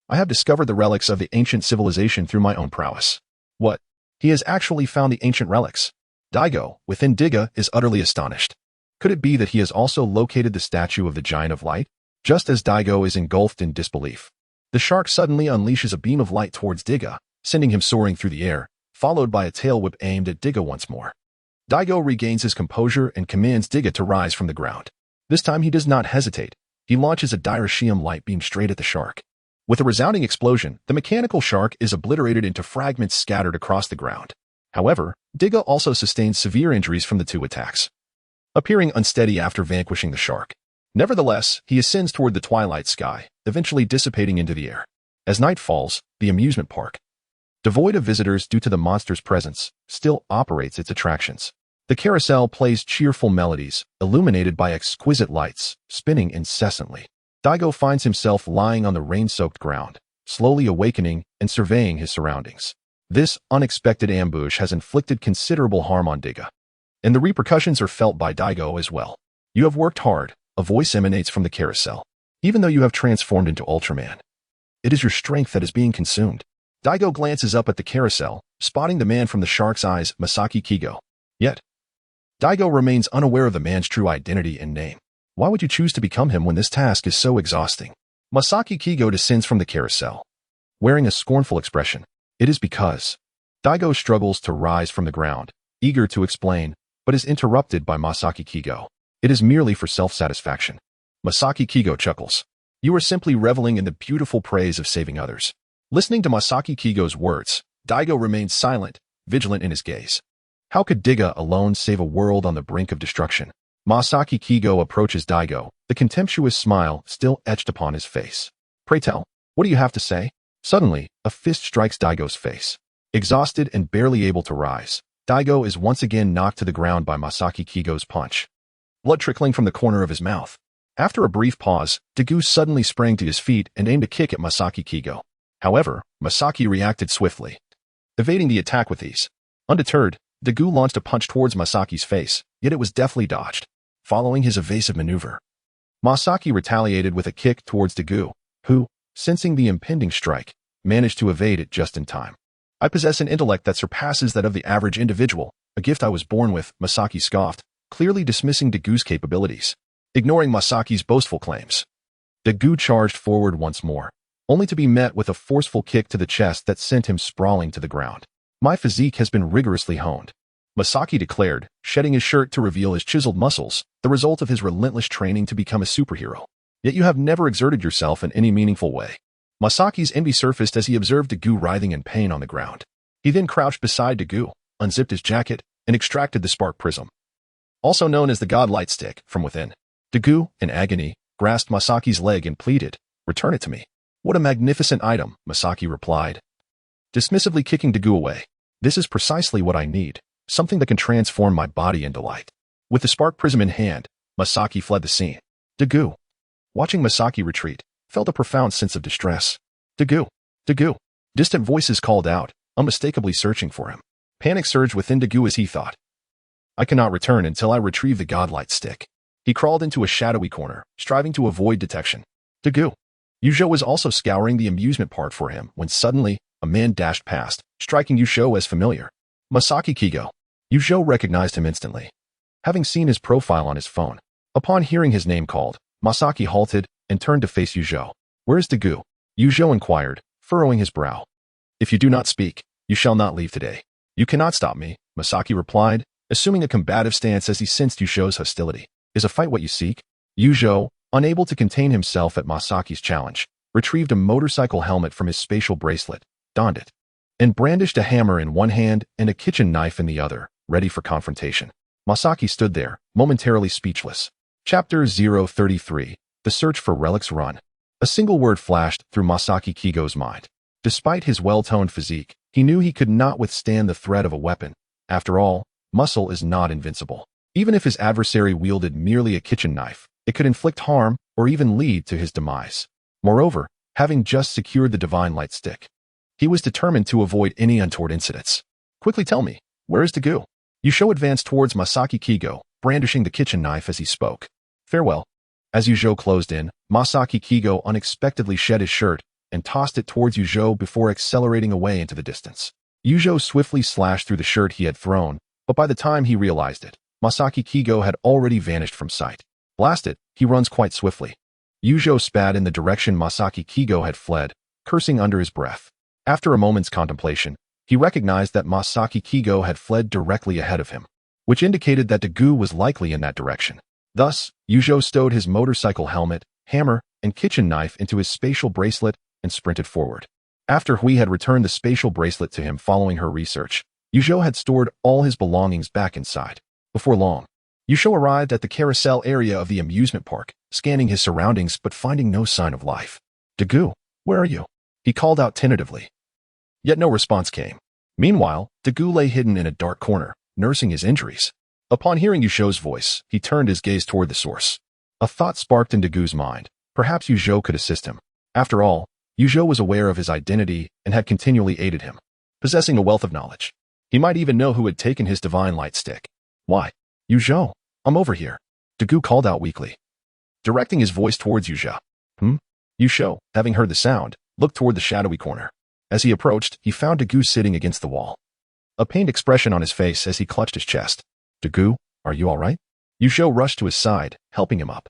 I have discovered the relics of the ancient civilization through my own prowess. What? He has actually found the ancient relics. Daigo, within Tiga, is utterly astonished. Could it be that he has also located the statue of the Giant of Light? Just as Daigo is engulfed in disbelief, the shark suddenly unleashes a beam of light towards Tiga, sending him soaring through the air, followed by a tail whip aimed at Tiga once more. Daigo regains his composure and commands Tiga to rise from the ground. This time he does not hesitate. He launches a dilithium light beam straight at the shark. With a resounding explosion, the mechanical shark is obliterated into fragments scattered across the ground. However, Tiga also sustains severe injuries from the two attacks, appearing unsteady after vanquishing the shark. Nevertheless, he ascends toward the twilight sky, eventually dissipating into the air. As night falls, the amusement park, devoid of visitors due to the monster's presence, still operates its attractions. The carousel plays cheerful melodies, illuminated by exquisite lights, spinning incessantly. Daigo finds himself lying on the rain-soaked ground, slowly awakening and surveying his surroundings. This unexpected ambush has inflicted considerable harm on Tiga, and the repercussions are felt by Daigo as well. You have worked hard, a voice emanates from the carousel. Even though you have transformed into Ultraman, it is your strength that is being consumed. Daigo glances up at the carousel, spotting the man from the shark's eyes, Masaki Kigo. Yet, Daigo remains unaware of the man's true identity and name. Why would you choose to become him when this task is so exhausting? Masaki Kigo descends from the carousel, wearing a scornful expression. It is because Daigo struggles to rise from the ground, eager to explain, but is interrupted by Masaki Kigo. It is merely for self-satisfaction. Masaki Kigo chuckles. You are simply reveling in the beautiful praise of saving others. Listening to Masaki Kigo's words, Daigo remains silent, vigilant in his gaze. How could Tiga alone save a world on the brink of destruction? Masaki Kigo approaches Daigo, the contemptuous smile still etched upon his face. Pray tell, what do you have to say? Suddenly, a fist strikes Daigo's face. Exhausted and barely able to rise, Daigo is once again knocked to the ground by Masaki Kigo's punch, blood trickling from the corner of his mouth. After a brief pause, Dagu suddenly sprang to his feet and aimed a kick at Masaki Kigo. However, Masaki reacted swiftly, evading the attack with ease. Undeterred, Dagu launched a punch towards Masaki's face, yet it was deftly dodged. Following his evasive maneuver, Masaki retaliated with a kick towards Dagu, who, sensing the impending strike, managed to evade it just in time. I possess an intellect that surpasses that of the average individual, a gift I was born with, Masaki scoffed, clearly dismissing Dagu's capabilities. Ignoring Masaki's boastful claims, Dagu charged forward once more, only to be met with a forceful kick to the chest that sent him sprawling to the ground. My physique has been rigorously honed, Masaki declared, shedding his shirt to reveal his chiseled muscles, the result of his relentless training to become a superhero. Yet you have never exerted yourself in any meaningful way. Masaki's envy surfaced as he observed Dagu writhing in pain on the ground. He then crouched beside Dagu, unzipped his jacket, and extracted the spark prism, also known as the God Light Stick, from within. Dagu, in agony, grasped Masaki's leg and pleaded, "Return it to me." "What a magnificent item," Masaki replied, dismissively kicking Dagu away. "This is precisely what I need, something that can transform my body into light." With the spark prism in hand, Masaki fled the scene. Dagu, watching Masaki retreat, felt a profound sense of distress. "Dagu! Dagu!" Distant voices called out, unmistakably searching for him. Panic surged within Dagu as he thought, "I cannot return until I retrieve the Godlight Stick." He crawled into a shadowy corner, striving to avoid detection. Dagu! Zhou was also scouring the amusement park for him when suddenly, a man dashed past, striking Zhou as familiar. Masaki Kigo. Zhou recognized him instantly, having seen his profile on his phone. Upon hearing his name called, Masaki halted and turned to face Zhou. "Where is Dagu?" Zhou inquired, furrowing his brow. "If you do not speak, you shall not leave today." "You cannot stop me," Masaki replied, assuming a combative stance as he sensed Zhou's hostility. "Is a fight what you seek?" Zhou, unable to contain himself at Masaki's challenge, retrieved a motorcycle helmet from his spatial bracelet, donned it, and brandished a hammer in one hand and a kitchen knife in the other, ready for confrontation. Masaki stood there, momentarily speechless. Chapter 033, The Search for Relics Run. A single word flashed through Masaki Kigo's mind. Despite his well-toned physique, he knew he could not withstand the threat of a weapon. After all, muscle is not invincible. Even if his adversary wielded merely a kitchen knife, it could inflict harm or even lead to his demise. Moreover, having just secured the Divine Light Stick, he was determined to avoid any untoward incidents. "Quickly tell me, where is Dagu?" Zhou advanced towards Masaki Kigo, brandishing the kitchen knife as he spoke. "Farewell." As Zhou closed in, Masaki Kigo unexpectedly shed his shirt and tossed it towards Zhou before accelerating away into the distance. Zhou swiftly slashed through the shirt he had thrown, but by the time he realized it, Masaki Kigo had already vanished from sight. Blast it, he runs quite swiftly. Zhou spat in the direction Masaki Kigo had fled, cursing under his breath. After a moment's contemplation, he recognized that Masaki Kigo had fled directly ahead of him, which indicated that Dagu was likely in that direction. Thus, Zhou stowed his motorcycle helmet, hammer, and kitchen knife into his spatial bracelet and sprinted forward. After Hui had returned the spatial bracelet to him following her research, Zhou had stored all his belongings back inside. Before long, Zhou arrived at the carousel area of the amusement park, scanning his surroundings but finding no sign of life. "Dagu, where are you?" he called out tentatively. Yet no response came. Meanwhile, Dagu lay hidden in a dark corner, nursing his injuries. Upon hearing Zhou's voice, he turned his gaze toward the source. A thought sparked in Dagu's mind. Perhaps Zhou could assist him. After all, Zhou was aware of his identity and had continually aided him, possessing a wealth of knowledge. He might even know who had taken his Divine Light Stick. "Why? Zhou, I'm over here," Dagu called out weakly, directing his voice towards Zhou. Zhou, having heard the sound, looked toward the shadowy corner. As he approached, he found Dagu sitting against the wall, a pained expression on his face as he clutched his chest. "Dagu, Are you all right? Zhou rushed to his side, helping him up.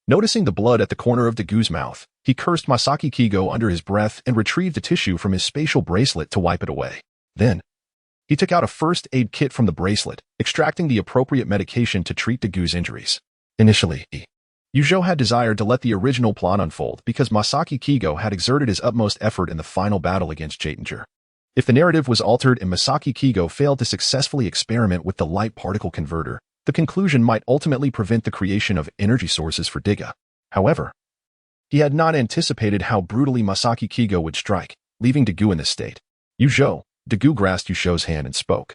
Noticing the blood at the corner of Dagu's mouth, he cursed Masaki Kigo under his breath and retrieved the tissue from his spatial bracelet to wipe it away. Then, he took out a first aid kit from the bracelet, extracting the appropriate medication to treat Dagu's injuries. Initially, Zhou had desired to let the original plot unfold because Masaki Kigo had exerted his utmost effort in the final battle against Jatinger. If the narrative was altered and Masaki Kigo failed to successfully experiment with the light particle converter, the conclusion might ultimately prevent the creation of energy sources for Tiga. However, he had not anticipated how brutally Masaki Kigo would strike, leaving Dagu in this state. Zhou, Dagu grasped Zhou's hand and spoke.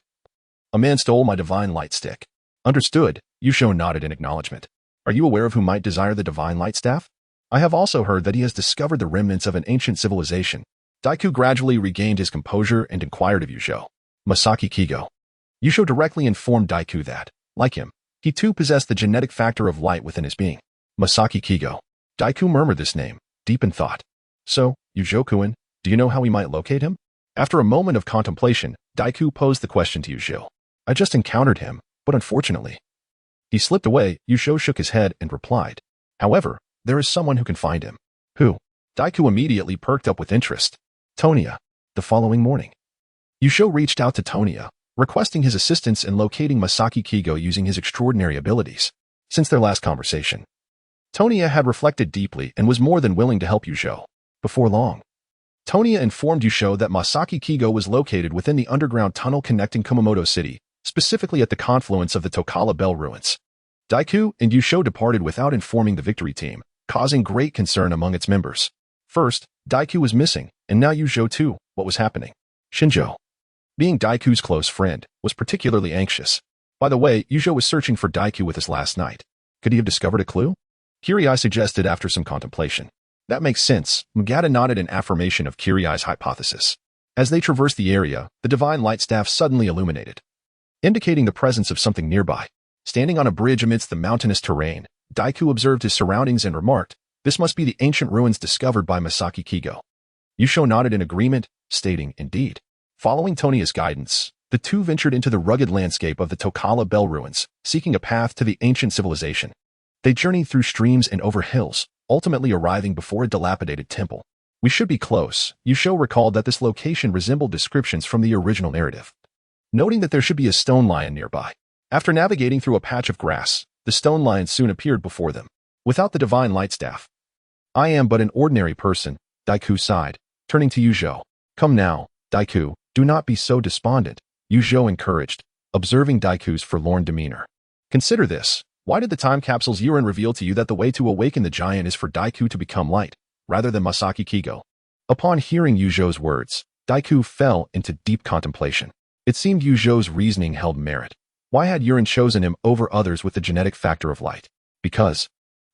A man stole my divine light stick. Understood, Zhou nodded in acknowledgement. Are you aware of who might desire the divine light staff? I have also heard that he has discovered the remnants of an ancient civilization. Daiku gradually regained his composure and inquired of Zhou. Masaki Kigo. Zhou directly informed Daiku that, like him, he too possessed the genetic factor of light within his being. Masaki Kigo. Daiku murmured this name, deep in thought. So, Zhou-kun, do you know how we might locate him? After a moment of contemplation, Daiku posed the question to Zhou. I just encountered him, but unfortunately. He slipped away. Zhou shook his head and replied. However, there is someone who can find him. Who? Daiku immediately perked up with interest. Tonia. The following morning, Zhou reached out to Tonia, requesting his assistance in locating Masaki Kigo using his extraordinary abilities. Since their last conversation, Tonia had reflected deeply and was more than willing to help Zhou. Before long, Tonia informed Zhou that Masaki Kigo was located within the underground tunnel connecting Kumamoto City, specifically at the confluence of the Tokala Bell ruins. Daiku and Zhou departed without informing the victory team, causing great concern among its members. First, Daiku was missing, and now Zhou too. What was happening? Shinjo, being Daiku's close friend, was particularly anxious. By the way, Zhou was searching for Daiku with us last night. Could he have discovered a clue? Kirai suggested after some contemplation. That makes sense. Mugata nodded in affirmation of Kirai's hypothesis. As they traversed the area, the divine light staff suddenly illuminated, indicating the presence of something nearby. Standing on a bridge amidst the mountainous terrain, Daiku observed his surroundings and remarked, this must be the ancient ruins discovered by Masaki Kigo. Zhou nodded in agreement, stating, indeed. Following Tonia's guidance, the two ventured into the rugged landscape of the Tokala Bell ruins, seeking a path to the ancient civilization. They journeyed through streams and over hills, ultimately arriving before a dilapidated temple. We should be close. Zhou recalled that this location resembled descriptions from the original narrative, noting that there should be a stone lion nearby. After navigating through a patch of grass, the stone lion soon appeared before them, without the divine light staff. I am but an ordinary person, Daiku sighed, turning to Zhou. Come now, Daiku, do not be so despondent, Zhou encouraged, observing Daiku's forlorn demeanor. Consider this. Why did the time capsule's urine reveal to you that the way to awaken the giant is for Daiku to become light, rather than Masaki Kigo? Upon hearing Zhou's words, Daiku fell into deep contemplation. It seemed Zhou's reasoning held merit. Why had urine chosen him over others with the genetic factor of light? Because,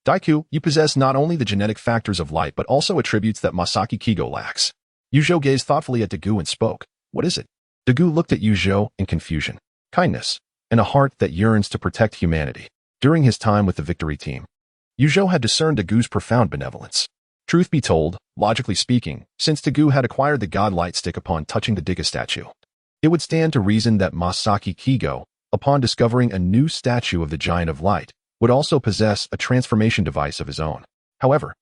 Daiku, you possess not only the genetic factors of light but also attributes that Masaki Kigo lacks. Zhou gazed thoughtfully at Dagu and spoke. What is it? Dagu looked at Zhou in confusion. Kindness, and a heart that yearns to protect humanity. During his time with the victory team, Zhou had discerned Dagu's profound benevolence. Truth be told, logically speaking, since Dagu had acquired the god light stick upon touching the Tiga statue, it would stand to reason that Masaki Kigo, upon discovering a new statue of the Giant of Light, would also possess a transformation device of his own. However,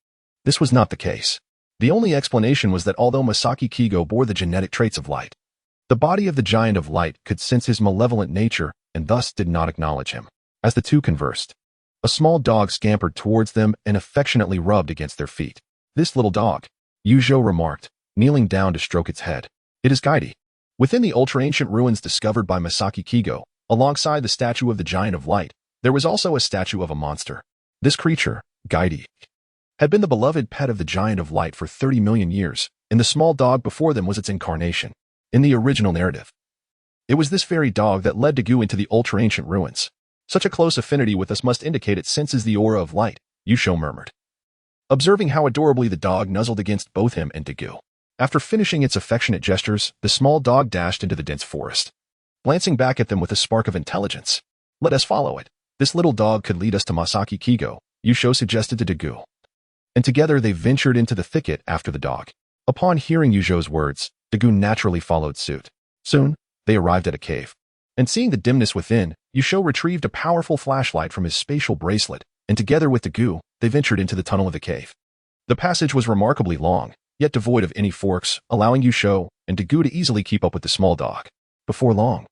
this was not the case. The only explanation was that although Masaki Kigo bore the genetic traits of light, the body of the Giant of Light could sense his malevolent nature and thus did not acknowledge him. As the two conversed, a small dog scampered towards them and affectionately rubbed against their feet. This little dog, Zhou remarked, kneeling down to stroke its head. It is Gaidi. Within the ultra-ancient ruins discovered by Masaki Kigo, alongside the statue of the Giant of Light, there was also a statue of a monster. This creature, Gaidi, had been the beloved pet of the Giant of Light for 30 million years, and the small dog before them was its incarnation. In the original narrative, it was this very dog that led Dagu into the ultra-ancient ruins. Such a close affinity with us must indicate it senses the aura of light, Zhou murmured, observing how adorably the dog nuzzled against both him and Dagu. After finishing its affectionate gestures, the small dog dashed into the dense forest, glancing back at them with a spark of intelligence. Let us follow it. This little dog could lead us to Masaki Kigo, Zhou suggested to Dagu. And together they ventured into the thicket after the dog. Upon hearing Zhou's words, Dagu naturally followed suit. Soon, they arrived at a cave. And seeing the dimness within, Yusho retrieved a powerful flashlight from his spatial bracelet, and together with Dagu, they ventured into the tunnel of the cave. The passage was remarkably long, yet devoid of any forks, allowing Yusho and Dagu to easily keep up with the small dog. Before long,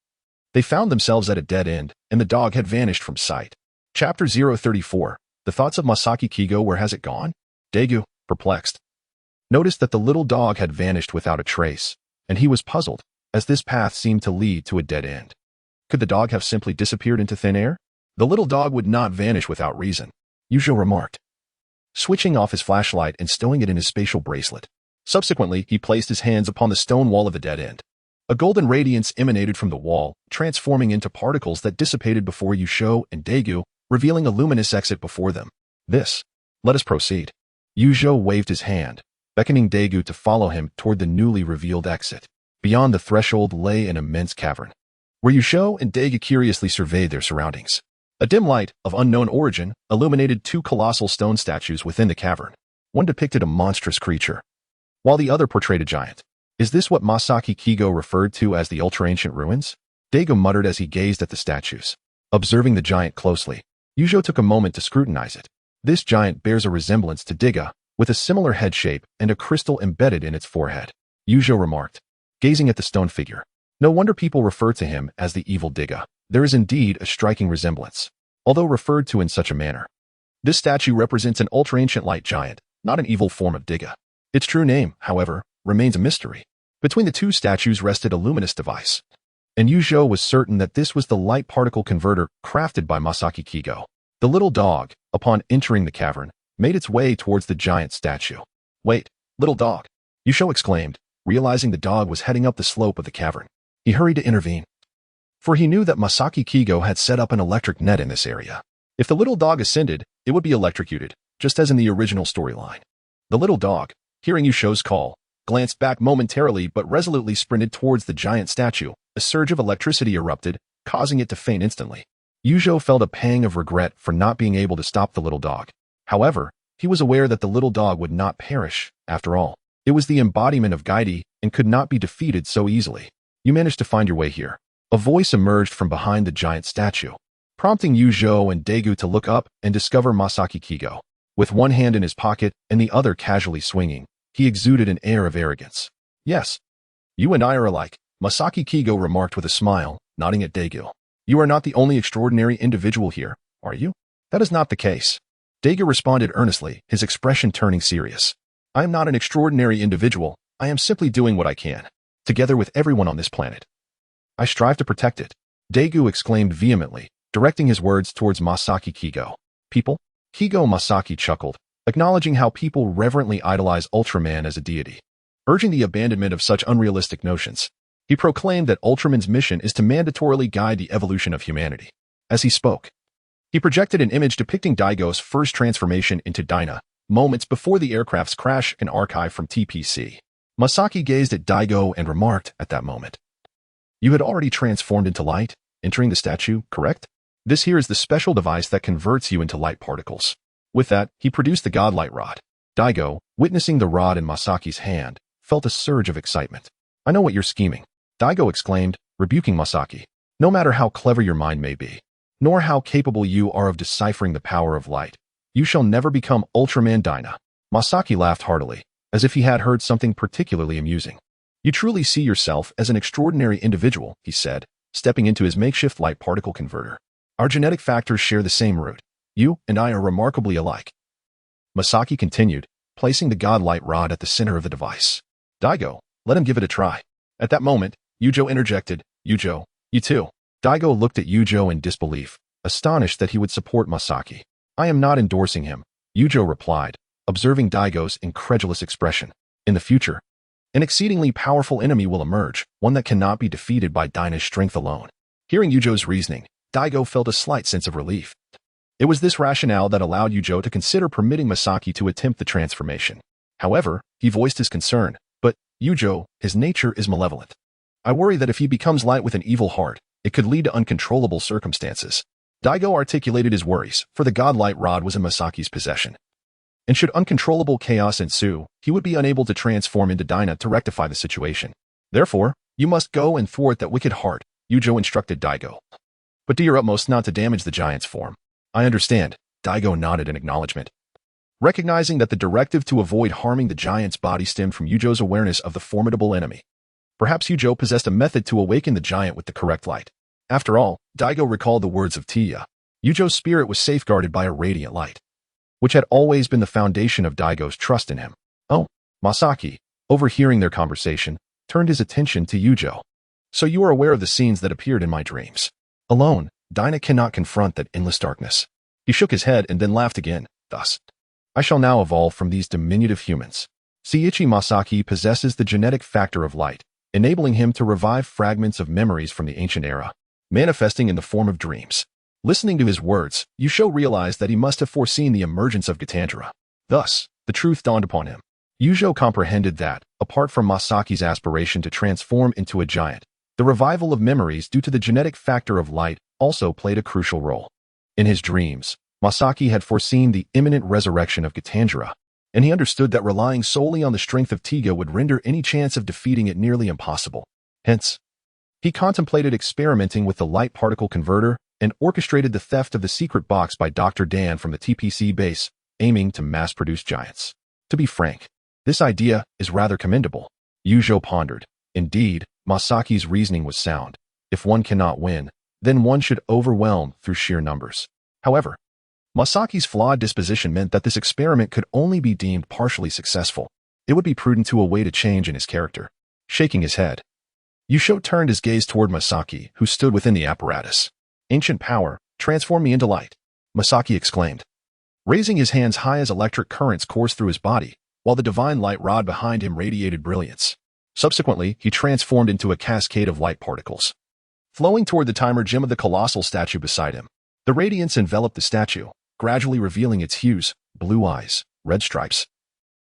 they found themselves at a dead end, and the dog had vanished from sight. Chapter 034. The thoughts of Masaki Kigo. Where has it gone? Dagu, perplexed, noticed that the little dog had vanished without a trace, and he was puzzled, as this path seemed to lead to a dead end. Could the dog have simply disappeared into thin air? The little dog would not vanish without reason, Yusho remarked, switching off his flashlight and stowing it in his spatial bracelet. Subsequently, he placed his hands upon the stone wall of the dead end. A golden radiance emanated from the wall, transforming into particles that dissipated before Yusho and Dagu, revealing a luminous exit before them. Let us proceed. Yusho waved his hand, beckoning Dagu to follow him toward the newly revealed exit. Beyond the threshold lay an immense cavern, where Yusho and Dagu curiously surveyed their surroundings. A dim light, of unknown origin, illuminated two colossal stone statues within the cavern. One depicted a monstrous creature, while the other portrayed a giant. Is this what Masaki Kigo referred to as the ultra-ancient ruins? Dagu muttered as he gazed at the statues. Observing the giant closely, Yusho took a moment to scrutinize it. This giant bears a resemblance to Diga, with a similar head shape and a crystal embedded in its forehead. Yusho remarked, gazing at the stone figure. No wonder people refer to him as the evil Diga. There is indeed a striking resemblance, although referred to in such a manner. This statue represents an ultra-ancient light giant, not an evil form of Diga. Its true name, however, remains a mystery. Between the two statues rested a luminous device, and Yusho was certain that this was the light particle converter crafted by Masaki Kigo. The little dog, upon entering the cavern, made its way towards the giant statue. Wait, little dog, Yusho exclaimed, realizing the dog was heading up the slope of the cavern. He hurried to intervene, for he knew that Masaki Kigo had set up an electric net in this area. If the little dog ascended, it would be electrocuted, just as in the original storyline. The little dog, hearing Yusho's call, glanced back momentarily but resolutely sprinted towards the giant statue. A surge of electricity erupted, causing it to faint instantly. Yusho felt a pang of regret for not being able to stop the little dog. However, he was aware that the little dog would not perish, after all. It was the embodiment of Gaidi and could not be defeated so easily. You managed to find your way here. A voice emerged from behind the giant statue, prompting Yusho and Dagu to look up and discover Masaki Kigo. With one hand in his pocket and the other casually swinging, he exuded an air of arrogance. Yes, you and I are alike, Masaki Kigo remarked with a smile, nodding at Dagu. You are not the only extraordinary individual here, are you? That is not the case. Dagu responded earnestly, his expression turning serious. I am not an extraordinary individual, I am simply doing what I can, together with everyone on this planet. I strive to protect it, Dagu exclaimed vehemently, directing his words towards Masaki Kigo. People? Kigo Masaki chuckled, acknowledging how people reverently idolize Ultraman as a deity. Urging the abandonment of such unrealistic notions, he proclaimed that Ultraman's mission is to mandatorily guide the evolution of humanity. As he spoke, he projected an image depicting Daigo's first transformation into Dyna, moments before the aircraft's crash, an archive from TPC. Masaki gazed at Daigo and remarked at that moment. You had already transformed into light, entering the statue, correct? This here is the special device that converts you into light particles. With that, he produced the godlight rod. Daigo, witnessing the rod in Masaki's hand, felt a surge of excitement. I know what you're scheming, Daigo exclaimed, rebuking Masaki. No matter how clever your mind may be, nor how capable you are of deciphering the power of light, you shall never become Ultraman Dyna. Masaki laughed heartily, as if he had heard something particularly amusing. You truly see yourself as an extraordinary individual, he said, stepping into his makeshift light particle converter. Our genetic factors share the same root. You and I are remarkably alike. Masaki continued, placing the godlight rod at the center of the device. Daigo, let him give it a try. At that moment, Yusho interjected, Yusho, you too. Daigo looked at Yusho in disbelief, astonished that he would support Masaki. I am not endorsing him, Yusho replied, observing Daigo's incredulous expression. In the future, an exceedingly powerful enemy will emerge, one that cannot be defeated by Dyna's strength alone. Hearing Yusho's reasoning, Daigo felt a slight sense of relief. It was this rationale that allowed Yusho to consider permitting Masaki to attempt the transformation. However, he voiced his concern. But, Yusho, his nature is malevolent. I worry that if he becomes light with an evil heart, it could lead to uncontrollable circumstances. Daigo articulated his worries, for the godlight rod was in Masaki's possession. And should uncontrollable chaos ensue, he would be unable to transform into Dyna to rectify the situation. Therefore, you must go and thwart that wicked heart, Zhou instructed Daigo. But do your utmost not to damage the giant's form. I understand. Daigo nodded in acknowledgement. Recognizing that the directive to avoid harming the giant's body stemmed from Zhou's awareness of the formidable enemy. Perhaps Zhou possessed a method to awaken the giant with the correct light. After all, Daigo recalled the words of Tiga. Zhou's spirit was safeguarded by a radiant light, which had always been the foundation of Daigo's trust in him. Oh, Masaki, overhearing their conversation, turned his attention to Zhou. So you are aware of the scenes that appeared in my dreams. Alone, Dinah cannot confront that endless darkness. He shook his head and then laughed again. Thus, I shall now evolve from these diminutive humans. Seiichi Masaki possesses the genetic factor of light, enabling him to revive fragments of memories from the ancient era, manifesting in the form of dreams. Listening to his words, Zhou realized that he must have foreseen the emergence of Gitandra. Thus, the truth dawned upon him. Zhou comprehended that, apart from Masaki's aspiration to transform into a giant, the revival of memories due to the genetic factor of light also played a crucial role. In his dreams, Masaki had foreseen the imminent resurrection of Gitandra, and he understood that relying solely on the strength of Tiga would render any chance of defeating it nearly impossible. Hence, he contemplated experimenting with the light particle converter and orchestrated the theft of the secret box by Dr. Dan from the TPC base, aiming to mass-produce giants. To be frank, this idea is rather commendable. Zhou pondered. Indeed, Masaki's reasoning was sound. If one cannot win, then one should overwhelm through sheer numbers. However, Masaki's flawed disposition meant that this experiment could only be deemed partially successful. It would be prudent to await a change in his character. Shaking his head, Zhou turned his gaze toward Masaki, who stood within the apparatus. Ancient power, transform me into light, Masaki exclaimed. Raising his hands high as electric currents coursed through his body, while the divine light rod behind him radiated brilliance. Subsequently, he transformed into a cascade of light particles, flowing toward the timer gem of the colossal statue beside him. The radiance enveloped the statue, gradually revealing its hues, blue eyes, red stripes,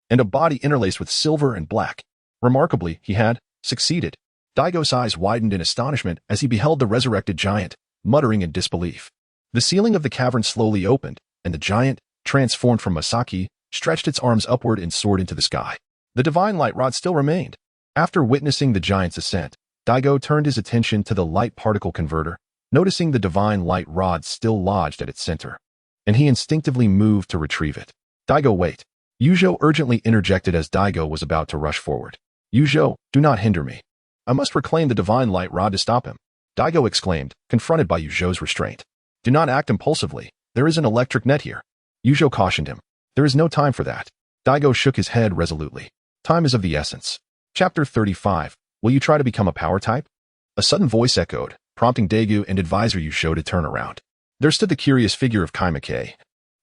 and a body interlaced with silver and black. Remarkably, he had succeeded. Daigo's eyes widened in astonishment as he beheld the resurrected giant, muttering in disbelief. The ceiling of the cavern slowly opened, and the giant, transformed from Masaki, stretched its arms upward and soared into the sky. The divine light rod still remained. After witnessing the giant's ascent, Daigo turned his attention to the light particle converter, noticing the divine light rod still lodged at its center, and he instinctively moved to retrieve it. Daigo, wait. Zhou urgently interjected as Daigo was about to rush forward. Zhou, do not hinder me. I must reclaim the divine light rod to stop him, Daigo exclaimed, confronted by Zhou's restraint. Do not act impulsively. There is an electric net here. Zhou cautioned him. There is no time for that. Daigo shook his head resolutely. Time is of the essence. Chapter 35. Will you try to become a power type? A sudden voice echoed, prompting Daegu and advisor Zhou to turn around. There stood the curious figure of Kaimake,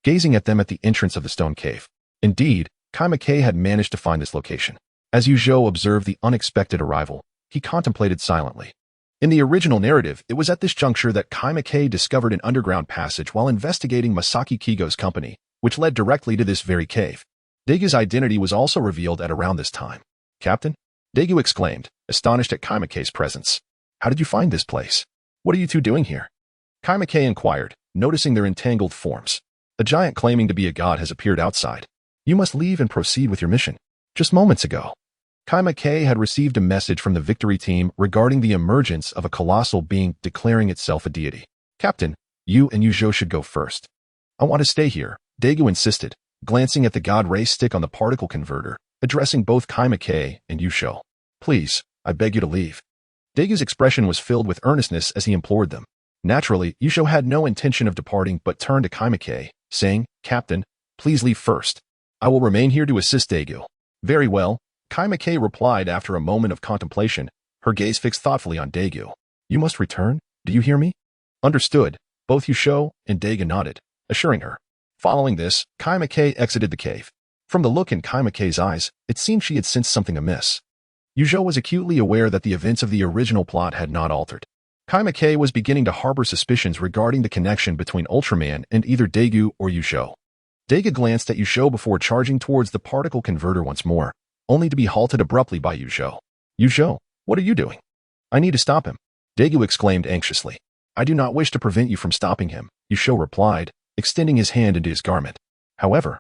gazing at them at the entrance of the stone cave. Indeed, Kaimake had managed to find this location. As Zhou observed the unexpected arrival, he contemplated silently. In the original narrative, it was at this juncture that Kaimake discovered an underground passage while investigating Masaki Kigo's company, which led directly to this very cave. Daegu's identity was also revealed at around this time. Captain? Daegu exclaimed, astonished at Kaimake's presence. How did you find this place? What are you two doing here? Kaimake inquired, noticing their entangled forms. A giant claiming to be a god has appeared outside. You must leave and proceed with your mission. Just moments ago, Kaimake had received a message from the victory team regarding the emergence of a colossal being declaring itself a deity. Captain, you and Zhou should go first. I want to stay here, Daegu insisted, glancing at the god ray stick on the particle converter, addressing both Kaimake and Zhou. Please, I beg you to leave. Daegu's expression was filled with earnestness as he implored them. Naturally, Zhou had no intention of departing but turned to Kaimake, saying, Captain, please leave first. I will remain here to assist Daegu. Very well, Kaimake replied after a moment of contemplation, her gaze fixed thoughtfully on Daegu. You must return, do you hear me? Understood, both Zhou and Daegu nodded, assuring her. Following this, Kaimake exited the cave. From the look in Kaimake's eyes, it seemed she had sensed something amiss. Zhou was acutely aware that the events of the original plot had not altered. Kaimake was beginning to harbor suspicions regarding the connection between Ultraman and either Daegu or Zhou. Daegu glanced at Zhou before charging towards the particle converter once more, only to be halted abruptly by Zhou. Zhou, what are you doing? I need to stop him, Daegu exclaimed anxiously. I do not wish to prevent you from stopping him, Zhou replied, extending his hand into his garment. However,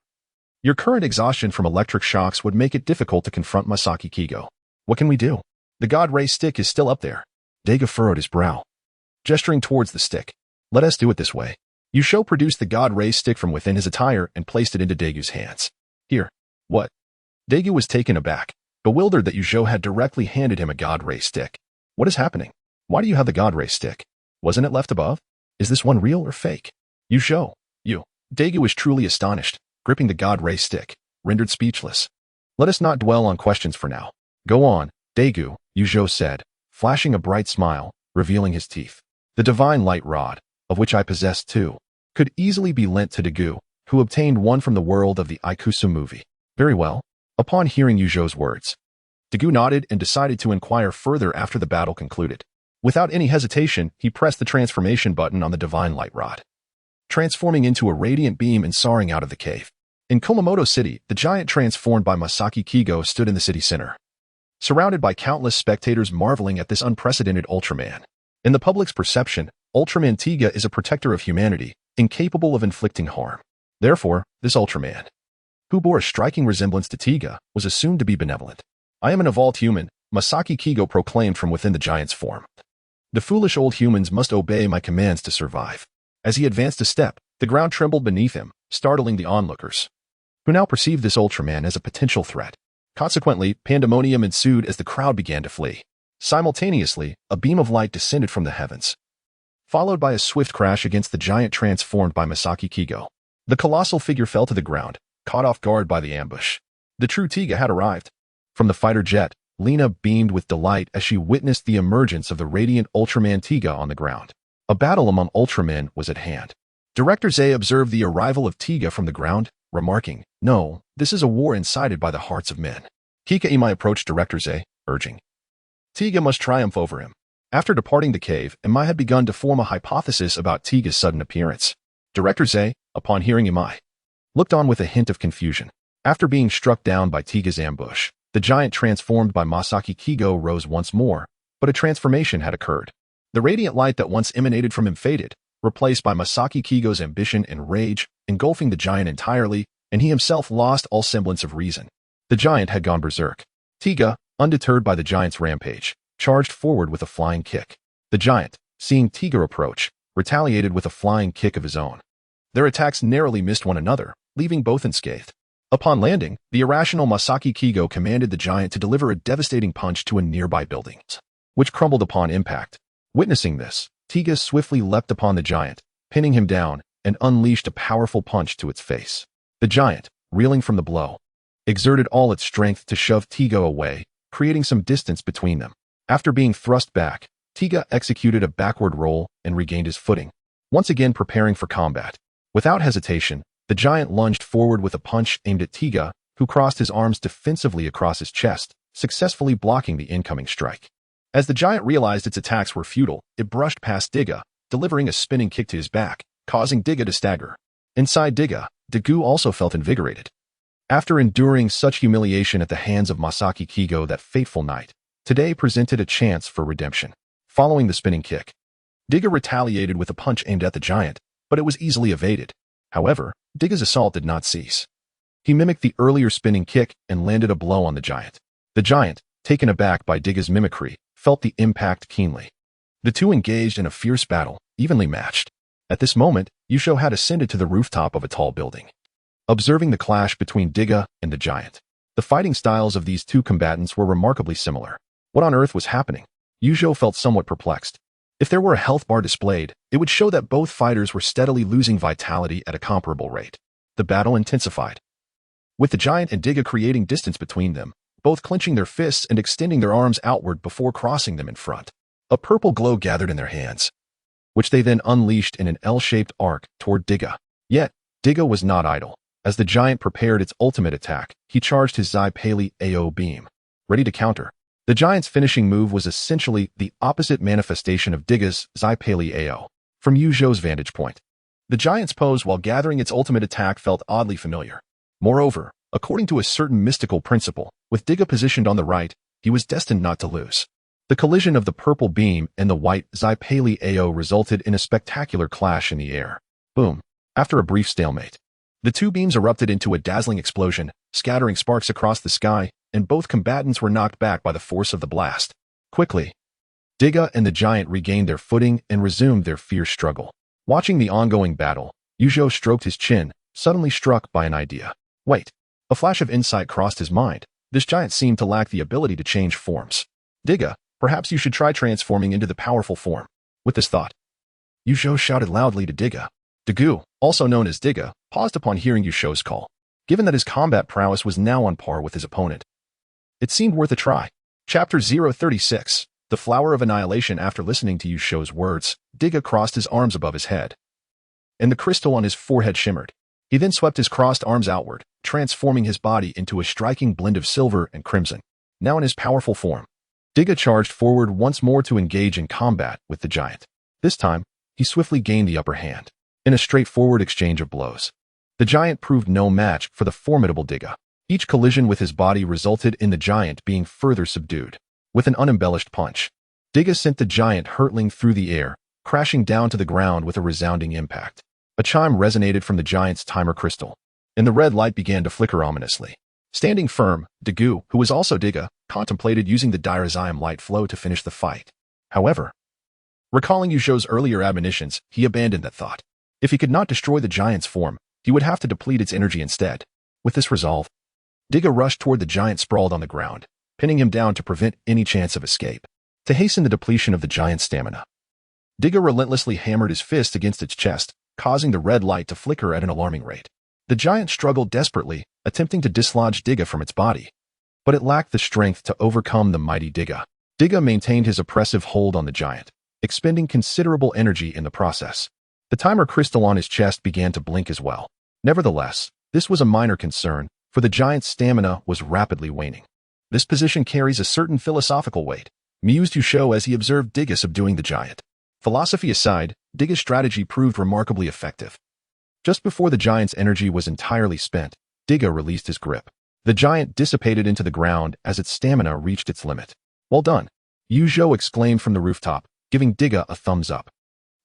your current exhaustion from electric shocks would make it difficult to confront Masaki Kigo. What can we do? The god ray stick is still up there. Tiga furrowed his brow, gesturing towards the stick. Let us do it this way. Zhou produced the God Ray stick from within his attire and placed it into Dagu's hands. Here. What? Dagu was taken aback, bewildered that Zhou had directly handed him a God Ray stick. What is happening? Why do you have the God Ray stick? Wasn't it left above? Is this one real or fake? Zhou. Dagu was truly astonished, gripping the God Ray stick, rendered speechless. Let us not dwell on questions for now. Go on, Dagu, Zhou said, flashing a bright smile, revealing his teeth. The divine light rod, of which I possess two, could easily be lent to Dagu, who obtained one from the world of the Ikusu movie. Very well. Upon hearing Zhou's words, Dagu nodded and decided to inquire further after the battle concluded. Without any hesitation, he pressed the transformation button on the divine light rod, transforming into a radiant beam and soaring out of the cave. In Kumamoto City, the giant transformed by Masaki Kigo stood in the city center, surrounded by countless spectators marveling at this unprecedented Ultraman. In the public's perception, Ultraman Tiga is a protector of humanity, incapable of inflicting harm. Therefore, this Ultraman, who bore a striking resemblance to Tiga, was assumed to be benevolent. I am an evolved human, Masaki Kigo proclaimed from within the giant's form. The foolish old humans must obey my commands to survive. As he advanced a step, the ground trembled beneath him, startling the onlookers, who now perceived this Ultraman as a potential threat. Consequently, pandemonium ensued as the crowd began to flee. Simultaneously, a beam of light descended from the heavens, followed by a swift crash against the giant transformed by Masaki Kigo. The colossal figure fell to the ground, caught off guard by the ambush. The true Tiga had arrived. From the fighter jet, Lena beamed with delight as she witnessed the emergence of the radiant Ultraman Tiga on the ground. A battle among Ultramen was at hand. Director Zhou observed the arrival of Tiga from the ground, remarking, "No, this is a war incited by the hearts of men." Kika Imai approached Director Zhou, urging Tiga must triumph over him. After departing the cave, Imai had begun to form a hypothesis about Tiga's sudden appearance. Director Zhou, upon hearing Imai, looked on with a hint of confusion. After being struck down by Tiga's ambush, the giant transformed by Masaki Kigo rose once more, but a transformation had occurred. The radiant light that once emanated from him faded, replaced by Masaki Kigo's ambition and rage, engulfing the giant entirely, and he himself lost all semblance of reason. The giant had gone berserk. Tiga, undeterred by the giant's rampage, charged forward with a flying kick. The giant, seeing Tiga approach, retaliated with a flying kick of his own. Their attacks narrowly missed one another, leaving both unscathed. Upon landing, the irrational Masaki Kigo commanded the giant to deliver a devastating punch to a nearby building, which crumbled upon impact. Witnessing this, Tiga swiftly leapt upon the giant, pinning him down, and unleashed a powerful punch to its face. The giant, reeling from the blow, exerted all its strength to shove Tiga away, creating some distance between them. After being thrust back, Tiga executed a backward roll and regained his footing, once again preparing for combat. Without hesitation, the giant lunged forward with a punch aimed at Tiga, who crossed his arms defensively across his chest, successfully blocking the incoming strike. As the giant realized its attacks were futile, it brushed past Tiga, delivering a spinning kick to his back, causing Tiga to stagger. Inside Tiga, Dagu also felt invigorated. After enduring such humiliation at the hands of Masaki Kigo that fateful night, today presented a chance for redemption. Following the spinning kick, Tiga retaliated with a punch aimed at the giant, but it was easily evaded. However, Tiga's assault did not cease. He mimicked the earlier spinning kick and landed a blow on the giant. The giant, taken aback by Tiga's mimicry, felt the impact keenly. The two engaged in a fierce battle, evenly matched. At this moment, Zhou had ascended to the rooftop of a tall building, observing the clash between Tiga and the giant. The fighting styles of these two combatants were remarkably similar. What on earth was happening? Zhou felt somewhat perplexed. If there were a health bar displayed, it would show that both fighters were steadily losing vitality at a comparable rate. The battle intensified, with the giant and Tiga creating distance between them, both clenching their fists and extending their arms outward before crossing them in front. A purple glow gathered in their hands, which they then unleashed in an L-shaped arc toward Tiga. Yet, Tiga was not idle. As the giant prepared its ultimate attack, he charged his Zai Pali AO beam, ready to counter. The giant's finishing move was essentially the opposite manifestation of Tiga's Zai Pali AO. From Zhou's vantage point, the giant's pose while gathering its ultimate attack felt oddly familiar. Moreover, according to a certain mystical principle, with Tiga positioned on the right, he was destined not to lose. The collision of the purple beam and the white Zai Pali AO resulted in a spectacular clash in the air. Boom. After a brief stalemate, the two beams erupted into a dazzling explosion, scattering sparks across the sky, and both combatants were knocked back by the force of the blast. Quickly, Tiga and the giant regained their footing and resumed their fierce struggle. Watching the ongoing battle, Zhou stroked his chin, suddenly struck by an idea. Wait. A flash of insight crossed his mind. This giant seemed to lack the ability to change forms. Tiga, perhaps you should try transforming into the powerful form. With this thought, Zhou shouted loudly to Tiga. Tiga, also known as Tiga, paused upon hearing Zhou's call. Given that his combat prowess was now on par with his opponent, it seemed worth a try. Chapter 036. The Flower of Annihilation. After listening to Zhou's words, Tiga crossed his arms above his head, and the crystal on his forehead shimmered. He then swept his crossed arms outward, transforming his body into a striking blend of silver and crimson. Now in his powerful form, Tiga charged forward once more to engage in combat with the giant. This time, he swiftly gained the upper hand. In a straightforward exchange of blows, the giant proved no match for the formidable Tiga. Each collision with his body resulted in the giant being further subdued. With an unembellished punch, Tiga sent the giant hurtling through the air, crashing down to the ground with a resounding impact. A chime resonated from the giant's timer crystal, and the red light began to flicker ominously. Standing firm, Tiga, who was also Tiga, contemplated using the Dairazayam light flow to finish the fight. However, recalling Zhou's earlier admonitions, he abandoned that thought. If he could not destroy the giant's form, he would have to deplete its energy instead. With this resolve, Tiga rushed toward the giant sprawled on the ground, pinning him down to prevent any chance of escape. To hasten the depletion of the giant's stamina, Tiga relentlessly hammered his fist against its chest, causing the red light to flicker at an alarming rate. The giant struggled desperately, attempting to dislodge Tiga from its body, but it lacked the strength to overcome the mighty Tiga. Tiga maintained his oppressive hold on the giant, expending considerable energy in the process. The timer crystal on his chest began to blink as well. Nevertheless, this was a minor concern, for the giant's stamina was rapidly waning. This position carries a certain philosophical weight, mused Zhou as he observed Tiga subduing the giant. Philosophy aside, Tiga's strategy proved remarkably effective. Just before the giant's energy was entirely spent, Tiga released his grip. The giant dissipated into the ground as its stamina reached its limit. Well done, Zhou exclaimed from the rooftop, giving Tiga a thumbs up.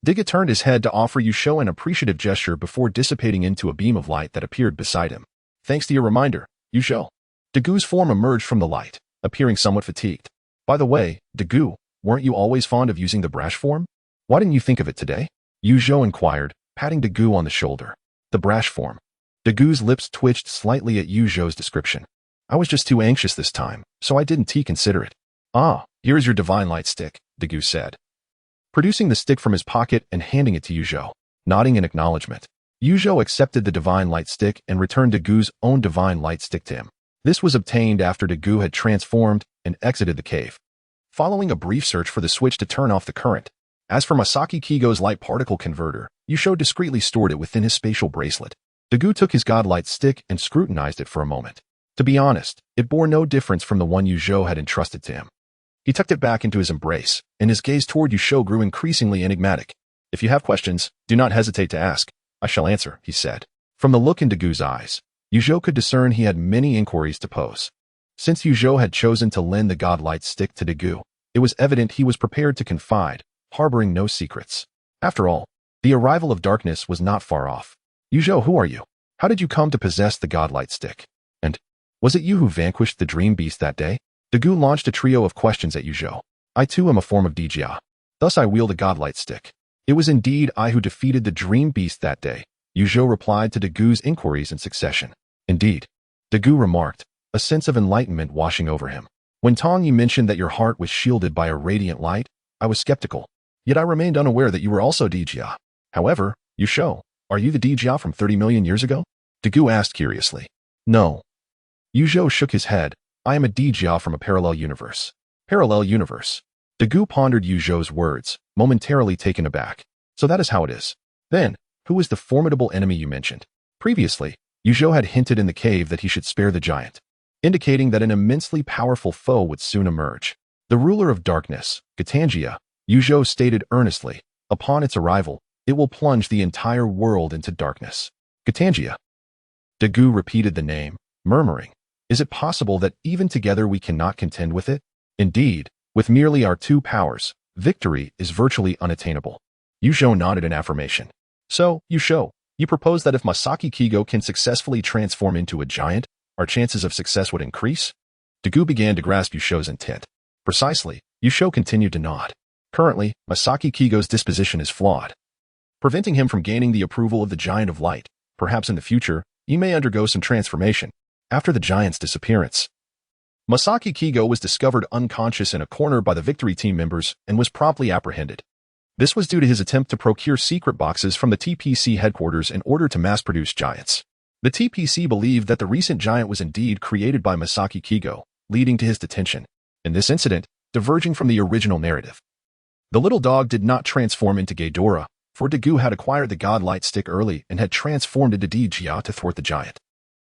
Tiga turned his head to offer Zhou an appreciative gesture before dissipating into a beam of light that appeared beside him. Thanks to your reminder, Zhou. Tiga's form emerged from the light, appearing somewhat fatigued. By the way, Tiga, weren't you always fond of using the brash form? Why didn't you think of it today? Zhou inquired, patting Tiga on the shoulder. The brash form. Tiga's lips twitched slightly at Zhou's description. I was just too anxious this time, so I didn't consider it. Ah, here is your divine light stick, Tiga said, producing the stick from his pocket and handing it to Zhou. Nodding in acknowledgement, Zhou accepted the divine light stick and returned Tiga's own divine light stick to him. This was obtained after Tiga had transformed and exited the cave, following a brief search for the switch to turn off the current. As for Masaki Kigo's light particle converter, Zhou discreetly stored it within his spatial bracelet. Tiga took his godlight stick and scrutinized it for a moment. To be honest, it bore no difference from the one Zhou had entrusted to him. He tucked it back into his embrace, and his gaze toward Zhou grew increasingly enigmatic. If you have questions, do not hesitate to ask. I shall answer, he said. From the look in Tiga's eyes, Zhou could discern he had many inquiries to pose. Since Zhou had chosen to lend the godlight stick to Tiga, it was evident he was prepared to confide, harboring no secrets. After all, the arrival of darkness was not far off. Zhou, who are you? How did you come to possess the godlight stick? And was it you who vanquished the dream beast that day? Tiga launched a trio of questions at Zhou. I too am a form of Dijia. Thus I wield a godlight stick. It was indeed I who defeated the dream beast that day, Zhou replied to Tiga's inquiries in succession. Indeed, Tiga remarked, a sense of enlightenment washing over him. When Tongyi mentioned that your heart was shielded by a radiant light, I was skeptical. Yet I remained unaware that you were also Dijia. However, Zhou, are you the Dijia from 30 million years ago? Tiga asked curiously. No. Zhou shook his head. I am a Dijia from a parallel universe. Parallel universe. Tiga pondered Zhou's words, momentarily taken aback. So that is how it is. Then, who is the formidable enemy you mentioned? Previously, Zhou had hinted in the cave that he should spare the giant, indicating that an immensely powerful foe would soon emerge. The ruler of darkness, Gatangia, Zhou stated earnestly, upon its arrival, it will plunge the entire world into darkness. Gatangia. Tiga repeated the name, murmuring, is it possible that even together we cannot contend with it? Indeed, with merely our two powers, victory is virtually unattainable. Zhou nodded in affirmation. So, Zhou, you propose that if Masaki Kigo can successfully transform into a giant, our chances of success would increase? Tiga began to grasp Zhou's intent. Precisely, Zhou continued to nod. Currently, Masaki Kigo's disposition is flawed, preventing him from gaining the approval of the Giant of Light. Perhaps in the future, he may undergo some transformation. After the giant's disappearance, Masaki Kigo was discovered unconscious in a corner by the Victory Team members and was promptly apprehended. This was due to his attempt to procure secret boxes from the TPC headquarters in order to mass-produce giants. The TPC believed that the recent giant was indeed created by Masaki Kigo, leading to his detention. In this incident, diverging from the original narrative, the little dog did not transform into Ghidorah, for Dagu had acquired the God Light Stick early and had transformed into Dijia to thwart the giant.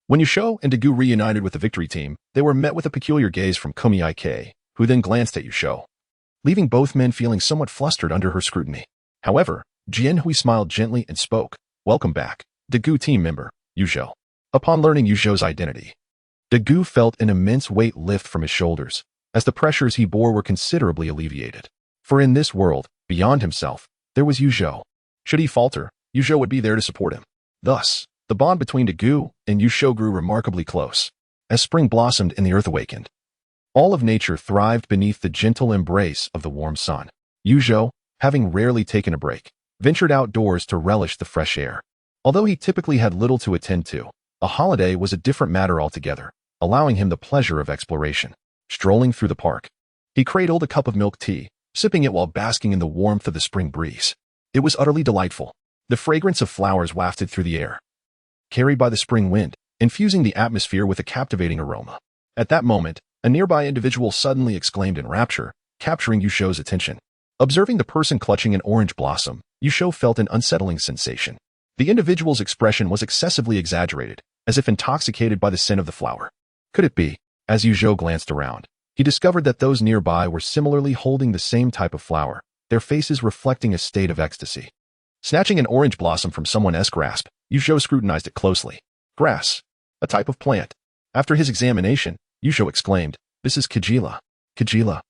When Yusho and Dagu reunited with the Victory Team, they were met with a peculiar gaze from Kumi Ik, who then glanced at Yusho, leaving both men feeling somewhat flustered under her scrutiny. However, Jianhui smiled gently and spoke, "Welcome back, Dagu team member, Yusho." Upon learning Yusho's identity, Dagu felt an immense weight lift from his shoulders, as the pressures he bore were considerably alleviated. For in this world, beyond himself, there was Yusho. Should he falter, Yusho would be there to support him. Thus, the bond between Dagu and Yusho grew remarkably close. As spring blossomed and the earth awakened, all of nature thrived beneath the gentle embrace of the warm sun. Yusho, having rarely taken a break, ventured outdoors to relish the fresh air. Although he typically had little to attend to, a holiday was a different matter altogether, allowing him the pleasure of exploration. Strolling through the park, he cradled a cup of milk tea, sipping it while basking in the warmth of the spring breeze. It was utterly delightful. The fragrance of flowers wafted through the air, carried by the spring wind, infusing the atmosphere with a captivating aroma. At that moment, a nearby individual suddenly exclaimed in rapture, capturing Yusho's attention. Observing the person clutching an orange blossom, Yusho felt an unsettling sensation. The individual's expression was excessively exaggerated, as if intoxicated by the scent of the flower. Could it be? As Yusho glanced around, he discovered that those nearby were similarly holding the same type of flower, their faces reflecting a state of ecstasy. Snatching an orange blossom from someone's grasp, Yusho scrutinized it closely. Grass. A type of plant. After his examination, Yusho exclaimed, "This is Kagila." Kagila,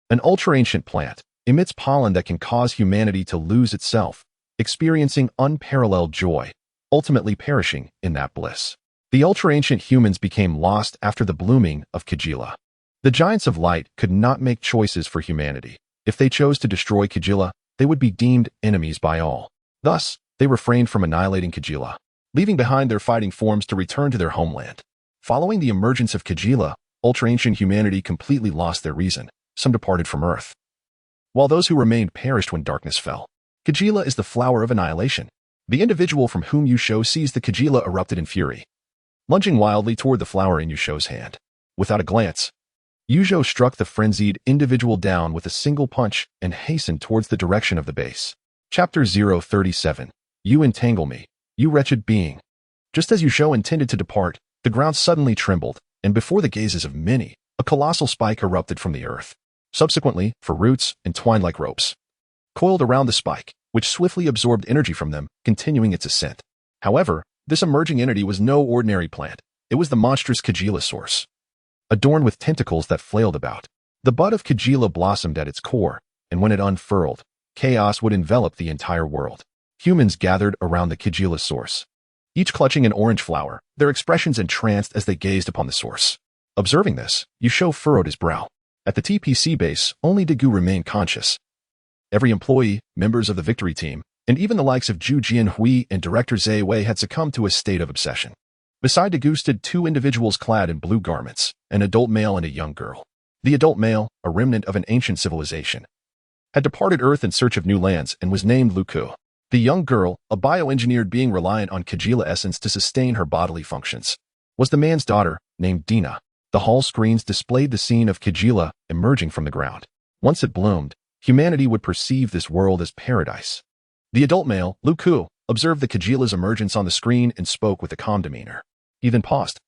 an ultra-ancient plant, emits pollen that can cause humanity to lose itself, experiencing unparalleled joy, ultimately perishing in that bliss. The ultra-ancient humans became lost after the blooming of Kagila. The Giants of Light could not make choices for humanity. If they chose to destroy Kagila, they would be deemed enemies by all. Thus, they refrained from annihilating Kagila, leaving behind their fighting forms to return to their homeland. Following the emergence of Kagila, ultra-ancient humanity completely lost their reason. Some departed from Earth, while those who remained perished when darkness fell. Kagila is the flower of annihilation. The individual from whom Yusho seized the Kagila erupted in fury, lunging wildly toward the flower in Yusho's hand. Without a glance, Yusho struck the frenzied individual down with a single punch and hastened towards the direction of the base. Chapter 037. You entangle me, you wretched being. Just as Yusho intended to depart, the ground suddenly trembled, and before the gazes of many, a colossal spike erupted from the earth. Subsequently, for roots entwined like ropes, coiled around the spike, which swiftly absorbed energy from them, continuing its ascent. However, this emerging entity was no ordinary plant. It was the monstrous Kagila source, adorned with tentacles that flailed about. The bud of Kagila blossomed at its core, and when it unfurled, chaos would envelop the entire world. Humans gathered around the Kagila source, each clutching an orange flower, their expressions entranced as they gazed upon the source. Observing this, Yusho furrowed his brow. At the TPC base, only Dagu remained conscious. Every employee, members of the Victory Team, and even the likes of Zhu Jianhui and Director Zhou Wei had succumbed to a state of obsession. Beside Dagu stood two individuals clad in blue garments, an adult male and a young girl. The adult male, a remnant of an ancient civilization, had departed Earth in search of new lands and was named Luku. The young girl, a bioengineered being reliant on Kagila essence to sustain her bodily functions, was the man's daughter, named Dina. The hall screens displayed the scene of Kagila emerging from the ground. Once it bloomed, humanity would perceive this world as paradise. The adult male, Luku, observed the Kagila's emergence on the screen and spoke with a calm demeanor. He then paused,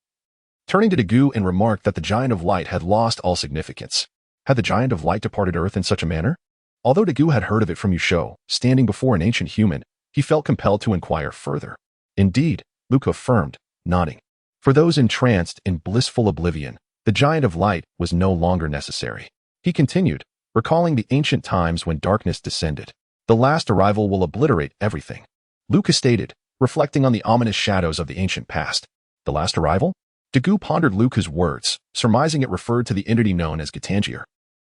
turning to Dagu and remarked that the Giant of Light had lost all significance. Had the Giant of Light departed Earth in such a manner? Although Dagu had heard of it from Yusho, standing before an ancient human, he felt compelled to inquire further. Indeed, Luku affirmed, nodding. For those entranced in blissful oblivion, the Giant of Light was no longer necessary. He continued, recalling the ancient times when darkness descended. The last arrival will obliterate everything. Luku stated, reflecting on the ominous shadows of the ancient past. The last arrival? Dagu pondered Luku's words, surmising it referred to the entity known as Gitangier.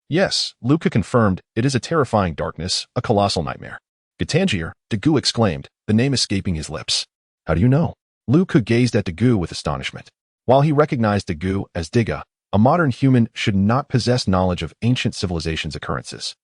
Yes, Luca confirmed, it is a terrifying darkness, a colossal nightmare. Gatangier, Dagu exclaimed, the name escaping his lips. How do you know? Luca gazed at Dagu with astonishment. While he recognized Dagu as Diga, a modern human should not possess knowledge of ancient civilizations' occurrences.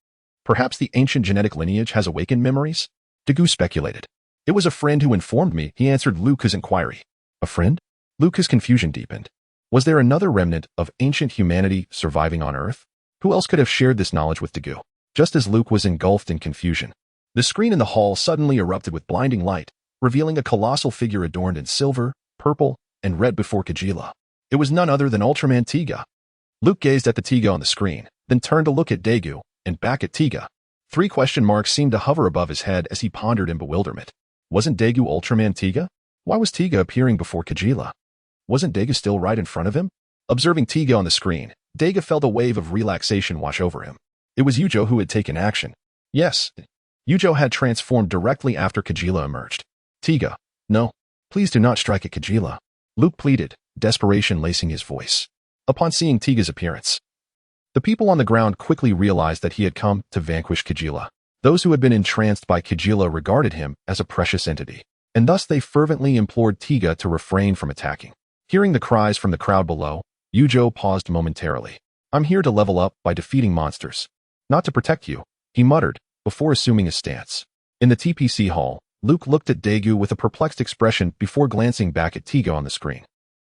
Perhaps the ancient genetic lineage has awakened memories? Dagu speculated. It was a friend who informed me, he answered Luca's inquiry. A friend? Luca's confusion deepened. Was there another remnant of ancient humanity surviving on Earth? Who else could have shared this knowledge with Dagu? Just as Luke was engulfed in confusion, the screen in the hall suddenly erupted with blinding light, revealing a colossal figure adorned in silver, purple, and red before Kajila. It was none other than Ultraman Tiga. Luke gazed at the Tiga on the screen, then turned to look at Dagu, and back at Tiga. 3 question marks seemed to hover above his head as he pondered in bewilderment. Wasn't Dagu Ultraman Tiga? Why was Tiga appearing before Kajila? Wasn't Dagu still right in front of him? Observing Tiga on the screen, Dagu felt a wave of relaxation wash over him. It was Zhou who had taken action. Yes, Zhou had transformed directly after Kajila emerged. Tiga, no, please do not strike at Kajila. Luke pleaded, desperation lacing his voice. Upon seeing Tiga's appearance, the people on the ground quickly realized that he had come to vanquish Kajila. Those who had been entranced by Kajila regarded him as a precious entity, and thus they fervently implored Tiga to refrain from attacking. Hearing the cries from the crowd below, Zhou paused momentarily. I'm here to level up by defeating monsters. Not to protect you, he muttered, before assuming a stance. In the TPC hall, Luke looked at Dagu with a perplexed expression before glancing back at Tiga on the screen.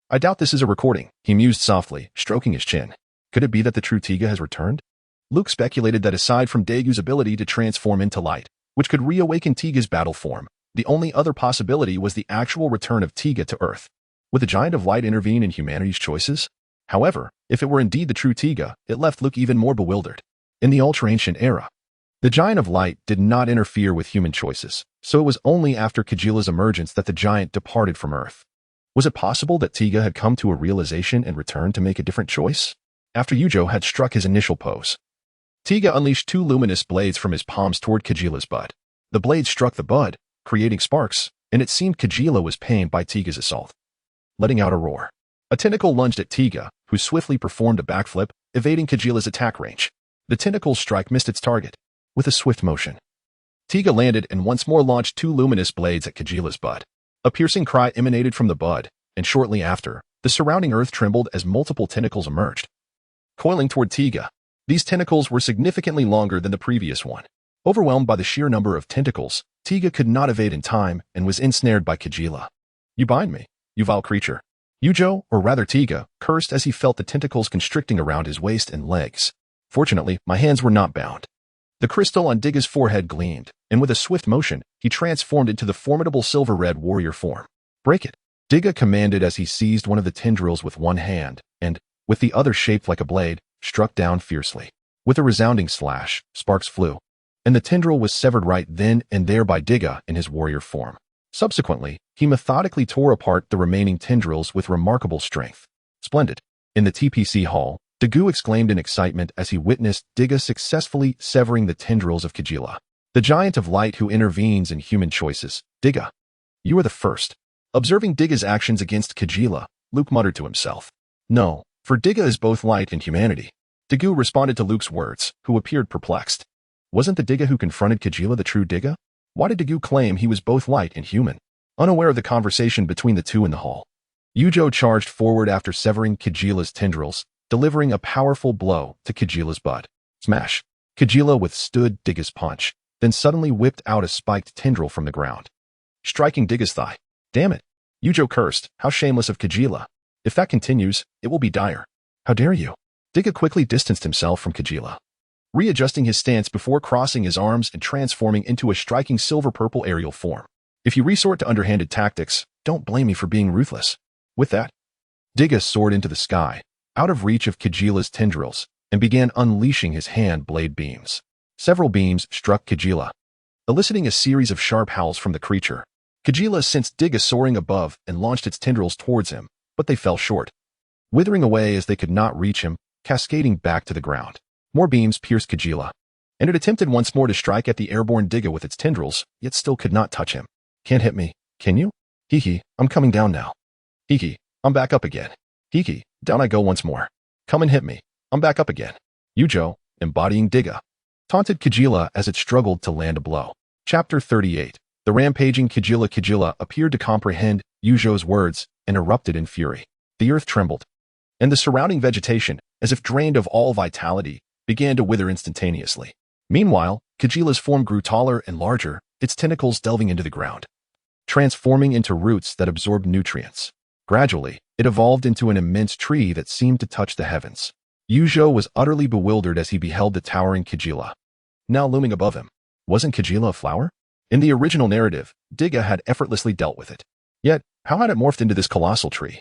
I doubt this is a recording, he mused softly, stroking his chin. Could it be that the true Tiga has returned? Luke speculated that aside from Dagu's ability to transform into light, which could reawaken Tiga's battle form, the only other possibility was the actual return of Tiga to Earth. Would the Giant of Light intervene in humanity's choices? However, if it were indeed the true Tiga, it left Luke even more bewildered. In the ultra-ancient era, the Giant of Light did not interfere with human choices, so it was only after Kajila's emergence that the giant departed from Earth. Was it possible that Tiga had come to a realization and returned to make a different choice? After Zhou had struck his initial pose, Tiga unleashed 2 luminous blades from his palms toward Kajila's bud. The blades struck the bud, creating sparks, and it seemed Kajila was pained by Tiga's assault. Letting out a roar, a tentacle lunged at Tiga, who swiftly performed a backflip, evading Kajila's attack range. The tentacle's strike missed its target. With a swift motion, Tiga landed and once more launched 2 luminous blades at Kajila's bud. A piercing cry emanated from the bud, and shortly after, the surrounding earth trembled as multiple tentacles emerged. Coiling toward Tiga, these tentacles were significantly longer than the previous one. Overwhelmed by the sheer number of tentacles, Tiga could not evade in time and was ensnared by Kajila. You bind me, you vile creature. Zhou, or rather Tiga, cursed as he felt the tentacles constricting around his waist and legs. Fortunately, my hands were not bound. The crystal on Diga's forehead gleamed, and with a swift motion, he transformed into the formidable silver-red warrior form. Break it, Diga commanded as he seized one of the tendrils with one hand, and, with the other shaped like a blade, struck down fiercely. With a resounding slash, sparks flew, and the tendril was severed right then and there by Diga in his warrior form. Subsequently, he methodically tore apart the remaining tendrils with remarkable strength. Splendid. In the TPC hall, Dagu exclaimed in excitement as he witnessed Diga successfully severing the tendrils of Kajila. The Giant of Light who intervenes in human choices. Diga, you are the first. Observing Diga's actions against Kajila, Luke muttered to himself. No, for Diga is both light and humanity. Dagu responded to Luke's words, who appeared perplexed. Wasn't the Diga who confronted Kajila the true Diga? Why did Dagu claim he was both light and human? Unaware of the conversation between the two in the hall, Zhou charged forward after severing Kajila's tendrils, delivering a powerful blow to Kajila's bud. Smash! Kajila withstood Diga's punch, then suddenly whipped out a spiked tendril from the ground, striking Diga's thigh. Damn it! Zhou cursed, how shameless of Kajila. If that continues, it will be dire. How dare you? Diga quickly distanced himself from Kajila, readjusting his stance before crossing his arms and transforming into a striking silver-purple aerial form. If you resort to underhanded tactics, don't blame me for being ruthless. With that, Diga soared into the sky, out of reach of Kajila's tendrils, and began unleashing his hand blade beams. Several beams struck Kajila, eliciting a series of sharp howls from the creature. Kajila sensed Diga soaring above and launched its tendrils towards him, but they fell short, withering away as they could not reach him, cascading back to the ground. More beams pierced Kajila, and it attempted once more to strike at the airborne Diga with its tendrils, yet still could not touch him. Can't hit me, can you? Hee, I'm coming down now. Hee, I'm back up again. Hee, down I go once more. Come and hit me. I'm back up again. Zhou, embodying Tiga, taunted Kajila as it struggled to land a blow. Chapter 38. The rampaging Kajila appeared to comprehend Zhou's words and erupted in fury. The earth trembled, and the surrounding vegetation, as if drained of all vitality, began to wither instantaneously. Meanwhile, Kajila's form grew taller and larger, its tentacles delving into the ground, transforming into roots that absorbed nutrients. Gradually, it evolved into an immense tree that seemed to touch the heavens. Zhou was utterly bewildered as he beheld the towering Kajila, now looming above him. Wasn't Kajila a flower? In the original narrative, Tiga had effortlessly dealt with it. Yet, how had it morphed into this colossal tree?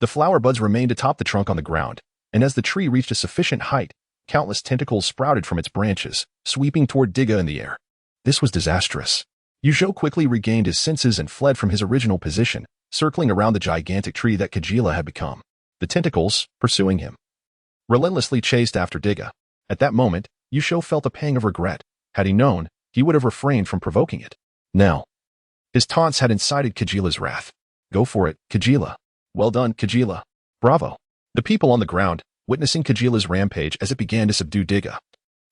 The flower buds remained atop the trunk on the ground, and as the tree reached a sufficient height, countless tentacles sprouted from its branches, sweeping toward Tiga in the air. This was disastrous. Zhou quickly regained his senses and fled from his original position, circling around the gigantic tree that Kajila had become. The tentacles, pursuing him, relentlessly chased after Tiga. At that moment, Zhou felt a pang of regret. Had he known, he would have refrained from provoking it. Now, his taunts had incited Kajila's wrath. Go for it, Kajila. Well done, Kajila. Bravo. The people on the ground, witnessing Kajila's rampage as it began to subdue Tiga,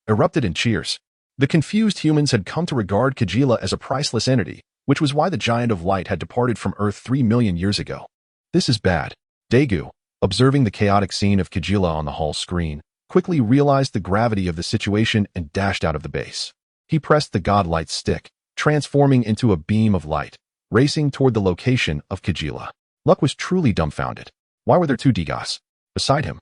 erupted in cheers. The confused humans had come to regard Kajila as a priceless entity, which was why the Giant of Light had departed from Earth 3 million years ago. This is bad. Daegu, observing the chaotic scene of Kajila on the hall screen, quickly realized the gravity of the situation and dashed out of the base. He pressed the godlight stick, transforming into a beam of light, racing toward the location of Kajila. Luck was truly dumbfounded. Why were there two Tigas beside him?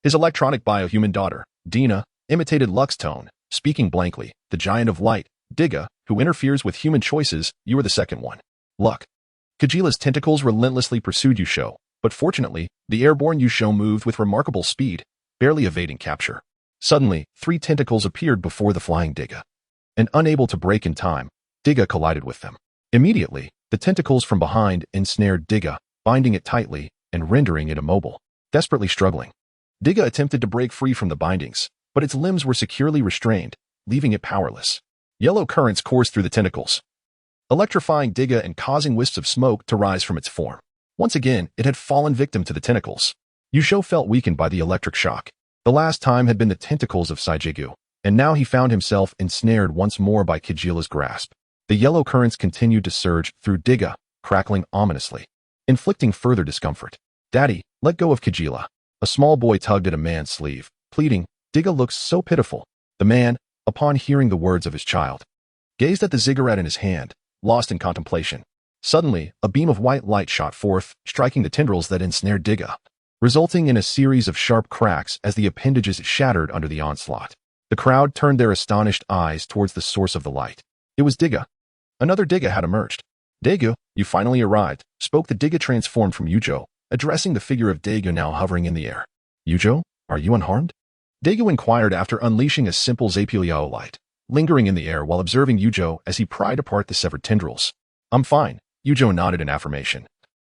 His electronic biohuman daughter, Dina, imitated Luck's tone, speaking blankly. The Giant of Light, Tiga, who interferes with human choices, you are the second one. Luck. Kajila's tentacles relentlessly pursued Zhou, but fortunately, the airborne Zhou moved with remarkable speed, barely evading capture. Suddenly, 3 tentacles appeared before the flying Tiga, and unable to break in time, Tiga collided with them. Immediately, the tentacles from behind ensnared Tiga, binding it tightly and rendering it immobile. Desperately struggling, Tiga attempted to break free from the bindings, but its limbs were securely restrained, leaving it powerless. Yellow currents coursed through the tentacles, electrifying Tiga and causing wisps of smoke to rise from its form. Once again, it had fallen victim to the tentacles. Zhou felt weakened by the electric shock. The last time had been the tentacles of Saijegu, and now he found himself ensnared once more by Kajila's grasp. The yellow currents continued to surge through Tiga, crackling ominously, inflicting further discomfort. Daddy, let go of Kajila. A small boy tugged at a man's sleeve, pleading. Tiga looked so pitiful. The man, upon hearing the words of his child, gazed at the cigarette in his hand, lost in contemplation. Suddenly, a beam of white light shot forth, striking the tendrils that ensnared Tiga, resulting in a series of sharp cracks as the appendages shattered under the onslaught. The crowd turned their astonished eyes towards the source of the light. It was Tiga. Another Tiga had emerged. Daegu, you finally arrived, spoke the Tiga transformed from Zhou, addressing the figure of Daegu now hovering in the air. Zhou, are you unharmed? Daegu inquired after unleashing a simple Zapiliao light, lingering in the air while observing Zhou as he pried apart the severed tendrils. I'm fine, Zhou nodded in affirmation,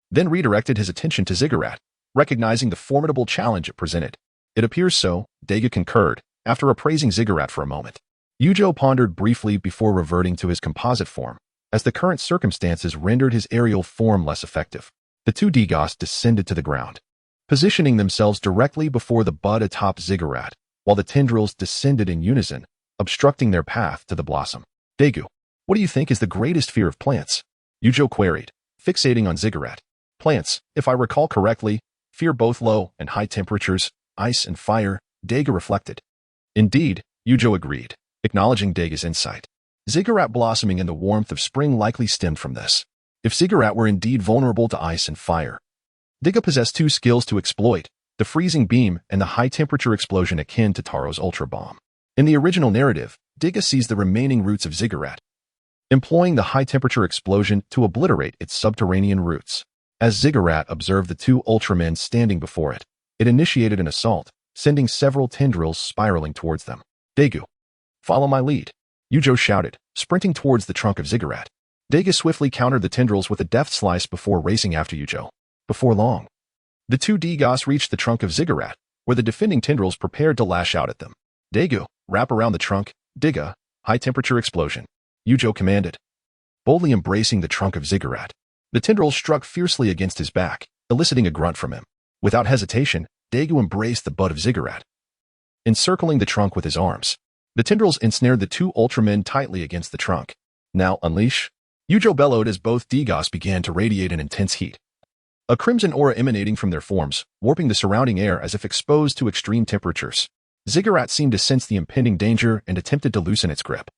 then redirected his attention to Ziggurat, recognizing the formidable challenge it presented. It appears so, Daegu concurred, after appraising Ziggurat for a moment. Zhou pondered briefly before reverting to his composite form, as the current circumstances rendered his aerial form less effective. The 2 Tigas descended to the ground, positioning themselves directly before the bud atop Ziggurat, while the tendrils descended in unison, obstructing their path to the blossom. Daegu, what do you think is the greatest fear of plants? Zhou queried, fixating on Ziggurat. Plants, if I recall correctly, fear both low and high temperatures, ice and fire, Daegu reflected. Indeed, Zhou agreed, acknowledging Daegu's insight. Ziggurat blossoming in the warmth of spring likely stemmed from this. If Ziggurat were indeed vulnerable to ice and fire, Tiga possessed 2 skills to exploit, the freezing beam and the high-temperature explosion akin to Taro's Ultra Bomb. In the original narrative, Tiga seized the remaining roots of Ziggurat, employing the high-temperature explosion to obliterate its subterranean roots. As Ziggurat observed the 2 Ultramen standing before it, it initiated an assault, sending several tendrils spiraling towards them. Daegu, follow my lead, Zhou shouted, sprinting towards the trunk of Ziggurat. Daegu swiftly countered the tendrils with a deft slice before racing after Zhou. Before long, the 2 Tigas reached the trunk of Ziggurat, where the defending tendrils prepared to lash out at them. Daegu, wrap around the trunk, Tiga, high-temperature explosion, Zhou commanded, boldly embracing the trunk of Ziggurat. The tendrils struck fiercely against his back, eliciting a grunt from him. Without hesitation, Daegu embraced the bud of Ziggurat, encircling the trunk with his arms. The tendrils ensnared the two Ultramen tightly against the trunk. Now unleash. Zhou bellowed as both Digos began to radiate an intense heat. A crimson aura emanating from their forms, warping the surrounding air as if exposed to extreme temperatures. Ziggurat seemed to sense the impending danger and attempted to loosen its grip.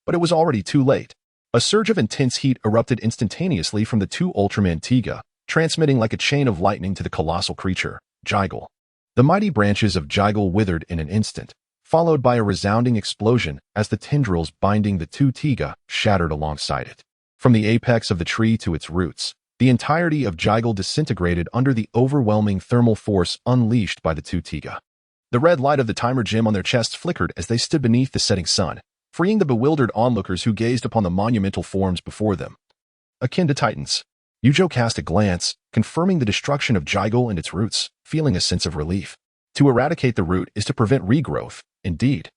But it was already too late. A surge of intense heat erupted instantaneously from the two Ultraman Tiga, transmitting like a chain of lightning to the colossal creature, Zhou. The mighty branches of Zhou withered in an instant, followed by a resounding explosion as the tendrils binding the two Tiga shattered alongside it. From the apex of the tree to its roots, the entirety of Zhou disintegrated under the overwhelming thermal force unleashed by the two Tiga. The red light of the timer gem on their chests flickered as they stood beneath the setting sun, freeing the bewildered onlookers who gazed upon the monumental forms before them. Akin to titans, Zhou cast a glance, confirming the destruction of Zhou and its roots, feeling a sense of relief. To eradicate the root is to prevent regrowth, indeed.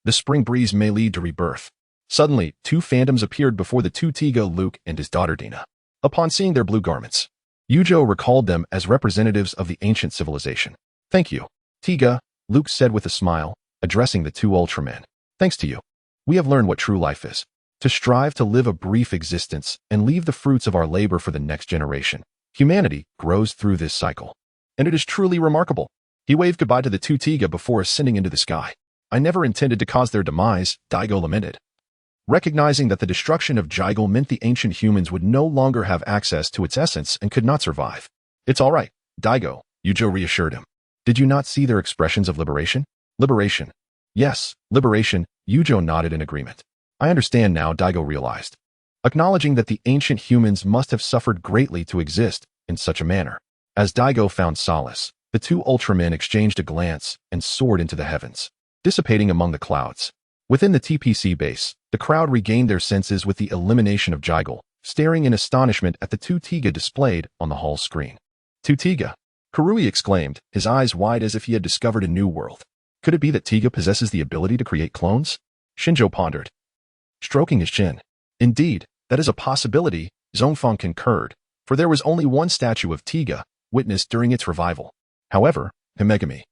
The spring breeze may lead to rebirth. Suddenly, two phantoms appeared before the two Tiga, Luke and his daughter Dina. Upon seeing their blue garments, Zhou recalled them as representatives of the ancient civilization. Thank you, Tiga, Luke said with a smile, addressing the two Ultramen. Thanks to you, we have learned what true life is. To strive to live a brief existence and leave the fruits of our labor for the next generation. Humanity grows through this cycle. And it is truly remarkable. He waved goodbye to the two Tiga before ascending into the sky. I never intended to cause their demise, Daigo lamented. Recognizing that the destruction of Zhou meant the ancient humans would no longer have access to its essence and could not survive. It's all right, Daigo, Zhou reassured him. Did you not see their expressions of liberation? Liberation. Yes, liberation, Zhou nodded in agreement. I understand now, Daigo realized. Acknowledging that the ancient humans must have suffered greatly to exist in such a manner. As Daigo found solace, the two Ultramen exchanged a glance and soared into the heavens, dissipating among the clouds. Within the TPC base, the crowd regained their senses with the elimination of Zhou, staring in astonishment at the two Tiga displayed on the hall screen. Two Tiga? Kurui exclaimed, his eyes wide as if he had discovered a new world. Could it be that Tiga possesses the ability to create clones? Shinjo pondered, stroking his chin. Indeed, that is a possibility, Zhongfang concurred, for there was only one statue of Tiga witnessed during its revival. However, Himegami,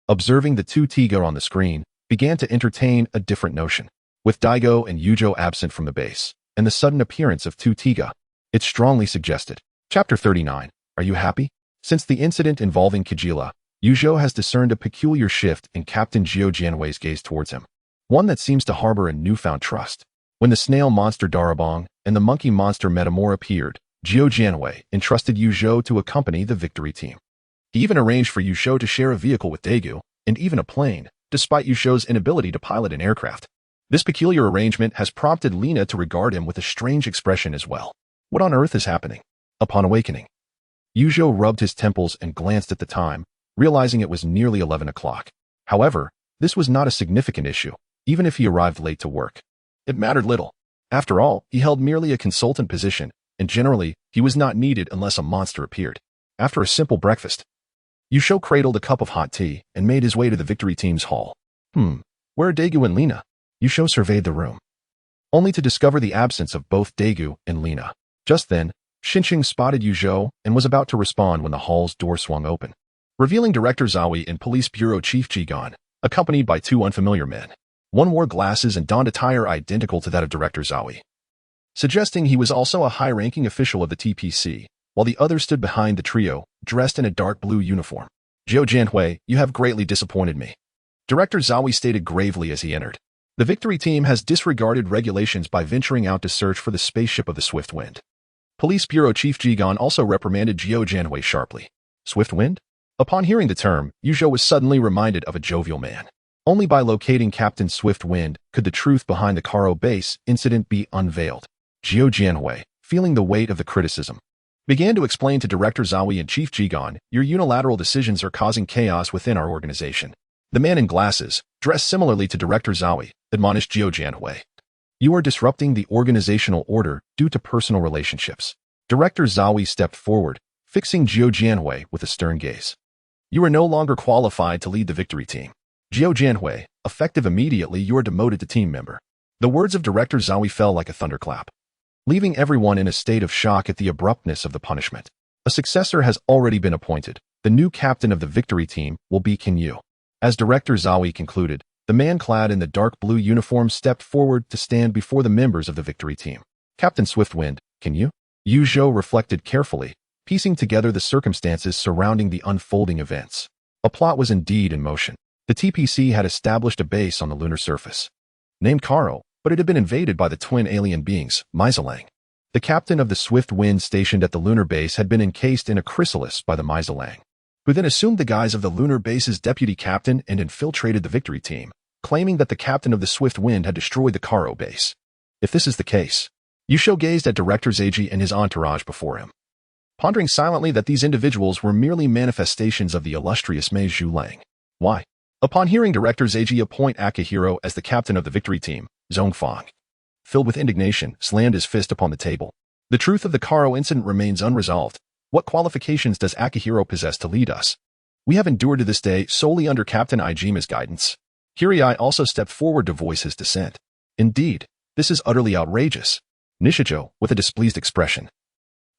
observing the two Tiga on the screen, began to entertain a different notion. With Daigo and Zhou absent from the base, and the sudden appearance of two Tiga, it strongly suggested. Chapter 39. Are you happy? Since the incident involving Kajila, Zhou has discerned a peculiar shift in Captain Zhou Jianhui's gaze towards him. One that seems to harbor a newfound trust. When the snail monster Darabong and the monkey monster Metamor appeared, Zhou Jianhui entrusted Zhou to accompany the victory team. He even arranged for Zhou to share a vehicle with Daegu, and even a plane, despite Zhou's inability to pilot an aircraft. This peculiar arrangement has prompted Lina to regard him with a strange expression as well. What on earth is happening? Upon awakening, Zhou rubbed his temples and glanced at the time, realizing it was nearly 11 o'clock. However, this was not a significant issue, even if he arrived late to work. It mattered little. After all, he held merely a consultant position, and generally, he was not needed unless a monster appeared. After a simple breakfast, Zhou cradled a cup of hot tea and made his way to the victory team's hall. Where are Daegu and Lina? Zhou surveyed the room, only to discover the absence of both Daegu and Lina. Just then, Xinqing spotted Zhou and was about to respond when the hall's door swung open, revealing Director Zowie and Police Bureau Chief Jigan, accompanied by two unfamiliar men. One wore glasses and donned attire identical to that of Director Zowie, suggesting he was also a high-ranking official of the TPC, while the other stood behind the trio, dressed in a dark blue uniform. Zhou Jianhui, you have greatly disappointed me, Director Zowie stated gravely as he entered. The victory team has disregarded regulations by venturing out to search for the spaceship of the Swift Wind. Police Bureau Chief Jigan also reprimanded Zhou Jianhui sharply. Swift Wind? Upon hearing the term, Zhou was suddenly reminded of a jovial man. Only by locating Captain Swift Wind could the truth behind the Karo base incident be unveiled. Zhou Jianhui, feeling the weight of the criticism, began to explain to Director Zowie and Chief Jigan, your unilateral decisions are causing chaos within our organization. The man in glasses, dressed similarly to Director Zowie, admonished Zhou Jianhui. You are disrupting the organizational order due to personal relationships. Director Zowie stepped forward, fixing Zhou Jianhui with a stern gaze. You are no longer qualified to lead the victory team. Zhou Jianhui, effective immediately, you are demoted to team member. The words of Director Zowie fell like a thunderclap, leaving everyone in a state of shock at the abruptness of the punishment. A successor has already been appointed. The new captain of the victory team will be Qin Yu. As Director Zhou concluded, the man clad in the dark blue uniform stepped forward to stand before the members of the victory team. Captain Swiftwind, can you? Zhou reflected carefully, piecing together the circumstances surrounding the unfolding events. A plot was indeed in motion. The TPC had established a base on the lunar surface, named Karo, but it had been invaded by the twin alien beings, Maizelang. The captain of the Swift Wind stationed at the lunar base had been encased in a chrysalis by the Maizelang, who then assumed the guise of the lunar base's deputy captain and infiltrated the victory team, claiming that the captain of the Swift Wind had destroyed the Karo base. If this is the case, Zhou gazed at Director Zhou and his entourage before him, pondering silently that these individuals were merely manifestations of the illustrious Mei Zhulang. Why? Upon hearing Director Zhou appoint Akihiro as the captain of the victory team, Zhongfang, filled with indignation, slammed his fist upon the table. The truth of the Karo incident remains unresolved. What qualifications does Akihiro possess to lead us? We have endured to this day solely under Captain Ijima's guidance. Kirai also stepped forward to voice his dissent. Indeed, this is utterly outrageous. Nishijo, with a displeased expression,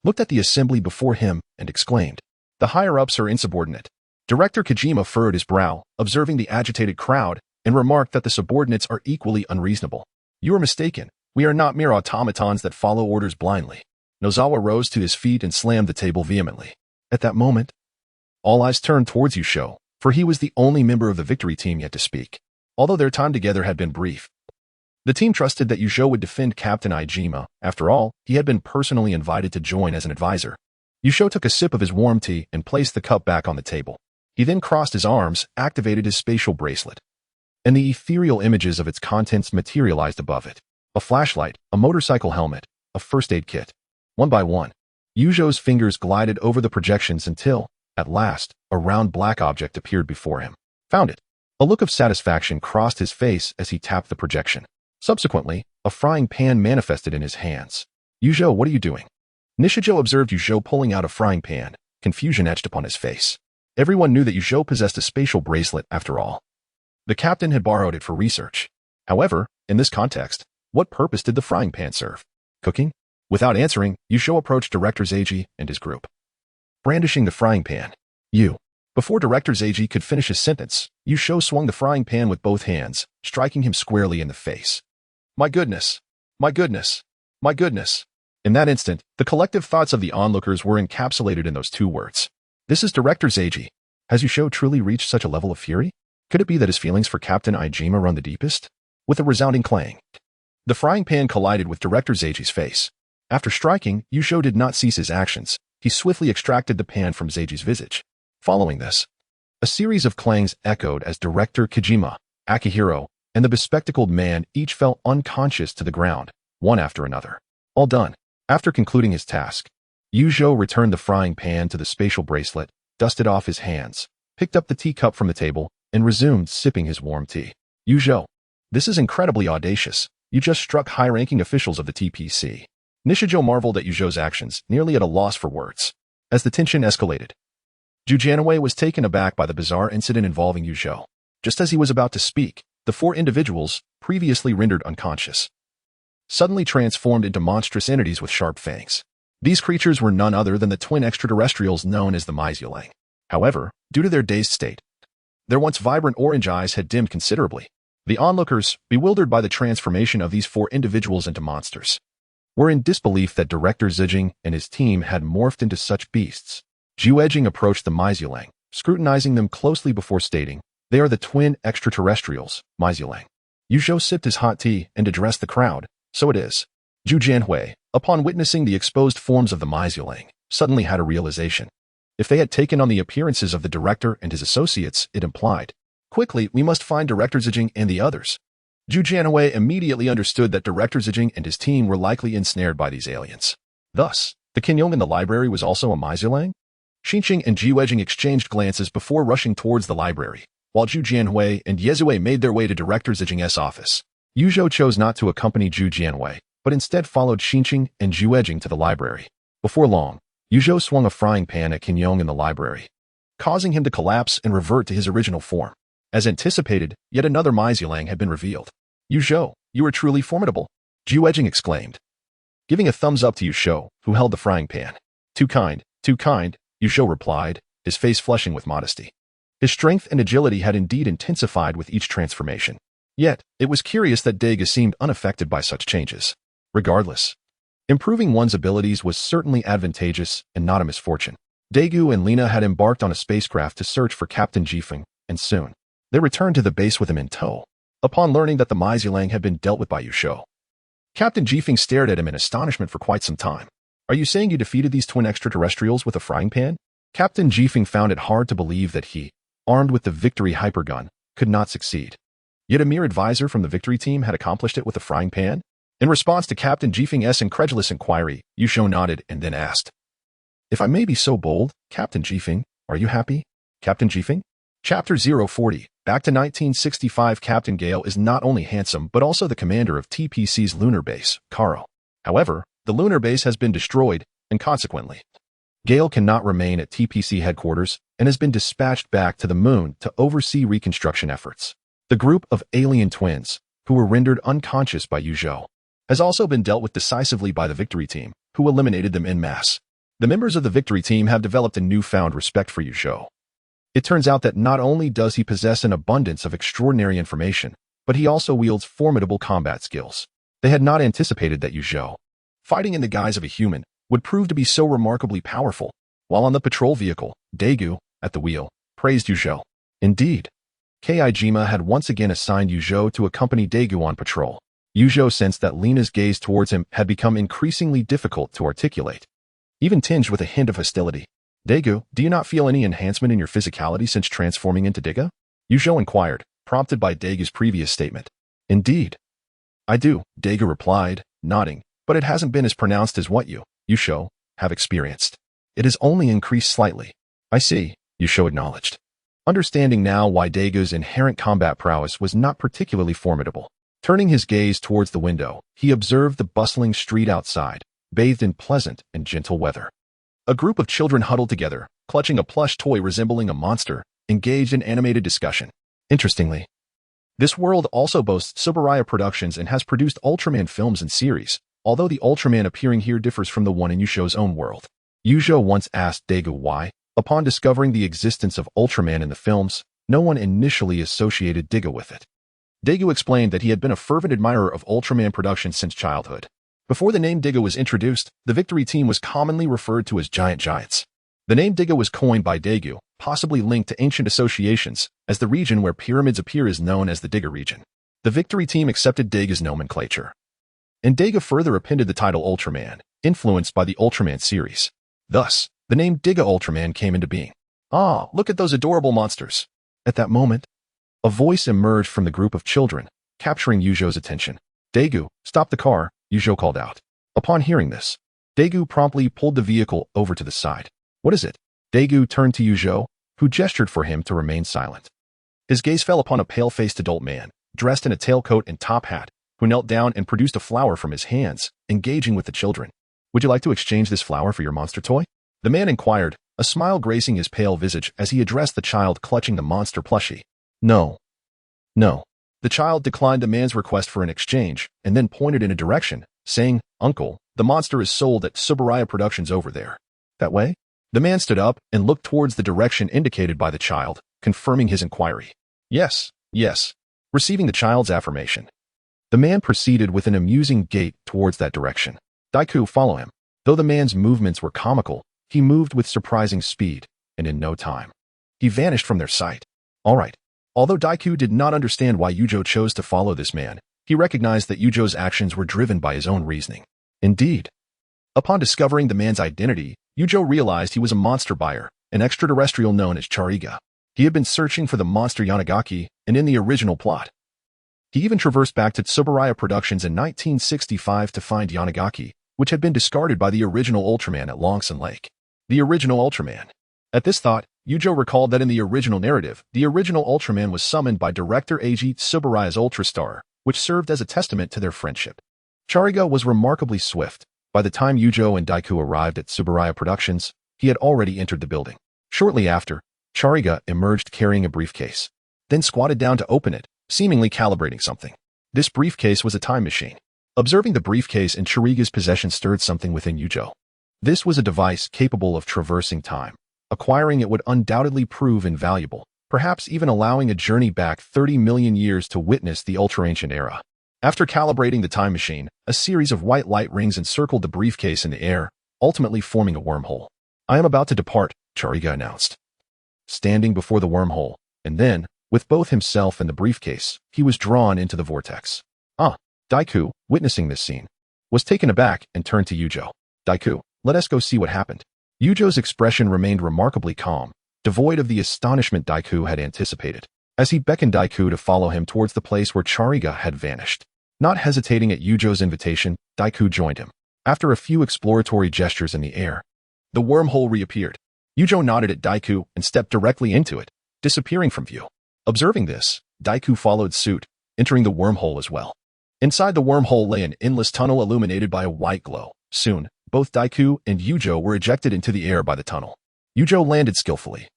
looked at the assembly before him and exclaimed, "The higher-ups are insubordinate." Director Kojima furrowed his brow, observing the agitated crowd, and remarked that the subordinates are equally unreasonable. "You are mistaken. We are not mere automatons that follow orders blindly." Nozawa rose to his feet and slammed the table vehemently. At that moment, all eyes turned towards Zhou, for he was the only member of the victory team yet to speak. Although their time together had been brief, the team trusted that Zhou would defend Captain Ijima. After all, he had been personally invited to join as an advisor. Zhou took a sip of his warm tea and placed the cup back on the table. He then crossed his arms, activated his spatial bracelet, and the ethereal images of its contents materialized above it. A flashlight, a motorcycle helmet, a first aid kit. One by one, Zhou's fingers glided over the projections until, at last, a round black object appeared before him. Found it. A look of satisfaction crossed his face as he tapped the projection. Subsequently, a frying pan manifested in his hands. "Zhou, what are you doing?" Nishijo observed Zhou pulling out a frying pan, confusion etched upon his face. Everyone knew that Zhou possessed a spatial bracelet after all. The captain had borrowed it for research. However, in this context, what purpose did the frying pan serve? Cooking? Without answering, Zhou approached Director Zhou and his group, brandishing the frying pan. Before Director Zhou could finish his sentence, Zhou swung the frying pan with both hands, striking him squarely in the face. "My goodness! My goodness! My goodness!" In that instant, the collective thoughts of the onlookers were encapsulated in those two words. This is Director Zhou. Has Zhou truly reached such a level of fury? Could it be that his feelings for Captain Ijima run the deepest? With a resounding clang, the frying pan collided with Director Zhou's face. After striking, Zhou did not cease his actions. He swiftly extracted the pan from Zhou's visage. Following this, a series of clangs echoed as Director Kojima, Akihiro, and the bespectacled man each fell unconscious to the ground, one after another. All done. After concluding his task, Zhou returned the frying pan to the spatial bracelet, dusted off his hands, picked up the teacup from the table, and resumed sipping his warm tea. "Zhou, this is incredibly audacious. You just struck high-ranking officials of the TPC." Nishijo marveled at Zhou's actions, nearly at a loss for words. As the tension escalated, Zhu Jianwei was taken aback by the bizarre incident involving Zhou. Just as he was about to speak, the four individuals, previously rendered unconscious, suddenly transformed into monstrous entities with sharp fangs. These creatures were none other than the twin extraterrestrials known as the Maizelang. However, due to their dazed state, their once vibrant orange eyes had dimmed considerably. The onlookers, bewildered by the transformation of these four individuals into monsters, were in disbelief that Director Zhou and his team had morphed into such beasts. Zhu approached the Maizelang, scrutinizing them closely before stating, "They are the twin extraterrestrials, Maizelang." Zhou sipped his hot tea and addressed the crowd. "So it is." Zhu Jianhui, upon witnessing the exposed forms of the Maizelang, suddenly had a realization. If they had taken on the appearances of the director and his associates, it implied, "Quickly, we must find Director Zhou and the others." Zhu Jianhui immediately understood that Director Zhou and his team were likely ensnared by these aliens. Thus, the Kinyong in the library was also a Maizelang? Xinqing and Jiwejing exchanged glances before rushing towards the library, while Zhu Jianhui and Yezue made their way to Director Zhou's office. Zhou chose not to accompany Zhu Jianhui, but instead followed Xinqing and Jiwejing to the library. Before long, Zhou swung a frying pan at Kinyong in the library, causing him to collapse and revert to his original form. As anticipated, yet another Maizelang had been revealed. "Zhou, you are truly formidable," Jiwejing exclaimed, giving a thumbs up to Zhou, who held the frying pan. Too kind, Zhou replied, his face flushing with modesty. His strength and agility had indeed intensified with each transformation. Yet, it was curious that Tiga seemed unaffected by such changes. Regardless, improving one's abilities was certainly advantageous and not a misfortune. Daegu and Lina had embarked on a spacecraft to search for Captain Jifeng, and soon, they returned to the base with him in tow. Upon learning that the Maizulang had been dealt with by Zhou, Captain Jifeng stared at him in astonishment for quite some time. Are you saying you defeated these twin extraterrestrials with a frying pan? Captain Jifeng found it hard to believe that he, armed with the Victory hypergun, could not succeed. Yet a mere advisor from the Victory team had accomplished it with a frying pan? In response to Captain Jifeng's incredulous inquiry, Zhou nodded and then asked, "If I may be so bold, Captain Jifeng, are you happy?" Captain Jifeng? Chapter 040. Back to 1965. Captain Gale is not only handsome but also the commander of TPC's lunar base, Karo. However, the lunar base has been destroyed, and consequently, Gale cannot remain at TPC headquarters and has been dispatched back to the moon to oversee reconstruction efforts. The group of alien twins, who were rendered unconscious by Zhou, has also been dealt with decisively by the Victory team, who eliminated them en masse. The members of the Victory team have developed a newfound respect for Zhou. It turns out that not only does he possess an abundance of extraordinary information, but he also wields formidable combat skills. They had not anticipated that Zhou, fighting in the guise of a human, would prove to be so remarkably powerful. While on the patrol vehicle, Daegu, at the wheel, praised Zhou. Indeed, Kaijima had once again assigned Zhou to accompany Daegu on patrol. Zhou sensed that Lina's gaze towards him had become increasingly difficult to articulate, even tinged with a hint of hostility. "Daegu, do you not feel any enhancement in your physicality since transforming into Tiga?" Zhou inquired, prompted by Daegu's previous statement. "Indeed, I do," Daegu replied, nodding, "but it hasn't been as pronounced as what you, Zhou, have experienced. It has only increased slightly." "I see," Zhou acknowledged, understanding now why Daegu's inherent combat prowess was not particularly formidable. Turning his gaze towards the window, he observed the bustling street outside, bathed in pleasant and gentle weather. A group of children huddled together, clutching a plush toy resembling a monster, engaged in animated discussion. Interestingly, this world also boasts Subaraya Productions and has produced Ultraman films and series, although the Ultraman appearing here differs from the one in Zhou's own world. Zhou once asked Daegu why, upon discovering the existence of Ultraman in the films, no one initially associated Tiga with it. Daegu explained that he had been a fervent admirer of Ultraman Productions since childhood. Before the name Tiga was introduced, the Victory team was commonly referred to as Giants. The name Tiga was coined by Daegu, possibly linked to ancient associations, as the region where pyramids appear is known as the Tiga region. The Victory team accepted Daegu's nomenclature, and Tiga further appended the title Ultraman, influenced by the Ultraman series. Thus, the name Tiga Ultraman came into being. "Ah, look at those adorable monsters." At that moment, a voice emerged from the group of children, capturing Zhou's attention. "Daegu, stop the car," Zhou called out. Upon hearing this, Daegu promptly pulled the vehicle over to the side. "What is it?" Daegu turned to Zhou, who gestured for him to remain silent. His gaze fell upon a pale-faced adult man, dressed in a tailcoat and top hat, who knelt down and produced a flower from his hands, engaging with the children. "Would you like to exchange this flower for your monster toy?" The man inquired, a smile gracing his pale visage as he addressed the child clutching the monster plushie. "No. No." The child declined the man's request for an exchange and then pointed in a direction, saying, "Uncle, the monster is sold at Subaraya Productions over there." "That way?" The man stood up and looked towards the direction indicated by the child, confirming his inquiry. "Yes, yes." Receiving the child's affirmation, the man proceeded with an amusing gait towards that direction. Daegu followed him. Though the man's movements were comical, he moved with surprising speed, and in no time, he vanished from their sight. All right. Although Daegu did not understand why Zhou chose to follow this man, he recognized that Zhou's actions were driven by his own reasoning. Indeed, upon discovering the man's identity, Zhou realized he was a monster buyer, an extraterrestrial known as Chariga. He had been searching for the monster Yanagaki, and in the original plot, he even traversed back to Subaraya Productions in 1965 to find Yanagaki, which had been discarded by the original Ultraman at Longsun Lake. The original Ultraman. At this thought, Zhou recalled that in the original narrative, the original Ultraman was summoned by director Eiji Tsubaraya's Ultrastar, which served as a testament to their friendship. Chariga was remarkably swift. By the time Zhou and Daegu arrived at Subaraya Productions, he had already entered the building. Shortly after, Chariga emerged carrying a briefcase, then squatted down to open it, seemingly calibrating something. This briefcase was a time machine. Observing the briefcase in Chariga's possession stirred something within Zhou. This was a device capable of traversing time. Acquiring it would undoubtedly prove invaluable, perhaps even allowing a journey back 30 million years to witness the ultra-ancient era. After calibrating the time machine, a series of white light rings encircled the briefcase in the air, ultimately forming a wormhole. "I am about to depart," Chariga announced, standing before the wormhole, and then, with both himself and the briefcase, he was drawn into the vortex. Daiku, witnessing this scene, was taken aback and turned to Zhou. "Daiku, let us go see what happened." Zhou's expression remained remarkably calm, devoid of the astonishment Daiku had anticipated, as he beckoned Daiku to follow him towards the place where Chariga had vanished. Not hesitating at Zhou's invitation, Daiku joined him. After a few exploratory gestures in the air, the wormhole reappeared. Zhou nodded at Daiku and stepped directly into it, disappearing from view. Observing this, Daiku followed suit, entering the wormhole as well. Inside the wormhole lay an endless tunnel illuminated by a white glow. Soon, both Daiku and Zhou were ejected into the air by the tunnel. Zhou landed skillfully,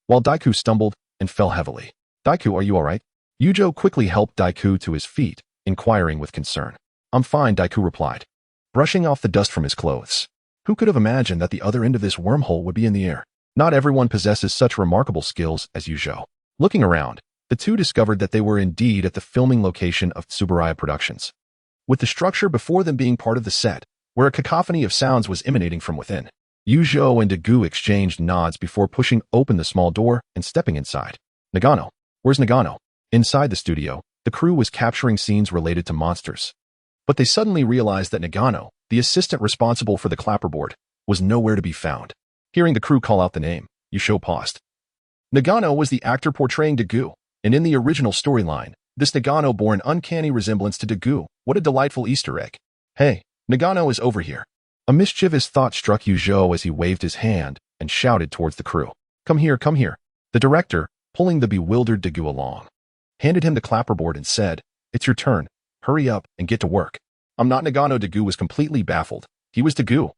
while Daiku stumbled and fell heavily. "Daiku, are you all right?" Zhou quickly helped Daiku to his feet, inquiring with concern. "I'm fine," Daiku replied, brushing off the dust from his clothes. Who could have imagined that the other end of this wormhole would be in the air? Not everyone possesses such remarkable skills as Zhou. Looking around, the two discovered that they were indeed at the filming location of Tsuburaya Productions, with the structure before them being part of the set, where a cacophony of sounds was emanating from within. Zhou and Dagu exchanged nods before pushing open the small door and stepping inside. "Nagano. Where's Nagano?" Inside the studio, the crew was capturing scenes related to monsters. But they suddenly realized that Nagano, the assistant responsible for the clapperboard, was nowhere to be found. Hearing the crew call out the name, Zhou paused. Nagano was the actor portraying Dagu, and in the original storyline, this Nagano bore an uncanny resemblance to Dagu. What a delightful Easter egg. "Hey, Nagano is over here." A mischievous thought struck Zhou as he waved his hand and shouted towards the crew. Come here, come here." The director, pulling the bewildered Dagu along, handed him the clapperboard and said, "It's your turn. Hurry up and get to work." "I'm not Nagano." Dagu was completely baffled. He was Dagu,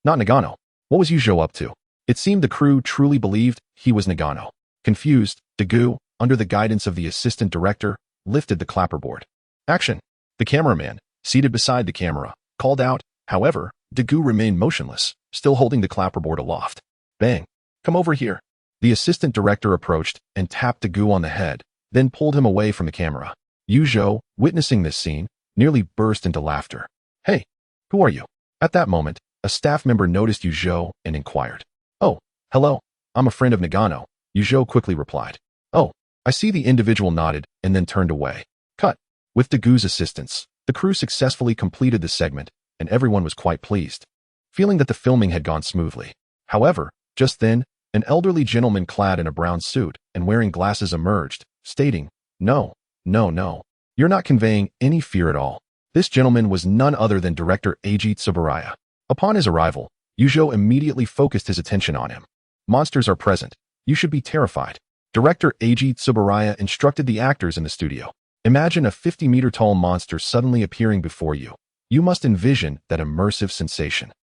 not Nagano. What was Zhou up to? It seemed the crew truly believed he was Nagano. Confused, Dagu, under the guidance of the assistant director, lifted the clapperboard. "Action!" The cameraman, seated beside the camera, called out. However, Dagu remained motionless, still holding the clapperboard aloft. "Bang! Come over here." The assistant director approached and tapped Dagu on the head, then pulled him away from the camera. Zhou, witnessing this scene, nearly burst into laughter. "Hey, who are you?" At that moment, a staff member noticed Zhou and inquired. "Oh, hello. I'm a friend of Nagano," Zhou quickly replied. "Oh, I see." The individual nodded and then turned away. Cut. With Dagu's assistance, the crew successfully completed the segment, and everyone was quite pleased, feeling that the filming had gone smoothly. However, just then, an elderly gentleman clad in a brown suit and wearing glasses emerged, stating, No, you're not conveying any fear at all." This gentleman was none other than director Eiji Tsuburaya. Upon his arrival, Zhou immediately focused his attention on him. "Monsters are present. You should be terrified." Director Eiji Tsuburaya instructed the actors in the studio. "Imagine a 50-meter tall monster suddenly appearing before you. You must envision that immersive sensation."